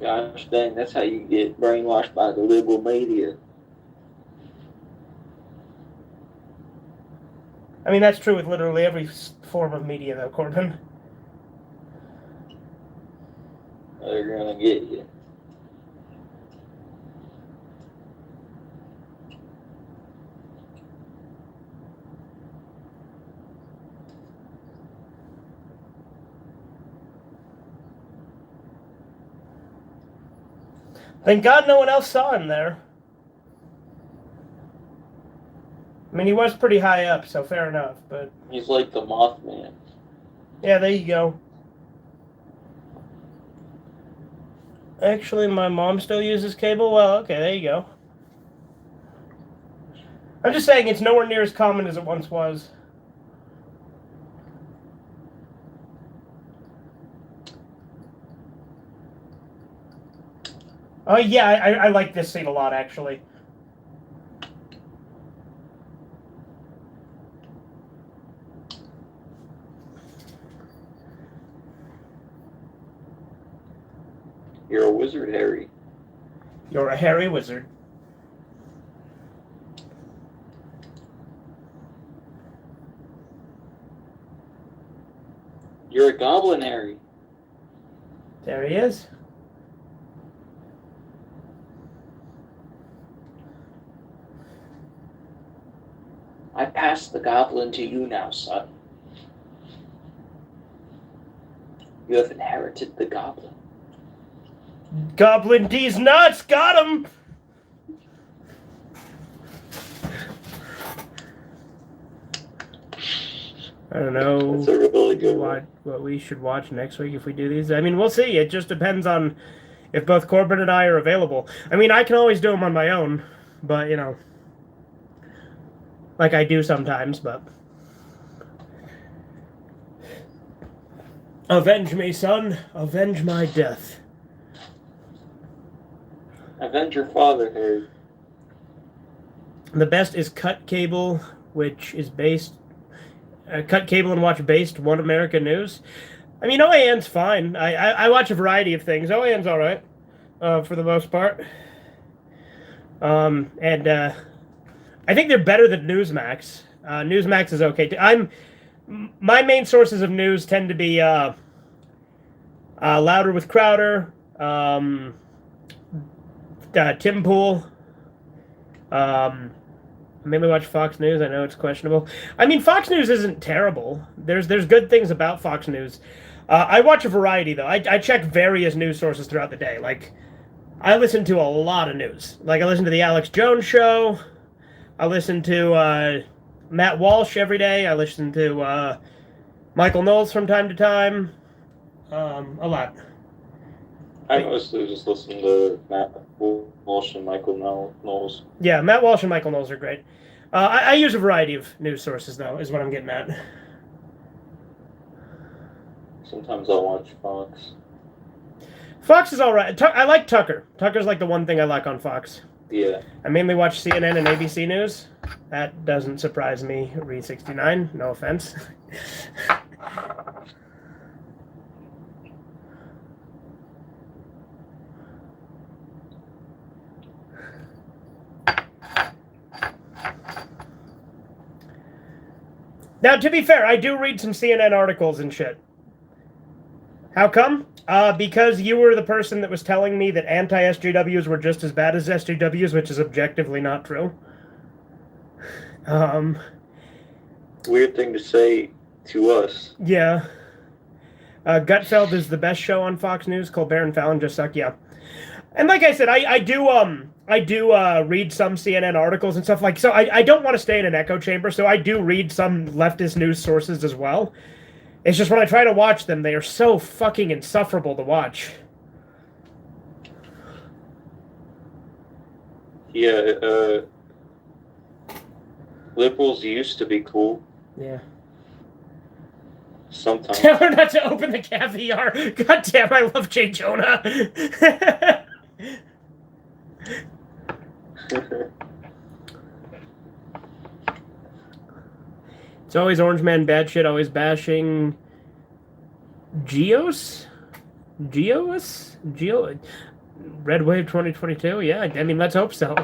Speaker 2: Gosh dang, that's how you get brainwashed by the liberal media.
Speaker 1: I mean, that's true with literally every form of media, though, Corbin.
Speaker 2: They're gonna get you.
Speaker 1: Thank God no one else saw him there. I mean, he was pretty high up, so fair enough, but...
Speaker 4: He's like the Mothman.
Speaker 1: Yeah, there you go. Actually, my mom still uses cable? Well, okay, there you go. I'm just saying it's nowhere near as common as it once was. Oh, yeah, I like this scene a lot, actually.
Speaker 4: You're a wizard, Harry.
Speaker 1: You're a hairy wizard.
Speaker 4: You're a goblin, Harry.
Speaker 1: There he is.
Speaker 3: I pass the goblin to you now, son. You have inherited the goblin.
Speaker 1: Goblin D's nuts! Got him! I don't know
Speaker 2: That's a really good one.
Speaker 1: what we should watch next week if we do these. I mean, we'll see. It just depends on if both Corbin and I are available. I mean, I can always do them on my own, but, you know, like I do sometimes, but... Avenge me, son. Avenge my death.
Speaker 4: Avenge your father, Harry.
Speaker 1: The best is Cut Cable, which is based... Cut Cable and watch Based One America News. I mean, OAN's fine. I watch a variety of things. OAN's all right, for the most part. I think they're better than Newsmax. Newsmax is okay too. My main sources of news tend to be Louder with Crowder, Tim Pool. Maybe watch Fox News. I know it's questionable. I mean, Fox News isn't terrible. There's good things about Fox News. I watch a variety, though. I check various news sources throughout the day. Like, I listen to a lot of news. Like, I listen to the Alex Jones Show. I listen to Matt Walsh every day. I listen to Michael Knowles from time to time. A lot.
Speaker 2: I mostly just listen to Matt Walsh and Michael Knowles.
Speaker 1: Yeah, Matt Walsh and Michael Knowles are great. I use a variety of news sources, though, is what I'm getting at.
Speaker 2: Sometimes I'll watch Fox.
Speaker 1: Fox is all right. I like Tucker. Tucker's like the one thing I like on Fox.
Speaker 2: Yeah.
Speaker 1: I mainly watch CNN and ABC News. That doesn't surprise me. Read 69, no offense. Now, to be fair, I do read some CNN articles and shit. How come? Because you were the person that was telling me that anti-SJWs were just as bad as SJWs, which is objectively not true.
Speaker 2: Weird thing to say to us.
Speaker 1: Yeah. Gutfeld is the best show on Fox News. Colbert and Fallon just suck, yeah. And like I said, I do read some CNN articles and stuff like, so I don't want to stay in an echo chamber, so I do read some leftist news sources as well. It's just when I try to watch them, they are so fucking insufferable to watch.
Speaker 2: Yeah, liberals used to be cool.
Speaker 1: Yeah.
Speaker 2: Sometimes.
Speaker 1: Tell her not to open the caviar. God damn, I love Jay Jonah. It's always Orange Man bad shit, always bashing Geos? Red Wave 2022? Yeah, I mean, let's hope so.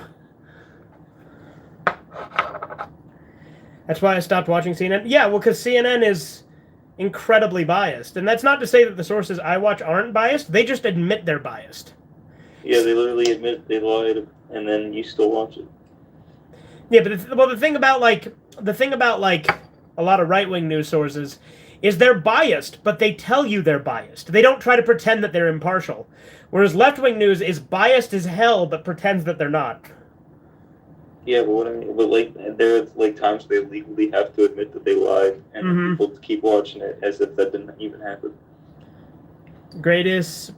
Speaker 1: That's why I stopped watching CNN. Yeah, well, because CNN is incredibly biased. And that's not to say that the sources I watch aren't biased. They just admit they're biased.
Speaker 2: Yeah, they literally admit they lied, and then you still watch it.
Speaker 1: Yeah, but the thing about a lot of right-wing news sources is they're biased, but they tell you they're biased. They don't try to pretend that they're impartial. Whereas left-wing news is biased as hell, but pretends that they're not.
Speaker 2: Yeah, but what I mean, but like, there's like times they legally have to admit that they lied, and
Speaker 1: Mhm.
Speaker 2: people keep watching it as if that didn't even happen.
Speaker 1: Greatest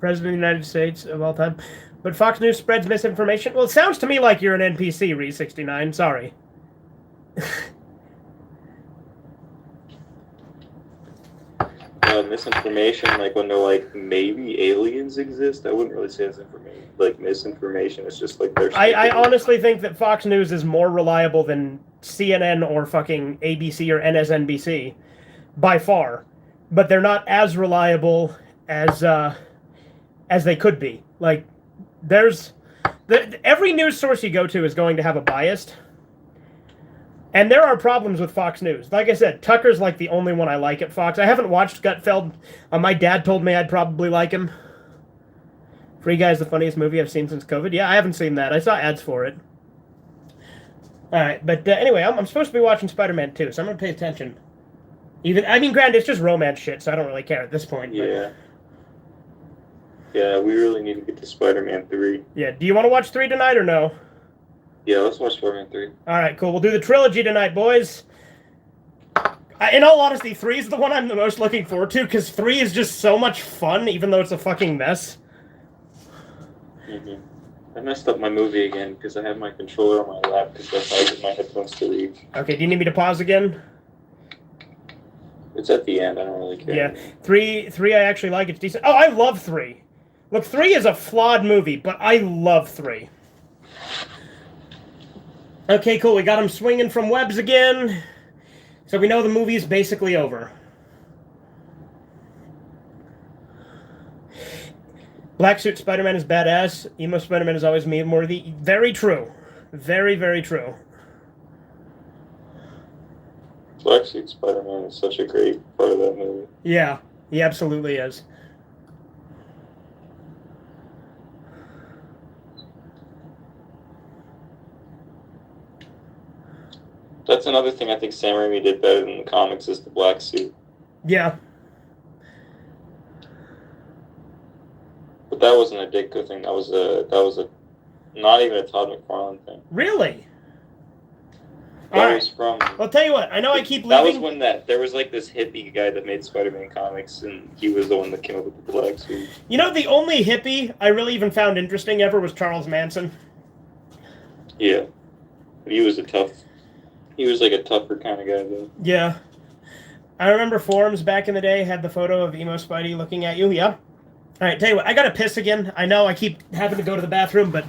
Speaker 1: president of the United States of all time. But Fox News spreads misinformation. Well, it sounds to me like you're an NPC, Re69. Sorry.
Speaker 2: Misinformation, like when they're like, maybe aliens exist, I wouldn't really say it's information. Like, misinformation is just like their...
Speaker 1: I honestly think that Fox News is more reliable than CNN or fucking ABC or NSNBC. By far. But they're not as reliable as they could be. Like, there's... every news source you go to is going to have a bias. And there are problems with Fox News. Like I said, Tucker's like the only one I like at Fox. I haven't watched Gutfeld. My dad told me I'd probably like him. Free Guy's the funniest movie I've seen since COVID. Yeah, I haven't seen that. I saw ads for it. Alright, but anyway, I'm supposed to be watching Spider-Man 2, so I'm going to pay attention. Granted, it's just romance shit, so I don't really care at this point.
Speaker 2: Yeah. Yeah, we really need to get to Spider-Man 3.
Speaker 1: Yeah, do you want to watch 3 tonight or no?
Speaker 2: Yeah, let's watch Spider-Man 3.
Speaker 1: Alright, cool. We'll do the trilogy tonight, boys. In all honesty, 3 is the one I'm the most looking forward to, because 3 is just so much fun, even though it's a fucking mess.
Speaker 2: Mm-hmm. I messed up my movie again, because I have my controller on my lap, because that's how I get my headphones to read.
Speaker 1: Okay, do you need me to pause again?
Speaker 2: It's at the end, I don't really care.
Speaker 1: Yeah, 3 I actually like. It's decent. Oh, I love 3. Look, 3 is a flawed movie, but I love 3. Okay, cool. We got him swinging from webs again. So we know the movie's basically over. Black suit Spider-Man is badass. Emo Spider-Man is always meme worthy. Very true. Very, very true.
Speaker 2: Black Suit Spider-Man is such a great part of that movie.
Speaker 1: Yeah, he absolutely is.
Speaker 2: That's another thing I think Sam Raimi did better than the comics is the black suit.
Speaker 1: Yeah.
Speaker 2: But that wasn't a Ditko thing. That was a not even a Todd McFarlane thing.
Speaker 1: Really?
Speaker 2: That was from...
Speaker 1: Well, I'll tell you what. I know I keep leaving...
Speaker 2: That was when there was like this hippie guy that made Spider-Man comics, and he was the one that came up with the black suit.
Speaker 1: You know, the only hippie I really even found interesting ever was Charles Manson.
Speaker 2: Yeah. But he was like a tougher kind of guy, though.
Speaker 1: Yeah. I remember forums back in the day had the photo of Emo Spidey looking at you. Yeah. All right, tell you what. I gotta piss again. I know I keep having to go to the bathroom, but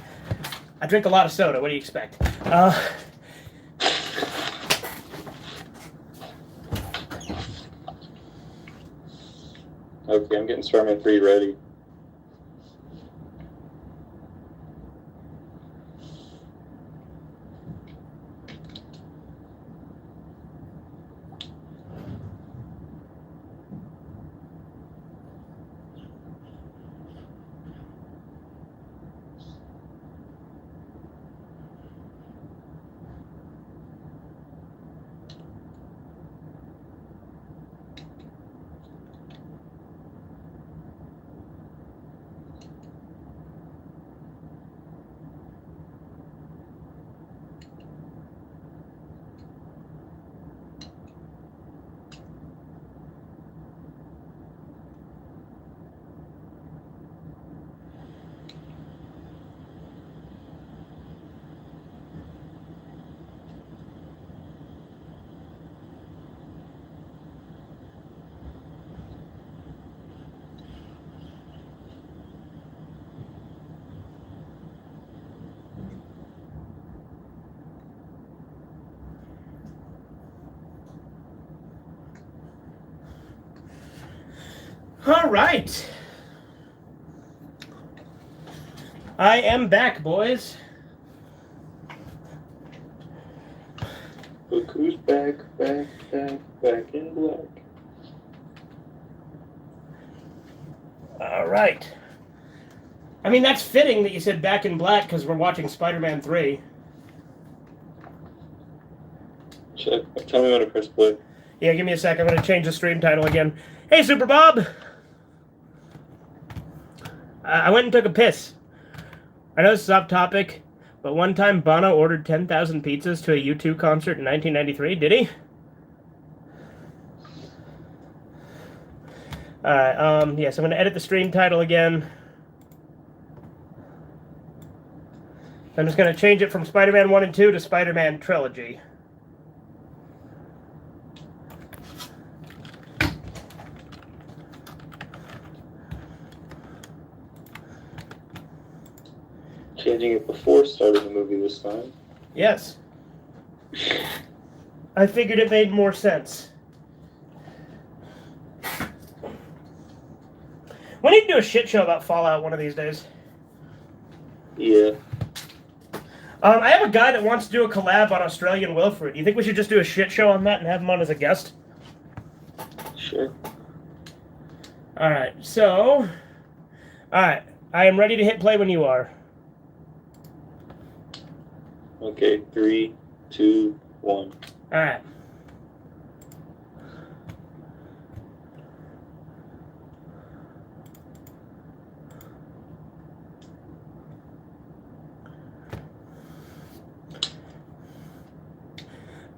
Speaker 1: I drink a lot of soda. What do you expect?
Speaker 2: Okay, I'm getting Spider-Man 3 ready.
Speaker 1: All right. I am back, boys.
Speaker 2: Look who's back in black.
Speaker 1: All right. I mean, that's fitting that you said back in black because we're watching Spider-Man 3.
Speaker 2: Check. Tell me when to press play.
Speaker 1: Yeah, give me a sec. I'm going to change the stream title again. Hey, Super Bob! I went and took a piss. I know this is off topic, But one time Bono ordered 10,000 pizzas to a U2 concert in 1993. Did he? Alright, yes, I'm going to edit the stream title again. I'm just going to change it from Spider-Man 1 and 2 to Spider-Man Trilogy.
Speaker 2: Changing it before starting the movie was fine.
Speaker 1: Yes. I figured it made more sense. We need to do a shit show about Fallout one of these days.
Speaker 2: Yeah.
Speaker 1: I have a guy that wants to do a collab on Australian Wilfred. You think we should just do a shit show on that and have him on as a guest?
Speaker 2: Sure.
Speaker 1: Alright, so... Alright, I am ready to hit play when you are.
Speaker 2: Okay, 3, 2, 1.
Speaker 1: Alright.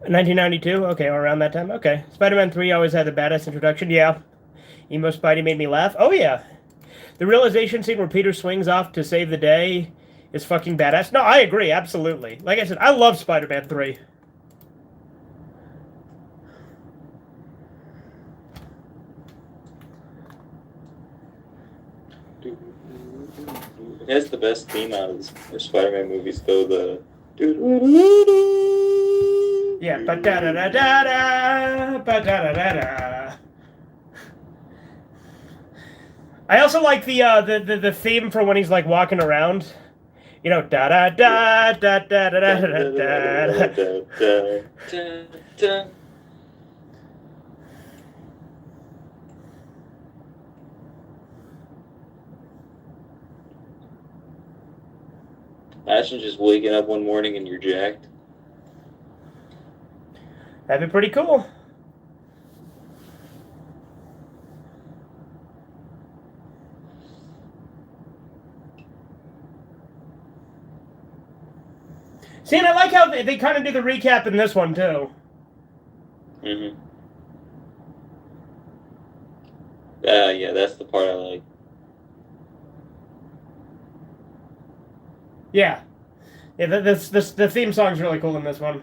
Speaker 1: $1992? Okay, or around that time? Okay. Spider-Man 3 always had a badass introduction. Yeah. Emo Spidey made me laugh. Oh, yeah. The realization scene where Peter swings off to save the day is fucking badass. No, I agree, absolutely. Like I said, I love Spider-Man 3.
Speaker 2: It has the best theme out of the Spider-Man movies, though. The
Speaker 1: Yeah, ba-da-da-da-da-da, ba-da-da-da-da. I also like the theme for when he's like walking around. You know, da da da da da da da da da.
Speaker 2: Imagine just waking up one morning and you're jacked.
Speaker 1: That'd be pretty cool. See, and I like how they kind of do the recap in this one, too.
Speaker 2: Mm-hmm. Yeah, that's the part I like.
Speaker 1: Yeah. Yeah, the theme song's really cool in this one.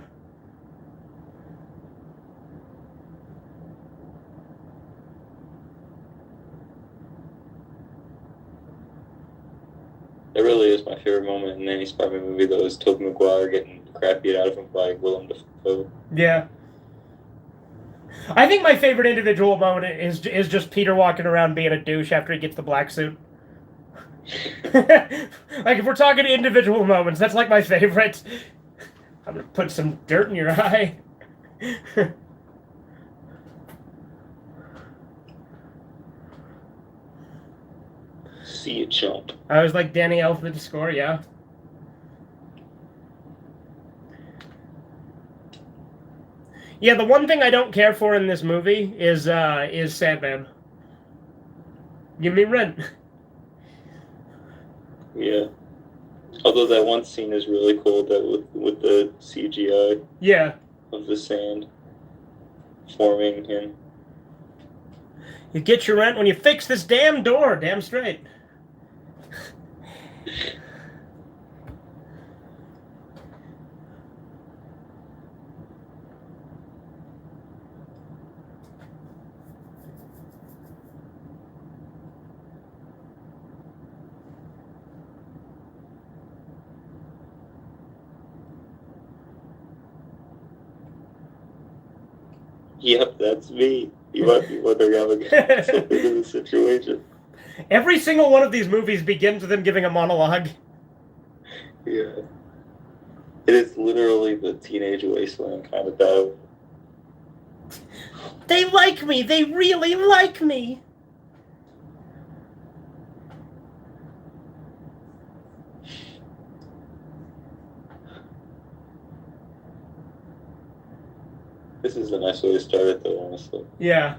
Speaker 2: It really is my favorite moment in any Spider-Man movie, though, is Tobey Maguire getting the crap beat out of him by Willem Dafoe.
Speaker 1: Yeah. I think my favorite individual moment is just Peter walking around being a douche after he gets the black suit. Like, if we're talking individual moments, that's like my favorite. I'm gonna put some dirt in your eye.
Speaker 2: See you, chump.
Speaker 1: I was like Danny Elfman to score, yeah. Yeah, the one thing I don't care for in this movie is Sandman. Give me rent.
Speaker 2: Yeah. Although that one scene is really cool, that with the CGI
Speaker 1: Yeah.
Speaker 2: of the sand forming him.
Speaker 1: You get your rent when you fix this damn door, damn straight.
Speaker 2: Yep, that's me. You might be wondering how I got something in the situation.
Speaker 1: Every single one of these movies begins with them giving a monologue.
Speaker 2: Yeah. It is literally the teenage wasteland kind of battle.
Speaker 1: They like me. They really like me.
Speaker 2: This is a nice way to start it, though, honestly.
Speaker 1: Yeah.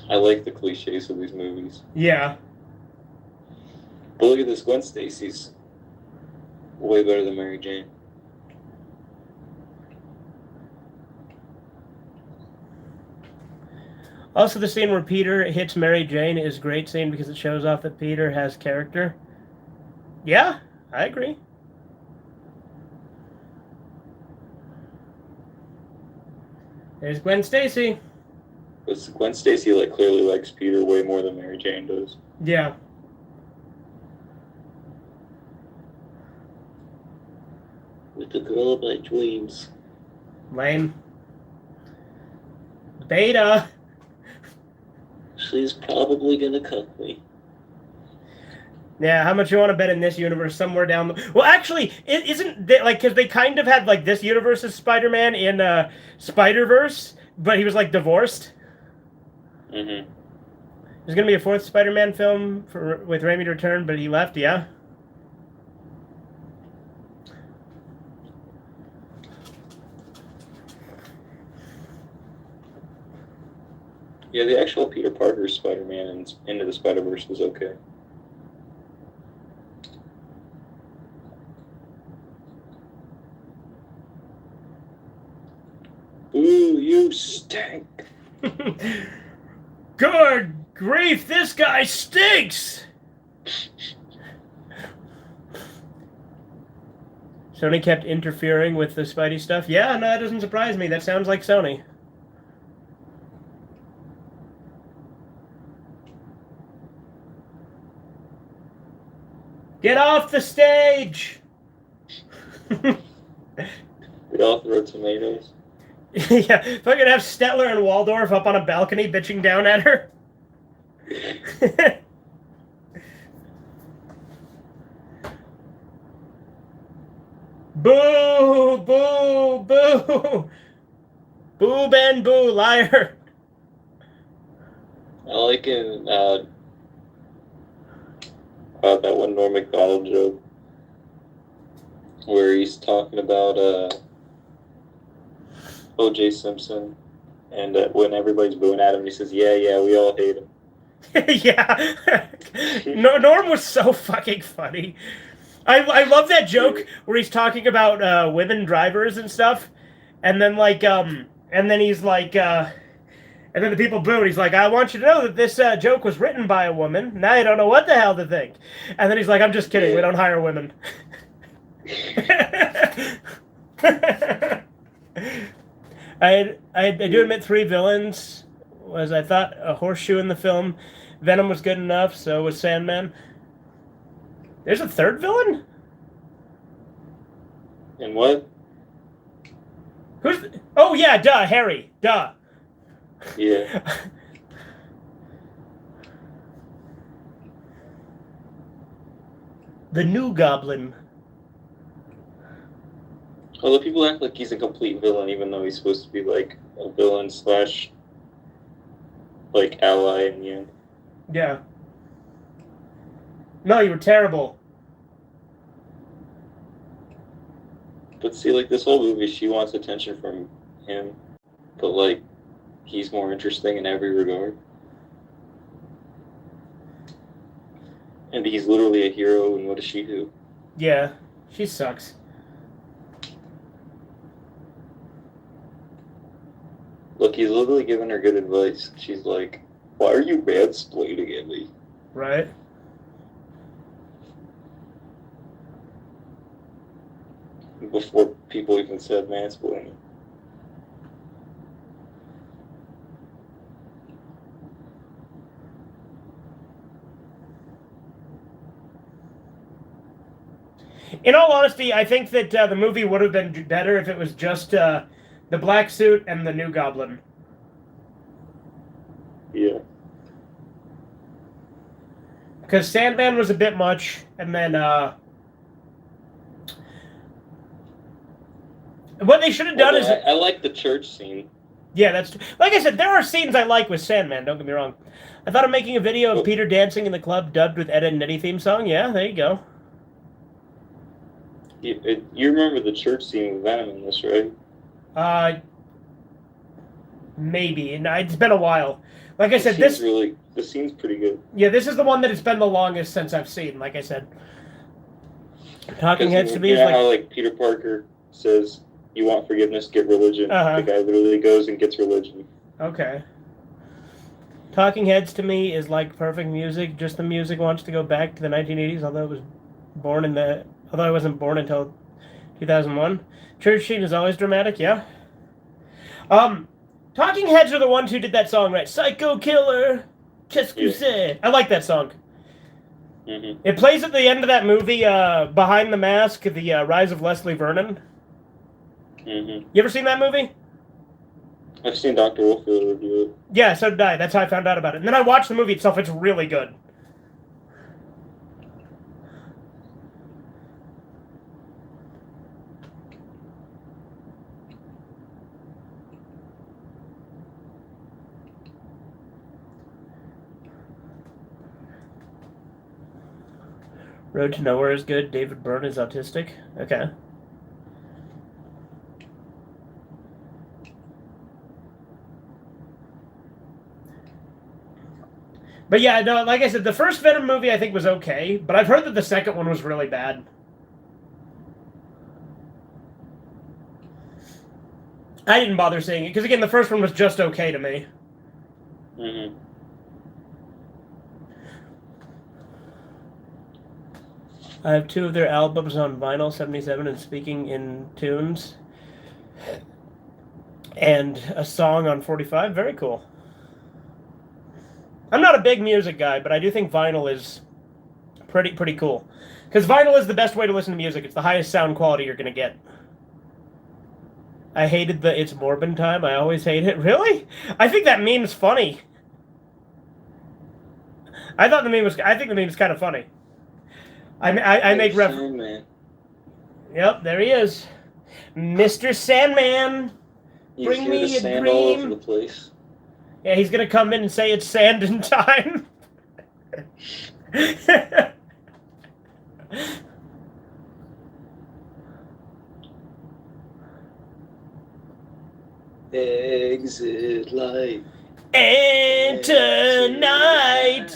Speaker 2: I like the cliches of these movies.
Speaker 1: Yeah.
Speaker 2: But look at this, Gwen Stacy's Way better than Mary Jane.
Speaker 1: Also, the scene where Peter hits Mary Jane is a great scene because it shows off that Peter has character. Yeah, I agree. There's Gwen Stacy.
Speaker 2: But Gwen Stacy clearly likes Peter way more than Mary Jane does.
Speaker 1: Yeah.
Speaker 3: With the girl of my dreams.
Speaker 1: Lame. Beta.
Speaker 3: She's probably gonna cuck me.
Speaker 1: Yeah, how much you want to bet in this universe somewhere down the... Well, actually, it isn't... Because they kind of had, this universe's Spider-Man in Spider-Verse, but he was, divorced.
Speaker 2: Mm-hmm.
Speaker 1: There's going to be a fourth Spider-Man film with Raimi to return, but he left, yeah?
Speaker 2: Yeah, the actual Peter Parker Spider-Man in Into the Spider-Verse was okay. Ooh, you stink!
Speaker 1: Good grief, this guy stinks! Sony kept interfering with the Spidey stuff. Yeah, no, that doesn't surprise me. That sounds like Sony. Get off the stage!
Speaker 2: We all throw tomatoes.
Speaker 1: Yeah, if I could have Stetler and Waldorf up on a balcony bitching down at her. Boo! Boo! Boo! Boo, Ben, boo, liar!
Speaker 2: I like in that one Norm Macdonald joke where he's talking about O.J. Simpson, and when everybody's booing at him, he says, "Yeah, we all hate him."
Speaker 1: Yeah. Norm was so fucking funny. I love that joke where he's talking about women drivers and stuff, and then and then he's like, and then the people boo, and he's like, "I want you to know that this joke was written by a woman. Now you don't know what the hell to think." And then he's like, "I'm just kidding.
Speaker 2: Yeah.
Speaker 1: We don't hire women." I do admit 3 villains was, I thought, a horseshoe in the film. Venom was good enough, so was Sandman. There's a 3rd villain?
Speaker 2: And what?
Speaker 1: Oh, yeah, duh, Harry. Duh.
Speaker 2: Yeah.
Speaker 1: The new Goblin.
Speaker 2: Although people act like he's a complete villain, even though he's supposed to be a villain / ally in the end.
Speaker 1: Yeah. No, you were terrible.
Speaker 2: But see, this whole movie, she wants attention from him, but he's more interesting in every regard. And he's literally a hero, and what does she do?
Speaker 1: Yeah, she sucks.
Speaker 2: Look, he's literally giving her good advice. She's like, "Why are you mansplaining at me?"
Speaker 1: Right?
Speaker 2: Before people even said mansplaining.
Speaker 1: In all honesty, I think that the movie would have been better if it was just the black suit and the new Goblin.
Speaker 2: Yeah.
Speaker 1: Because Sandman was a bit much, and then what they should have done is...
Speaker 2: I like the church scene.
Speaker 1: Yeah, that's... Like I said, there are scenes I like with Sandman, don't get me wrong. I thought of making a video of Peter dancing in the club dubbed with Ed, Edd n Eddy theme song. Yeah, there you go.
Speaker 2: You remember the church scene with Venom in this, right?
Speaker 1: Maybe. No, it's been a while. Like I said, this...
Speaker 2: The scene's pretty good.
Speaker 1: Yeah, this is the one that it's been the longest since I've seen, like I said. Talking Heads to me
Speaker 2: you
Speaker 1: is
Speaker 2: know
Speaker 1: like...
Speaker 2: how like Peter Parker says, "You want forgiveness? Get religion."
Speaker 1: Uh-huh.
Speaker 2: The guy literally goes and gets religion.
Speaker 1: Okay. Talking Heads to me is like perfect music. Just the music wants to go back to the 1980s, although I wasn't born until 2001. Church Scene is always dramatic, yeah. Talking Heads are the ones who did that song, right? Psycho Killer, qu'est-ce que c'est? I like that song.
Speaker 2: Mm-hmm.
Speaker 1: It plays at the end of that movie, Behind the Mask, The Rise of Leslie Vernon.
Speaker 2: Mm-hmm.
Speaker 1: You ever seen that movie?
Speaker 2: I've seen Dr. Wolfield review it.
Speaker 1: Yeah, so did I. That's how I found out about it. And then I watched the movie itself. It's really good. Road to Nowhere is good. David Byrne is autistic. Okay. But yeah, no, like I said, the first Venom movie I think was okay, but I've heard that the second one was really bad. I didn't bother seeing it, because again, the first one was just okay to me.
Speaker 2: Mm-hmm.
Speaker 1: I have 2 of their albums on vinyl, 77 and Speaking in Tunes, and a song on 45. Very cool. I'm not a big music guy, but I do think vinyl is pretty cool. Because vinyl is the best way to listen to music. It's the highest sound quality you're going to get. I hated the It's Morbin time. I always hate it. Really? I think that meme's funny. I think the meme's kind of funny. I make reference. Yep, there he is. Mr. Sandman. Bring me a
Speaker 4: sand
Speaker 1: dream.
Speaker 4: all over the place.
Speaker 1: Yeah, he's gonna come in and say it's sand in time.
Speaker 4: Exit light.
Speaker 1: And tonight,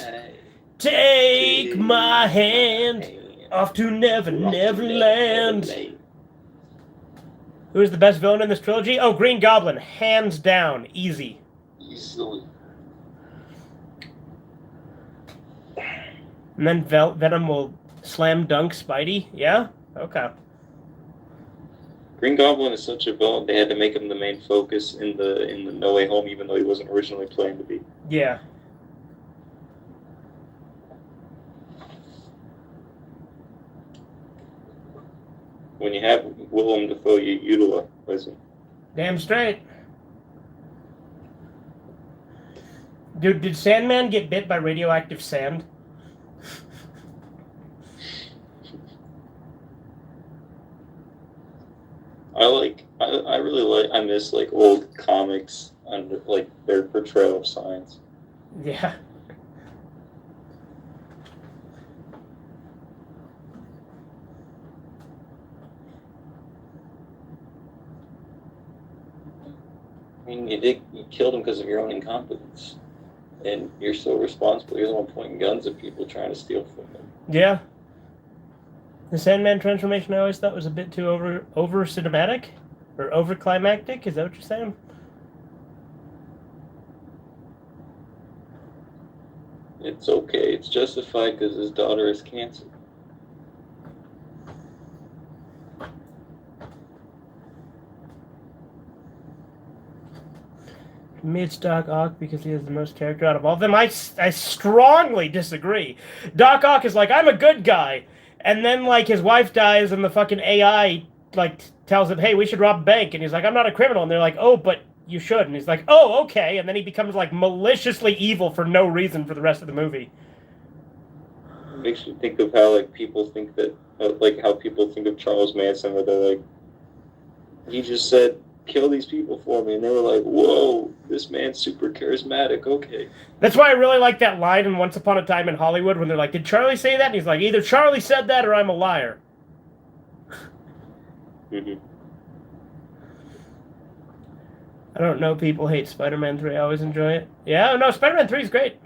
Speaker 1: take my hand off to Neverland. Who is the best villain in this trilogy? Oh, Green Goblin, hands down, easy.
Speaker 4: Easily.
Speaker 1: And then Venom will slam dunk Spidey. Yeah, okay.
Speaker 2: Green Goblin is such a villain; they had to make him the main focus in the No Way Home, even though he wasn't originally planned to be.
Speaker 1: Yeah.
Speaker 2: When you have Willem Dafoe, you utilize him.
Speaker 1: Damn straight. Dude, did Sandman get bit by radioactive sand?
Speaker 2: I miss like old comics and like their portrayal of science.
Speaker 1: Yeah.
Speaker 4: I mean, you killed him because of your own incompetence. And you're so responsible. You're the one pointing guns at people trying to steal from them.
Speaker 1: Yeah. The Sandman transformation I always thought was a bit too over cinematic? Or over climactic? Is that what you're saying?
Speaker 4: It's okay. It's justified because his daughter has cancer.
Speaker 1: To me, it's Doc Ock because he has the most character out of all of them. I strongly disagree. Doc Ock is like, I'm a good guy. And then, like, his wife dies and the fucking AI, like, tells him, hey, we should rob a bank. And he's like, I'm not a criminal. And they're like, oh, but you should. And he's like, oh, okay. And then he becomes, like, maliciously evil for no reason for the rest of the movie.
Speaker 2: It makes you think of how, like, people think that, like, how people think of Charles Manson, where they're like, he just said, kill these people for me. And they were like, whoa, this man's super charismatic. Okay.
Speaker 1: That's why I really like that line in Once Upon a Time in Hollywood when they're like, did Charlie say that? And he's like, either Charlie said that or I'm a liar.
Speaker 2: Mm-hmm.
Speaker 1: I don't know, people hate Spider-Man 3. I always enjoy it. Yeah, no, Spider-Man 3 is great.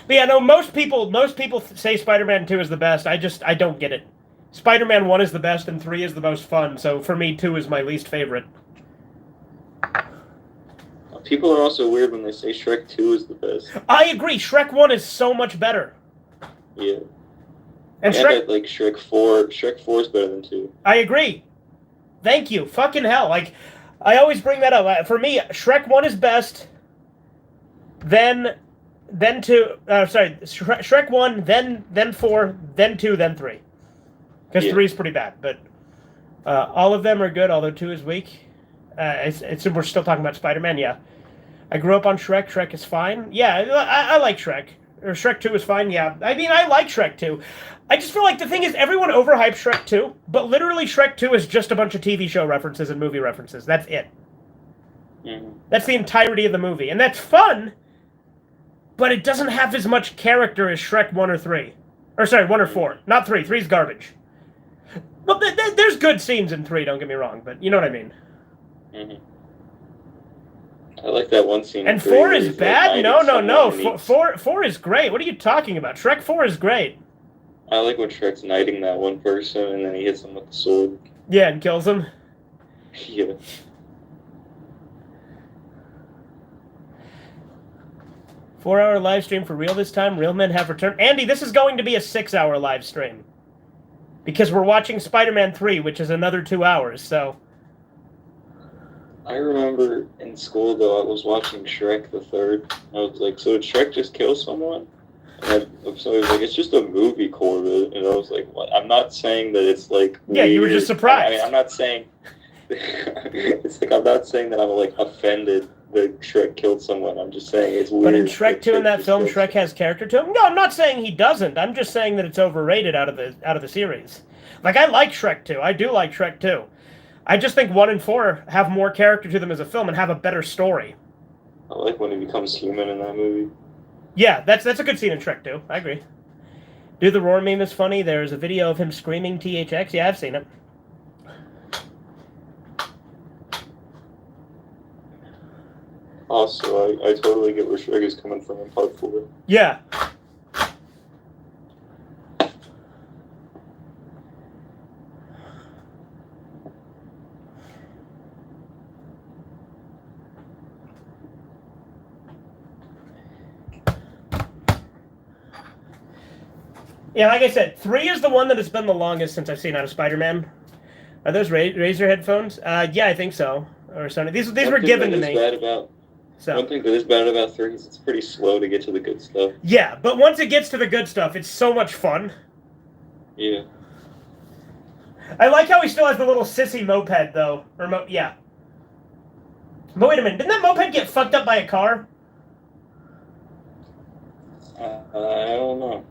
Speaker 1: But yeah, no, most people say Spider-Man 2 is the best. I don't get it. Spider-Man 1 is the best and 3 is the most fun, so for me 2 is my least favorite.
Speaker 4: People are also weird when they say Shrek 2 is the best.
Speaker 1: I agree. Shrek 1 is so much better.
Speaker 4: Yeah.
Speaker 1: And
Speaker 4: I like Shrek 4. Shrek 4 is better than 2.
Speaker 1: I agree. Thank you. Fucking hell. Like, I always bring that up. For me, Shrek 1 is best. Then 2. Shrek 1, then 4, then 2, then 3. Because 3 is pretty bad. But all of them are good, although 2 is weak. We're still talking about Spider-Man, yeah. I grew up on Shrek. Shrek is fine. Yeah, I like Shrek. Or Shrek 2 is fine, yeah. I mean, I like Shrek 2. I just feel like the thing is, everyone overhypes Shrek 2, but literally Shrek 2 is just a bunch of TV show references and movie references. That's it.
Speaker 4: Mm-hmm.
Speaker 1: That's the entirety of the movie. And that's fun, but it doesn't have as much character as Shrek 1 or 3. Or sorry, 1 or 4. Not 3. 3's garbage. Well, there's good scenes in 3, don't get me wrong, but you know what I mean.
Speaker 4: Mm-hmm. I like that one scene.
Speaker 1: And 4 is bad? No. 4 is great. What are you talking about? Shrek 4 is great.
Speaker 4: I like when Shrek's knighting that one person and then he hits him with the sword.
Speaker 1: Yeah, and kills him.
Speaker 4: Yeah.
Speaker 1: Four-hour live stream for real this time. Real men have returned. Andy, this is going to be a 6-hour live stream. Because we're watching Spider-Man 3, which is another 2 hours, so...
Speaker 4: I remember in school, though, I was watching Shrek the Third. I was like, so did Shrek just kill someone? And so he was like, it's just a movie, Corbett. And I was like, what? I'm not saying that it's like
Speaker 1: yeah,
Speaker 4: weird.
Speaker 1: You were just surprised.
Speaker 4: I mean, I'm not saying... it's like, I'm not saying that I'm, like, offended that Shrek killed someone. I'm just saying it's weird.
Speaker 1: But in Shrek 2 in that film, Shrek has character to him? No, I'm not saying he doesn't. I'm just saying that it's overrated out of the series. Like, I like Shrek 2. I do like Shrek 2. I just think 1 and 4 have more character to them as a film and have a better story.
Speaker 4: I like when he becomes human in that movie.
Speaker 1: Yeah, that's a good scene in Shrek 2. I agree. Do the roar meme is funny. There's a video of him screaming THX. Yeah, I've seen it.
Speaker 4: Also, I totally get where Shrek is coming from in part 4.
Speaker 1: Yeah. Yeah, like I said, 3 is the one that has been the longest since I've seen out of Spider-Man. Are those Razer headphones? Yeah, I think so. Or Sony. These were given to me.
Speaker 4: One thing that is bad about 3 is it's pretty slow to get to the good stuff.
Speaker 1: Yeah, but once it gets to the good stuff, it's so much fun.
Speaker 4: Yeah.
Speaker 1: I like how he still has the little sissy moped, though. Yeah. But wait a minute, didn't that moped get fucked up by a car?
Speaker 4: I don't know.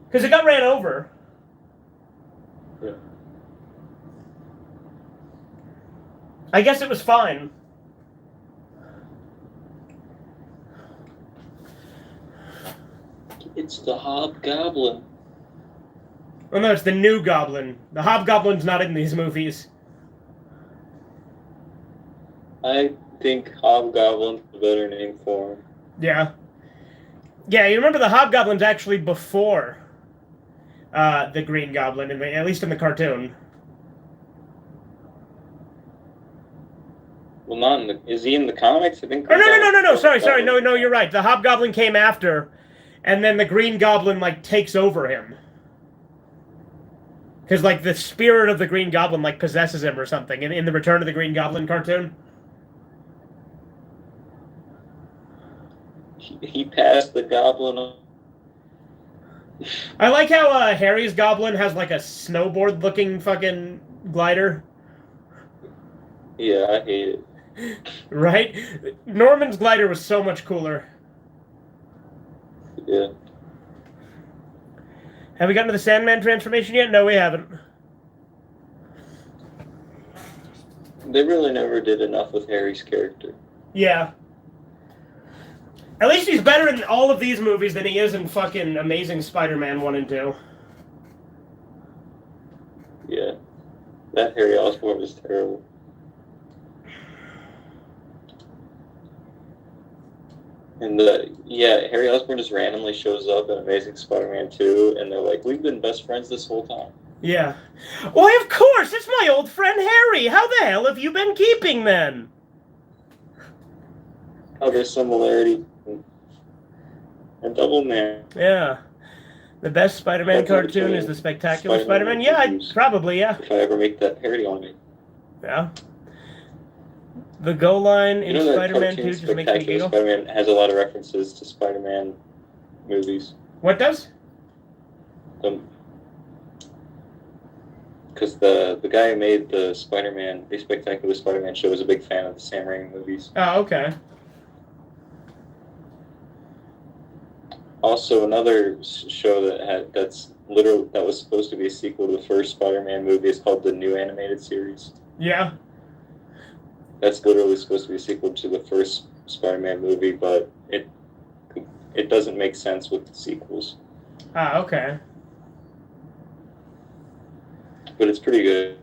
Speaker 1: Because it got ran over.
Speaker 4: Yeah.
Speaker 1: I guess it was fine.
Speaker 4: It's the Hobgoblin.
Speaker 1: Oh no, it's the new Goblin. The Hobgoblin's not in these movies.
Speaker 4: I think Hobgoblin's a better name for him.
Speaker 1: Yeah. Yeah, you remember the Hobgoblin's actually before the Green Goblin, at least in the cartoon.
Speaker 4: Well, not in the... Is he in the comics? I think...
Speaker 1: Oh, no. Sorry. No, you're right. The Hobgoblin came after, and then the Green Goblin, like, takes over him. Because, like, the spirit of the Green Goblin, like, possesses him or something in the Return of the Green Goblin cartoon.
Speaker 4: He passed the Goblin.
Speaker 1: I like how Harry's Goblin has, like, a snowboard-looking fucking glider.
Speaker 4: Yeah, I hate it.
Speaker 1: Right? Norman's glider was so much cooler.
Speaker 4: Yeah.
Speaker 1: Have we gotten to the Sandman transformation yet? No, we haven't.
Speaker 4: They really never did enough with Harry's character.
Speaker 1: Yeah. At least he's better in all of these movies than he is in fucking Amazing Spider-Man 1 and 2.
Speaker 4: Yeah. That Harry Osborn was terrible. And Harry Osborn just randomly shows up in Amazing Spider-Man 2, and they're like, we've been best friends this whole time.
Speaker 1: Yeah. Why, of course! It's my old friend Harry! How the hell have you been keeping then?
Speaker 4: Other similarity. And double man.
Speaker 1: Yeah. The best Spider-Man cartoon is the Spectacular Spider-Man? Yeah, probably, yeah.
Speaker 4: If I ever make that parody on me.
Speaker 1: Yeah. The goal line in Spider-Man 2 just makes me
Speaker 4: Spectacular
Speaker 1: giggle.
Speaker 4: Spider-Man has a lot of references to Spider-Man movies.
Speaker 1: What does?
Speaker 4: Because the guy who made the Spectacular Spider-Man show is a big fan of the Sam Raimi movies.
Speaker 1: Oh, okay.
Speaker 4: Also, another show that was supposed to be a sequel to the first Spider-Man movie is called the New Animated Series.
Speaker 1: Yeah.
Speaker 4: That's literally supposed to be a sequel to the first Spider-Man movie, but it doesn't make sense with the sequels.
Speaker 1: Ah, okay.
Speaker 4: But it's pretty good.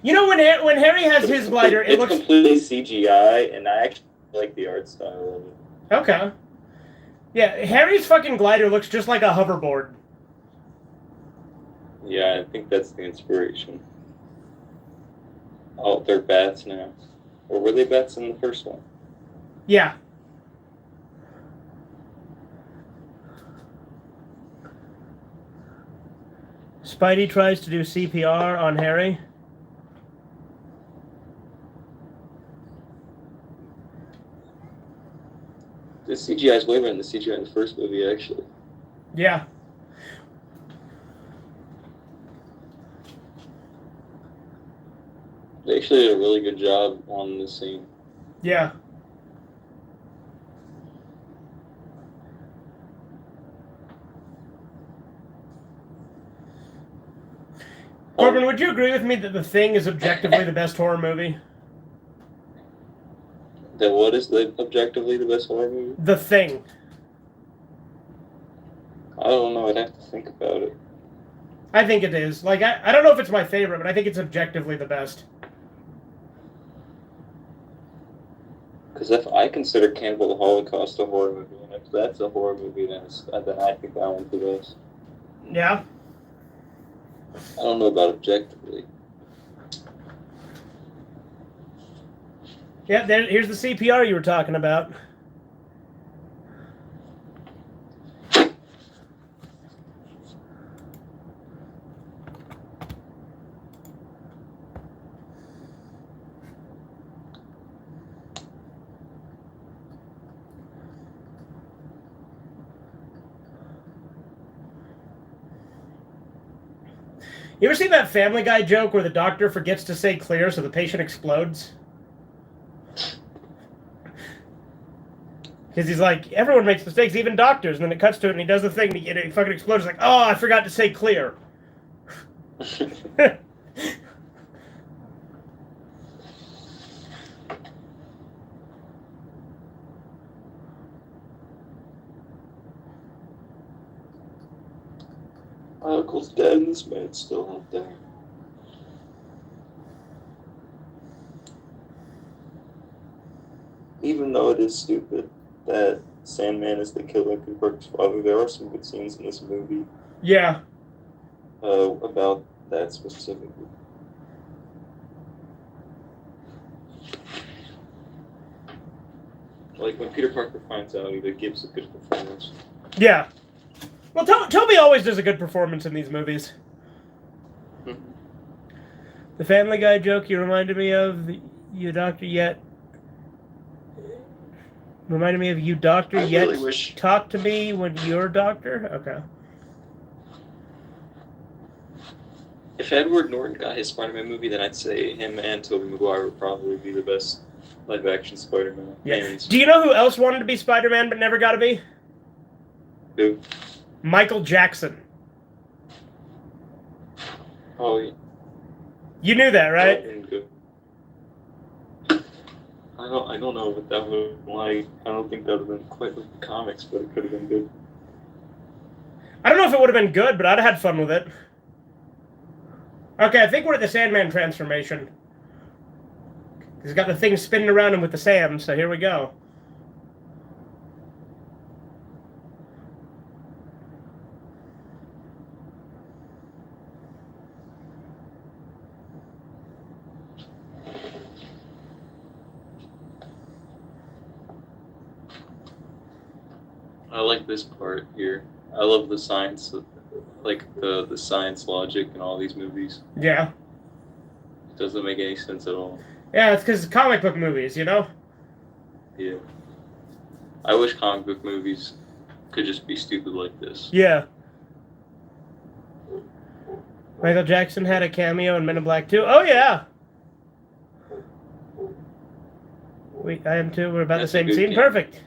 Speaker 1: You know, when Harry has his glider, it looks...
Speaker 4: It's completely CGI, and I actually like the art style of it.
Speaker 1: Okay. Yeah, Harry's fucking glider looks just like a hoverboard.
Speaker 4: Yeah, I think that's the inspiration. Oh, they're bats now. Or were they bats in the first one?
Speaker 1: Yeah. Spidey tries to do CPR on Harry.
Speaker 4: The CGI is way better than the CGI in the first movie, actually.
Speaker 1: Yeah.
Speaker 4: They actually did a really good job on the scene.
Speaker 1: Yeah. Corbin, would you agree with me that The Thing is objectively the best horror movie?
Speaker 4: That what is objectively the best horror movie?
Speaker 1: The Thing.
Speaker 4: I don't know. I'd have to think about it.
Speaker 1: I think it is. Like, I don't know if it's my favorite, but I think it's objectively the best.
Speaker 4: Because if I consider Cannibal the Holocaust a horror movie, and if that's a horror movie, then I think that one's the best.
Speaker 1: Yeah.
Speaker 4: I don't know about objectively.
Speaker 1: Yeah, here's the CPR you were talking about. You ever seen that Family Guy joke where the doctor forgets to say clear so the patient explodes? Because he's like, everyone makes mistakes, even doctors. And then it cuts to it and he does the thing and he fucking explodes. He's like, oh, I forgot to say clear.
Speaker 4: My uncle's dead and this man's still out there. Even though it is stupid that Sandman is the killer and Kirk's father, there are some good scenes in this movie.
Speaker 1: Yeah.
Speaker 4: About that specifically. Like when Peter Parker finds out, he gives a good performance.
Speaker 1: Yeah. Well, Toby always does a good performance in these movies.
Speaker 4: Mm-hmm.
Speaker 1: The Family Guy joke you reminded me of, you doctor yet... Reminded me of you doctor yet
Speaker 4: really wish...
Speaker 1: talk to me when you're doctor? Okay.
Speaker 4: If Edward Norton got his Spider-Man movie, then I'd say him and Tobey Maguire would probably be the best live-action Spider-Man.
Speaker 1: Yeah.
Speaker 4: And
Speaker 1: Do you know who else wanted to be Spider-Man but never got to be?
Speaker 4: who?
Speaker 1: Michael Jackson.
Speaker 4: Oh, yeah.
Speaker 1: You knew that, right?
Speaker 4: I don't know what that would have been like. I don't think that would have been quite like the comics, but it could have been good.
Speaker 1: I don't know if it would have been good, but I'd have had fun with it. Okay, I think we're at the Sandman transformation. He's got the thing spinning around him with the Sam, so here we go.
Speaker 4: I like this part here. I love the science, like the science logic in all these movies.
Speaker 1: Yeah.
Speaker 4: It doesn't make any sense at all.
Speaker 1: Yeah, it's because comic book movies, you know?
Speaker 4: Yeah. I wish comic book movies could just be stupid like this.
Speaker 1: Yeah. Michael Jackson had a cameo in Men in Black 2. Oh, yeah. I am too. We're about
Speaker 4: That's
Speaker 1: the
Speaker 4: a
Speaker 1: same
Speaker 4: good
Speaker 1: scene.
Speaker 4: cameo.
Speaker 1: Perfect.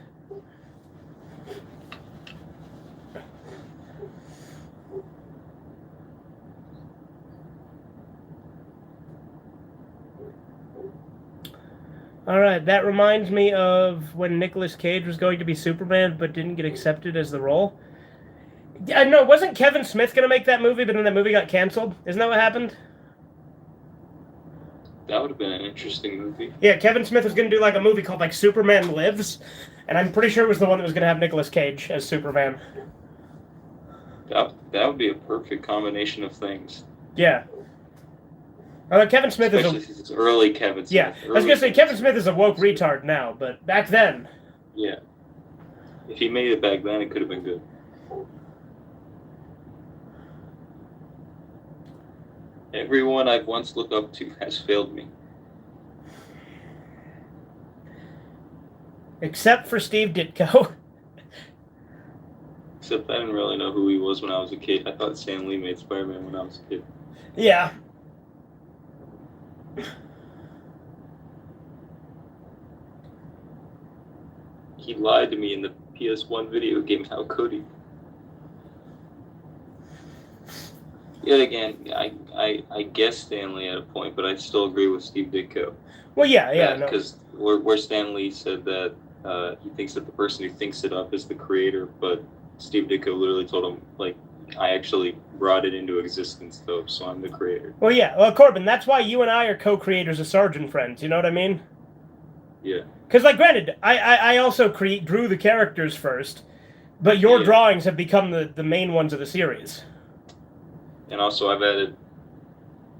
Speaker 1: Alright, that reminds me of when Nicolas Cage was going to be Superman but didn't get accepted as the role. Yeah, no, wasn't Kevin Smith going to make that movie, but then that movie got canceled? Isn't that what happened?
Speaker 4: That would have been an interesting movie.
Speaker 1: Yeah, Kevin Smith was going to do like a movie called like Superman Lives, and I'm pretty sure it was the one that was going to have Nicolas Cage as Superman.
Speaker 4: That would be a perfect combination of things.
Speaker 1: Yeah. Kevin Smith
Speaker 4: Especially
Speaker 1: is a...
Speaker 4: since it's early Kevin Smith.
Speaker 1: Yeah, I was going to say Kevin Smith is a woke retard now, but back then...
Speaker 4: Yeah. If he made it back then, it could have been good. Everyone I've once looked up to has failed me.
Speaker 1: Except for Steve Ditko.
Speaker 4: Except I didn't really know who he was when I was a kid. I thought Stan Lee made Spider-Man when I was a kid.
Speaker 1: Yeah.
Speaker 4: He lied to me in the PS1 video game. How could he? Yet again, I guess Stan Lee at a point, but I still agree with Steve Ditko.
Speaker 1: Well, yeah, no.
Speaker 4: Because where Stan Lee said that he thinks that the person who thinks it up is the creator, but Steve Ditko literally told him, like, I actually brought it into existence, though, so I'm the creator.
Speaker 1: Well, yeah. Well, Corbin, that's why you and I are co-creators of Sergeant Friends, you know what I mean?
Speaker 4: Yeah.
Speaker 1: Because, like, granted, I also drew the characters first, but your drawings have become the main ones of the series.
Speaker 4: And also, I've added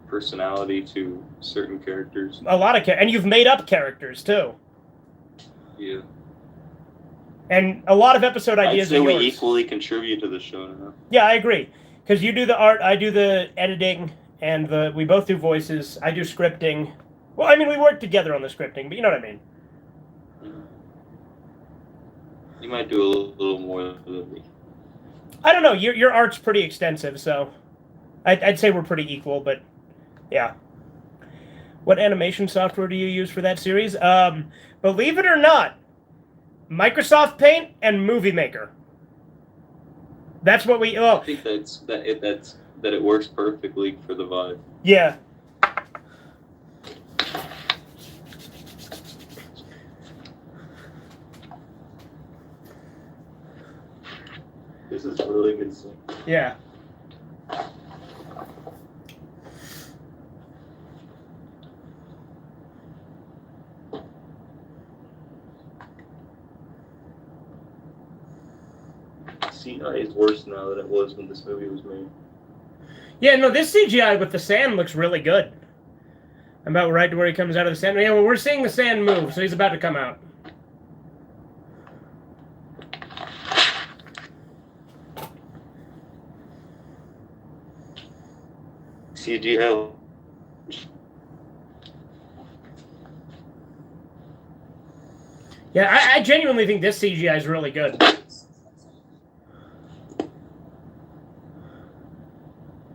Speaker 4: personality to certain characters.
Speaker 1: A lot of and you've made up characters, too.
Speaker 4: Yeah.
Speaker 1: And a lot of episode ideas
Speaker 4: I'd say
Speaker 1: are
Speaker 4: we
Speaker 1: yours.
Speaker 4: equally contribute to the show now.
Speaker 1: Yeah, I agree. Because you do the art, I do the editing, and we both do voices. I do scripting. Well, I mean, we work together on the scripting, but you know what I mean.
Speaker 4: You might do a little more than me.
Speaker 1: I don't know. Your art's pretty extensive, so I'd say we're pretty equal, but yeah. What animation software do you use for that series? Believe it or not, Microsoft Paint and Movie Maker. That's what we...
Speaker 4: I think that it works perfectly for the vibe.
Speaker 1: Yeah.
Speaker 4: This is really good stuff.
Speaker 1: Yeah.
Speaker 4: CGI is worse now than it was when this movie was made.
Speaker 1: Yeah, no, this CGI with the sand looks really good. About right to where he comes out of the sand. Yeah, well, we're seeing the sand move, so he's about to come out.
Speaker 4: CGI.
Speaker 1: Yeah, I genuinely think this CGI is really good.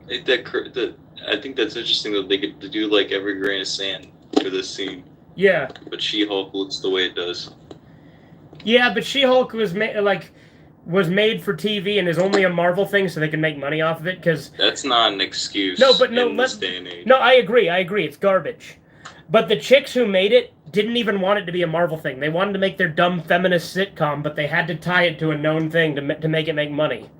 Speaker 4: I think that's interesting that they get to do like every grain of sand for this scene.
Speaker 1: Yeah.
Speaker 4: But She-Hulk looks the way it does.
Speaker 1: Yeah, but She-Hulk was made for TV and is only a Marvel thing, so they can make money off of it. Because
Speaker 4: that's not an excuse. In this day and age.
Speaker 1: No, I agree. It's garbage. But the chicks who made it didn't even want it to be a Marvel thing. They wanted to make their dumb feminist sitcom, but they had to tie it to a known thing to make it make money.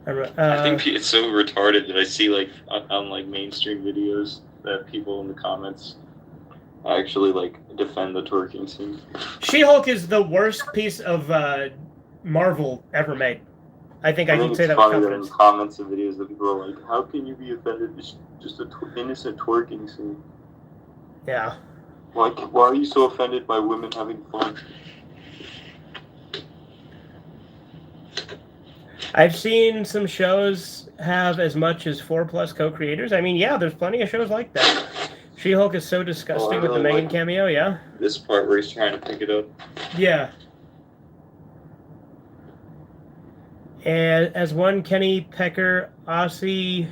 Speaker 4: I think it's so retarded that I see like on like mainstream videos that people in the comments actually like defend the twerking scene.
Speaker 1: She-Hulk is the worst piece of Marvel ever made. I think I can say that with confidence.
Speaker 4: In comments of videos that people are like, "How can you be offended? It's just an innocent twerking scene."
Speaker 1: Yeah.
Speaker 4: Why are you so offended by women having fun?
Speaker 1: I've seen some shows have as much as 4+ co-creators. I mean, yeah, there's plenty of shows like that. She-Hulk is so disgusting with the
Speaker 4: really
Speaker 1: Megan
Speaker 4: like
Speaker 1: cameo, yeah.
Speaker 4: This part where he's trying to pick it up.
Speaker 1: Yeah. And as one Kenny Pecker Aussie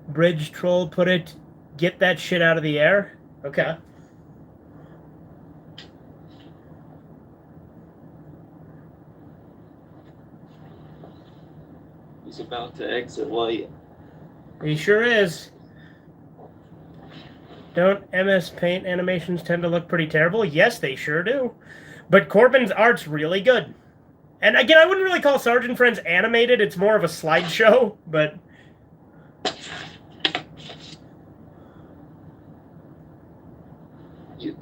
Speaker 1: bridge troll put it, get that shit out of the air. Okay.
Speaker 4: He's about to exit light.
Speaker 1: He sure is. Don't MS Paint animations tend to look pretty terrible? Yes, they sure do. But Corbin's art's really good. And again, I wouldn't really call Sergeant Friends animated. It's more of a slideshow, but...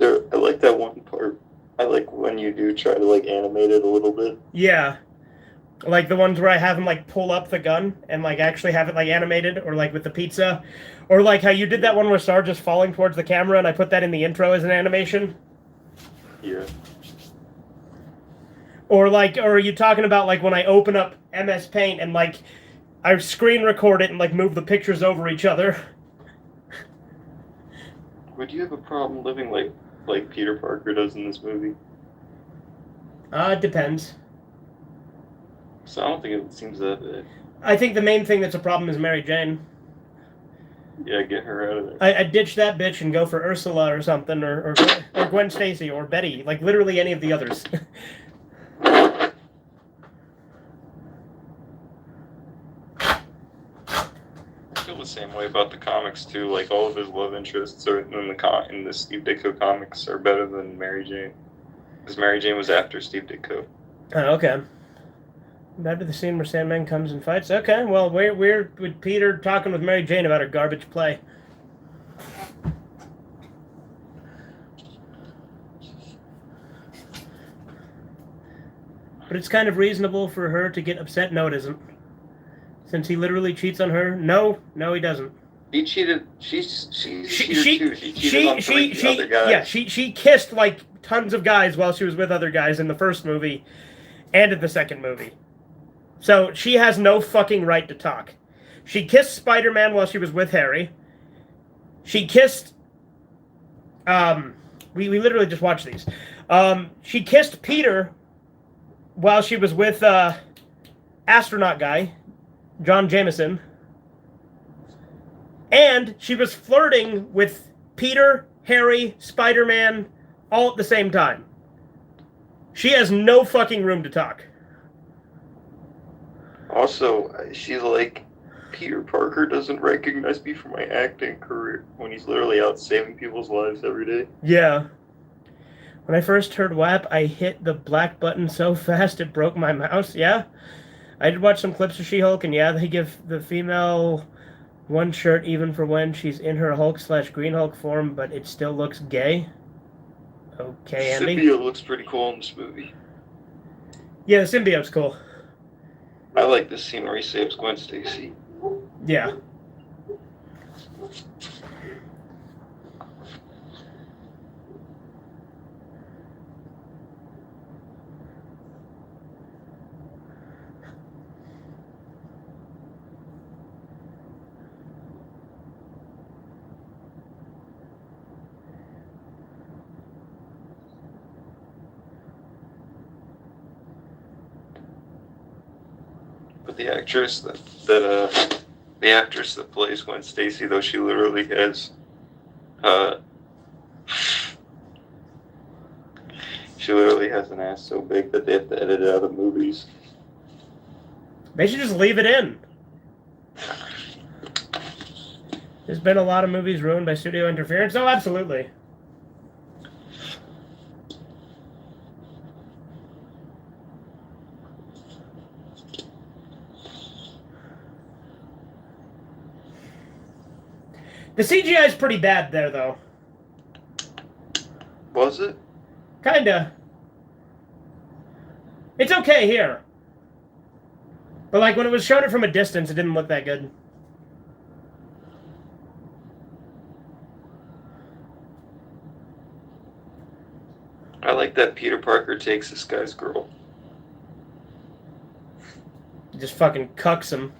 Speaker 4: I like that one part. I like when you do try to like animate it a little bit.
Speaker 1: Yeah. Like the ones where I have him like pull up the gun and like actually have it like animated, or like with the pizza. Or like how you did that one where Sarge is falling towards the camera and I put that in the intro as an animation.
Speaker 4: Yeah.
Speaker 1: Or are you talking about like when I open up MS Paint and like I screen record it and like move the pictures over each other?
Speaker 4: Would you have a problem living like Peter Parker does in this movie?
Speaker 1: It depends.
Speaker 4: So I don't think it seems that bad.
Speaker 1: I think the main thing that's a problem is Mary Jane.
Speaker 4: Yeah, get her out of there.
Speaker 1: I'd ditch that bitch and go for Ursula or something, or Gwen Stacy, or Betty. Like, literally any of the others.
Speaker 4: I feel the same way about the comics, too. Like, all of his love interests are in the Steve Ditko comics are better than Mary Jane. Because Mary Jane was after Steve Ditko.
Speaker 1: Oh, okay. Back to the scene where Sandman comes and fights. Okay, well, we're with Peter talking with Mary Jane about her garbage play. But it's kind of reasonable for her to get upset. No, it isn't. Since he literally cheats on her. No, he doesn't.
Speaker 4: He cheated. She cheated too. She cheated on three other guys.
Speaker 1: Yeah, she kissed like tons of guys while she was with other guys in the first movie and in the second movie. So she has no fucking right to talk. She kissed Spider-Man while she was with Harry. She kissed... We literally just watched these. She kissed Peter while she was with astronaut guy, John Jameson. And she was flirting with Peter, Harry, Spider-Man, all at the same time. She has no fucking room to talk.
Speaker 4: Also, she's like, Peter Parker doesn't recognize me for my acting career when he's literally out saving people's lives every day.
Speaker 1: Yeah. When I first heard WAP, I hit the black button so fast it broke my mouse. Yeah. I did watch some clips of She-Hulk, and yeah, they give the female one shirt even for when she's in her Hulk/Green Hulk form, but it still looks gay. Okay, Andy.
Speaker 4: The symbiote looks pretty cool in this movie.
Speaker 1: Yeah, the symbiote's cool.
Speaker 4: I like this scene where he saves Gwen Stacy.
Speaker 1: Yeah.
Speaker 4: But the actress that plays Gwen Stacy, though, she literally has an ass so big that they have to edit it out of movies.
Speaker 1: They should just leave it in. There's been a lot of movies ruined by studio interference. Oh, absolutely. The CGI is pretty bad there, though.
Speaker 4: Was it?
Speaker 1: Kinda. It's okay here. But, like, when it was shown it from a distance, it didn't look that good.
Speaker 4: like that Peter Parker takes this guy's girl.
Speaker 1: Just fucking cucks him.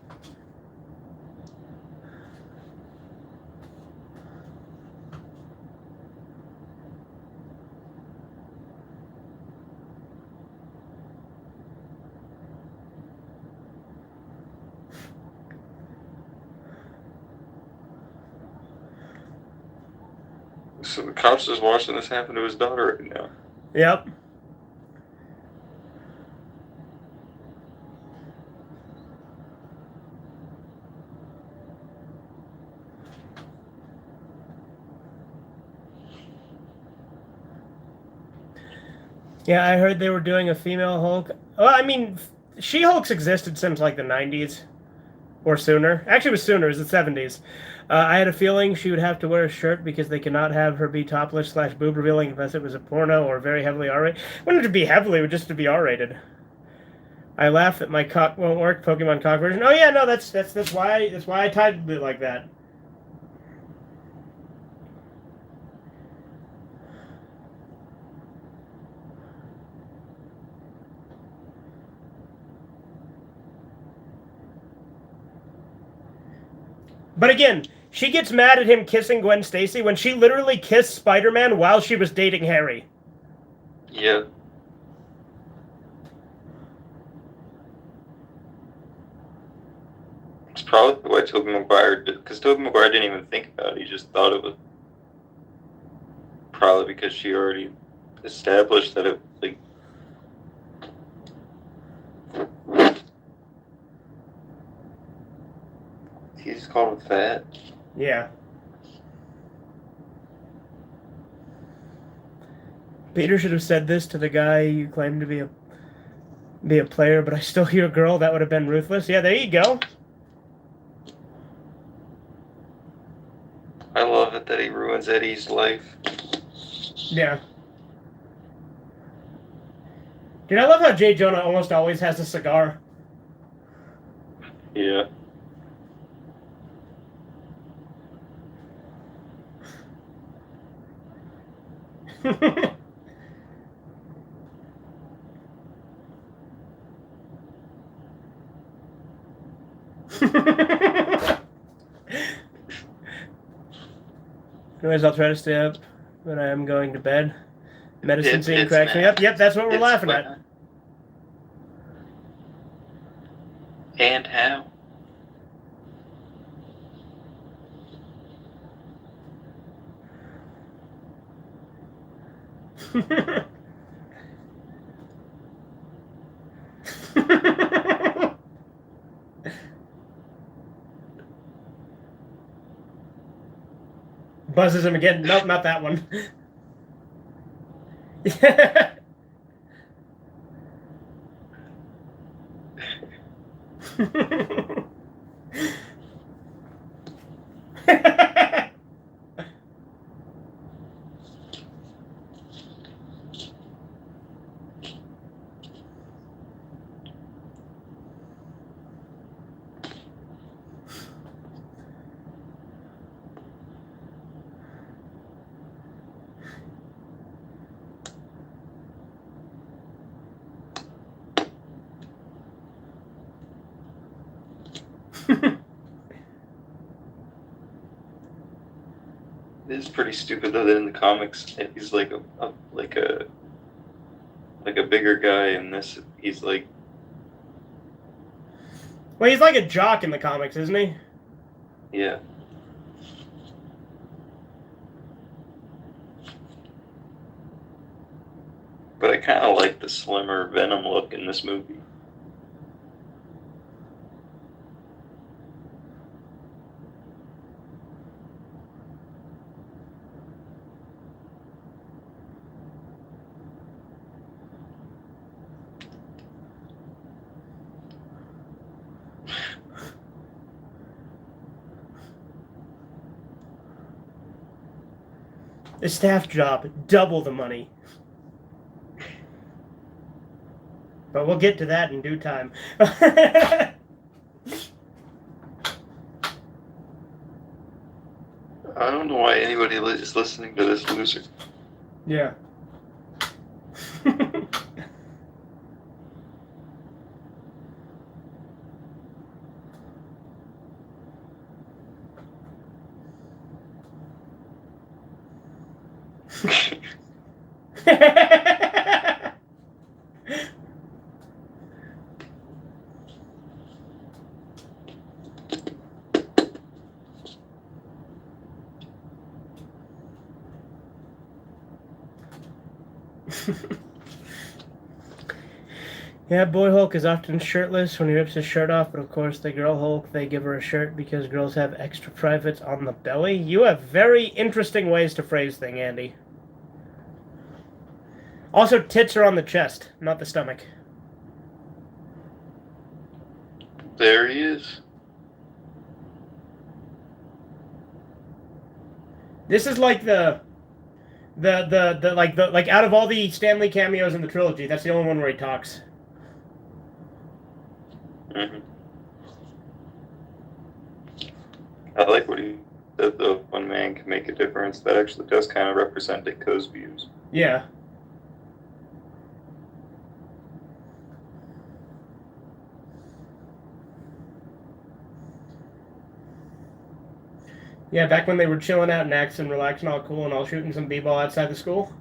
Speaker 4: So the cops is watching this happen to his daughter right now.
Speaker 1: Yep. Yeah, I heard they were doing a female Hulk. Well, I mean, She-Hulk's existed since like the 90s or sooner. Actually, it was sooner. It was the 70s. I had a feeling she would have to wear a shirt because they cannot have her be topless / boob revealing unless it was a porno or very heavily R-rated. Wouldn't it be heavily? It would just to be R-rated. I laugh that my cock won't work. Pokemon cock version. Oh yeah, no, that's why I titled it like that. But again, she gets mad at him kissing Gwen Stacy when she literally kissed Spider-Man while she was dating Harry.
Speaker 4: Yeah. It's probably why Tobey Maguire did, because Tobey Maguire didn't even think about it. He just thought it was probably because she already established that it, like, he just called him fat.
Speaker 1: Yeah. Peter should have said this to the guy you claim to be a player, but I still hear a girl. That would have been ruthless. Yeah, there you go.
Speaker 4: I love it that he ruins Eddie's life.
Speaker 1: Yeah. Dude, I love how J. Jonah almost always has a cigar.
Speaker 4: Yeah.
Speaker 1: Anyways, I'll try to stay up when I am going to bed. Medicine scene
Speaker 4: It's
Speaker 1: cracks me up. Yep, that's what we're laughing at.
Speaker 4: And how?
Speaker 1: Buzzes him again. Nope, not that one.
Speaker 4: It's pretty stupid though that in the comics he's like a bigger guy, and this he's like.
Speaker 1: Well, he's like a jock in the comics, isn't he?
Speaker 4: Yeah. But I kind of like the slimmer Venom look in this movie.
Speaker 1: The staff job, double the money. But we'll get to that in due time.
Speaker 4: I don't know why anybody is listening to this loser.
Speaker 1: Yeah. Yeah, Boy Hulk is often shirtless when he rips his shirt off, but of course the Girl Hulk, they give her a shirt because girls have extra privates on the belly. You have very interesting ways to phrase things, Andy. Also, tits are on the chest, not the stomach.
Speaker 4: There he is.
Speaker 1: This is like the out of all the Stan Lee cameos in the trilogy, that's the only one where he talks.
Speaker 4: Mm-hmm. I like what he said, though. One man can make a difference. That actually does kind of represent Ditko's views.
Speaker 1: Yeah. Yeah, back when they were chilling out in Axe and relaxing all cool and all shooting some b-ball outside the school.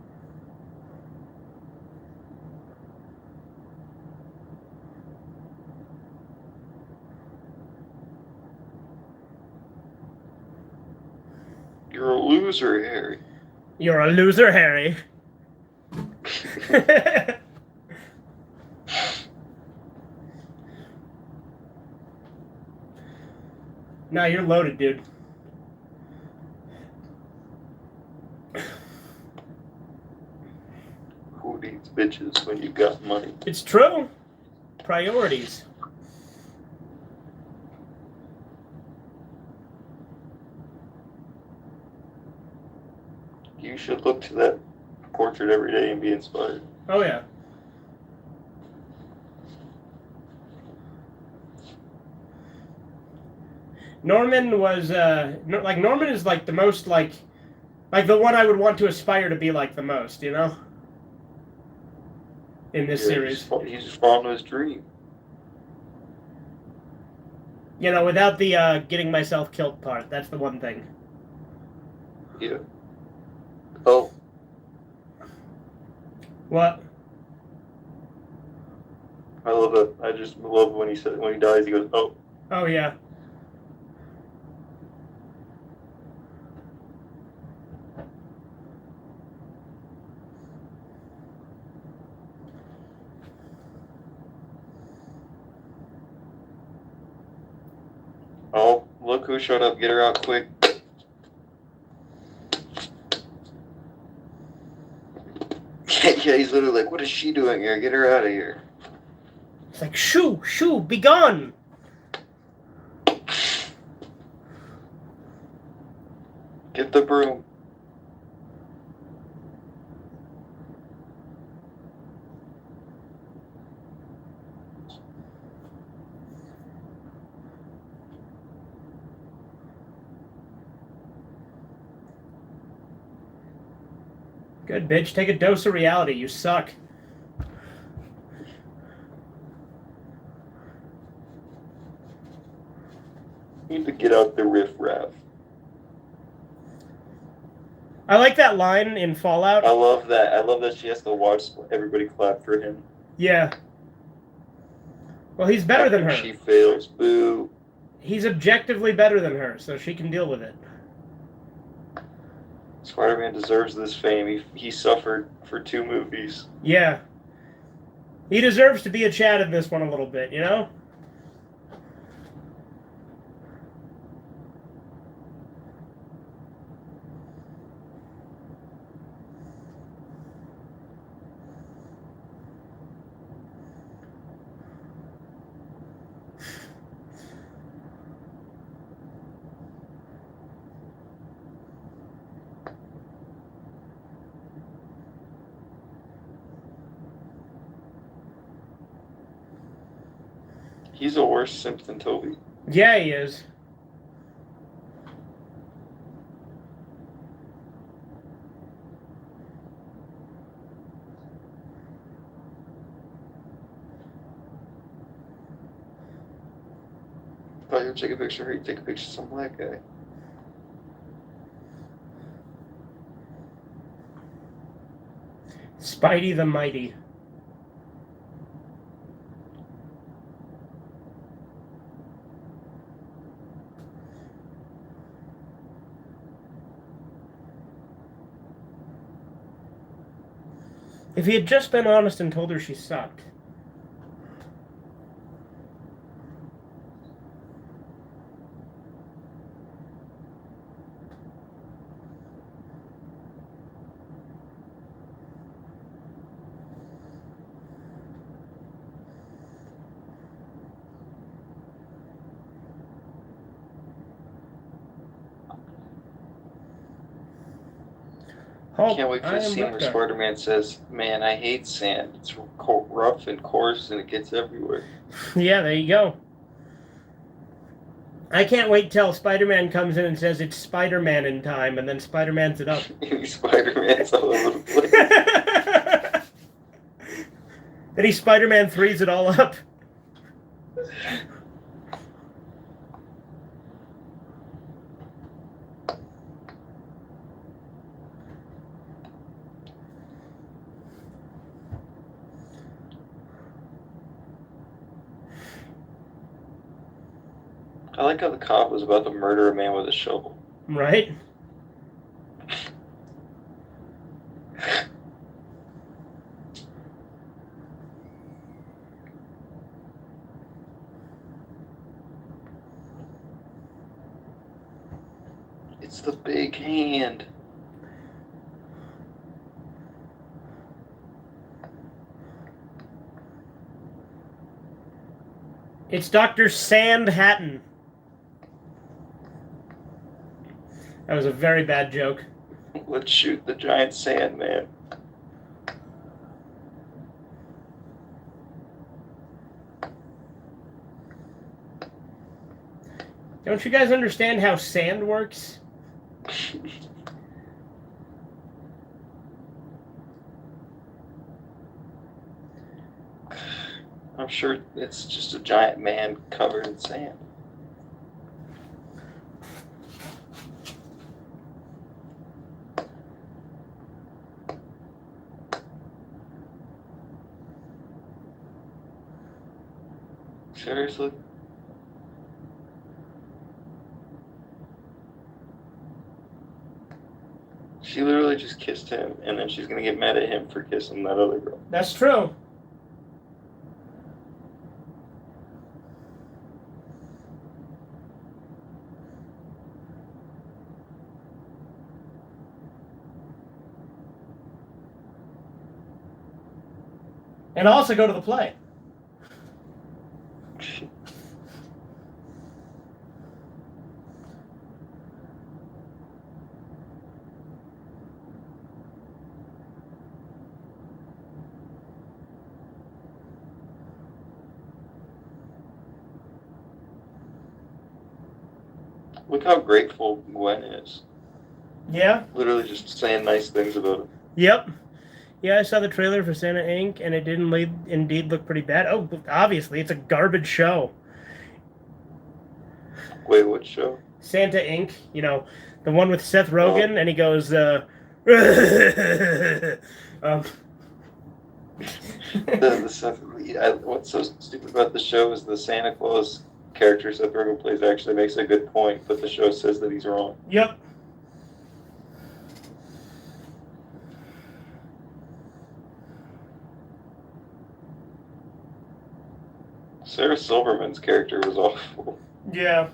Speaker 4: You're a loser, Harry.
Speaker 1: You're a loser, Harry. Nah, you're loaded, dude.
Speaker 4: Who needs bitches when you got money?
Speaker 1: It's true. Priorities.
Speaker 4: You should look to that portrait every day and be inspired.
Speaker 1: Oh, yeah. Norman was, Norman is, the most, like the one I would want to aspire to be like the most, you know? In this series.
Speaker 4: He's just following his dream.
Speaker 1: You know, without the, getting myself killed part. That's the one thing.
Speaker 4: Yeah. Oh.
Speaker 1: What?
Speaker 4: I love it. I just love when he dies, he goes, oh.
Speaker 1: Oh, yeah.
Speaker 4: Oh, look who showed up. Get her out quick. Yeah, he's literally like, what is she doing here? Get her out of here.
Speaker 1: It's like, shoo, be gone.
Speaker 4: Get the broom.
Speaker 1: Good, bitch. Take a dose of reality. You suck.
Speaker 4: Need to get out the riff-raff.
Speaker 1: I like that line in Fallout.
Speaker 4: I love that. I love that she has to watch everybody clap for him.
Speaker 1: Yeah. Well, he's better than her.
Speaker 4: She fails. Boo.
Speaker 1: He's objectively better than her, so she can deal with it.
Speaker 4: Spider-Man deserves this fame. He suffered for 2 movies.
Speaker 1: Yeah. He deserves to be a Chad in this one a little bit, you know?
Speaker 4: He's a worse simp than Toby.
Speaker 1: Yeah, he is.
Speaker 4: If I ever take a picture of her, you take a picture of some black guy.
Speaker 1: Spidey the Mighty. If he had just been honest and told her she sucked.
Speaker 4: I can't wait for the scene where Spider-Man says, "Man, I hate sand. It's rough and coarse and it gets everywhere."
Speaker 1: Yeah, there you go. I can't wait till Spider-Man comes in and says it's Spider-Man in time, and then Spider-Man's it up.
Speaker 4: Spider-Man's all over the place.
Speaker 1: Then he Spider-Man 3's it all up.
Speaker 4: I like how the cop was about to murder a man with a shovel.
Speaker 1: Right?
Speaker 4: It's the big hand.
Speaker 1: It's Dr. Sand Hatton. That was a very bad joke.
Speaker 4: Let's shoot the giant Sandman.
Speaker 1: Don't you guys understand how sand works?
Speaker 4: I'm sure it's just a giant man covered in sand. Seriously? She literally just kissed him, and then she's gonna get mad at him for kissing that other girl.
Speaker 1: That's true. And also go to the play.
Speaker 4: Look how grateful Gwen is.
Speaker 1: Yeah?
Speaker 4: Literally just saying nice things about him.
Speaker 1: Yep. Yeah, I saw the trailer for Santa Inc., and it didn't indeed look pretty bad. Oh, obviously, it's a garbage show.
Speaker 4: Wait, what show?
Speaker 1: Santa Inc., you know, the one with Seth Rogen, and he goes,
Speaker 4: What's so stupid about the show is the Santa Claus character Seth Rogen plays actually makes a good point, but the show says that he's wrong.
Speaker 1: Yep.
Speaker 4: Sarah Silverman's character was awful.
Speaker 1: Yeah.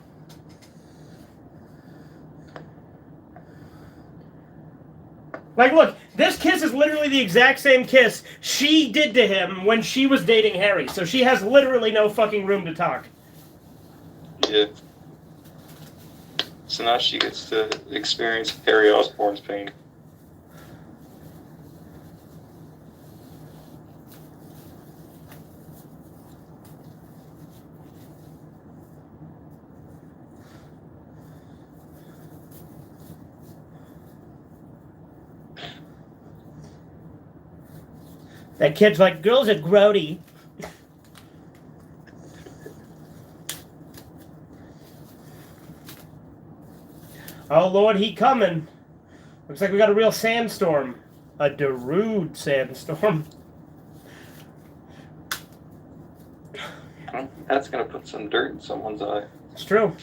Speaker 1: Like, look, this kiss is literally the exact same kiss she did to him when she was dating Harry, so she has literally no fucking room to talk.
Speaker 4: Yeah. So now she gets to experience Harry Osborn's pain.
Speaker 1: That kid's like, girls are grody. Oh, Lord, he coming. Looks like we got a real sandstorm. A Darude sandstorm.
Speaker 4: That's gonna put some dirt in someone's eye.
Speaker 1: It's true.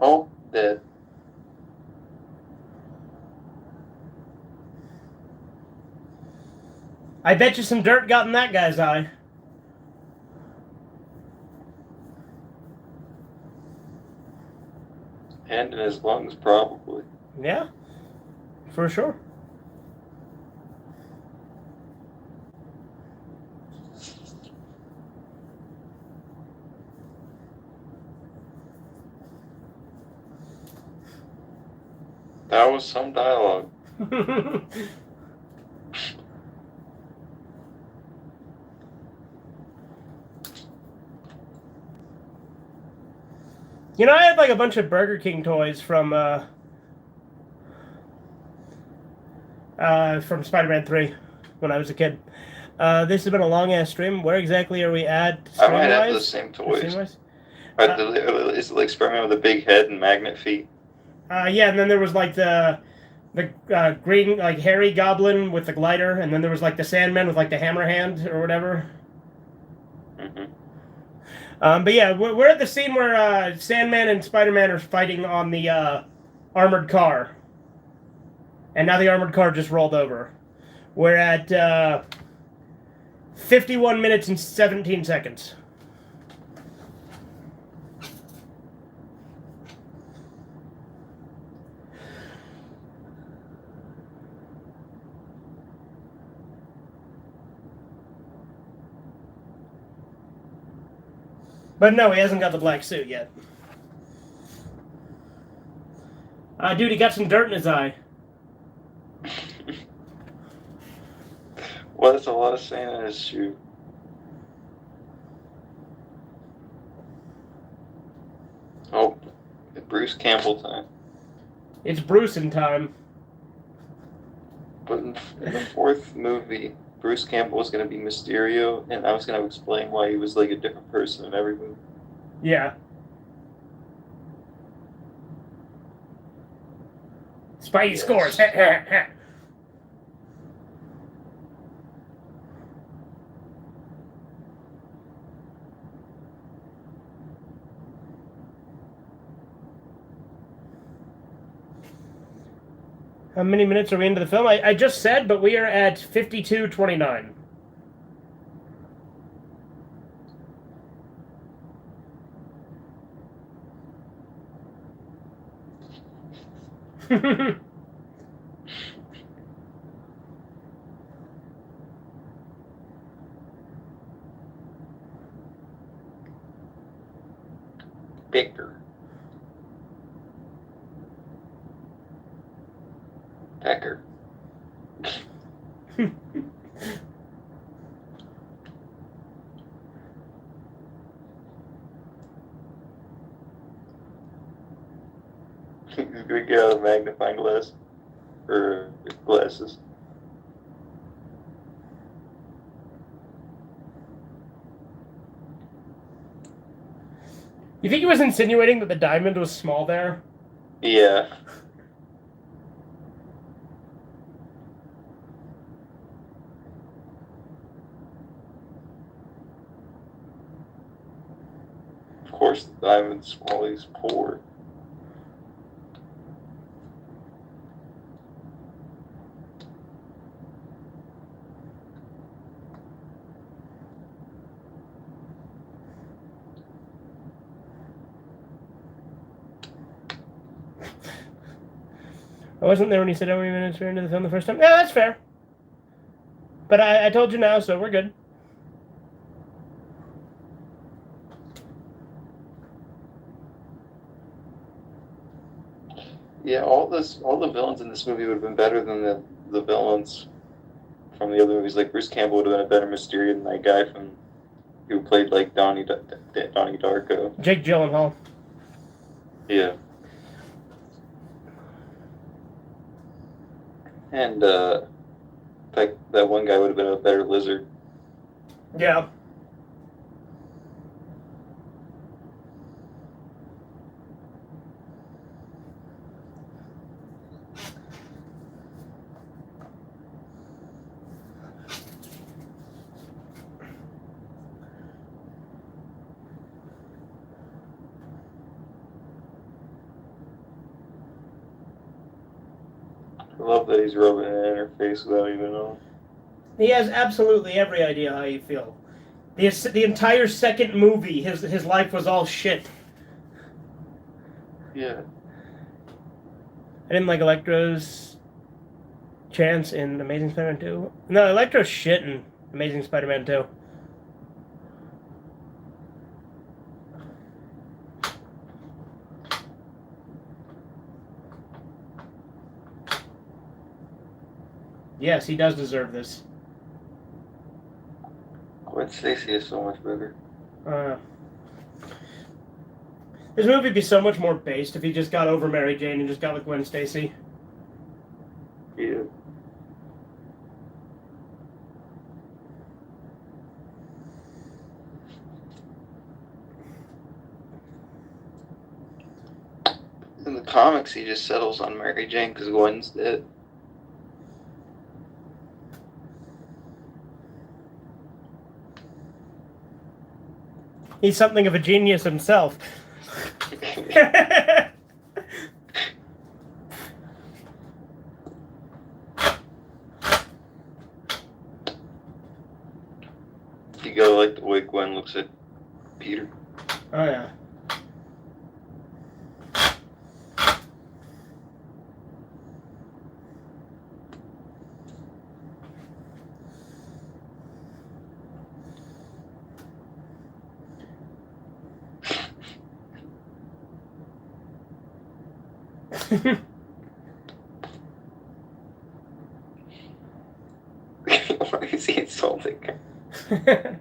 Speaker 4: Oh, dead.
Speaker 1: I bet you some dirt got in that guy's eye.
Speaker 4: And in his lungs, probably.
Speaker 1: Yeah, for sure.
Speaker 4: That was some dialogue.
Speaker 1: You know, I had like a bunch of Burger King toys from Spider-Man 3 when I was a kid. This has been a long-ass stream. Where exactly are we at
Speaker 4: I might have
Speaker 1: stream-wise?
Speaker 4: the same toys.
Speaker 1: Stream-wise?
Speaker 4: Is it like Spider-Man with a big head and magnet feet?
Speaker 1: Yeah, and then there was like the green, like hairy goblin with the glider, and then there was like the Sandman with like the hammer hand or whatever.
Speaker 4: Mm-hmm.
Speaker 1: But yeah, we're at the scene where Sandman and Spider-Man are fighting on the armored car. And now the armored car just rolled over. We're at 51 minutes and 17 seconds. But no, he hasn't got the black suit yet. Dude, he got some dirt in his eye.
Speaker 4: Well, that's a lot of sand in his shoe. Oh, Bruce Campbell time.
Speaker 1: It's Bruce in time.
Speaker 4: But in the fourth movie, Bruce Campbell was going to be Mysterio, and I was going to explain why he was like a different person in every movie.
Speaker 1: Yeah. Spidey scores. How many minutes are we into the film? I just said, but we are at 52:29.
Speaker 4: Victor. Pecker. He's gonna get out a magnifying glass. Or glasses.
Speaker 1: You think he was insinuating that the diamond was small there?
Speaker 4: Yeah. Of course, the diamond's small, he's poor.
Speaker 1: I wasn't there when he said how many minutes we're into the film the first time. Yeah, that's fair. But I told you now, so we're good.
Speaker 4: Yeah, all the villains in this movie would have been better than the villains from the other movies. Like Bruce Campbell would have been a better Mysterio than that guy from who played like Donnie Darko.
Speaker 1: Jake Gyllenhaal.
Speaker 4: Yeah. And that one guy would have been a better lizard.
Speaker 1: Yeah.
Speaker 4: I love that he's rubbing it in her face without even knowing.
Speaker 1: He has absolutely every idea how you feel. The entire second movie, his life was all shit.
Speaker 4: Yeah.
Speaker 1: I didn't like Electro's chance in Amazing Spider-Man 2. No, Electro's shit in Amazing Spider-Man 2. Yes, he does deserve this.
Speaker 4: Gwen Stacy is so much better.
Speaker 1: This movie would be so much more based if he just got over Mary Jane and just got with Gwen Stacy.
Speaker 4: Yeah. In the comics, he just settles on Mary Jane because Gwen's dead.
Speaker 1: He's something of a genius himself.
Speaker 4: You gotta like the way Gwen looks at Peter.
Speaker 1: Oh, yeah.
Speaker 4: Why is he insulting her?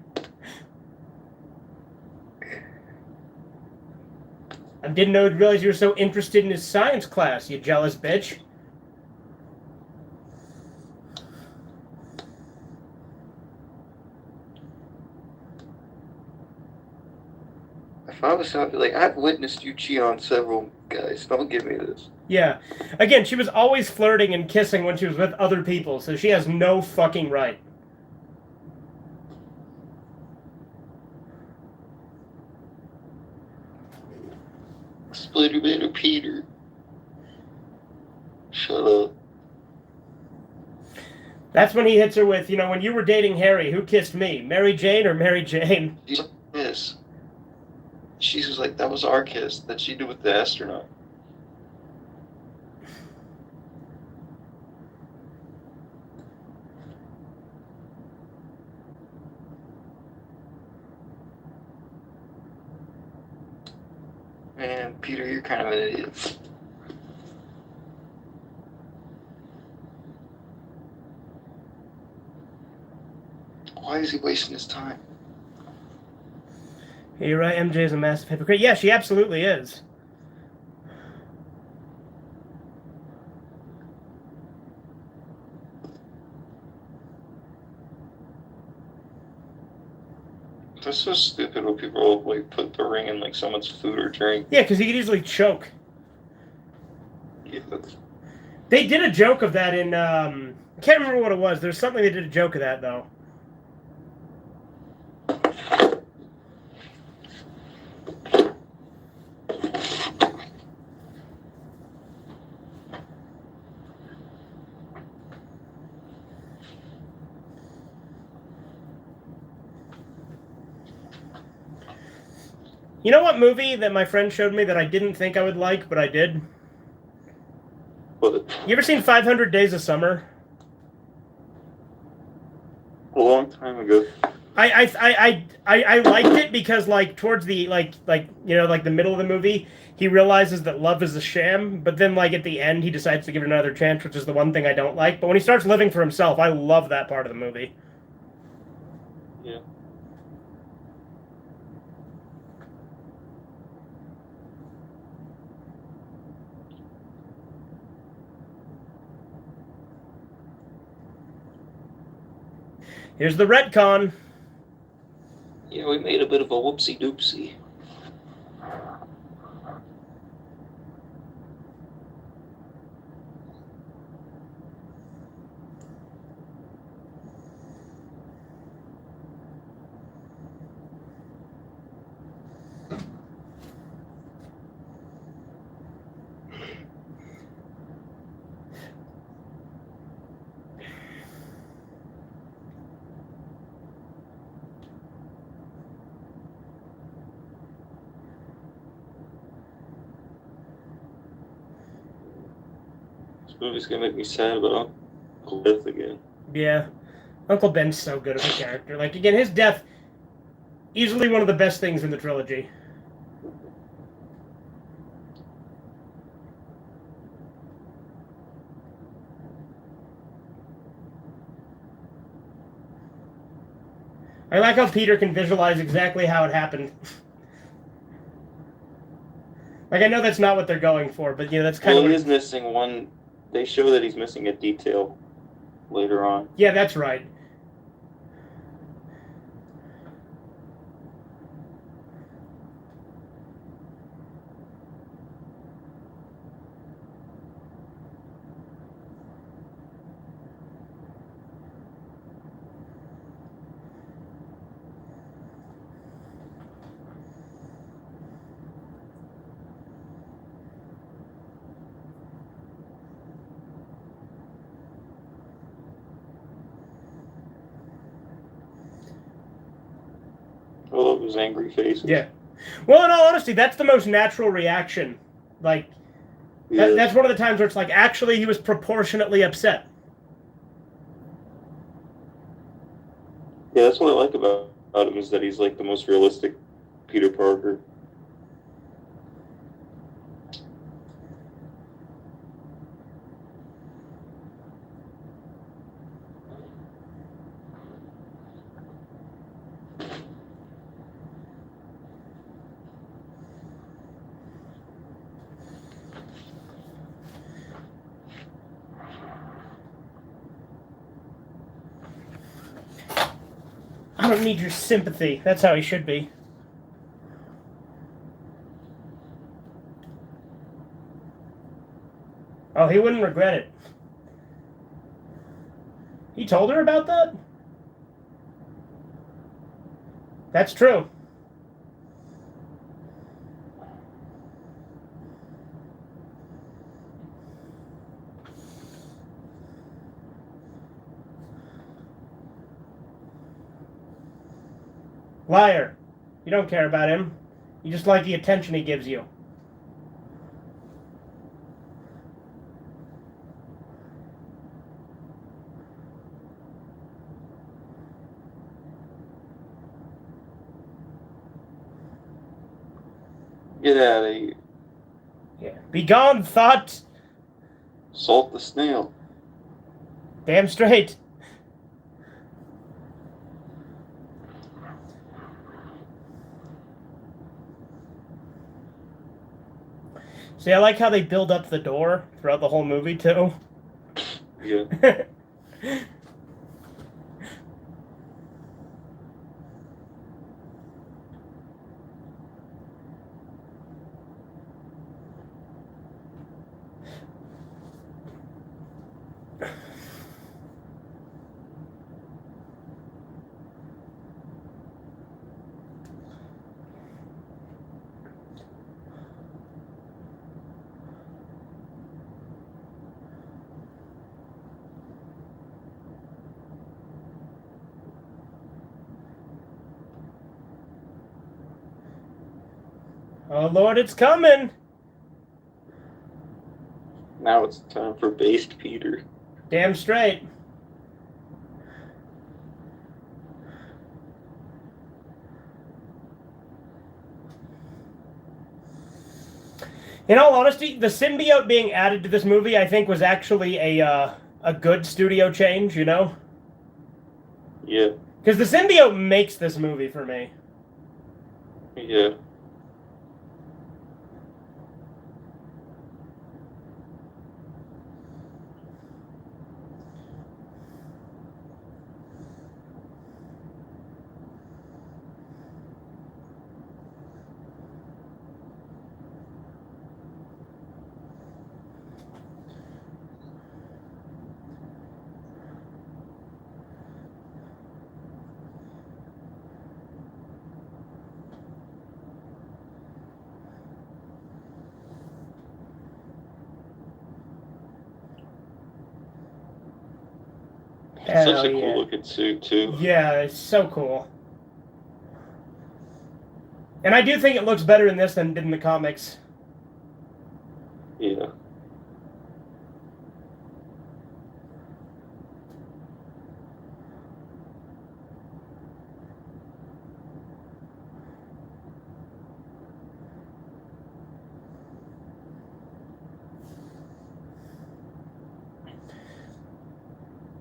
Speaker 1: I didn't realize you were so interested in his science class, you jealous bitch.
Speaker 4: If I was something like, I've witnessed you cheat on several guys. Don't give me this.
Speaker 1: Yeah. Again, she was always flirting and kissing when she was with other people, so she has no fucking right.
Speaker 4: Spider-Man Peter. Shut up.
Speaker 1: That's when he hits her with, when you were dating Harry, who kissed me? Mary Jane or Mary Jane?
Speaker 4: Yes. She was like, that was our kiss that she did with the astronaut. Man, Peter, you're kind of an idiot. Why is he wasting his time?
Speaker 1: You're right, MJ is a massive hypocrite. Yeah, she absolutely is.
Speaker 4: That's so stupid when people like put the ring in like someone's food or drink.
Speaker 1: Yeah, because he could easily choke.
Speaker 4: Yeah.
Speaker 1: They did a joke of that in, I can't remember what it was. There's something they did a joke of that, though. You know what movie that my friend showed me that I didn't think I would like, but I did?
Speaker 4: What?
Speaker 1: You ever seen 500 Days of Summer?
Speaker 4: A long time ago.
Speaker 1: I liked it because like towards the like the middle of the movie, he realizes that love is a sham, but then like at the end he decides to give it another chance, which is the one thing I don't like. But when he starts living for himself, I love that part of the movie.
Speaker 4: Yeah.
Speaker 1: Here's the retcon.
Speaker 4: Yeah, we made a bit of a whoopsie doopsie. This movie's gonna make me sad about Uncle Death again.
Speaker 1: Yeah. Uncle Ben's so good as a character. Like, again, his death, easily one of the best things in the trilogy. I like how Peter can visualize exactly how it happened. Like, I know that's not what they're going for, but, you know, that's kind
Speaker 4: Well,
Speaker 1: of...
Speaker 4: he is missing one. They show that he's missing a detail later on.
Speaker 1: Yeah, that's right.
Speaker 4: I love his angry faces.
Speaker 1: Yeah. Well, in all honesty, that's the most natural reaction. Like,
Speaker 4: Yeah.
Speaker 1: that's one of the times where it's like, actually, he was proportionately upset.
Speaker 4: Yeah, that's what I like about him, is that he's like the most realistic Peter Parker.
Speaker 1: I don't need your sympathy. That's how he should be. Oh, he wouldn't regret it. He told her about that? That's true. Liar. You don't care about him. You just like the attention he gives you.
Speaker 4: Get out of here.
Speaker 1: Yeah. Be gone, thought.
Speaker 4: Salt the snail.
Speaker 1: Damn straight. See, I like how they build up the door throughout the whole movie, too.
Speaker 4: Yeah.
Speaker 1: Oh, Lord, it's coming.
Speaker 4: Now it's time for based Peter.
Speaker 1: Damn straight. In all honesty, the symbiote being added to this movie, I think, was actually a good studio change, you know?
Speaker 4: Yeah.
Speaker 1: Because the symbiote makes this movie for me.
Speaker 4: Yeah.
Speaker 1: Hell
Speaker 4: Such a
Speaker 1: yeah.
Speaker 4: cool looking suit too.
Speaker 1: Yeah, it's so cool. And I do think it looks better in this than it did in the comics.
Speaker 4: Yeah.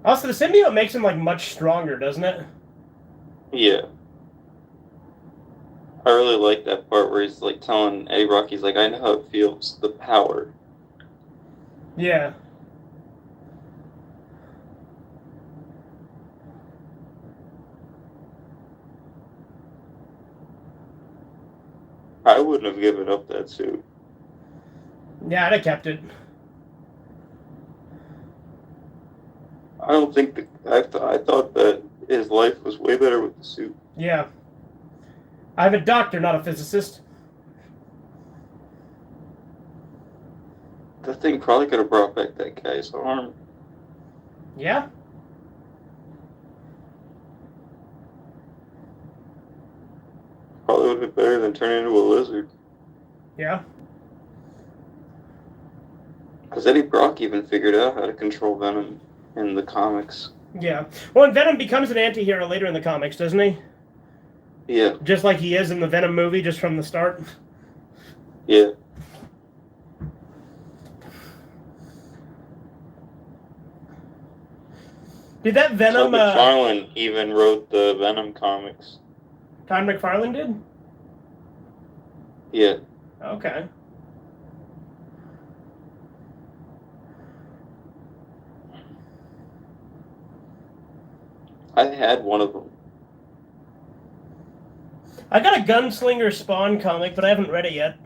Speaker 1: Also, the symbiote makes him like much stronger, doesn't it?
Speaker 4: Yeah. I really like that part where he's like telling Eddie Brock, he's like, I know how it feels, the power.
Speaker 1: Yeah.
Speaker 4: I wouldn't have given up that suit.
Speaker 1: Yeah, I'd have kept it.
Speaker 4: I don't think I thought that his life was way better with the suit.
Speaker 1: Yeah. I'm a doctor, not a physicist.
Speaker 4: That thing probably could have brought back that guy's arm.
Speaker 1: Yeah.
Speaker 4: Probably would have been better than turning into a lizard.
Speaker 1: Yeah.
Speaker 4: Because Eddie Brock even figured out how to control Venom in the comics.
Speaker 1: Yeah. Well, and Venom becomes an anti-hero later in the comics, doesn't he?
Speaker 4: Yeah.
Speaker 1: Just like he is in the Venom movie, just from the start.
Speaker 4: Yeah.
Speaker 1: Did that Venom...
Speaker 4: Todd McFarlane even wrote the Venom comics.
Speaker 1: Todd McFarlane did?
Speaker 4: Yeah.
Speaker 1: Okay.
Speaker 4: I had one of them.
Speaker 1: I got a Gunslinger Spawn comic, but I haven't read it yet.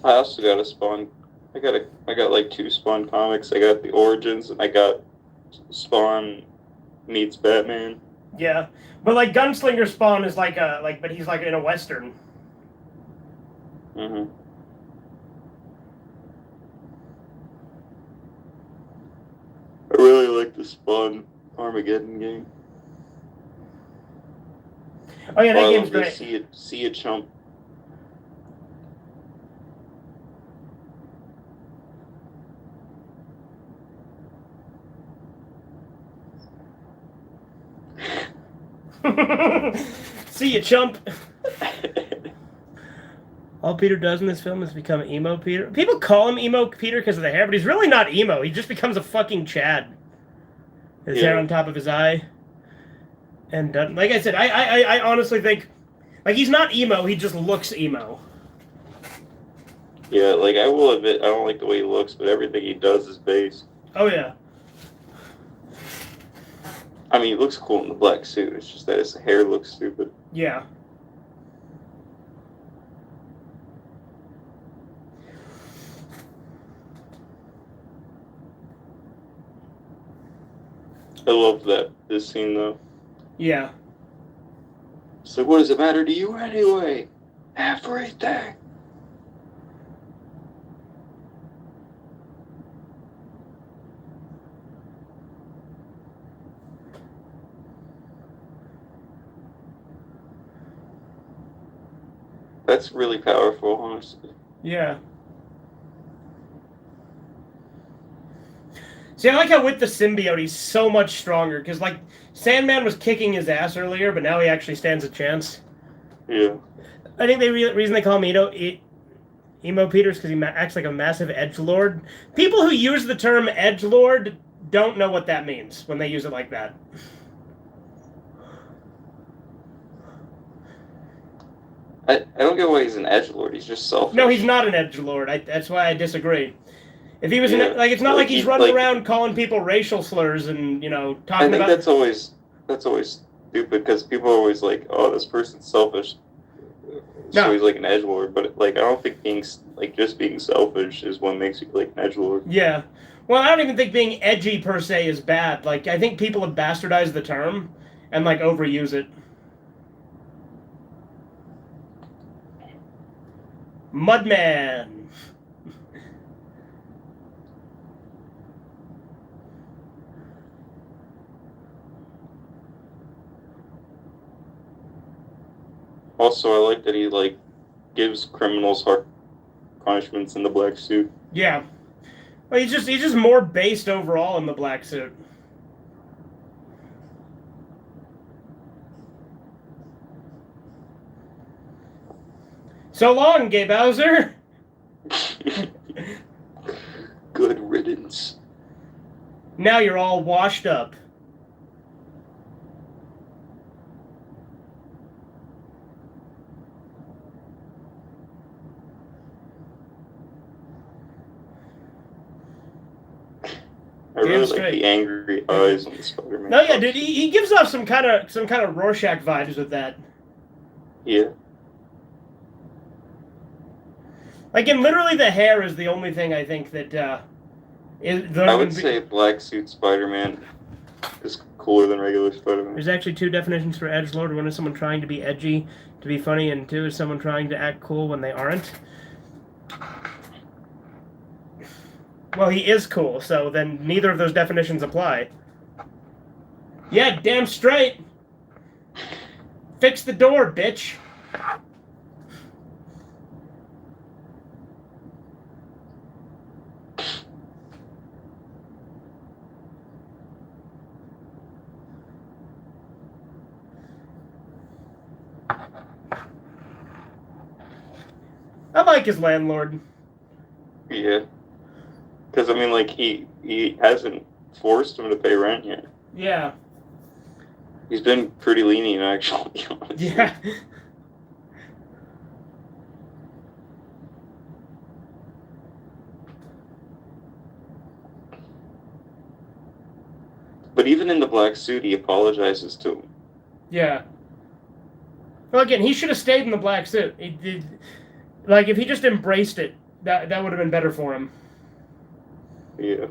Speaker 4: I also got a Spawn. I got like 2 Spawn comics. I got the Origins and I got Spawn meets Batman.
Speaker 1: Yeah. But like Gunslinger Spawn is but he's like in a Western.
Speaker 4: Mm-hmm. I really like the Spawn Armageddon game.
Speaker 1: Oh yeah, that
Speaker 4: I
Speaker 1: game's
Speaker 4: love
Speaker 1: great.
Speaker 4: to see a chump.
Speaker 1: See you, chump. All Peter does in this film is become emo Peter. People call him emo Peter because of the hair, but he's really not emo. He just becomes a fucking Chad. His hair on top of his eye. And like I said, I honestly think, like, he's not emo. He just looks emo.
Speaker 4: Yeah, like I will admit, I don't like the way he looks, but everything he does is base.
Speaker 1: Oh yeah.
Speaker 4: I mean, he looks cool in the black suit. It's just that his hair looks stupid.
Speaker 1: Yeah.
Speaker 4: I love this scene though.
Speaker 1: Yeah.
Speaker 4: It's like, what does it matter to you anyway? Everything. That's really powerful, honestly.
Speaker 1: Yeah. See, I like how with the symbiote, he's so much stronger. Because, like, Sandman was kicking his ass earlier, but now he actually stands a chance.
Speaker 4: Yeah.
Speaker 1: I think the reason they call him Emo Peter is because he acts like a massive edgelord. People who use the term edgelord don't know what that means when they use it like that.
Speaker 4: I don't get why he's an edgelord. He's just selfish.
Speaker 1: No, he's not an edgelord. That's why I disagree. If he was it's not like he's
Speaker 4: he's
Speaker 1: running around calling people racial slurs and talking
Speaker 4: I think
Speaker 1: about.
Speaker 4: that's always stupid because people are always like, oh, this person's selfish, so he's like an edgelord. But like, I don't think just being selfish is what makes you like an edgelord.
Speaker 1: Yeah. Well, I don't even think being edgy per se is bad. Like, I think people have bastardized the term and like overuse it. Mudman.
Speaker 4: Also, I like that he gives criminals hard punishments in the black suit.
Speaker 1: Yeah. Well, he's just more based overall in the black suit. So long, Gay Bowser.
Speaker 4: Good riddance.
Speaker 1: Now you're all washed up.
Speaker 4: I really like the angry eyes on the Spider-Man.
Speaker 1: No, yeah, dude, he gives off some kind of Rorschach vibes with that.
Speaker 4: Yeah.
Speaker 1: Like, and literally the hair is the only thing I think that is.
Speaker 4: I would say black suit Spider-Man is cooler than regular Spider-Man.
Speaker 1: There's actually two definitions for edgelord. One is someone trying to be edgy, to be funny, and two is someone trying to act cool when they aren't. Well, he is cool, so then neither of those definitions apply. Yeah, damn straight. Fix the door, bitch. I like his landlord.
Speaker 4: Yeah. Because, I mean, he hasn't forced him to pay rent yet.
Speaker 1: Yeah.
Speaker 4: He's been pretty lenient, actually. Honestly.
Speaker 1: Yeah.
Speaker 4: But even in the black suit, he apologizes to him.
Speaker 1: Yeah. Well, again, he should have stayed in the black suit. He did, like, if he just embraced it, that would have been better for him.
Speaker 4: Yeah.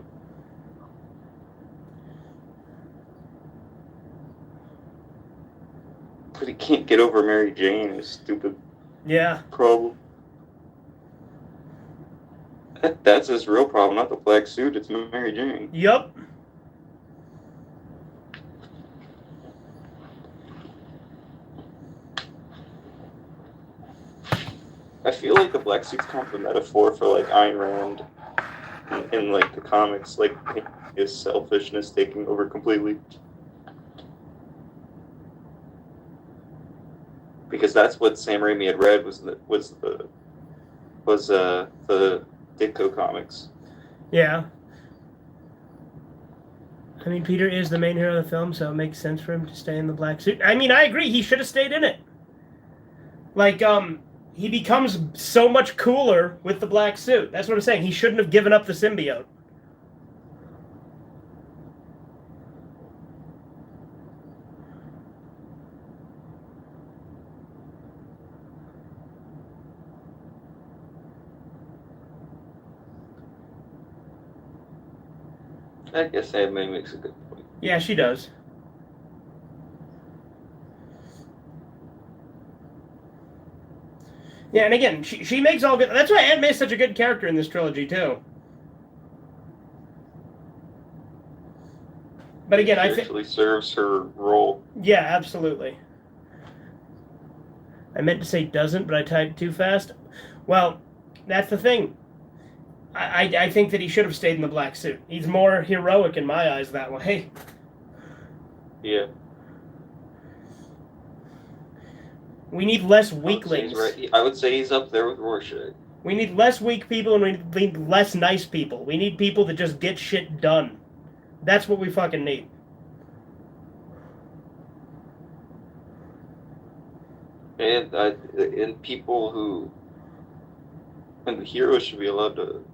Speaker 4: But he can't get over Mary Jane, his stupid problem. That's his real problem, not the black suit, it's Mary Jane.
Speaker 1: Yup.
Speaker 4: I feel like the black suit's kind of a metaphor for Ayn Rand in the comics, his selfishness taking over completely. Because that's what Sam Raimi had read was the Ditko comics.
Speaker 1: Yeah. I mean, Peter is the main hero of the film, so it makes sense for him to stay in the black suit. I mean, I agree. He should have stayed in it. He becomes so much cooler with the black suit. That's what I'm saying. He shouldn't have given up the symbiote.
Speaker 4: I guess Aunt May makes a good point.
Speaker 1: Yeah, she does. Yeah, and again, she makes all good... That's why Aunt May's such a good character in this trilogy, too. But again, I think...
Speaker 4: actually serves her role.
Speaker 1: Yeah, absolutely. I meant to say doesn't, but I typed too fast. Well, that's the thing. I think that he should have stayed in the black suit. He's more heroic in my eyes that way.
Speaker 4: Yeah.
Speaker 1: We need less weaklings.
Speaker 4: I would say he's up there with Rorschach.
Speaker 1: We need less weak people and we need less nice people. We need people that just get shit done. That's what we fucking need.
Speaker 4: And people who... And the heroes should be allowed to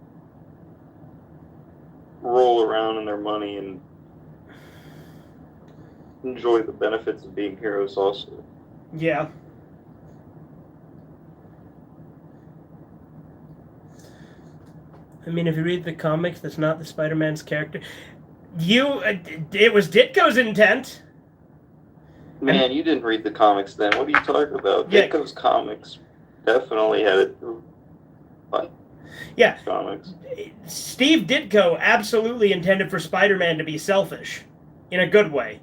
Speaker 4: roll around in their money and enjoy the benefits of being heroes also.
Speaker 1: Yeah. I mean, if you read the comics, that's not the Spider-Man's character. It was Ditko's intent.
Speaker 4: Man, you didn't read the comics then. What are you talking about?
Speaker 1: Yeah.
Speaker 4: Ditko's comics definitely had it through.
Speaker 1: Yeah.
Speaker 4: Comics.
Speaker 1: Steve Ditko absolutely intended for Spider-Man to be selfish. In a good way.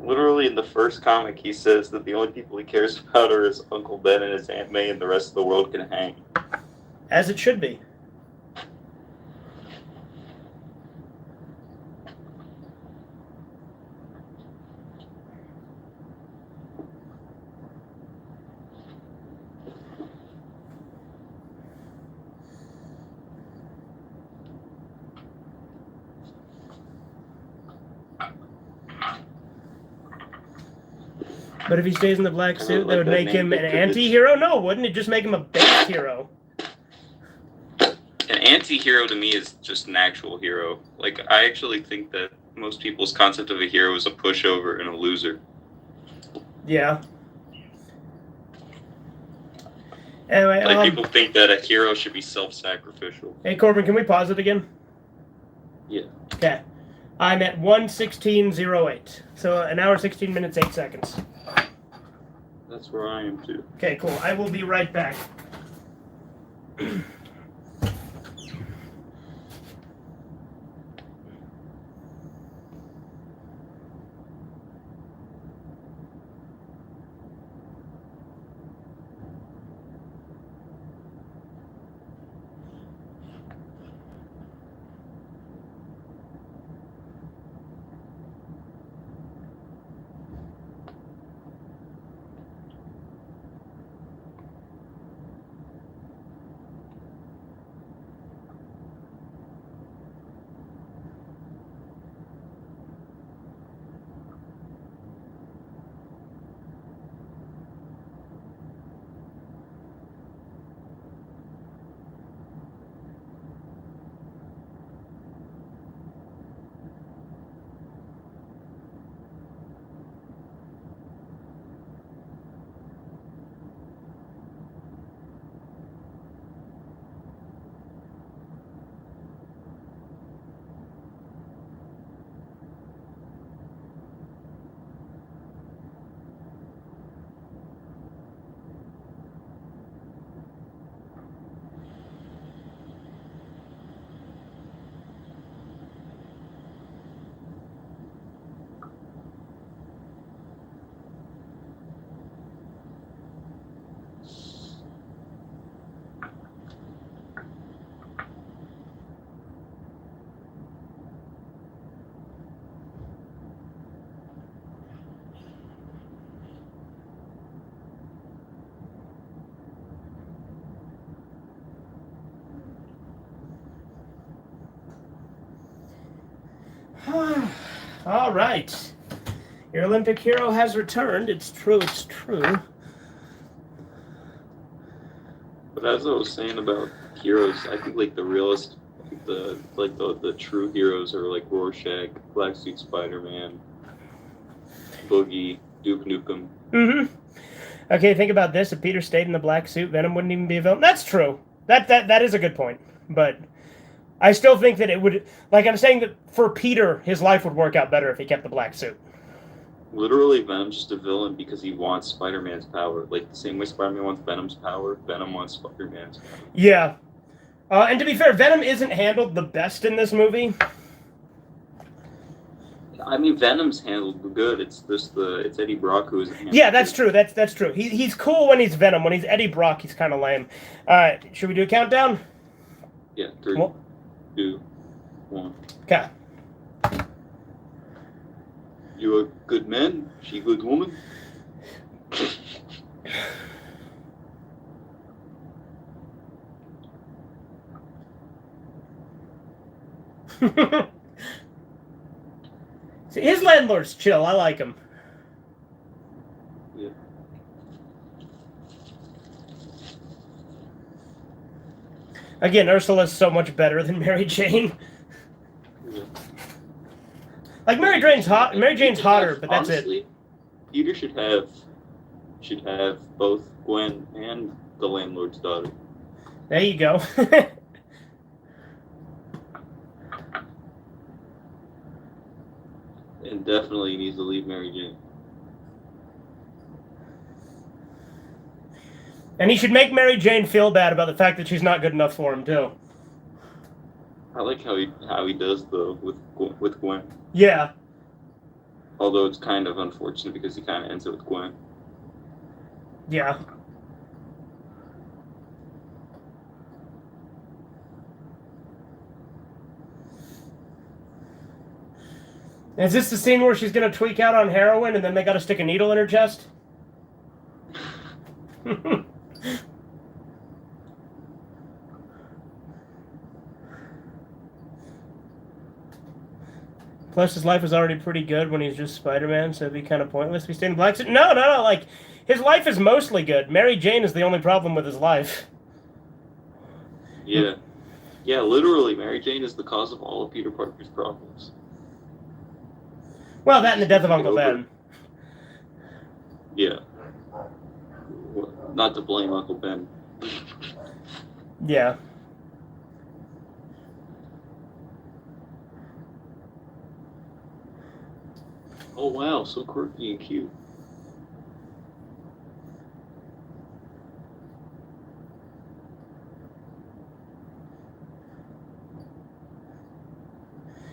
Speaker 4: Literally in the first comic, he says that the only people he cares about are his Uncle Ben and his Aunt May, and the rest of the world can hang.
Speaker 1: As it should be. But if he stays in the black suit, that would make him an anti-hero? No, wouldn't it just make him a base hero?
Speaker 4: An anti-hero to me is just an actual hero. Like, I actually think that most people's concept of a hero is a pushover and a loser.
Speaker 1: Yeah. Anyway,
Speaker 4: like, people think that a hero should be self-sacrificial.
Speaker 1: Hey, Corbin, can we pause it again?
Speaker 4: Yeah.
Speaker 1: Okay. I'm at 1:16:08. So an hour, 16 minutes, 8 seconds.
Speaker 4: That's where I am, too.
Speaker 1: Okay, cool. I will be right back. All right. Your Olympic hero has returned. It's true. It's true.
Speaker 4: But as I was saying about heroes, I think like the realist, the true heroes are like Rorschach, Black Suit Spider-Man, Boogie, Duke Nukem.
Speaker 1: Mm-hmm. Okay, think about this. If Peter stayed in the black suit, Venom wouldn't even be a villain. That's true. That is a good point. But I still think that it would, like I'm saying, that for Peter, his life would work out better if he kept the black suit.
Speaker 4: Literally, Venom's just a villain because he wants Spider-Man's power. Like, the same way Spider-Man wants Venom's power, Venom wants Spider-Man's power.
Speaker 1: Yeah. And to be fair, Venom isn't handled the best in this movie.
Speaker 4: I mean, Venom's handled good. It's just it's Eddie Brock who isn't handled
Speaker 1: Yeah, that's
Speaker 4: good.
Speaker 1: true. That's true. He's cool when he's Venom. When he's Eddie Brock, he's kind of lame. Should we do a countdown?
Speaker 4: Yeah, 3,
Speaker 1: Well,
Speaker 4: 2, 1.
Speaker 1: Okay.
Speaker 4: You a good man, she good woman.
Speaker 1: See, his landlord's chill. I like him.
Speaker 4: Yeah.
Speaker 1: Again, Ursula's so much better than Mary Jane.
Speaker 4: Yeah.
Speaker 1: Like Mary Jane's hot. Mary Jane's hotter, but that's
Speaker 4: Honestly,
Speaker 1: it.
Speaker 4: Peter should have both Gwen and the landlord's daughter.
Speaker 1: There you go.
Speaker 4: And definitely needs to leave Mary Jane.
Speaker 1: And he should make Mary Jane feel bad about the fact that she's not good enough for him too.
Speaker 4: I like how he does though with Gwen.
Speaker 1: Yeah.
Speaker 4: Although it's kind of unfortunate because he kind of ends it with Gwen.
Speaker 1: Yeah. Is this the scene where she's going to tweak out on heroin and then they got to stick a needle in her chest? Plus, his life is already pretty good when he's just Spider-Man, so it'd be kind of pointless to be staying in the black suit. No, like, his life is mostly good. Mary Jane is the only problem with his life.
Speaker 4: Yeah. Yeah, literally, Mary Jane is the cause of all of Peter Parker's problems.
Speaker 1: Well, that and the death of Uncle Ben.
Speaker 4: Yeah. Well, not to blame Uncle Ben.
Speaker 1: Yeah.
Speaker 4: Oh wow, so quirky and cute.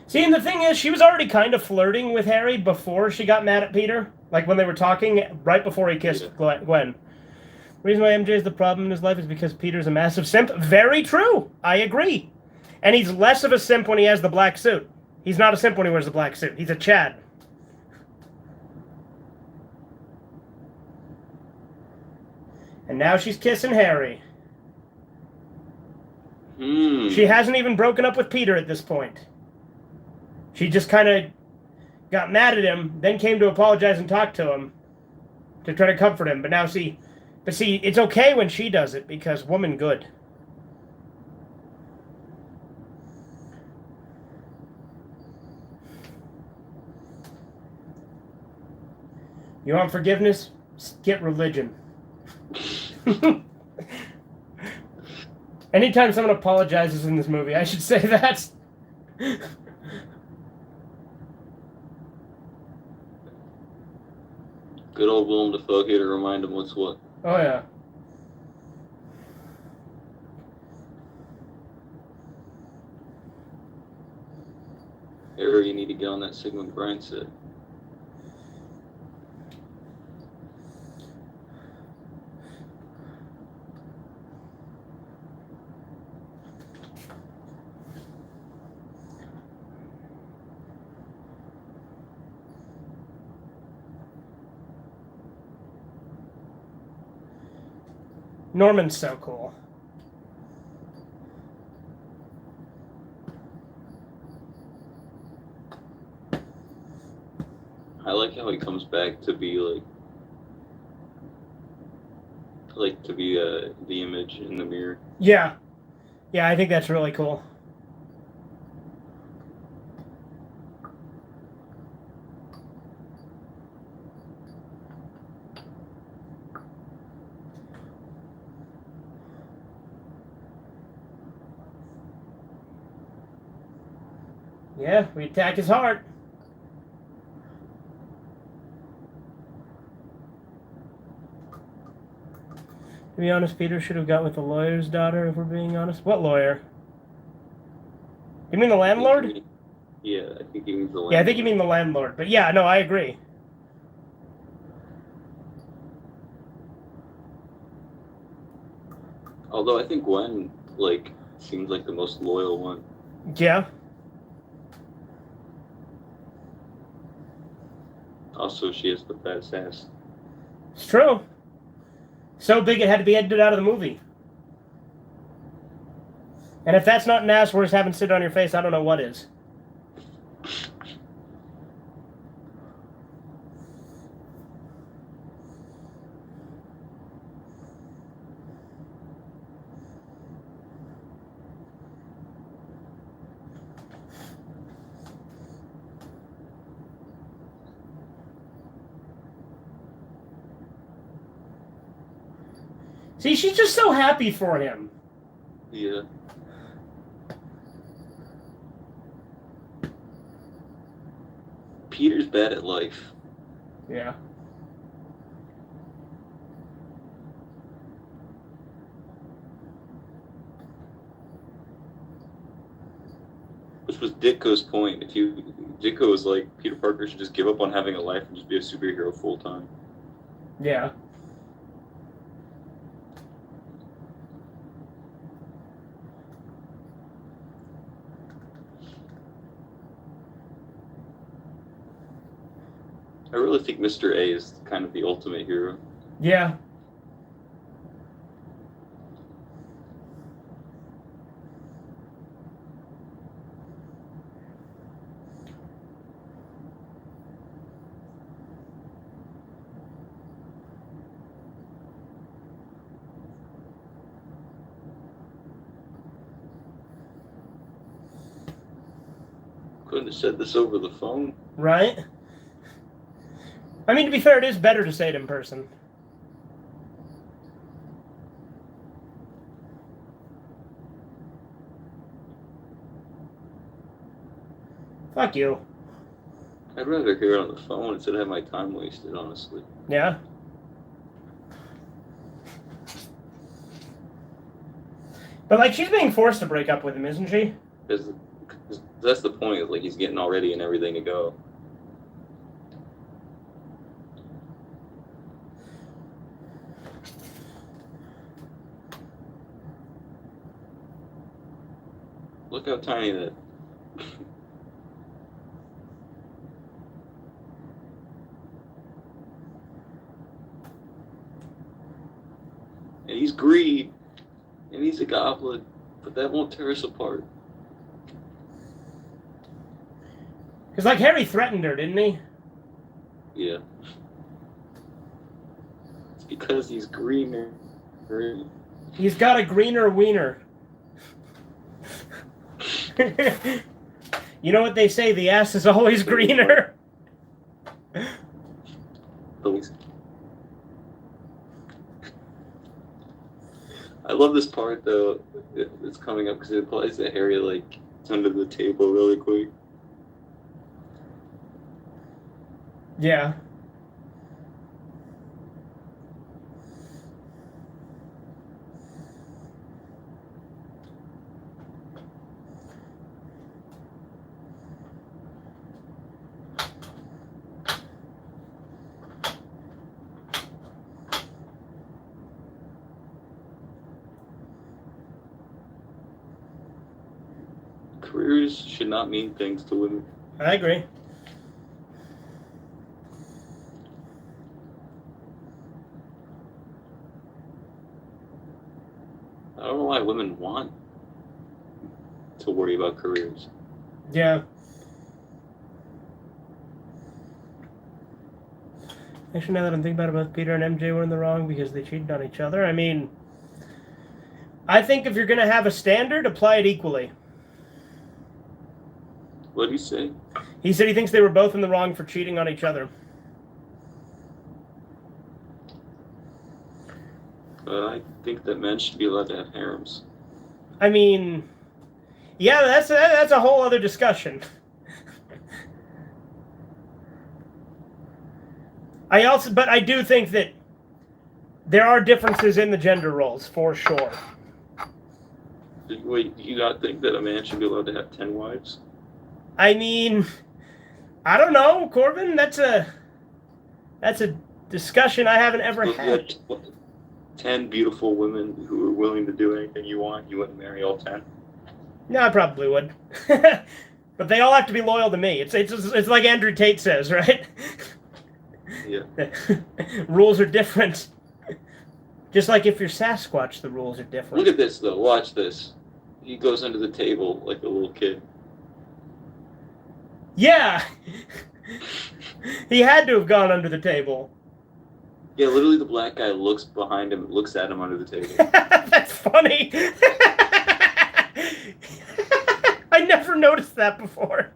Speaker 1: See, and the thing is, she was already kind of flirting with Harry before she got mad at Peter. Like, when they were talking, right before he kissed Gwen. The reason why MJ is the problem in his life is because Peter's a massive simp. Very true. I agree. And he's less of a simp when he has the black suit. He's not a simp when he wears the black suit. He's a Chad. And now she's kissing Harry. She hasn't even broken up with Peter at this point. She just kind of got mad at him, then came to apologize and talk to him to try to comfort him. But now see, it's okay when she does it because woman good. You want forgiveness? Get religion. Anytime someone apologizes in this movie, I should say that.
Speaker 4: Good old Willem Dafoe here to remind him what's what.
Speaker 1: Oh, yeah.
Speaker 4: Harry, you need to get on that Sigmund grind set.
Speaker 1: Norman's so cool.
Speaker 4: I like how he comes back to be to be the image in the mirror.
Speaker 1: Yeah. Yeah, I think that's really cool. Yeah, we attack his heart. To be honest, Peter should have got with the lawyer's daughter, if we're being honest. What lawyer? You mean the landlord?
Speaker 4: Yeah, I think he means the landlord.
Speaker 1: Yeah, I think you mean the landlord. But yeah, no, I agree.
Speaker 4: Although I think Gwen, seems like the most loyal one.
Speaker 1: Yeah.
Speaker 4: Also, she has the best ass.
Speaker 1: It's true. So big it had to be edited out of the movie. And if that's not an ass worth having sit on your face, I don't know what is. See, she's just so happy for him.
Speaker 4: Yeah. Peter's bad at life.
Speaker 1: Yeah.
Speaker 4: was Ditko's point. Ditko was like, Peter Parker should just give up on having a life and just be a superhero full time.
Speaker 1: Yeah.
Speaker 4: I really think Mr. A is kind of the ultimate hero.
Speaker 1: Yeah.
Speaker 4: Couldn't have said this over the phone.
Speaker 1: Right? I mean, to be fair, it is better to say it in person. Fuck you.
Speaker 4: I'd rather hear it on the phone instead of have my time wasted, honestly.
Speaker 1: Yeah? But, like, she's being forced to break up with him, isn't she?
Speaker 4: Because that's the point. Like, he's getting all ready and everything to go. Look how tiny that. And he's green, and he's a goblin, but that won't tear us apart.
Speaker 1: Because, like, Harry threatened her, didn't he?
Speaker 4: Yeah. It's because he's greener. Green.
Speaker 1: He's got a greener wiener. You know what they say, the ass is always greener.
Speaker 4: I love this part, though. It's coming up because it implies that Harry, like, is under the table really quick.
Speaker 1: Yeah.
Speaker 4: Careers should not mean things to women.
Speaker 1: I agree.
Speaker 4: I don't know why women want to worry about careers.
Speaker 1: Yeah. Actually, now that I'm thinking about it, both Peter and MJ were in the wrong because they cheated on each other. I mean, I think if you're going to have a standard, apply it equally.
Speaker 4: What did he say?
Speaker 1: He said he thinks they were both in the wrong for cheating on each other.
Speaker 4: I think that men should be allowed to have harems.
Speaker 1: I mean, yeah, that's a whole other discussion. But I do think that there are differences in the gender roles, for sure.
Speaker 4: Wait, do you not think that a man should be allowed to have 10 wives?
Speaker 1: I mean, I don't know, Corbin. That's a discussion I haven't ever had.
Speaker 4: 10 beautiful women who are willing to do anything you want. You wouldn't marry all 10?
Speaker 1: No, I probably would. But they all have to be loyal to me. It's like Andrew Tate says, right?
Speaker 4: Yeah.
Speaker 1: Rules are different. Just like if you're Sasquatch, the rules are different.
Speaker 4: Look at this, though. Watch this. He goes under the table like a little kid.
Speaker 1: Yeah! He had to have gone under the table.
Speaker 4: Yeah, literally the black guy looks behind him, looks at him under the table.
Speaker 1: That's funny. I never noticed that before.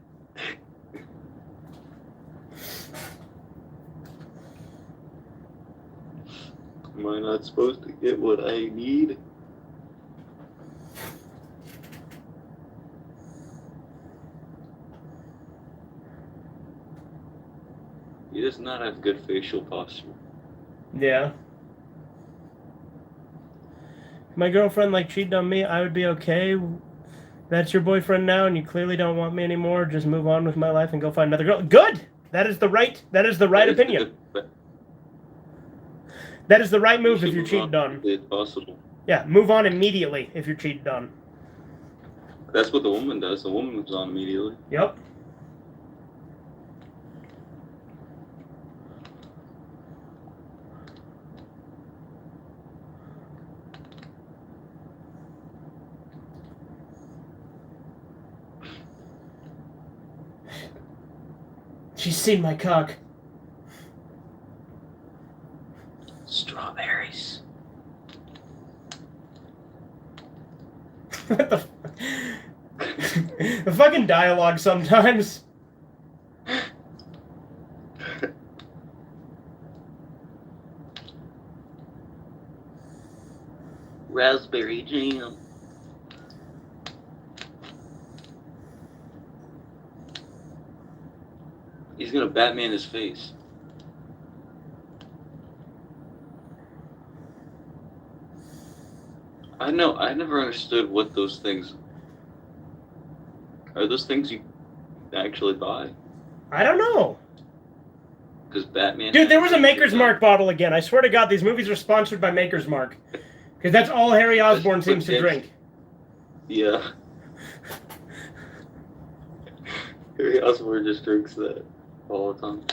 Speaker 4: Am I not supposed to get what I need? He does not have good facial posture.
Speaker 1: Yeah. If my girlfriend cheated on me, I would be okay. That's your boyfriend now, and you clearly don't want me anymore. Just move on with my life and go find another girl. Good. That is the right opinion. That is the right move if you're cheated on.
Speaker 4: It's possible.
Speaker 1: Yeah, move on immediately if you're cheated on.
Speaker 4: That's what the woman does. The woman moves on immediately.
Speaker 1: Yep. She's seen my cock.
Speaker 4: Strawberries.
Speaker 1: What the the fucking dialogue sometimes.
Speaker 4: Raspberry jam. He's gonna Batman his face. I never understood what those things are. Those things you actually buy?
Speaker 1: I don't know.
Speaker 4: Because Batman.
Speaker 1: Dude, there was a Maker's Mark bottle again. I swear to God, these movies are sponsored by Maker's Mark. Because that's all Harry Osborn seems to drink.
Speaker 4: Yeah. Harry Osborn just drinks that all the time.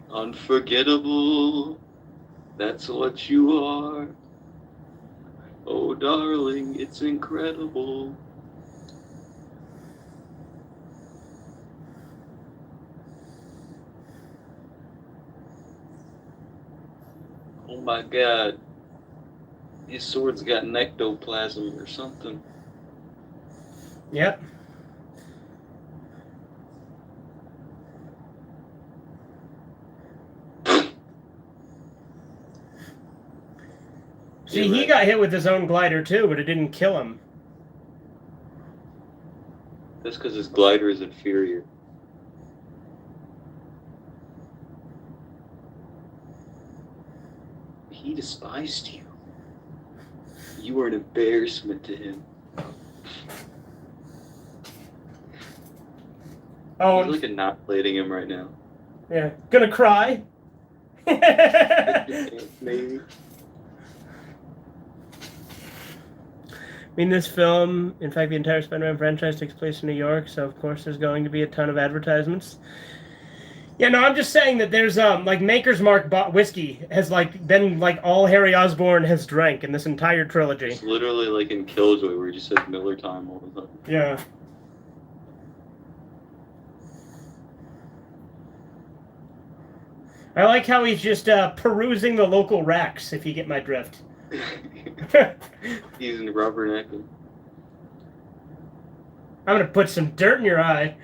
Speaker 4: Unforgettable, that's what you are. Oh, darling, it's incredible. Oh my God, his sword's got an ectoplasm or something.
Speaker 1: Yep. See, he got hit with his own glider too, but it didn't kill him.
Speaker 4: That's because his glider is inferior. He despised you. You were an embarrassment to him.
Speaker 1: Oh,
Speaker 4: He's like annihilating him right now.
Speaker 1: Yeah, gonna cry.
Speaker 4: Maybe.
Speaker 1: I mean, this film, in fact, the entire Spider-Man franchise takes place in New York, so of course there's going to be a ton of advertisements. Yeah, no, I'm just saying that there's like Maker's Mark whiskey has like been like all Harry Osborn has drank in this entire trilogy.
Speaker 4: It's literally like in Killjoy where he just says Miller time all the time.
Speaker 1: Yeah. I like how he's just perusing the local racks, if you get my drift.
Speaker 4: Using rubbernecking.
Speaker 1: I'm gonna put some dirt in your eye.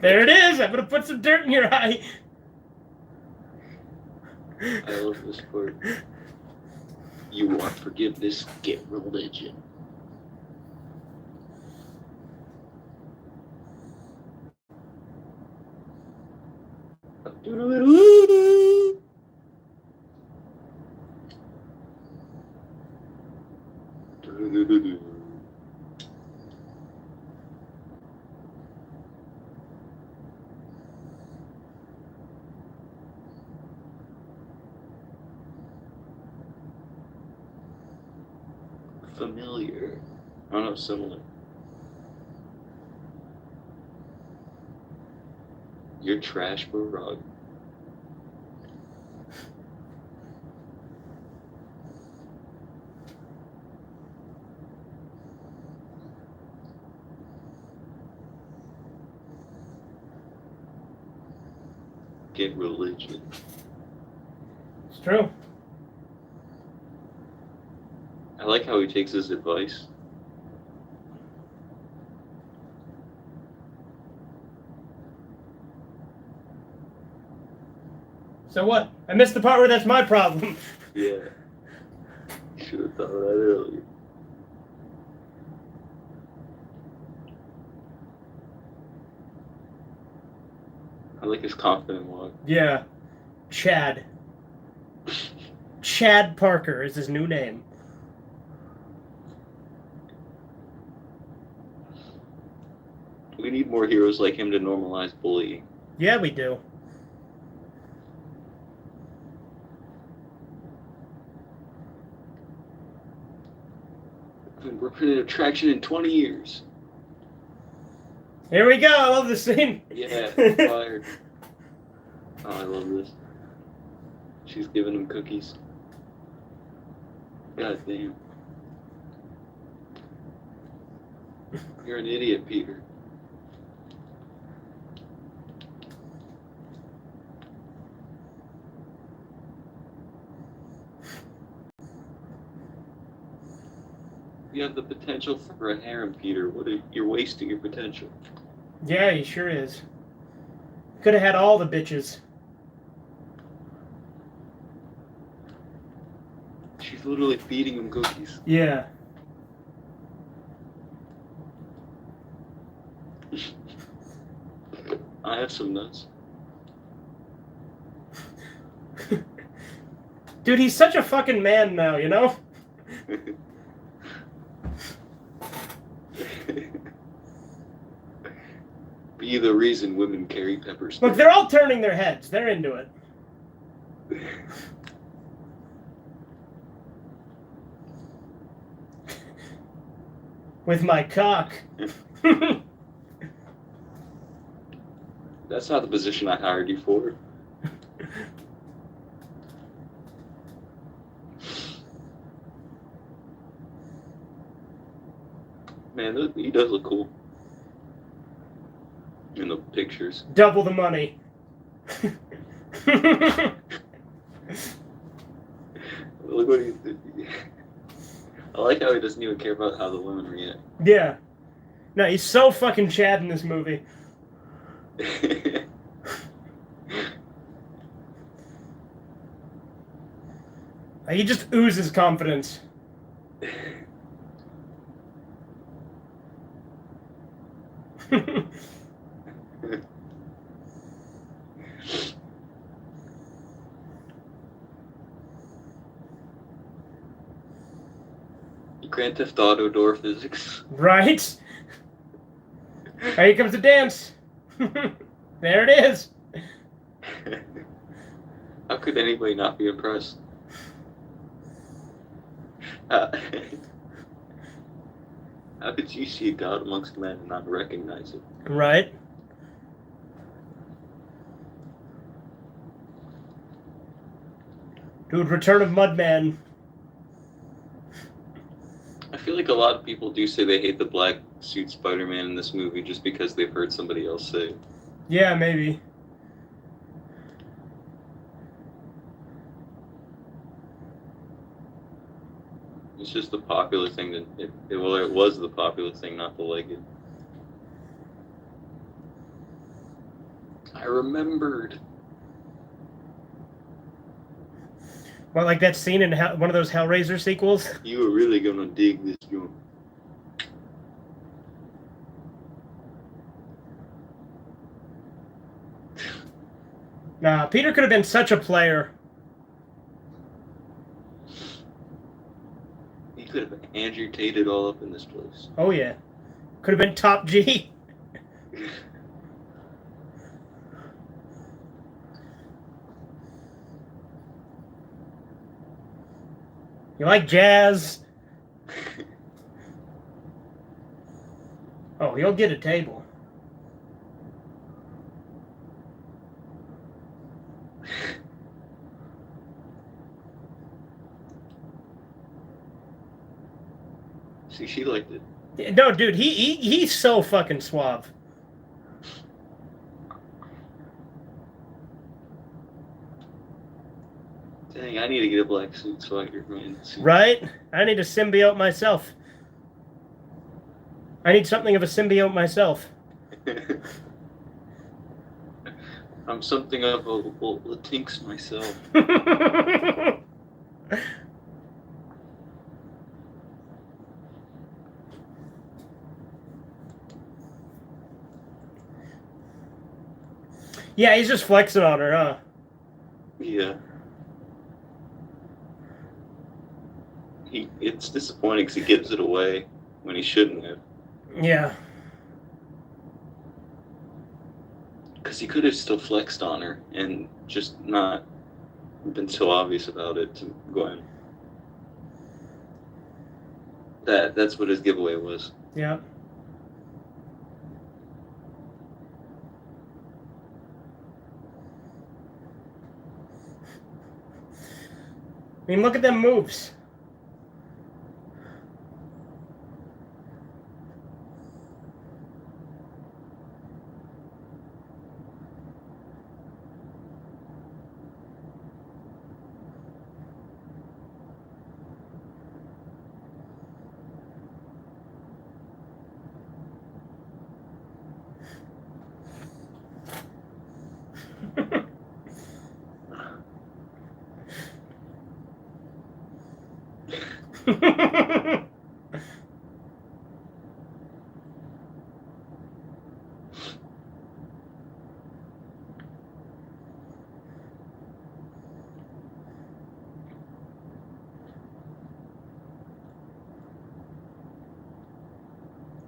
Speaker 1: There it is! I'm gonna put some dirt in your eye.
Speaker 4: I love this part. You want forgiveness? Get religion. Familiar. I don't know, similar. You're trash, Barag. Get religion.
Speaker 1: It's true.
Speaker 4: I like how he takes his advice.
Speaker 1: So what? I missed the part where that's my problem.
Speaker 4: Yeah. Should have thought of that earlier. I like his confident walk.
Speaker 1: Yeah. Chad. Chad Parker is his new name.
Speaker 4: We need more heroes like him to normalize bullying.
Speaker 1: Yeah, we do.
Speaker 4: We're putting attraction in 20 years.
Speaker 1: Here we go. I love the scene.
Speaker 4: Yeah, fired. Oh, I love this. She's giving him cookies. God damn. You're an idiot, Peter. You have the potential for a harem, Peter. You're wasting your potential.
Speaker 1: Yeah, he sure is. Could have had all the bitches.
Speaker 4: She's literally feeding him cookies.
Speaker 1: Yeah.
Speaker 4: I have some nuts.
Speaker 1: Dude, he's such a fucking man now, you know?
Speaker 4: Be the reason women carry pepper spray.
Speaker 1: Look, they're all turning their heads. They're into it. With my cock.
Speaker 4: That's not the position I hired you for. Man, he does look cool. In the pictures.
Speaker 1: Double the money.
Speaker 4: Look what he's doing. I like how he doesn't even care about how the women react.
Speaker 1: Yeah. No, he's so fucking Chad in this movie. He just oozes confidence.
Speaker 4: Grand Theft Auto door physics.
Speaker 1: Right? Here comes the dance. There it is.
Speaker 4: How could anybody not be impressed? How could you see a god amongst men and not recognize it?
Speaker 1: Right. Dude, Return of Mudman.
Speaker 4: I feel like a lot of people do say they hate the black suit Spider-Man in this movie just because they've heard somebody else say it.
Speaker 1: Yeah, maybe.
Speaker 4: It's just the popular thing that it was the popular thing not to like it. I remembered.
Speaker 1: What, like that scene in one of those Hellraiser sequels?
Speaker 4: You were really gonna dig this joint.
Speaker 1: Nah, Peter could have been such a player.
Speaker 4: He could have Andrew Tated all up in this place.
Speaker 1: Oh yeah. Could have been top G. You like jazz? Oh, you'll get a table.
Speaker 4: See, she liked it.
Speaker 1: No, dude, he's so fucking suave.
Speaker 4: Dang, I need to get a black suit so I can remain suit.
Speaker 1: Right? I need a symbiote myself. I need something of a symbiote myself.
Speaker 4: I'm something of a Latinx myself.
Speaker 1: Yeah, he's just flexing on her, huh?
Speaker 4: Yeah. It's disappointing because he gives it away when he shouldn't have.
Speaker 1: Yeah.
Speaker 4: Because he could have still flexed on her and just not been so obvious about it to Gwen. That's what his giveaway was.
Speaker 1: Yeah. I mean, look at them moves.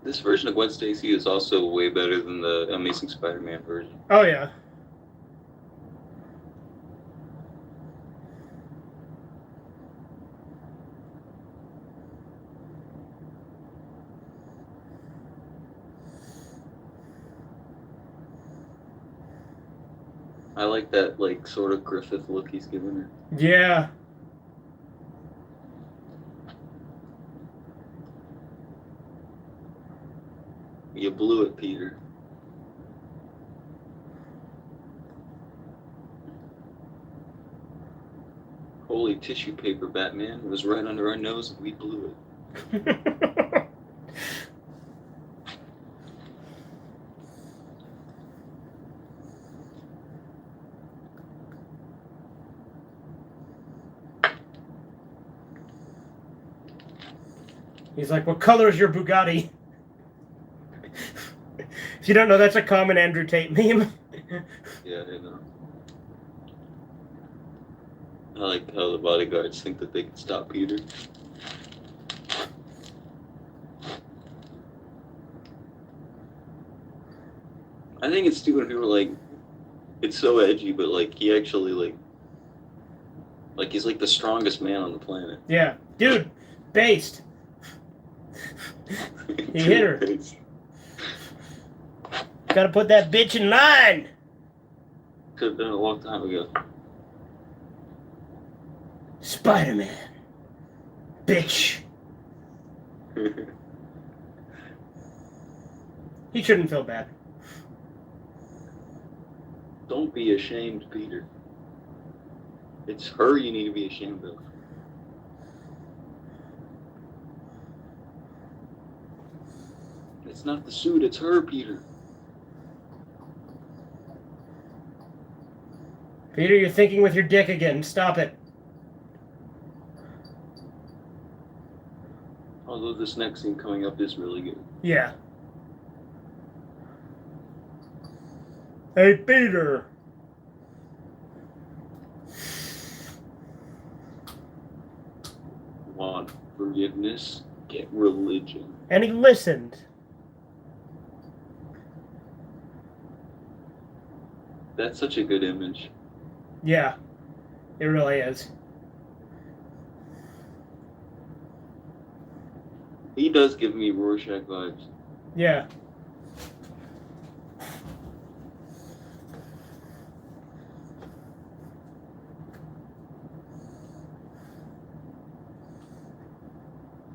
Speaker 4: This version of Gwen Stacy is also way better than the Amazing Spider-Man version.
Speaker 1: Oh, yeah.
Speaker 4: I like that, like, sort of Griffith look he's giving her.
Speaker 1: Yeah.
Speaker 4: You blew it, Peter. Holy tissue paper, Batman. It was right under our nose and we blew it.
Speaker 1: He's like, what color is your Bugatti? If you don't know, that's a common Andrew Tate meme.
Speaker 4: Yeah, I know. I like how the bodyguards think that they can stop Peter. I think it's stupid people are like, it's so edgy, but like he actually like he's like the strongest man on the planet.
Speaker 1: Yeah. Dude, based. He hit her. Gotta put that bitch in line.
Speaker 4: Could have been a long time ago.
Speaker 1: Spider-Man. Bitch. He shouldn't feel bad.
Speaker 4: Don't be ashamed, Peter. It's her you need to be ashamed of. It's not the suit, it's her, Peter.
Speaker 1: Peter, you're thinking with your dick again. Stop it.
Speaker 4: Although this next scene coming up is really good.
Speaker 1: Yeah. Hey, Peter.
Speaker 4: Want forgiveness? Get religion.
Speaker 1: And he listened.
Speaker 4: That's such a good image.
Speaker 1: Yeah. It really is.
Speaker 4: He does give me Rorschach vibes.
Speaker 1: Yeah.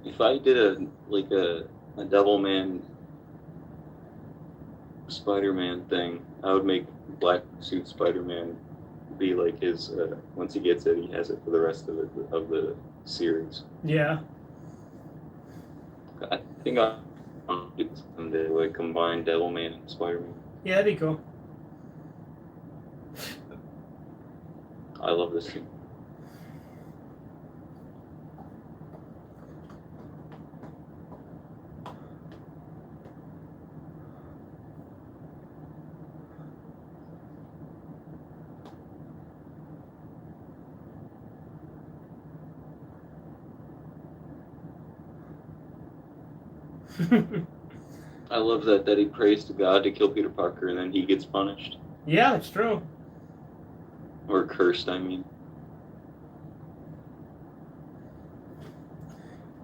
Speaker 4: If I did a Devilman Spider-Man thing, I would make Black Suit Spider-Man be like his. Once he gets it, he has it for the rest of the series.
Speaker 1: Yeah.
Speaker 4: I think I'll do someday, like combine Devilman and Spider-Man.
Speaker 1: Yeah, that'd be cool.
Speaker 4: I love this scene. I love that he prays to God to kill Peter Parker and then he gets punished.
Speaker 1: Yeah, it's true.
Speaker 4: Or cursed, I mean.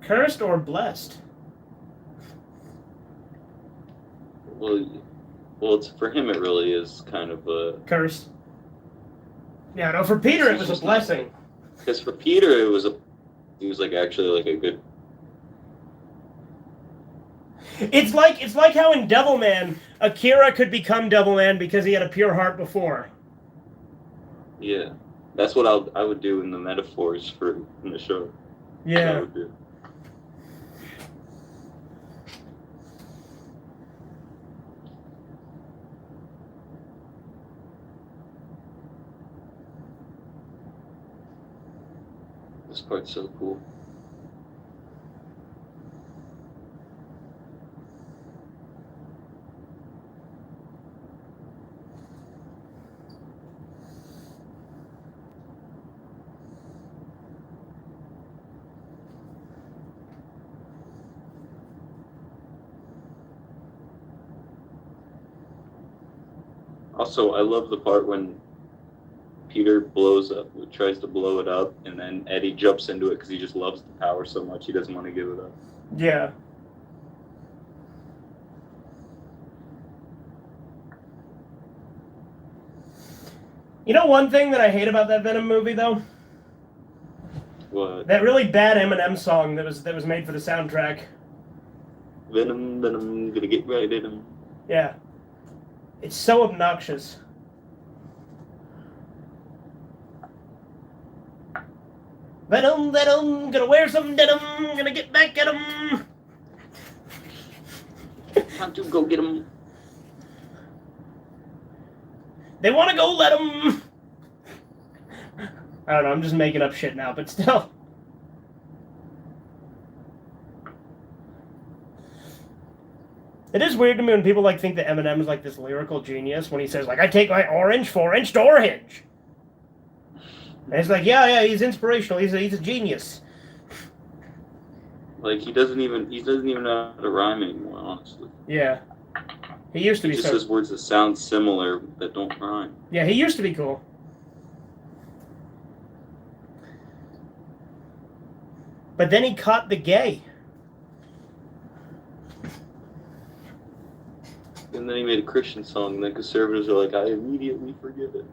Speaker 1: Cursed or blessed?
Speaker 4: Well, it's for him. It really is kind of a
Speaker 1: Cursed. Yeah, no. For Peter, it was a blessing.
Speaker 4: Because for Peter, he was like actually like a good.
Speaker 1: It's like how in Devilman, Akira could become Devilman because he had a pure heart before.
Speaker 4: Yeah, that's what I would do in the metaphors in the show.
Speaker 1: Yeah.
Speaker 4: I would do. This part's so cool. Also, I love the part when Peter tries to blow it up, and then Eddie jumps into it because he just loves the power so much he doesn't want to give it up.
Speaker 1: Yeah. You know one thing that I hate about that Venom movie, though?
Speaker 4: What?
Speaker 1: That really bad Eminem song that was made for the soundtrack.
Speaker 4: Venom, gonna get right in him.
Speaker 1: Yeah. It's so obnoxious. Venom, gonna wear some denim, gonna get back at him.
Speaker 4: Time to go get him.
Speaker 1: They want to go let him. I don't know, I'm just making up shit now, but still. It is weird to me when people think that Eminem is this lyrical genius when he says I take my orange 4-inch door hinge. And it's yeah, he's inspirational. He's a genius.
Speaker 4: He doesn't even know how to rhyme anymore, honestly.
Speaker 1: Yeah. He used to be
Speaker 4: He just says words that sound similar that don't rhyme.
Speaker 1: Yeah, he used to be cool. But then he caught the gay.
Speaker 4: And then he made a Christian song, and then conservatives are I immediately forgive it.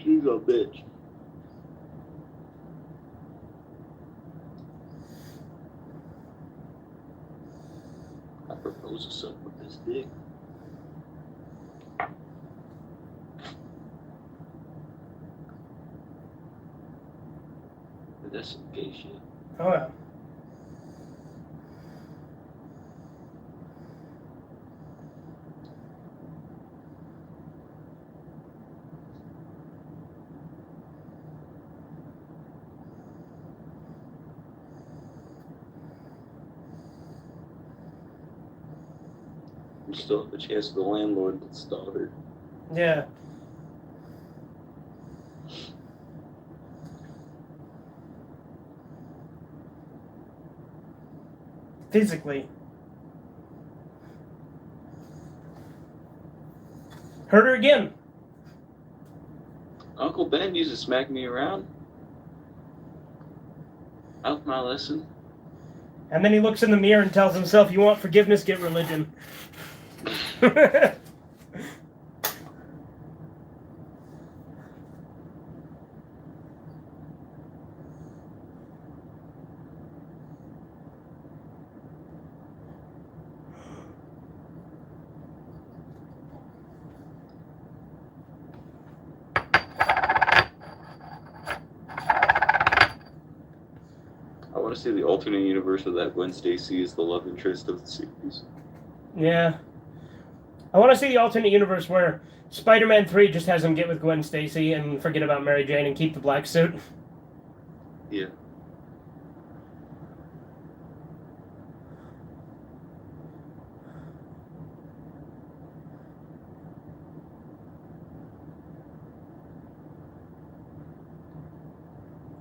Speaker 4: She's a bitch. I propose to suck with this dick. But that's some gay shit.
Speaker 1: Oh, yeah.
Speaker 4: You still have the chance of the landlord that's daughter.
Speaker 1: Yeah. Physically. Hurt her again.
Speaker 4: Uncle Ben used to smack me around. Out my lesson.
Speaker 1: And then he looks in the mirror and tells himself, you want forgiveness, get religion.
Speaker 4: I want to see the alternate universe of that Gwen Stacy is the love interest of the series.
Speaker 1: Yeah. I want to see the alternate universe where Spider-Man 3 just has him get with Gwen Stacy and forget about Mary Jane and keep the black suit.
Speaker 4: Yeah.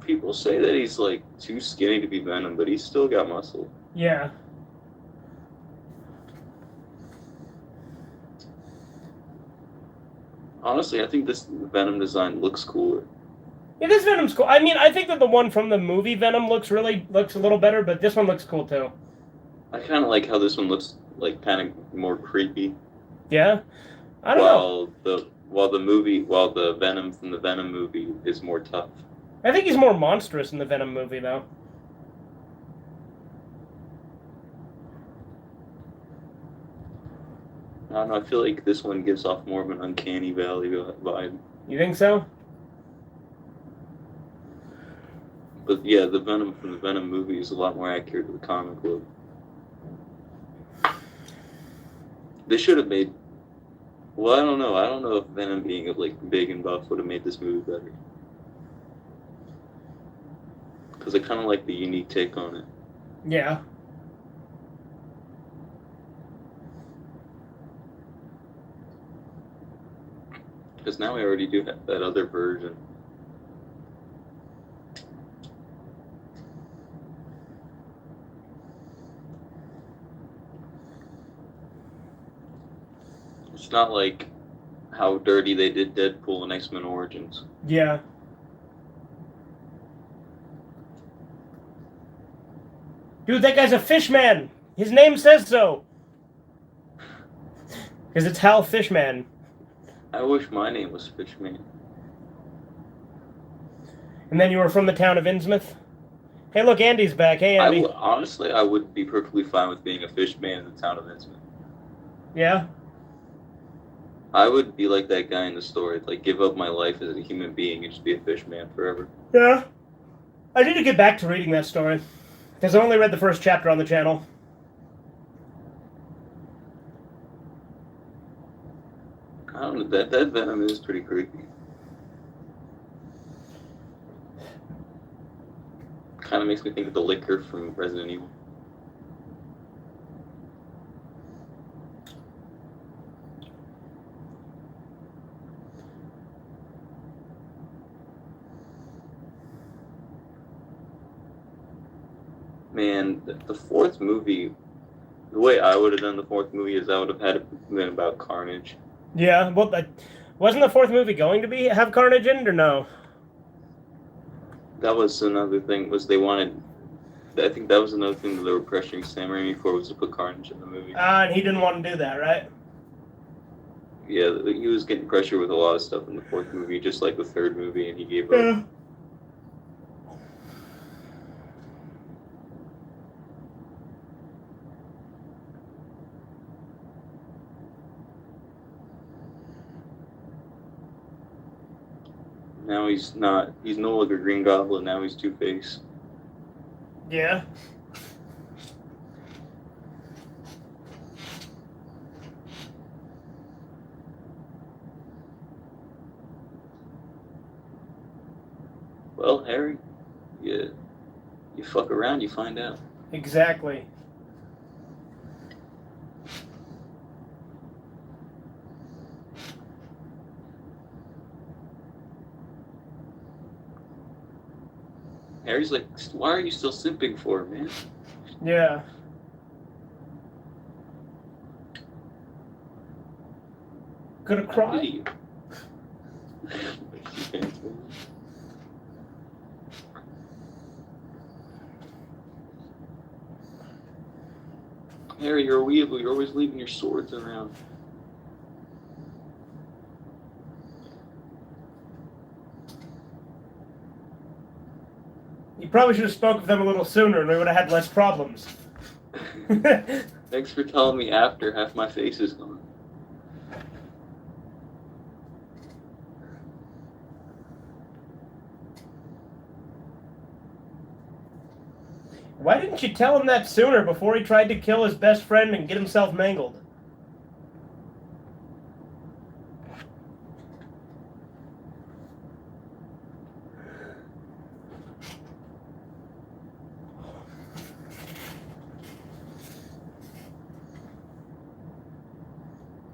Speaker 4: People say that he's like too skinny to be Venom, but he's still got muscle.
Speaker 1: Yeah.
Speaker 4: Honestly, I think this Venom design looks cooler.
Speaker 1: Yeah, this Venom's cool. I mean, I think that the one from the movie Venom looks a little better, but this one looks cool too.
Speaker 4: I kind of like how this one looks like kind of more creepy.
Speaker 1: Yeah? I don't know.
Speaker 4: While the Venom from the Venom movie is more tough.
Speaker 1: I think he's more monstrous in the Venom movie, though.
Speaker 4: I don't know, I feel like this one gives off more of an uncanny valley vibe.
Speaker 1: You think so?
Speaker 4: But yeah, the Venom from the Venom movie is a lot more accurate to the comic book. They should have made... Well, I don't know. I don't know if Venom being like big and buff would have made this movie better. Because I kind of like the unique take on it.
Speaker 1: Yeah.
Speaker 4: Because now we already do have that other version. It's not like how dirty they did Deadpool in X-Men Origins.
Speaker 1: Yeah. Dude, that guy's a Fishman! His name says so! Because it's Hal Fishman.
Speaker 4: I wish my name was Fishman.
Speaker 1: And then you were from the town of Innsmouth? Hey, look, Andy's back. Hey, Andy.
Speaker 4: Honestly, I would be perfectly fine with being a Fishman in the town of Innsmouth.
Speaker 1: Yeah?
Speaker 4: I would be like that guy in the story, like give up my life as a human being and just be a Fishman forever.
Speaker 1: Yeah. I need to get back to reading that story. Because I only read the first chapter on the channel.
Speaker 4: I don't know, that Venom is pretty creepy. Kind of makes me think of the Licker from Resident Evil. Man, the fourth movie, the way I would have done the fourth movie is I would have had it been about Carnage.
Speaker 1: Yeah, well, wasn't the fourth movie going to have Carnage in it, or no?
Speaker 4: That was another thing, was they wanted... I think that was another thing that they were pressuring Sam Raimi for, was to put Carnage in the movie.
Speaker 1: And he didn't want to do that, right?
Speaker 4: Yeah, he was getting pressure with a lot of stuff in the fourth movie, just like the third movie, and he gave up.
Speaker 1: Yeah.
Speaker 4: Now he's no longer Green Goblin, now he's Two-Face.
Speaker 1: Yeah.
Speaker 4: Well, Harry, you fuck around, you find out.
Speaker 1: Exactly.
Speaker 4: Harry's like, why are you still simping for him, man?
Speaker 1: Yeah. Gonna cry?
Speaker 4: You. Harry, you're a weevil. You're always leaving your swords around.
Speaker 1: You probably should have spoke with them a little sooner and we would have had less problems.
Speaker 4: Thanks for telling me after half my face is gone.
Speaker 1: Why didn't you tell him that sooner before he tried to kill his best friend and get himself mangled?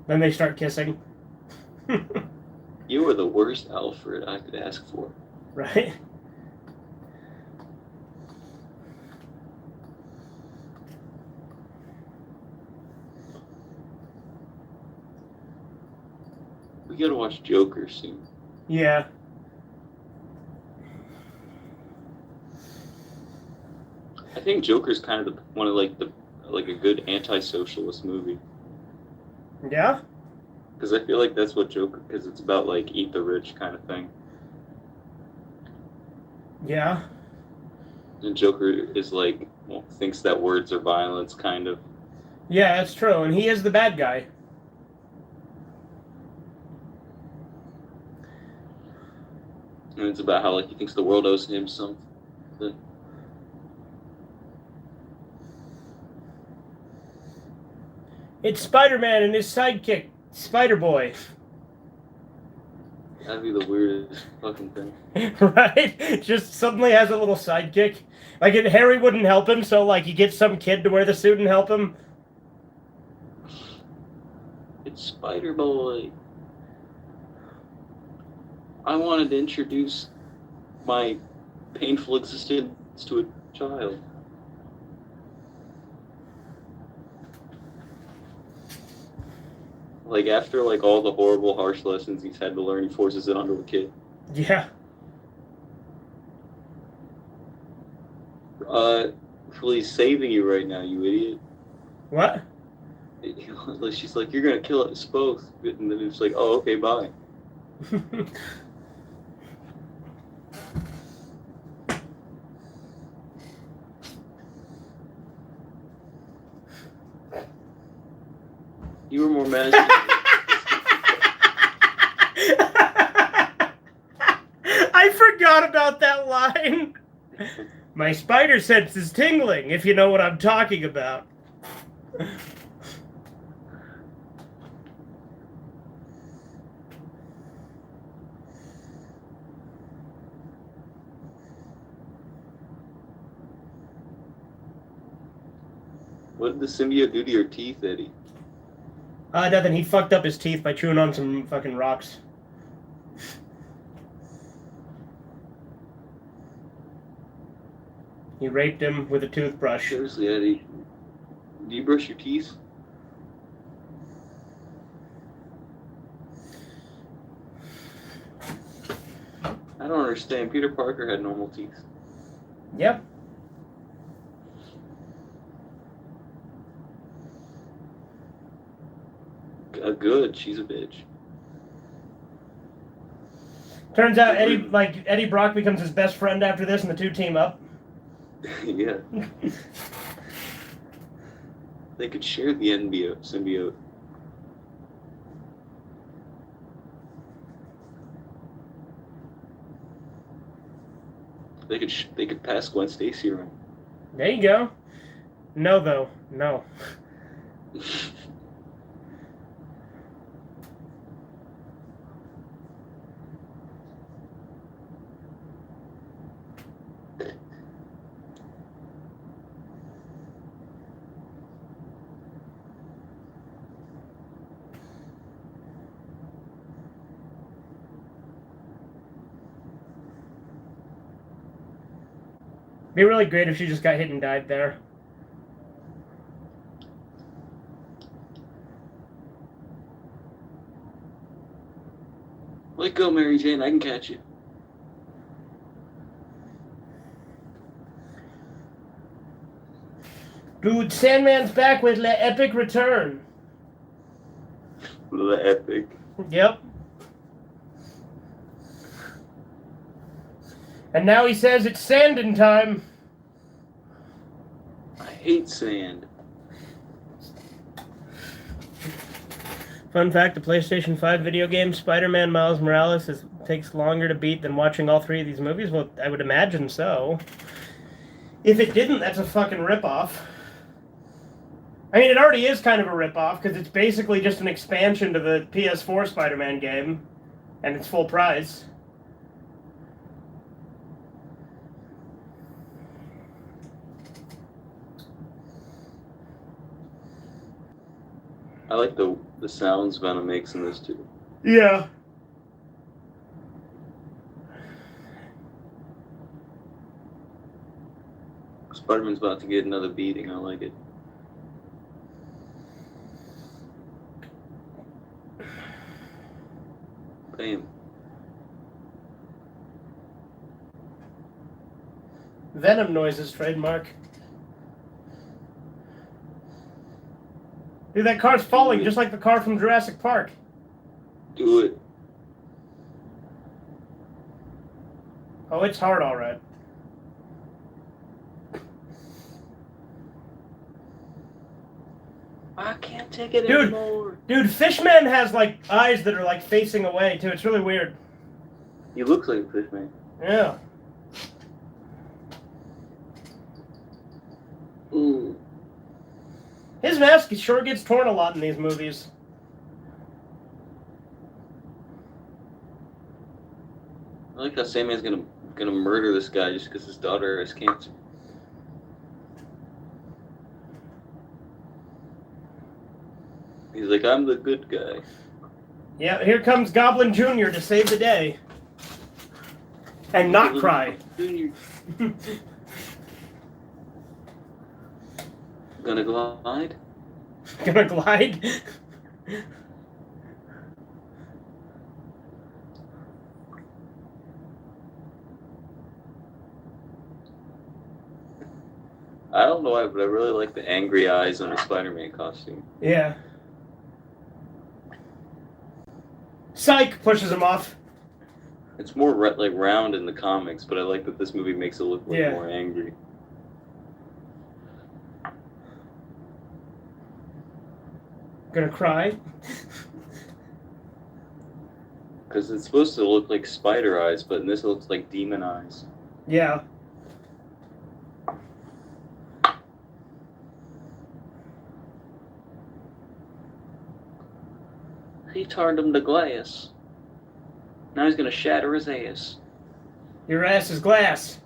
Speaker 1: Then they start kissing.
Speaker 4: You were the worst Alfred I could ask for.
Speaker 1: Right?
Speaker 4: We gotta watch Joker soon.
Speaker 1: Yeah.
Speaker 4: I think Joker's kind of one of like a good anti-socialist movie.
Speaker 1: Yeah?
Speaker 4: Because I feel like that's what Joker, because it's about like eat the rich kind of thing.
Speaker 1: Yeah.
Speaker 4: And Joker is like, well, thinks that words are violence, kind of.
Speaker 1: Yeah, that's true. And he is the bad guy.
Speaker 4: And it's about how like he thinks the world owes him something.
Speaker 1: It's Spider-Man and his sidekick, Spider-Boy.
Speaker 4: That'd be the weirdest fucking thing.
Speaker 1: Right? Just suddenly has a little sidekick. Like, Harry wouldn't help him, so, like, he gets some kid to wear the suit and help him.
Speaker 4: It's Spider-Boy. I wanted to introduce my painful existence to a child. Like, after, like, all the horrible, harsh lessons he's had to learn, he forces it onto a kid.
Speaker 1: Yeah.
Speaker 4: He's saving you right now, you idiot.
Speaker 1: What?
Speaker 4: She's like, you're gonna kill us both. And then it's like, oh, okay, bye. You were more mad.
Speaker 1: I forgot about that line. My spider sense is tingling, if you know what I'm talking about.
Speaker 4: What did the symbiote do to your teeth, Eddie?
Speaker 1: Nothing. He fucked up his teeth by chewing on some fucking rocks. He raped him with a toothbrush.
Speaker 4: Seriously, Eddie, do you brush your teeth? I don't understand. Peter Parker had normal teeth.
Speaker 1: Yep.
Speaker 4: Good. She's a bitch.
Speaker 1: Turns out Eddie Brock becomes his best friend after this, and the two team up.
Speaker 4: Yeah. They could share the symbiote. They could pass Gwen Stacy around.
Speaker 1: There you go. No, though. No. Be really great if she just got hit and died there.
Speaker 4: Let go, Mary Jane. I can catch you.
Speaker 1: Dude, Sandman's back with Le Epic Return.
Speaker 4: The epic.
Speaker 1: Yep. And now he says it's sanding time.
Speaker 4: I hate sand.
Speaker 1: Fun fact, the PlayStation 5 video game Spider-Man Miles Morales takes longer to beat than watching all three of these movies? Well, I would imagine so. If it didn't, that's a fucking ripoff. I mean, it already is kind of a ripoff because it's basically just an expansion to the PS4 Spider-Man game, and it's full price.
Speaker 4: I like the sounds Venom makes in this too.
Speaker 1: Yeah.
Speaker 4: Spider-Man's about to get another beating. I like it. Bam.
Speaker 1: Venom noises, trademark. Dude, that car's falling just like the car from Jurassic Park.
Speaker 4: Do it.
Speaker 1: Oh, it's hard, all right.
Speaker 3: I can't take it
Speaker 1: Dude.
Speaker 3: anymore.
Speaker 1: Dude, Fishman has, like, eyes that are, like, facing away, too. It's really weird.
Speaker 4: He looks like a fish man.
Speaker 1: Yeah.
Speaker 3: Ooh.
Speaker 1: His mask sure gets torn a lot in these movies.
Speaker 4: I like how Sandman's gonna murder this guy just because his daughter has cancer. He's like, I'm the good guy.
Speaker 1: Yeah, here comes Goblin Jr. to save the day. And not cry.
Speaker 4: Junior. Gonna glide?
Speaker 1: Gonna glide?
Speaker 4: I don't know why, but I really like the angry eyes on the Spider-Man costume.
Speaker 1: Yeah. Psych pushes him off.
Speaker 4: It's more like round in the comics, but I like that this movie makes it look like
Speaker 1: Yeah.
Speaker 4: more angry.
Speaker 1: Gonna cry?
Speaker 4: Because it's supposed to look like spider eyes, but in this it looks like demon eyes.
Speaker 1: Yeah.
Speaker 3: He turned him to glass. Now he's gonna shatter his ass.
Speaker 1: Your ass is glass.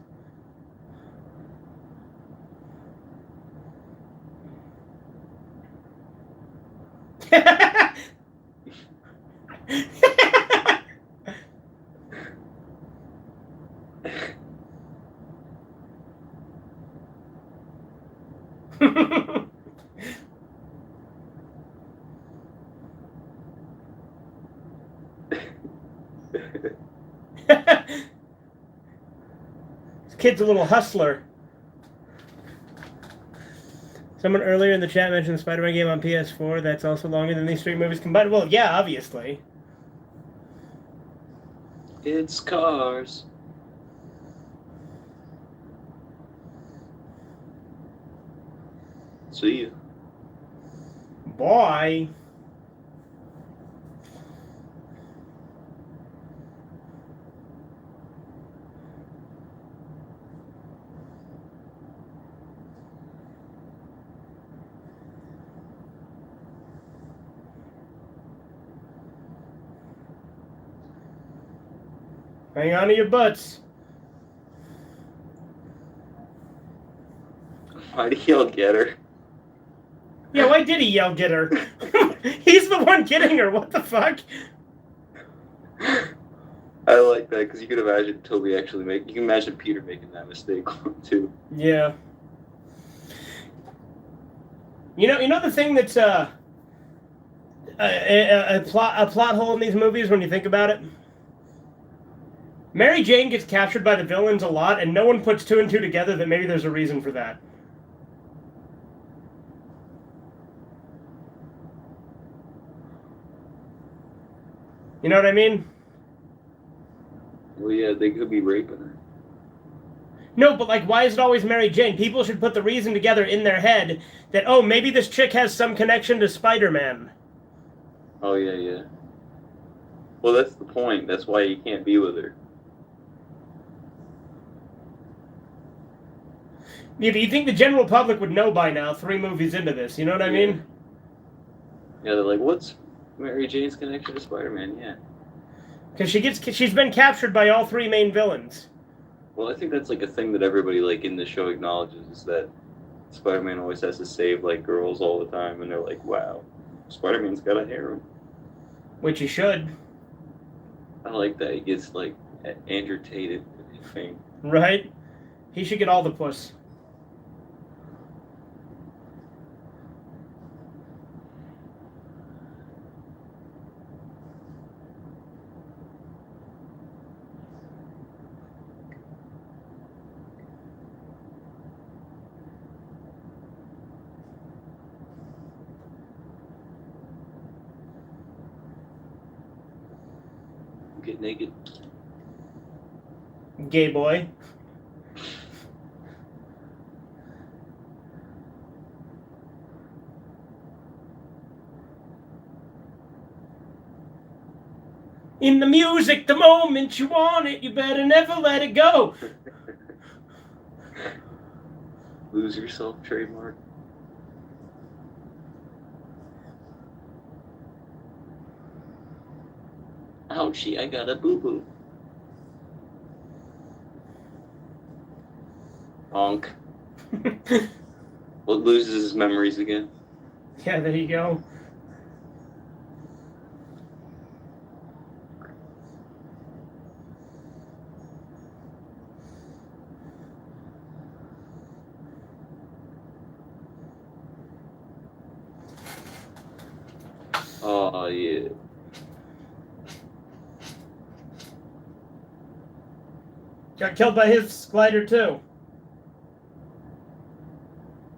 Speaker 1: This kid's a little hustler. Someone earlier in the chat mentioned the Spider-Man game on PS4. That's also longer than these three movies combined. Well, yeah, obviously.
Speaker 3: It's cars.
Speaker 4: See ya.
Speaker 1: Boy. Hang on to your butts.
Speaker 4: Why did he yell get her?
Speaker 1: Yeah, why did he yell get her? He's the one getting her. What the fuck?
Speaker 4: I like that because you could imagine Toby actually you can imagine Peter making that mistake too.
Speaker 1: Yeah. You know the thing that's a plot hole in these movies when you think about it? Mary Jane gets captured by the villains a lot, and no one puts two and two together that maybe there's a reason for that. You know what I mean?
Speaker 4: Well, yeah, they could be raping her.
Speaker 1: No, but like, why is it always Mary Jane? People should put the reason together in their head that, oh, maybe this chick has some connection to Spider-Man.
Speaker 4: Oh, yeah, yeah. Well, that's the point. That's why you can't be with her.
Speaker 1: Yeah, but you think the general public would know by now, 3 movies into this, you know what I mean?
Speaker 3: Yeah, they're like, what's Mary Jane's connection to Spider-Man? Yeah.
Speaker 1: Because she's been captured by all 3 main villains.
Speaker 3: Well, I think that's like a thing that everybody like in the show acknowledges, is that Spider-Man always has to save like girls all the time, and they're like, wow, Spider-Man's got a harem.
Speaker 1: Which he should.
Speaker 3: I like that. He gets like Andrew Tate fame.
Speaker 1: Right? He should get all the puss.
Speaker 3: Get naked.
Speaker 1: Gay boy. In the music, the moment you want it, you better never let it go.
Speaker 3: Lose yourself trademark. Ouchie, I got a boo-boo. Honk. What loses his memories again?
Speaker 1: Yeah, there you go.
Speaker 3: Oh, yeah.
Speaker 1: Got killed by his glider, too.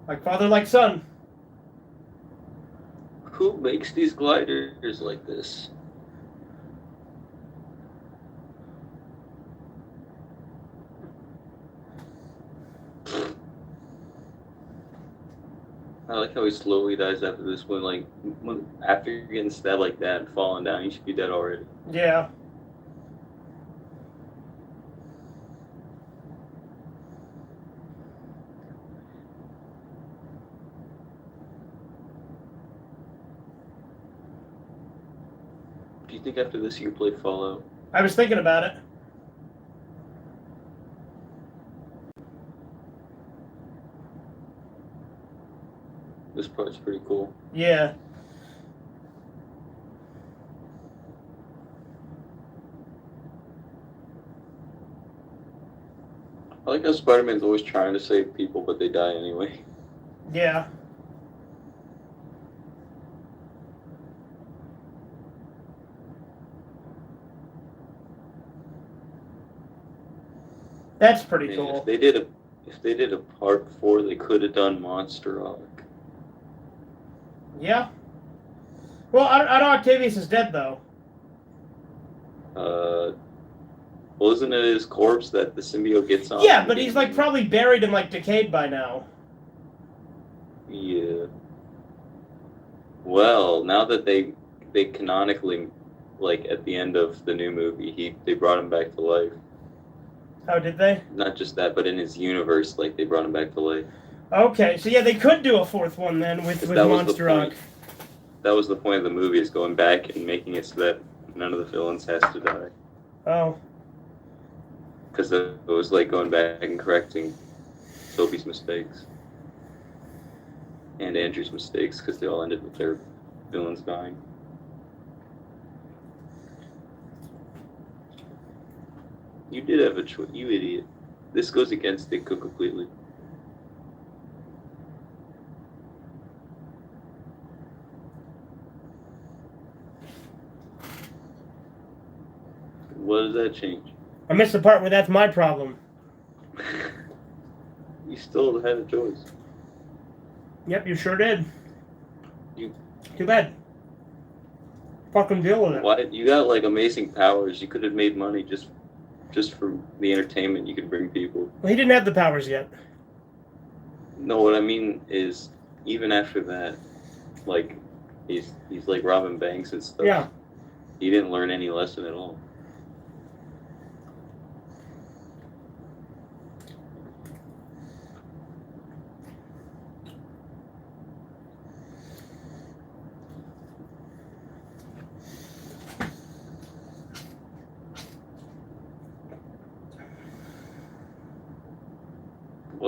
Speaker 1: Like father, like son.
Speaker 3: Who makes these gliders like this? I like how he slowly dies after this one. Like, after you're getting stabbed like that and falling down, you should be dead already.
Speaker 1: Yeah.
Speaker 3: Do you think after this you can play Fallout?
Speaker 1: I was thinking about it.
Speaker 3: This part's pretty cool.
Speaker 1: Yeah.
Speaker 3: I like how Spider-Man's always trying to save people, but they die anyway.
Speaker 1: Yeah. That's pretty
Speaker 3: Man,
Speaker 1: cool.
Speaker 3: if they did a part 4, they could have done Monster Rock.
Speaker 1: Yeah. Well, I know Octavius is dead, though.
Speaker 3: Well, isn't it his corpse that the symbiote gets on?
Speaker 1: Yeah, but he's, like, probably buried and, like, decayed by now.
Speaker 3: Yeah. Well, now that they canonically, like, at the end of the new movie, they brought him back to life.
Speaker 1: Oh, did they?
Speaker 3: Not just that, but in his universe, like, they brought him back to life.
Speaker 1: Okay, so yeah, they could do a 4th one then with
Speaker 3: That was the
Speaker 1: Monster Rock.
Speaker 3: point. That was the point of the movie, is going back and making it so that none of the villains has to die.
Speaker 1: Oh.
Speaker 3: Because it was like going back and correcting Toby's mistakes. And Andrew's mistakes, because they all ended with their villains dying. You did have a choice, you idiot. This goes against Ditko completely. What does that change?
Speaker 1: I missed the part where that's my problem.
Speaker 3: You still had a choice.
Speaker 1: Yep, you sure did.
Speaker 3: You-
Speaker 1: Too bad. Fucking deal with it.
Speaker 3: Why? You got like amazing powers. You could have made money just for the entertainment you could bring people.
Speaker 1: Well, he didn't have the powers yet.
Speaker 3: No, what I mean is, even after that, like, he's like robbing banks and stuff.
Speaker 1: Yeah.
Speaker 3: He didn't learn any lesson at all.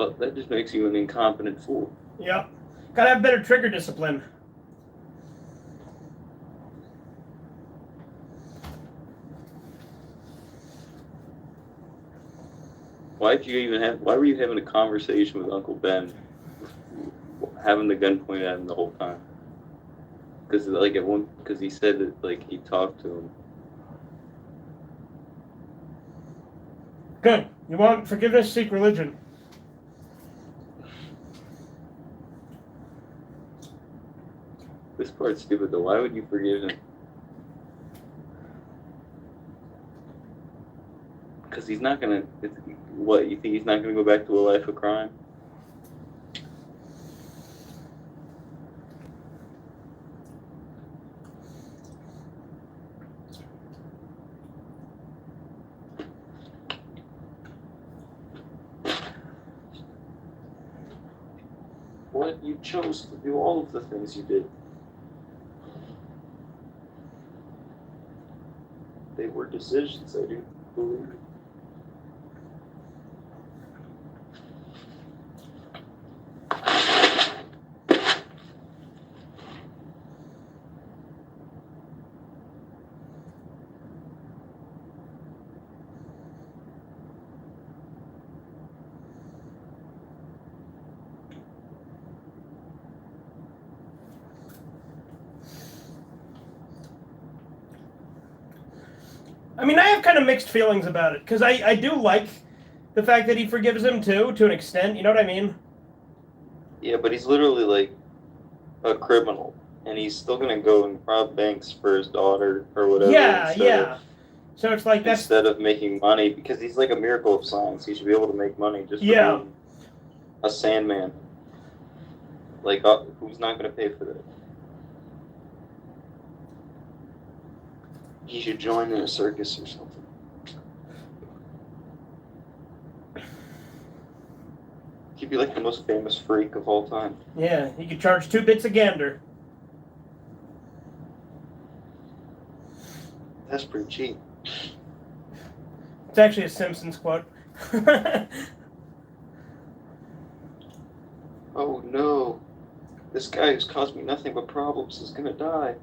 Speaker 3: Well, that just makes you an incompetent fool.
Speaker 1: Yep. Gotta have better trigger discipline.
Speaker 3: Why were you having a conversation with Uncle Ben, having the gun pointed at him the whole time? Because he said that like he talked to him.
Speaker 1: Good. You want forgiveness? Seek religion.
Speaker 3: This part's stupid though. Why would you forgive him? Because he's not gonna. What, you think he's not gonna go back to a life of crime? What, you chose to do all of the things you did. They were decisions, I do believe.
Speaker 1: I mean, I have kind of mixed feelings about it, because I do like the fact that he forgives him, too, to an extent, you know what I mean?
Speaker 3: Yeah, but he's literally like a criminal, and he's still gonna go and rob banks for his daughter or whatever.
Speaker 1: Yeah. So it's like
Speaker 3: instead of making money, because he's like a miracle of science. He should be able to make money just for being a Sandman. Like, who's not gonna pay for that? He should join in a circus or something. He'd be like the most famous freak of all time.
Speaker 1: Yeah, he could charge 2 bits a gander.
Speaker 3: That's pretty cheap.
Speaker 1: It's actually a Simpsons quote.
Speaker 3: Oh no. This guy who's caused me nothing but problems is gonna die.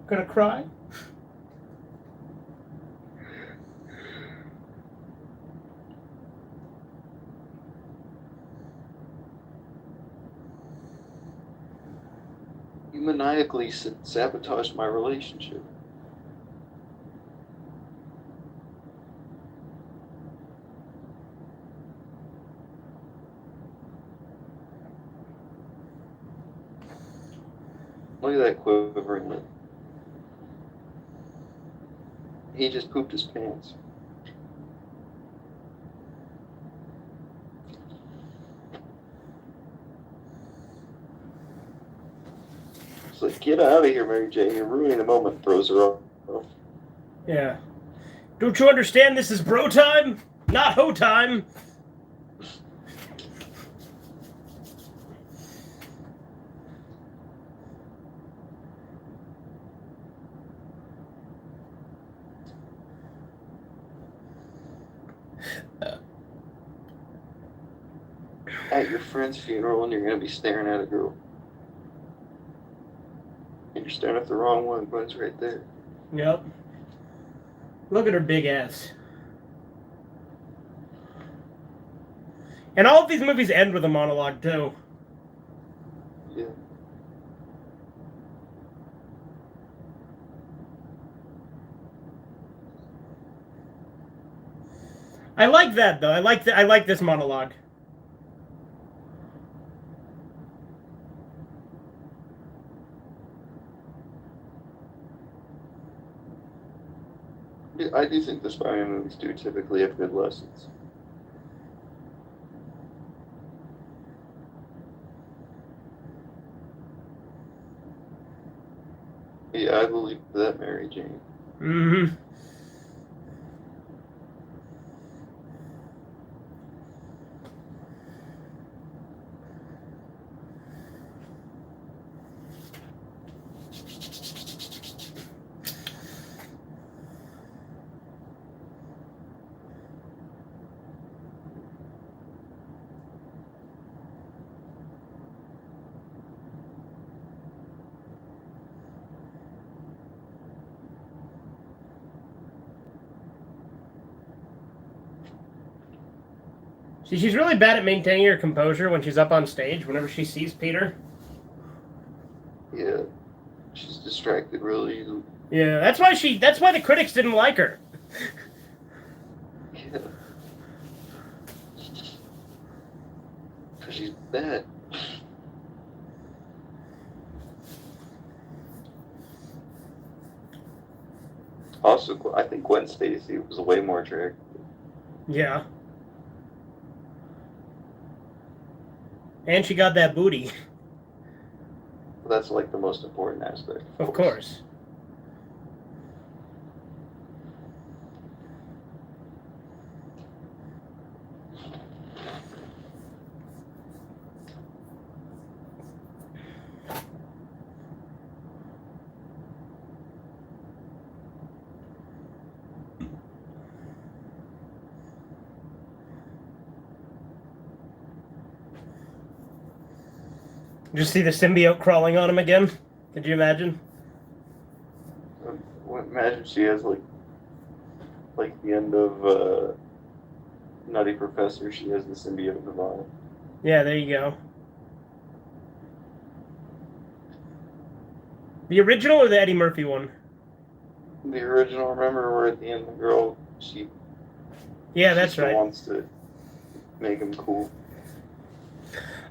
Speaker 1: Gonna cry?
Speaker 3: You maniacally sabotaged my relationship. Look at that quivering lip. He just pooped his pants. It's like, get out of here, Mary Jane. You're ruining the moment. Throws her off.
Speaker 1: Yeah. Don't you understand this is bro time? Not ho time.
Speaker 3: At your friend's funeral, and you're going to be staring at a girl. And you're staring at the wrong one, but it's right there.
Speaker 1: Yep. Look at her big ass. And all of these movies end with a monologue, too.
Speaker 3: Yeah.
Speaker 1: I like that, though. I like this monologue.
Speaker 3: I do think the Spider-Man movies do typically have good lessons. Yeah, I believe that, Mary Jane.
Speaker 1: Mm-hmm. See, she's really bad at maintaining her composure when she's up on stage, whenever she sees Peter.
Speaker 3: Yeah. She's distracted really easily.
Speaker 1: Yeah, that's why the critics didn't like her.
Speaker 3: Yeah. Because she's bad. Also, I think Gwen Stacy was way more attractive.
Speaker 1: Yeah. And she got that booty.
Speaker 3: That's like the most important aspect.
Speaker 1: Of course. Did you see the symbiote crawling on him again? Could you imagine?
Speaker 3: Imagine she has like the end of Nutty Professor. She has the symbiote divine.
Speaker 1: Yeah, there you go. The original or the Eddie Murphy one?
Speaker 3: The original. Remember, where at the end the girl
Speaker 1: Yeah,
Speaker 3: she
Speaker 1: that's
Speaker 3: still
Speaker 1: right.
Speaker 3: wants to make him cool.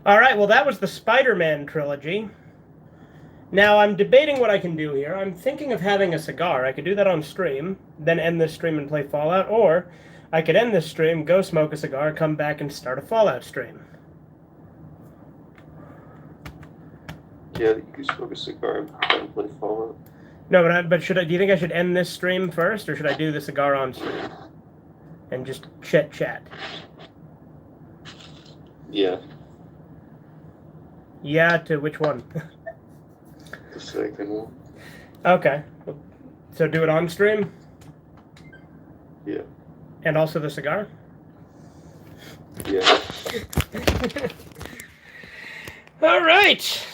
Speaker 1: All right, well, that was the Spider-Man trilogy. Now, I'm debating what I can do here. I'm thinking of having a cigar. I could do that on stream, then end this stream and play Fallout, or I could end this stream, go smoke a cigar, come back and start a Fallout stream.
Speaker 3: Yeah, you can smoke a cigar and play Fallout.
Speaker 1: No, but do you think I should end this stream first, or should I do the cigar on stream? And just chat?
Speaker 3: Yeah,
Speaker 1: Yeah, to which one?
Speaker 3: the second one.
Speaker 1: Okay. So do it on stream?
Speaker 3: Yeah.
Speaker 1: And also the cigar?
Speaker 3: Yeah.
Speaker 1: All right.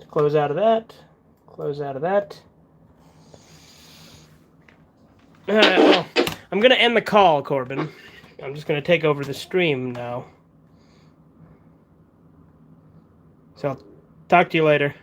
Speaker 1: Close out of that. Close out of that. Well, I'm going to end the call, Corbin. I'm just going to take over the stream now. So I'll talk to you later.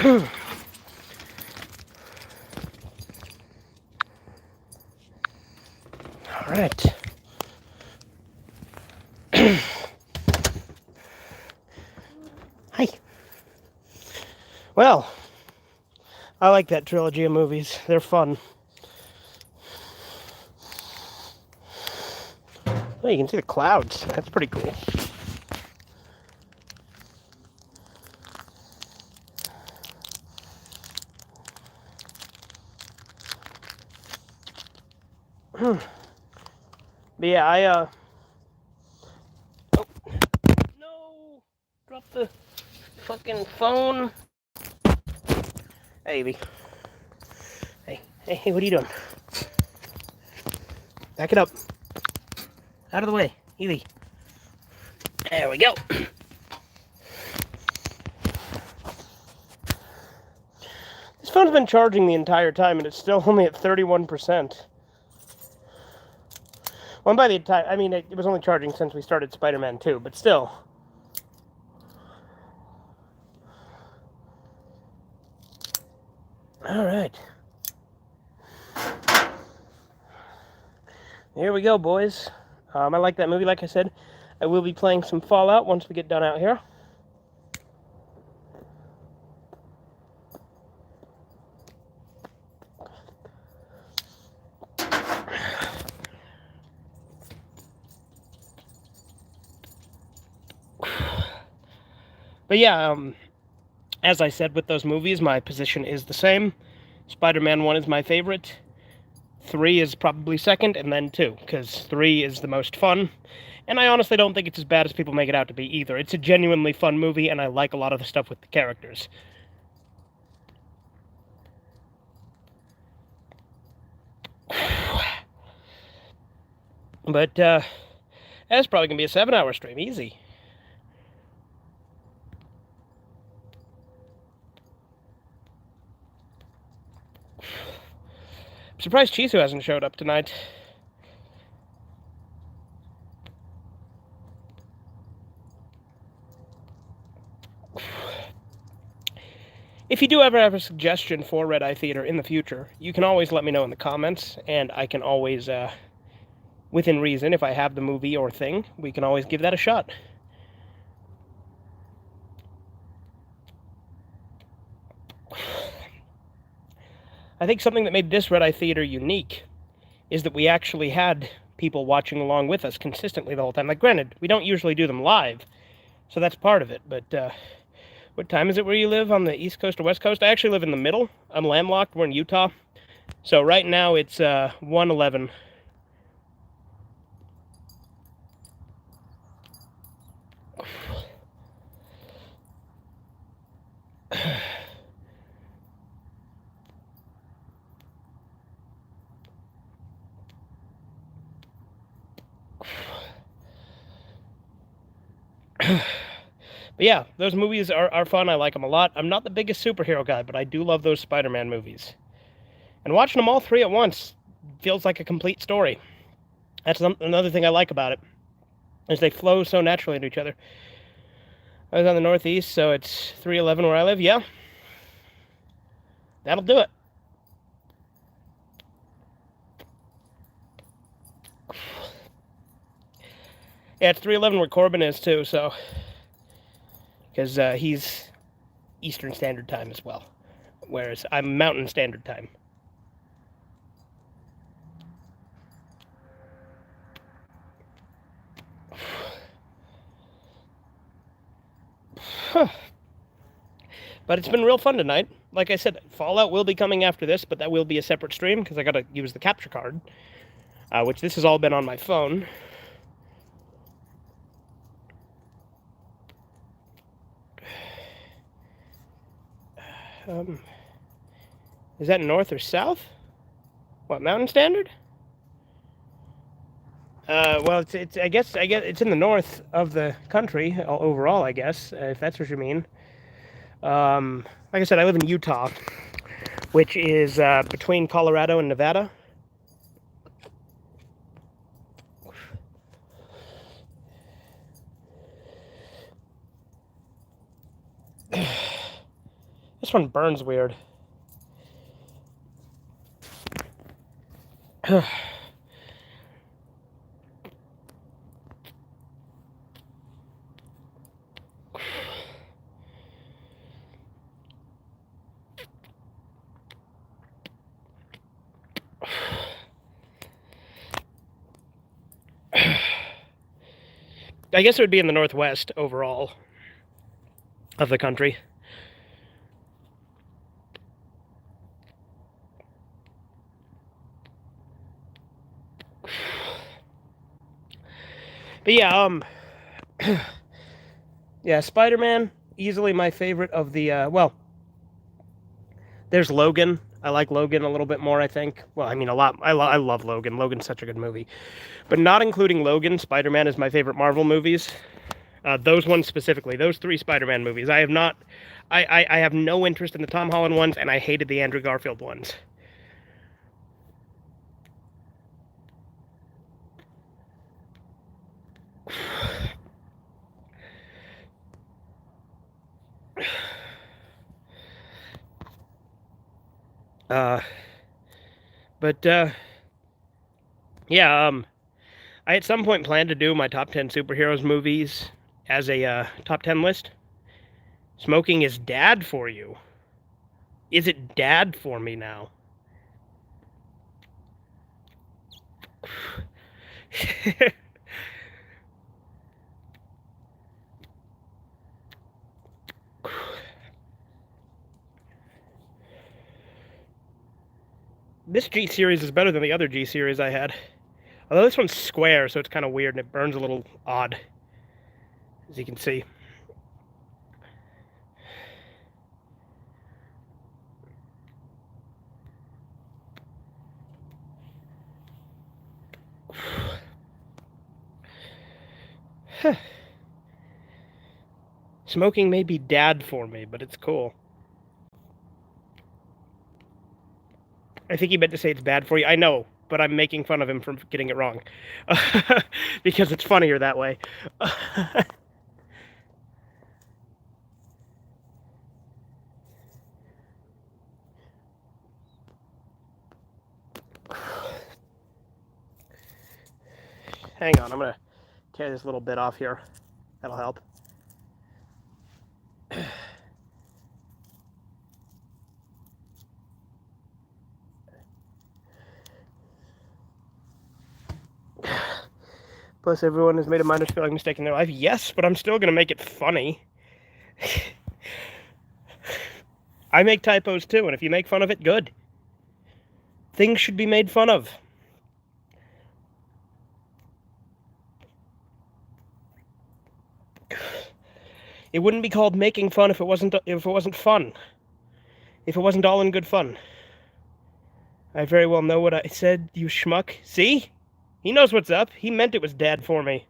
Speaker 1: All right. Hi. Well, I like that trilogy of movies. They're fun. Oh, you can see the clouds. That's pretty cool. But yeah, oh, no! Drop the fucking phone. Hey, Evie. Hey, what are you doing? Back it up. Out of the way, Evie. There we go. This phone's been charging the entire time, and it's still only at 31%. Well, by the time, I mean, it was only charging since we started Spider-Man 2, but still. All right. Here we go, boys. I like that movie, like I said. I will be playing some Fallout once we get done out here. But yeah, as I said with those movies, my position is the same. Spider-Man 1 is my favorite. 3 is probably second, and then 2, because 3 is the most fun. And I honestly don't think it's as bad as people make it out to be either. It's a genuinely fun movie, and I like a lot of the stuff with the characters. But, that's probably going to be a 7-hour stream. Easy. I'm surprised Chisu hasn't showed up tonight. If you do ever have a suggestion for Redeye Theater in the future, you can always let me know in the comments, and I can always, within reason, if I have the movie or thing, we can always give that a shot. I think something that made this Redeye Theater unique is that we actually had people watching along with us consistently the whole time. Like, granted, we don't usually do them live, so that's part of it, but, what time is it where you live? On the East Coast or West Coast? I actually live in the middle. I'm landlocked. We're in Utah. So right now it's 1:11. But yeah, those movies are fun. I like them a lot. I'm not the biggest superhero guy, but I do love those Spider-Man movies. And watching them all three at once feels like a complete story. That's another thing I like about it, is they flow so naturally into each other. I was on the Northeast, so it's 3:11 where I live. Yeah, that'll do it. Yeah, it's 3:11 where Corbin is too, so... because he's Eastern Standard Time as well, whereas I'm Mountain Standard Time. But it's been real fun tonight. Like I said, Fallout will be coming after this, but that will be a separate stream, because I gotta use the capture card, which this has all been on my phone. Is that north or south? What, Mountain Standard? Well, it's I guess it's in the north of the country overall, I guess, if that's what you mean. Like I said, I live in Utah, which is between Colorado and Nevada. This one burns weird. I guess it would be in the northwest overall of the country. But yeah, yeah, Spider-Man, easily my favorite of the, well, there's Logan. I like Logan a little bit more, I think. Well, I mean, a lot. I love Logan. Logan's such a good movie. But not including Logan, Spider-Man is my favorite Marvel movies. Those ones specifically, those 3 Spider-Man movies. I have not. I have no interest in the Tom Holland ones, and I hated the Andrew Garfield ones. Yeah, I at some point planned to do my top 10 superheroes movies as a top 10 list. Smoking is dad for you. Is it dad for me now? This G series is better than the other G series I had. Although this one's square, so it's kind of weird and it burns a little odd, as you can see. Smoking may be dad for me, but it's cool. I think he meant to say it's bad for you. I know, but I'm making fun of him for getting it wrong. Because it's funnier that way. Hang on, I'm going to tear this little bit off here. That'll help. Plus, everyone has made a minor spelling mistake in their life. Yes, but I'm still going to make it funny. I make typos too, and if you make fun of it, good. Things should be made fun of. It wouldn't be called making fun if it wasn't fun. If it wasn't all in good fun. I very well know what I said, you schmuck. See? He knows what's up. He meant it was dad for me.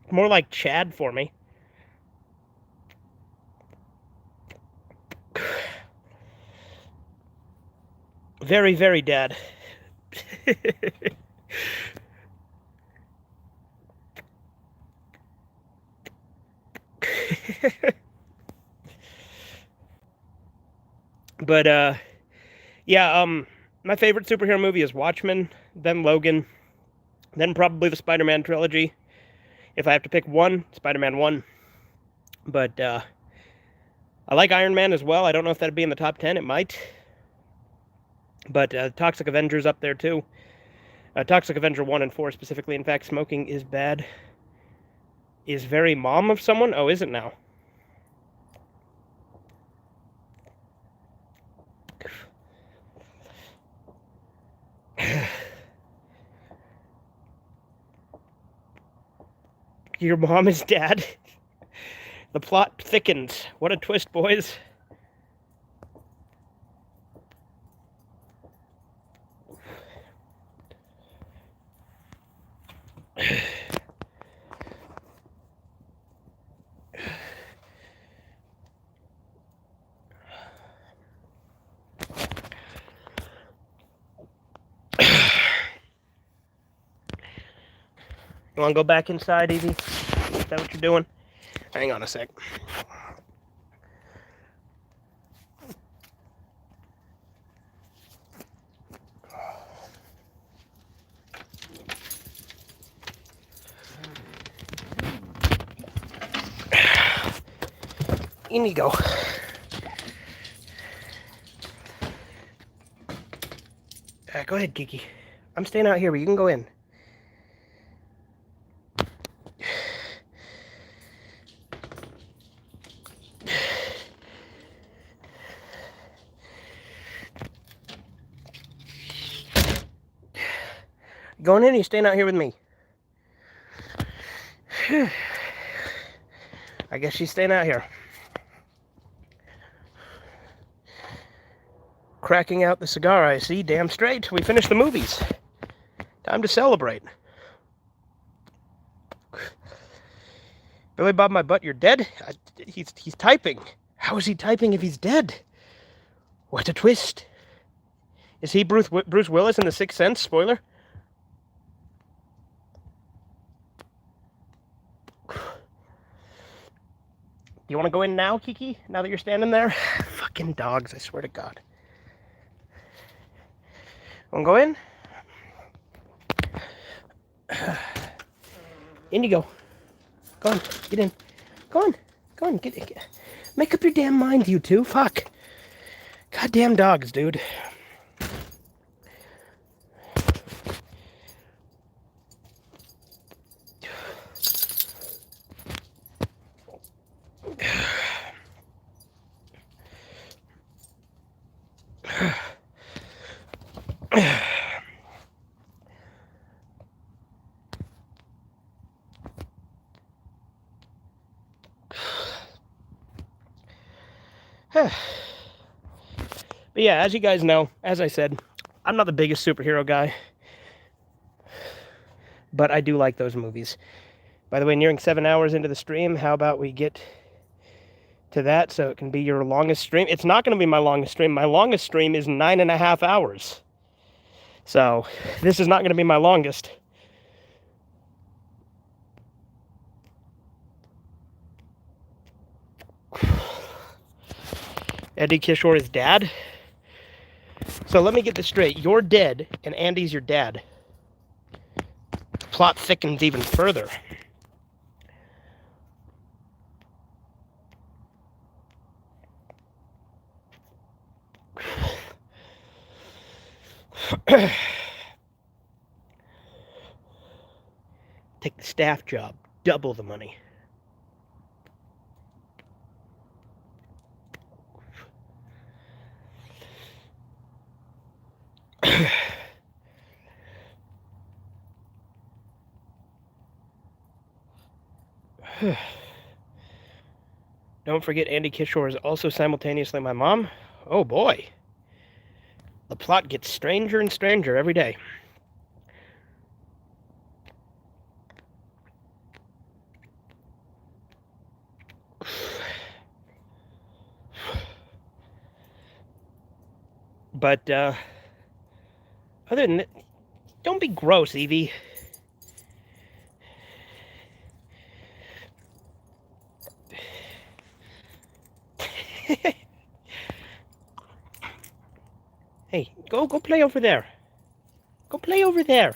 Speaker 1: More like Chad for me. Very, very dad. But, yeah, my favorite superhero movie is Watchmen, then Logan, then probably the Spider-Man trilogy. If I have to pick one, Spider-Man 1. But, I like Iron Man as well. I don't know if that'd be in the top 10. It might. But, Toxic Avenger's up there, too. Toxic Avenger 1 and 4 specifically. In fact, smoking is bad. Is very mom of someone? Oh, is it now? Your mom is dad. The plot thickens. What a twist, boys. You want to go back inside, Evie? Is that what you're doing? Hang on a sec. In you go. Go ahead, Kiki. I'm staying out here, but you can go in. Going in, or you staying out here with me? I guess she's staying out here. Cracking out the cigar, I see. Damn straight. We finished the movies. Time to celebrate. Billy Bob my butt, you're dead? He's typing. How is he typing if he's dead? What a twist. Is he Bruce Willis in The Sixth Sense? Spoiler. Do you want to go in now, Kiki? Now that you're standing there? Fucking dogs, I swear to God. Want to go in? In you go. Go on, get in. Go on, get. Make up your damn mind, you two. Fuck. Goddamn dogs, dude. But yeah, as you guys know, as I said, I'm not the biggest superhero guy, but I do like those movies. By the way, nearing 7 hours into the stream, how about we get to that so it can be your longest stream? It's not going to be my longest stream. My longest stream is 9.5 hours. So this is not going to be my longest. Eddie Kishore is dad. So let me get this straight. You're dead, and Andy's your dad. Plot thickens even further. Take the staff job. Double the money. Don't forget Andy Kishore is also simultaneously my mom. Oh boy. The plot gets stranger and stranger every day. But, other than that, don't be gross, Evie. Hey, go play over there. Go play over there.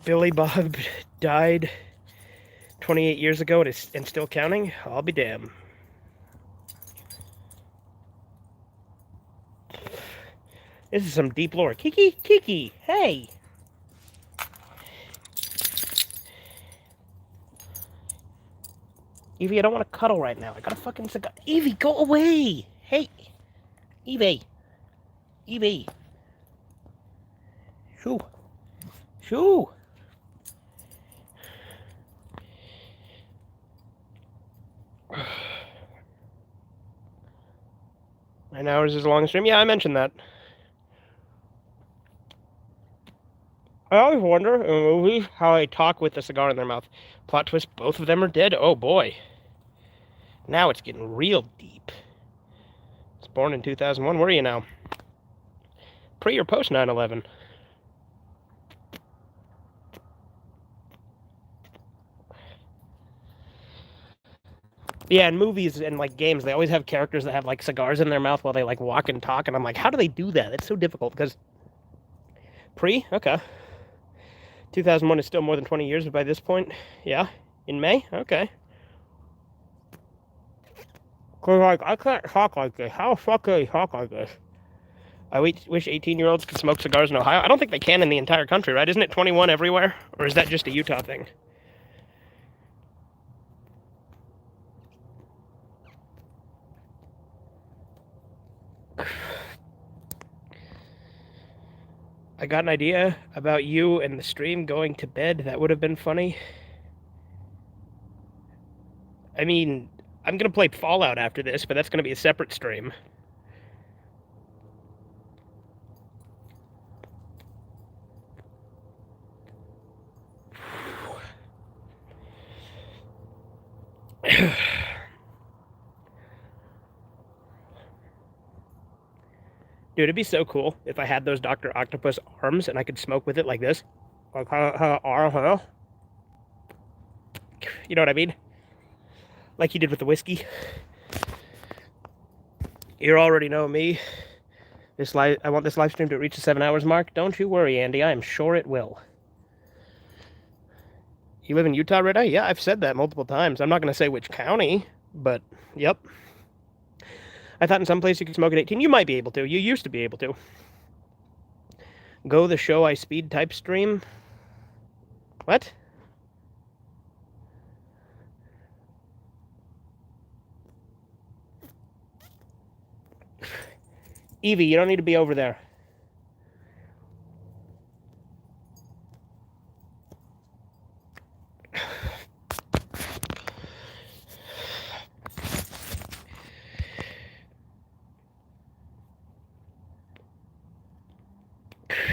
Speaker 1: Billy Bob died 28 years ago and still counting? I'll be damned. This is some deep lore. Kiki, hey! Evie, I don't want to cuddle right now. I got a fucking cigar. Evie, go away! Hey! Evie! Shoo! 9 hours is a long stream. Yeah, I mentioned that. I always wonder in movies how they talk with a cigar in their mouth. Plot twist, both of them are dead. Oh boy. Now it's getting real deep. It's born in 2001. Where are you now? Pre or post 9/11? Yeah, in movies and like games, they always have characters that have like cigars in their mouth while they like walk and talk, and I'm like, how do they do that? It's so difficult because pre, okay. 2001 is still more than 20 years by this point. Yeah, in May, okay. Cause like I can't talk like this. How the fuck can I talk like this? I wish 18-year-olds could smoke cigars in Ohio. I don't think they can in the entire country, right? Isn't it 21 everywhere, or is that just a Utah thing? I got an idea about you and the stream going to bed. That would have been funny. I mean, I'm going to play Fallout after this, but that's going to be a separate stream. Dude, it'd be so cool if I had those Dr. Octopus arms and I could smoke with it like this. Like, you know what I mean? Like you did with the whiskey. You already know me. I want this live stream to reach the 7 hours mark. Don't you worry, Andy. I am sure it will. You live in Utah, Redeye? Yeah, I've said that multiple times. I'm not going to say which county, but yep. I thought in some place you could smoke at 18. You might be able to. You used to be able to. Go the show I speed type stream. What? Evie, you don't need to be over there.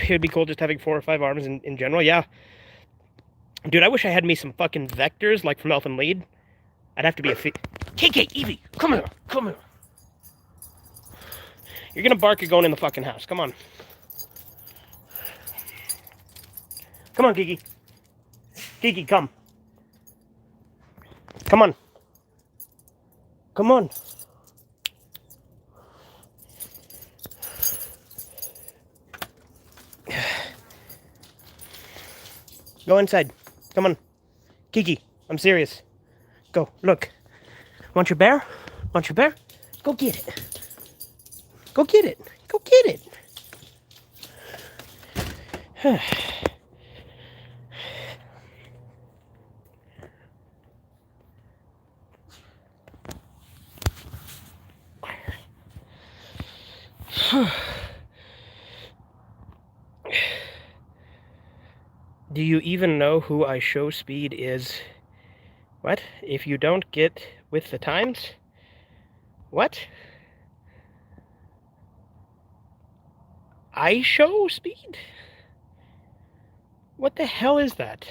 Speaker 1: It would be cool just having 4 or 5 arms in general, yeah. Dude, I wish I had me some fucking vectors, like from Elfin Lied. I'd have to be a KK, Evie, come here, come here. You're gonna bark, you're going in the fucking house, come on. Come on, Kiki. Kiki, come. Come on. Come on. Go inside. Come on. Kiki, I'm serious. Go, look. Want your bear? Want your bear? Go get it. Go get it. Go get it. Do you even know who I show speed is? What? If you don't get with the times? What? I show speed? What the hell is that?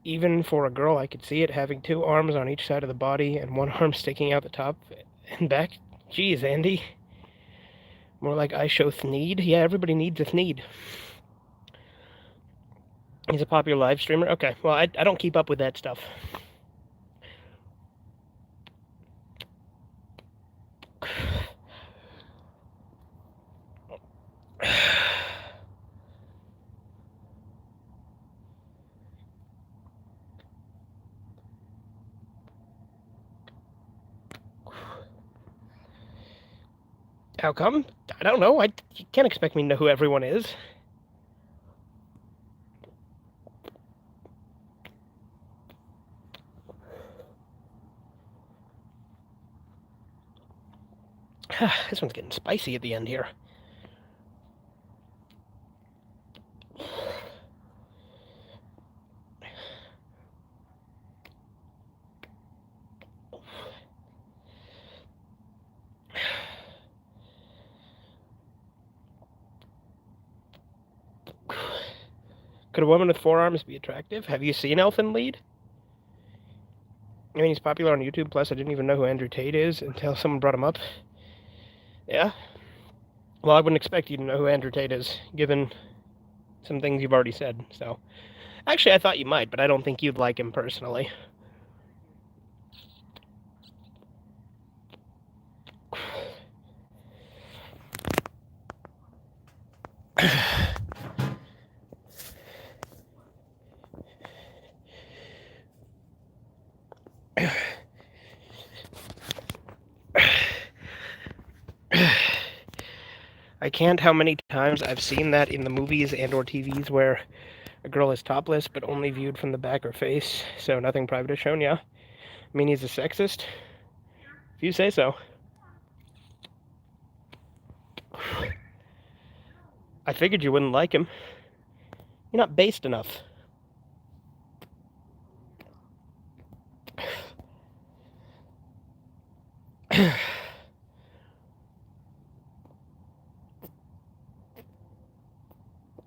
Speaker 1: Even for a girl, I could see it having 2 arms on each side of the body and 1 arm sticking out the top and back. Jeez, Andy. More like I show Thneed. Yeah, everybody needs a Thneed. He's a popular live streamer. Okay, well, I don't keep up with that stuff. How come? I don't know. You can't expect me to know who everyone is. This one's getting spicy at the end here. Could a woman with 4 arms be attractive? Have you seen Elfin Lied? I mean, he's popular on YouTube, plus I didn't even know who Andrew Tate is until someone brought him up. Yeah? Well, I wouldn't expect you to know who Andrew Tate is, given some things you've already said, so... Actually, I thought you might, but I don't think you'd like him personally. I can't how many times I've seen that in the movies and or TVs where a girl is topless but only viewed from the back or face, so nothing private is shown, yeah. mean he's a sexist? If you say so. I figured you wouldn't like him. You're not based enough.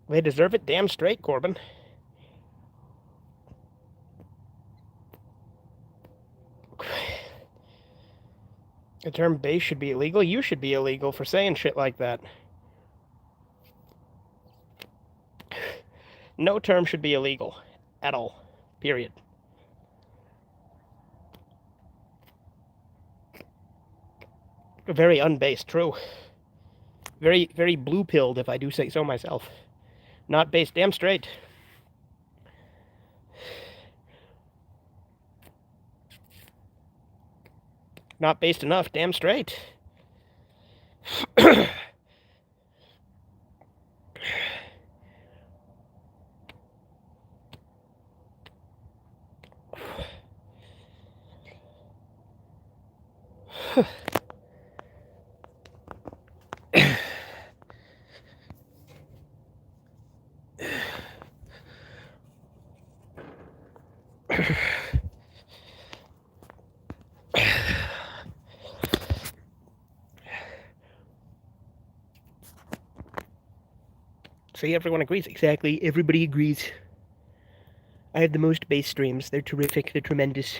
Speaker 1: They deserve it damn straight, Corbin. The term base should be illegal. You should be illegal for saying shit like that. No term should be illegal. At all. Period. Very unbased, true. Very, very blue-pilled, if I do say so myself. Not based, damn straight. Not based enough, damn straight. See, everyone agrees. Exactly. Everybody agrees. I have the most base streams. They're terrific. They're tremendous.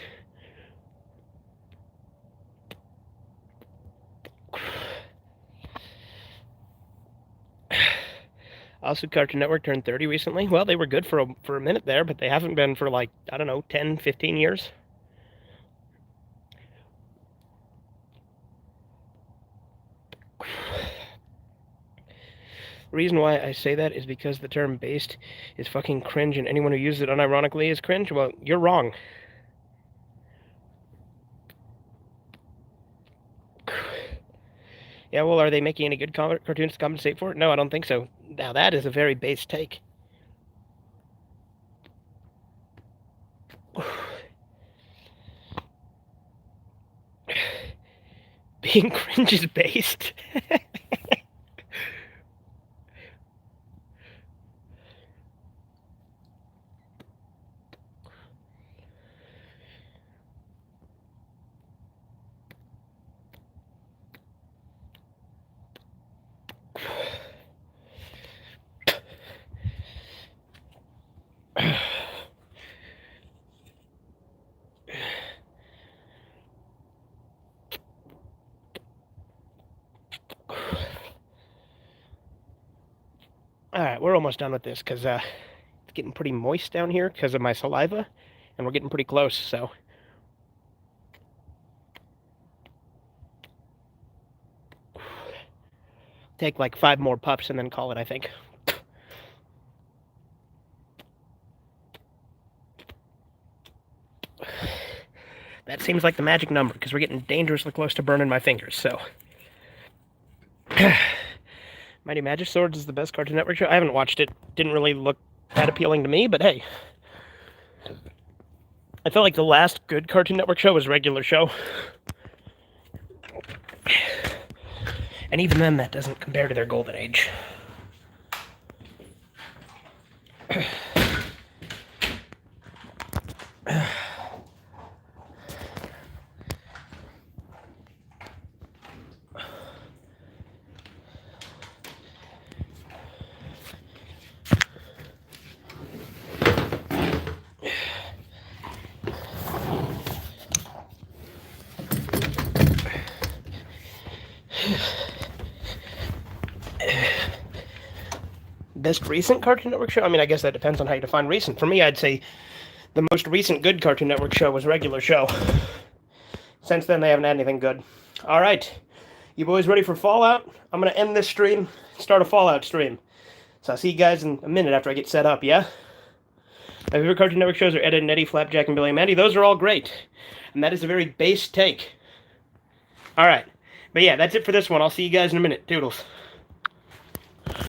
Speaker 1: Also, Cartoon Network turned 30 recently. Well, they were good for a minute there, but they haven't been for, like, I don't know, 10, 15 years. The reason why I say that is because the term based is fucking cringe, and anyone who uses it unironically is cringe. Well, you're wrong. Yeah, well, are they making any good cartoons to compensate for it? No, I don't think so. Now, that is a very base take. Being cringe is based? Alright, we're almost done with this, because it's getting pretty moist down here because of my saliva, and we're getting pretty close, so... Take like 5 more puffs and then call it, I think. That seems like the magic number, because we're getting dangerously close to burning my fingers, so... Mighty Magic Swords is the best Cartoon Network show. I haven't watched it. Didn't really look that appealing to me, but hey. I felt like the last good Cartoon Network show was Regular Show. And even then, that doesn't compare to their golden age. Best recent Cartoon Network show? I mean, I guess that depends on how you define recent. For me, I'd say the most recent good Cartoon Network show was Regular Show. Since then, they haven't had anything good. Alright, you boys ready for Fallout? I'm going to end this stream, start a Fallout stream. So I'll see you guys in a minute after I get set up, yeah? My favorite Cartoon Network shows are Ed, Edd and Eddy, Flapjack, and Billy and Mandy. Those are all great. And that is a very base take. Alright. But yeah, that's it for this one. I'll see you guys in a minute. Toodles.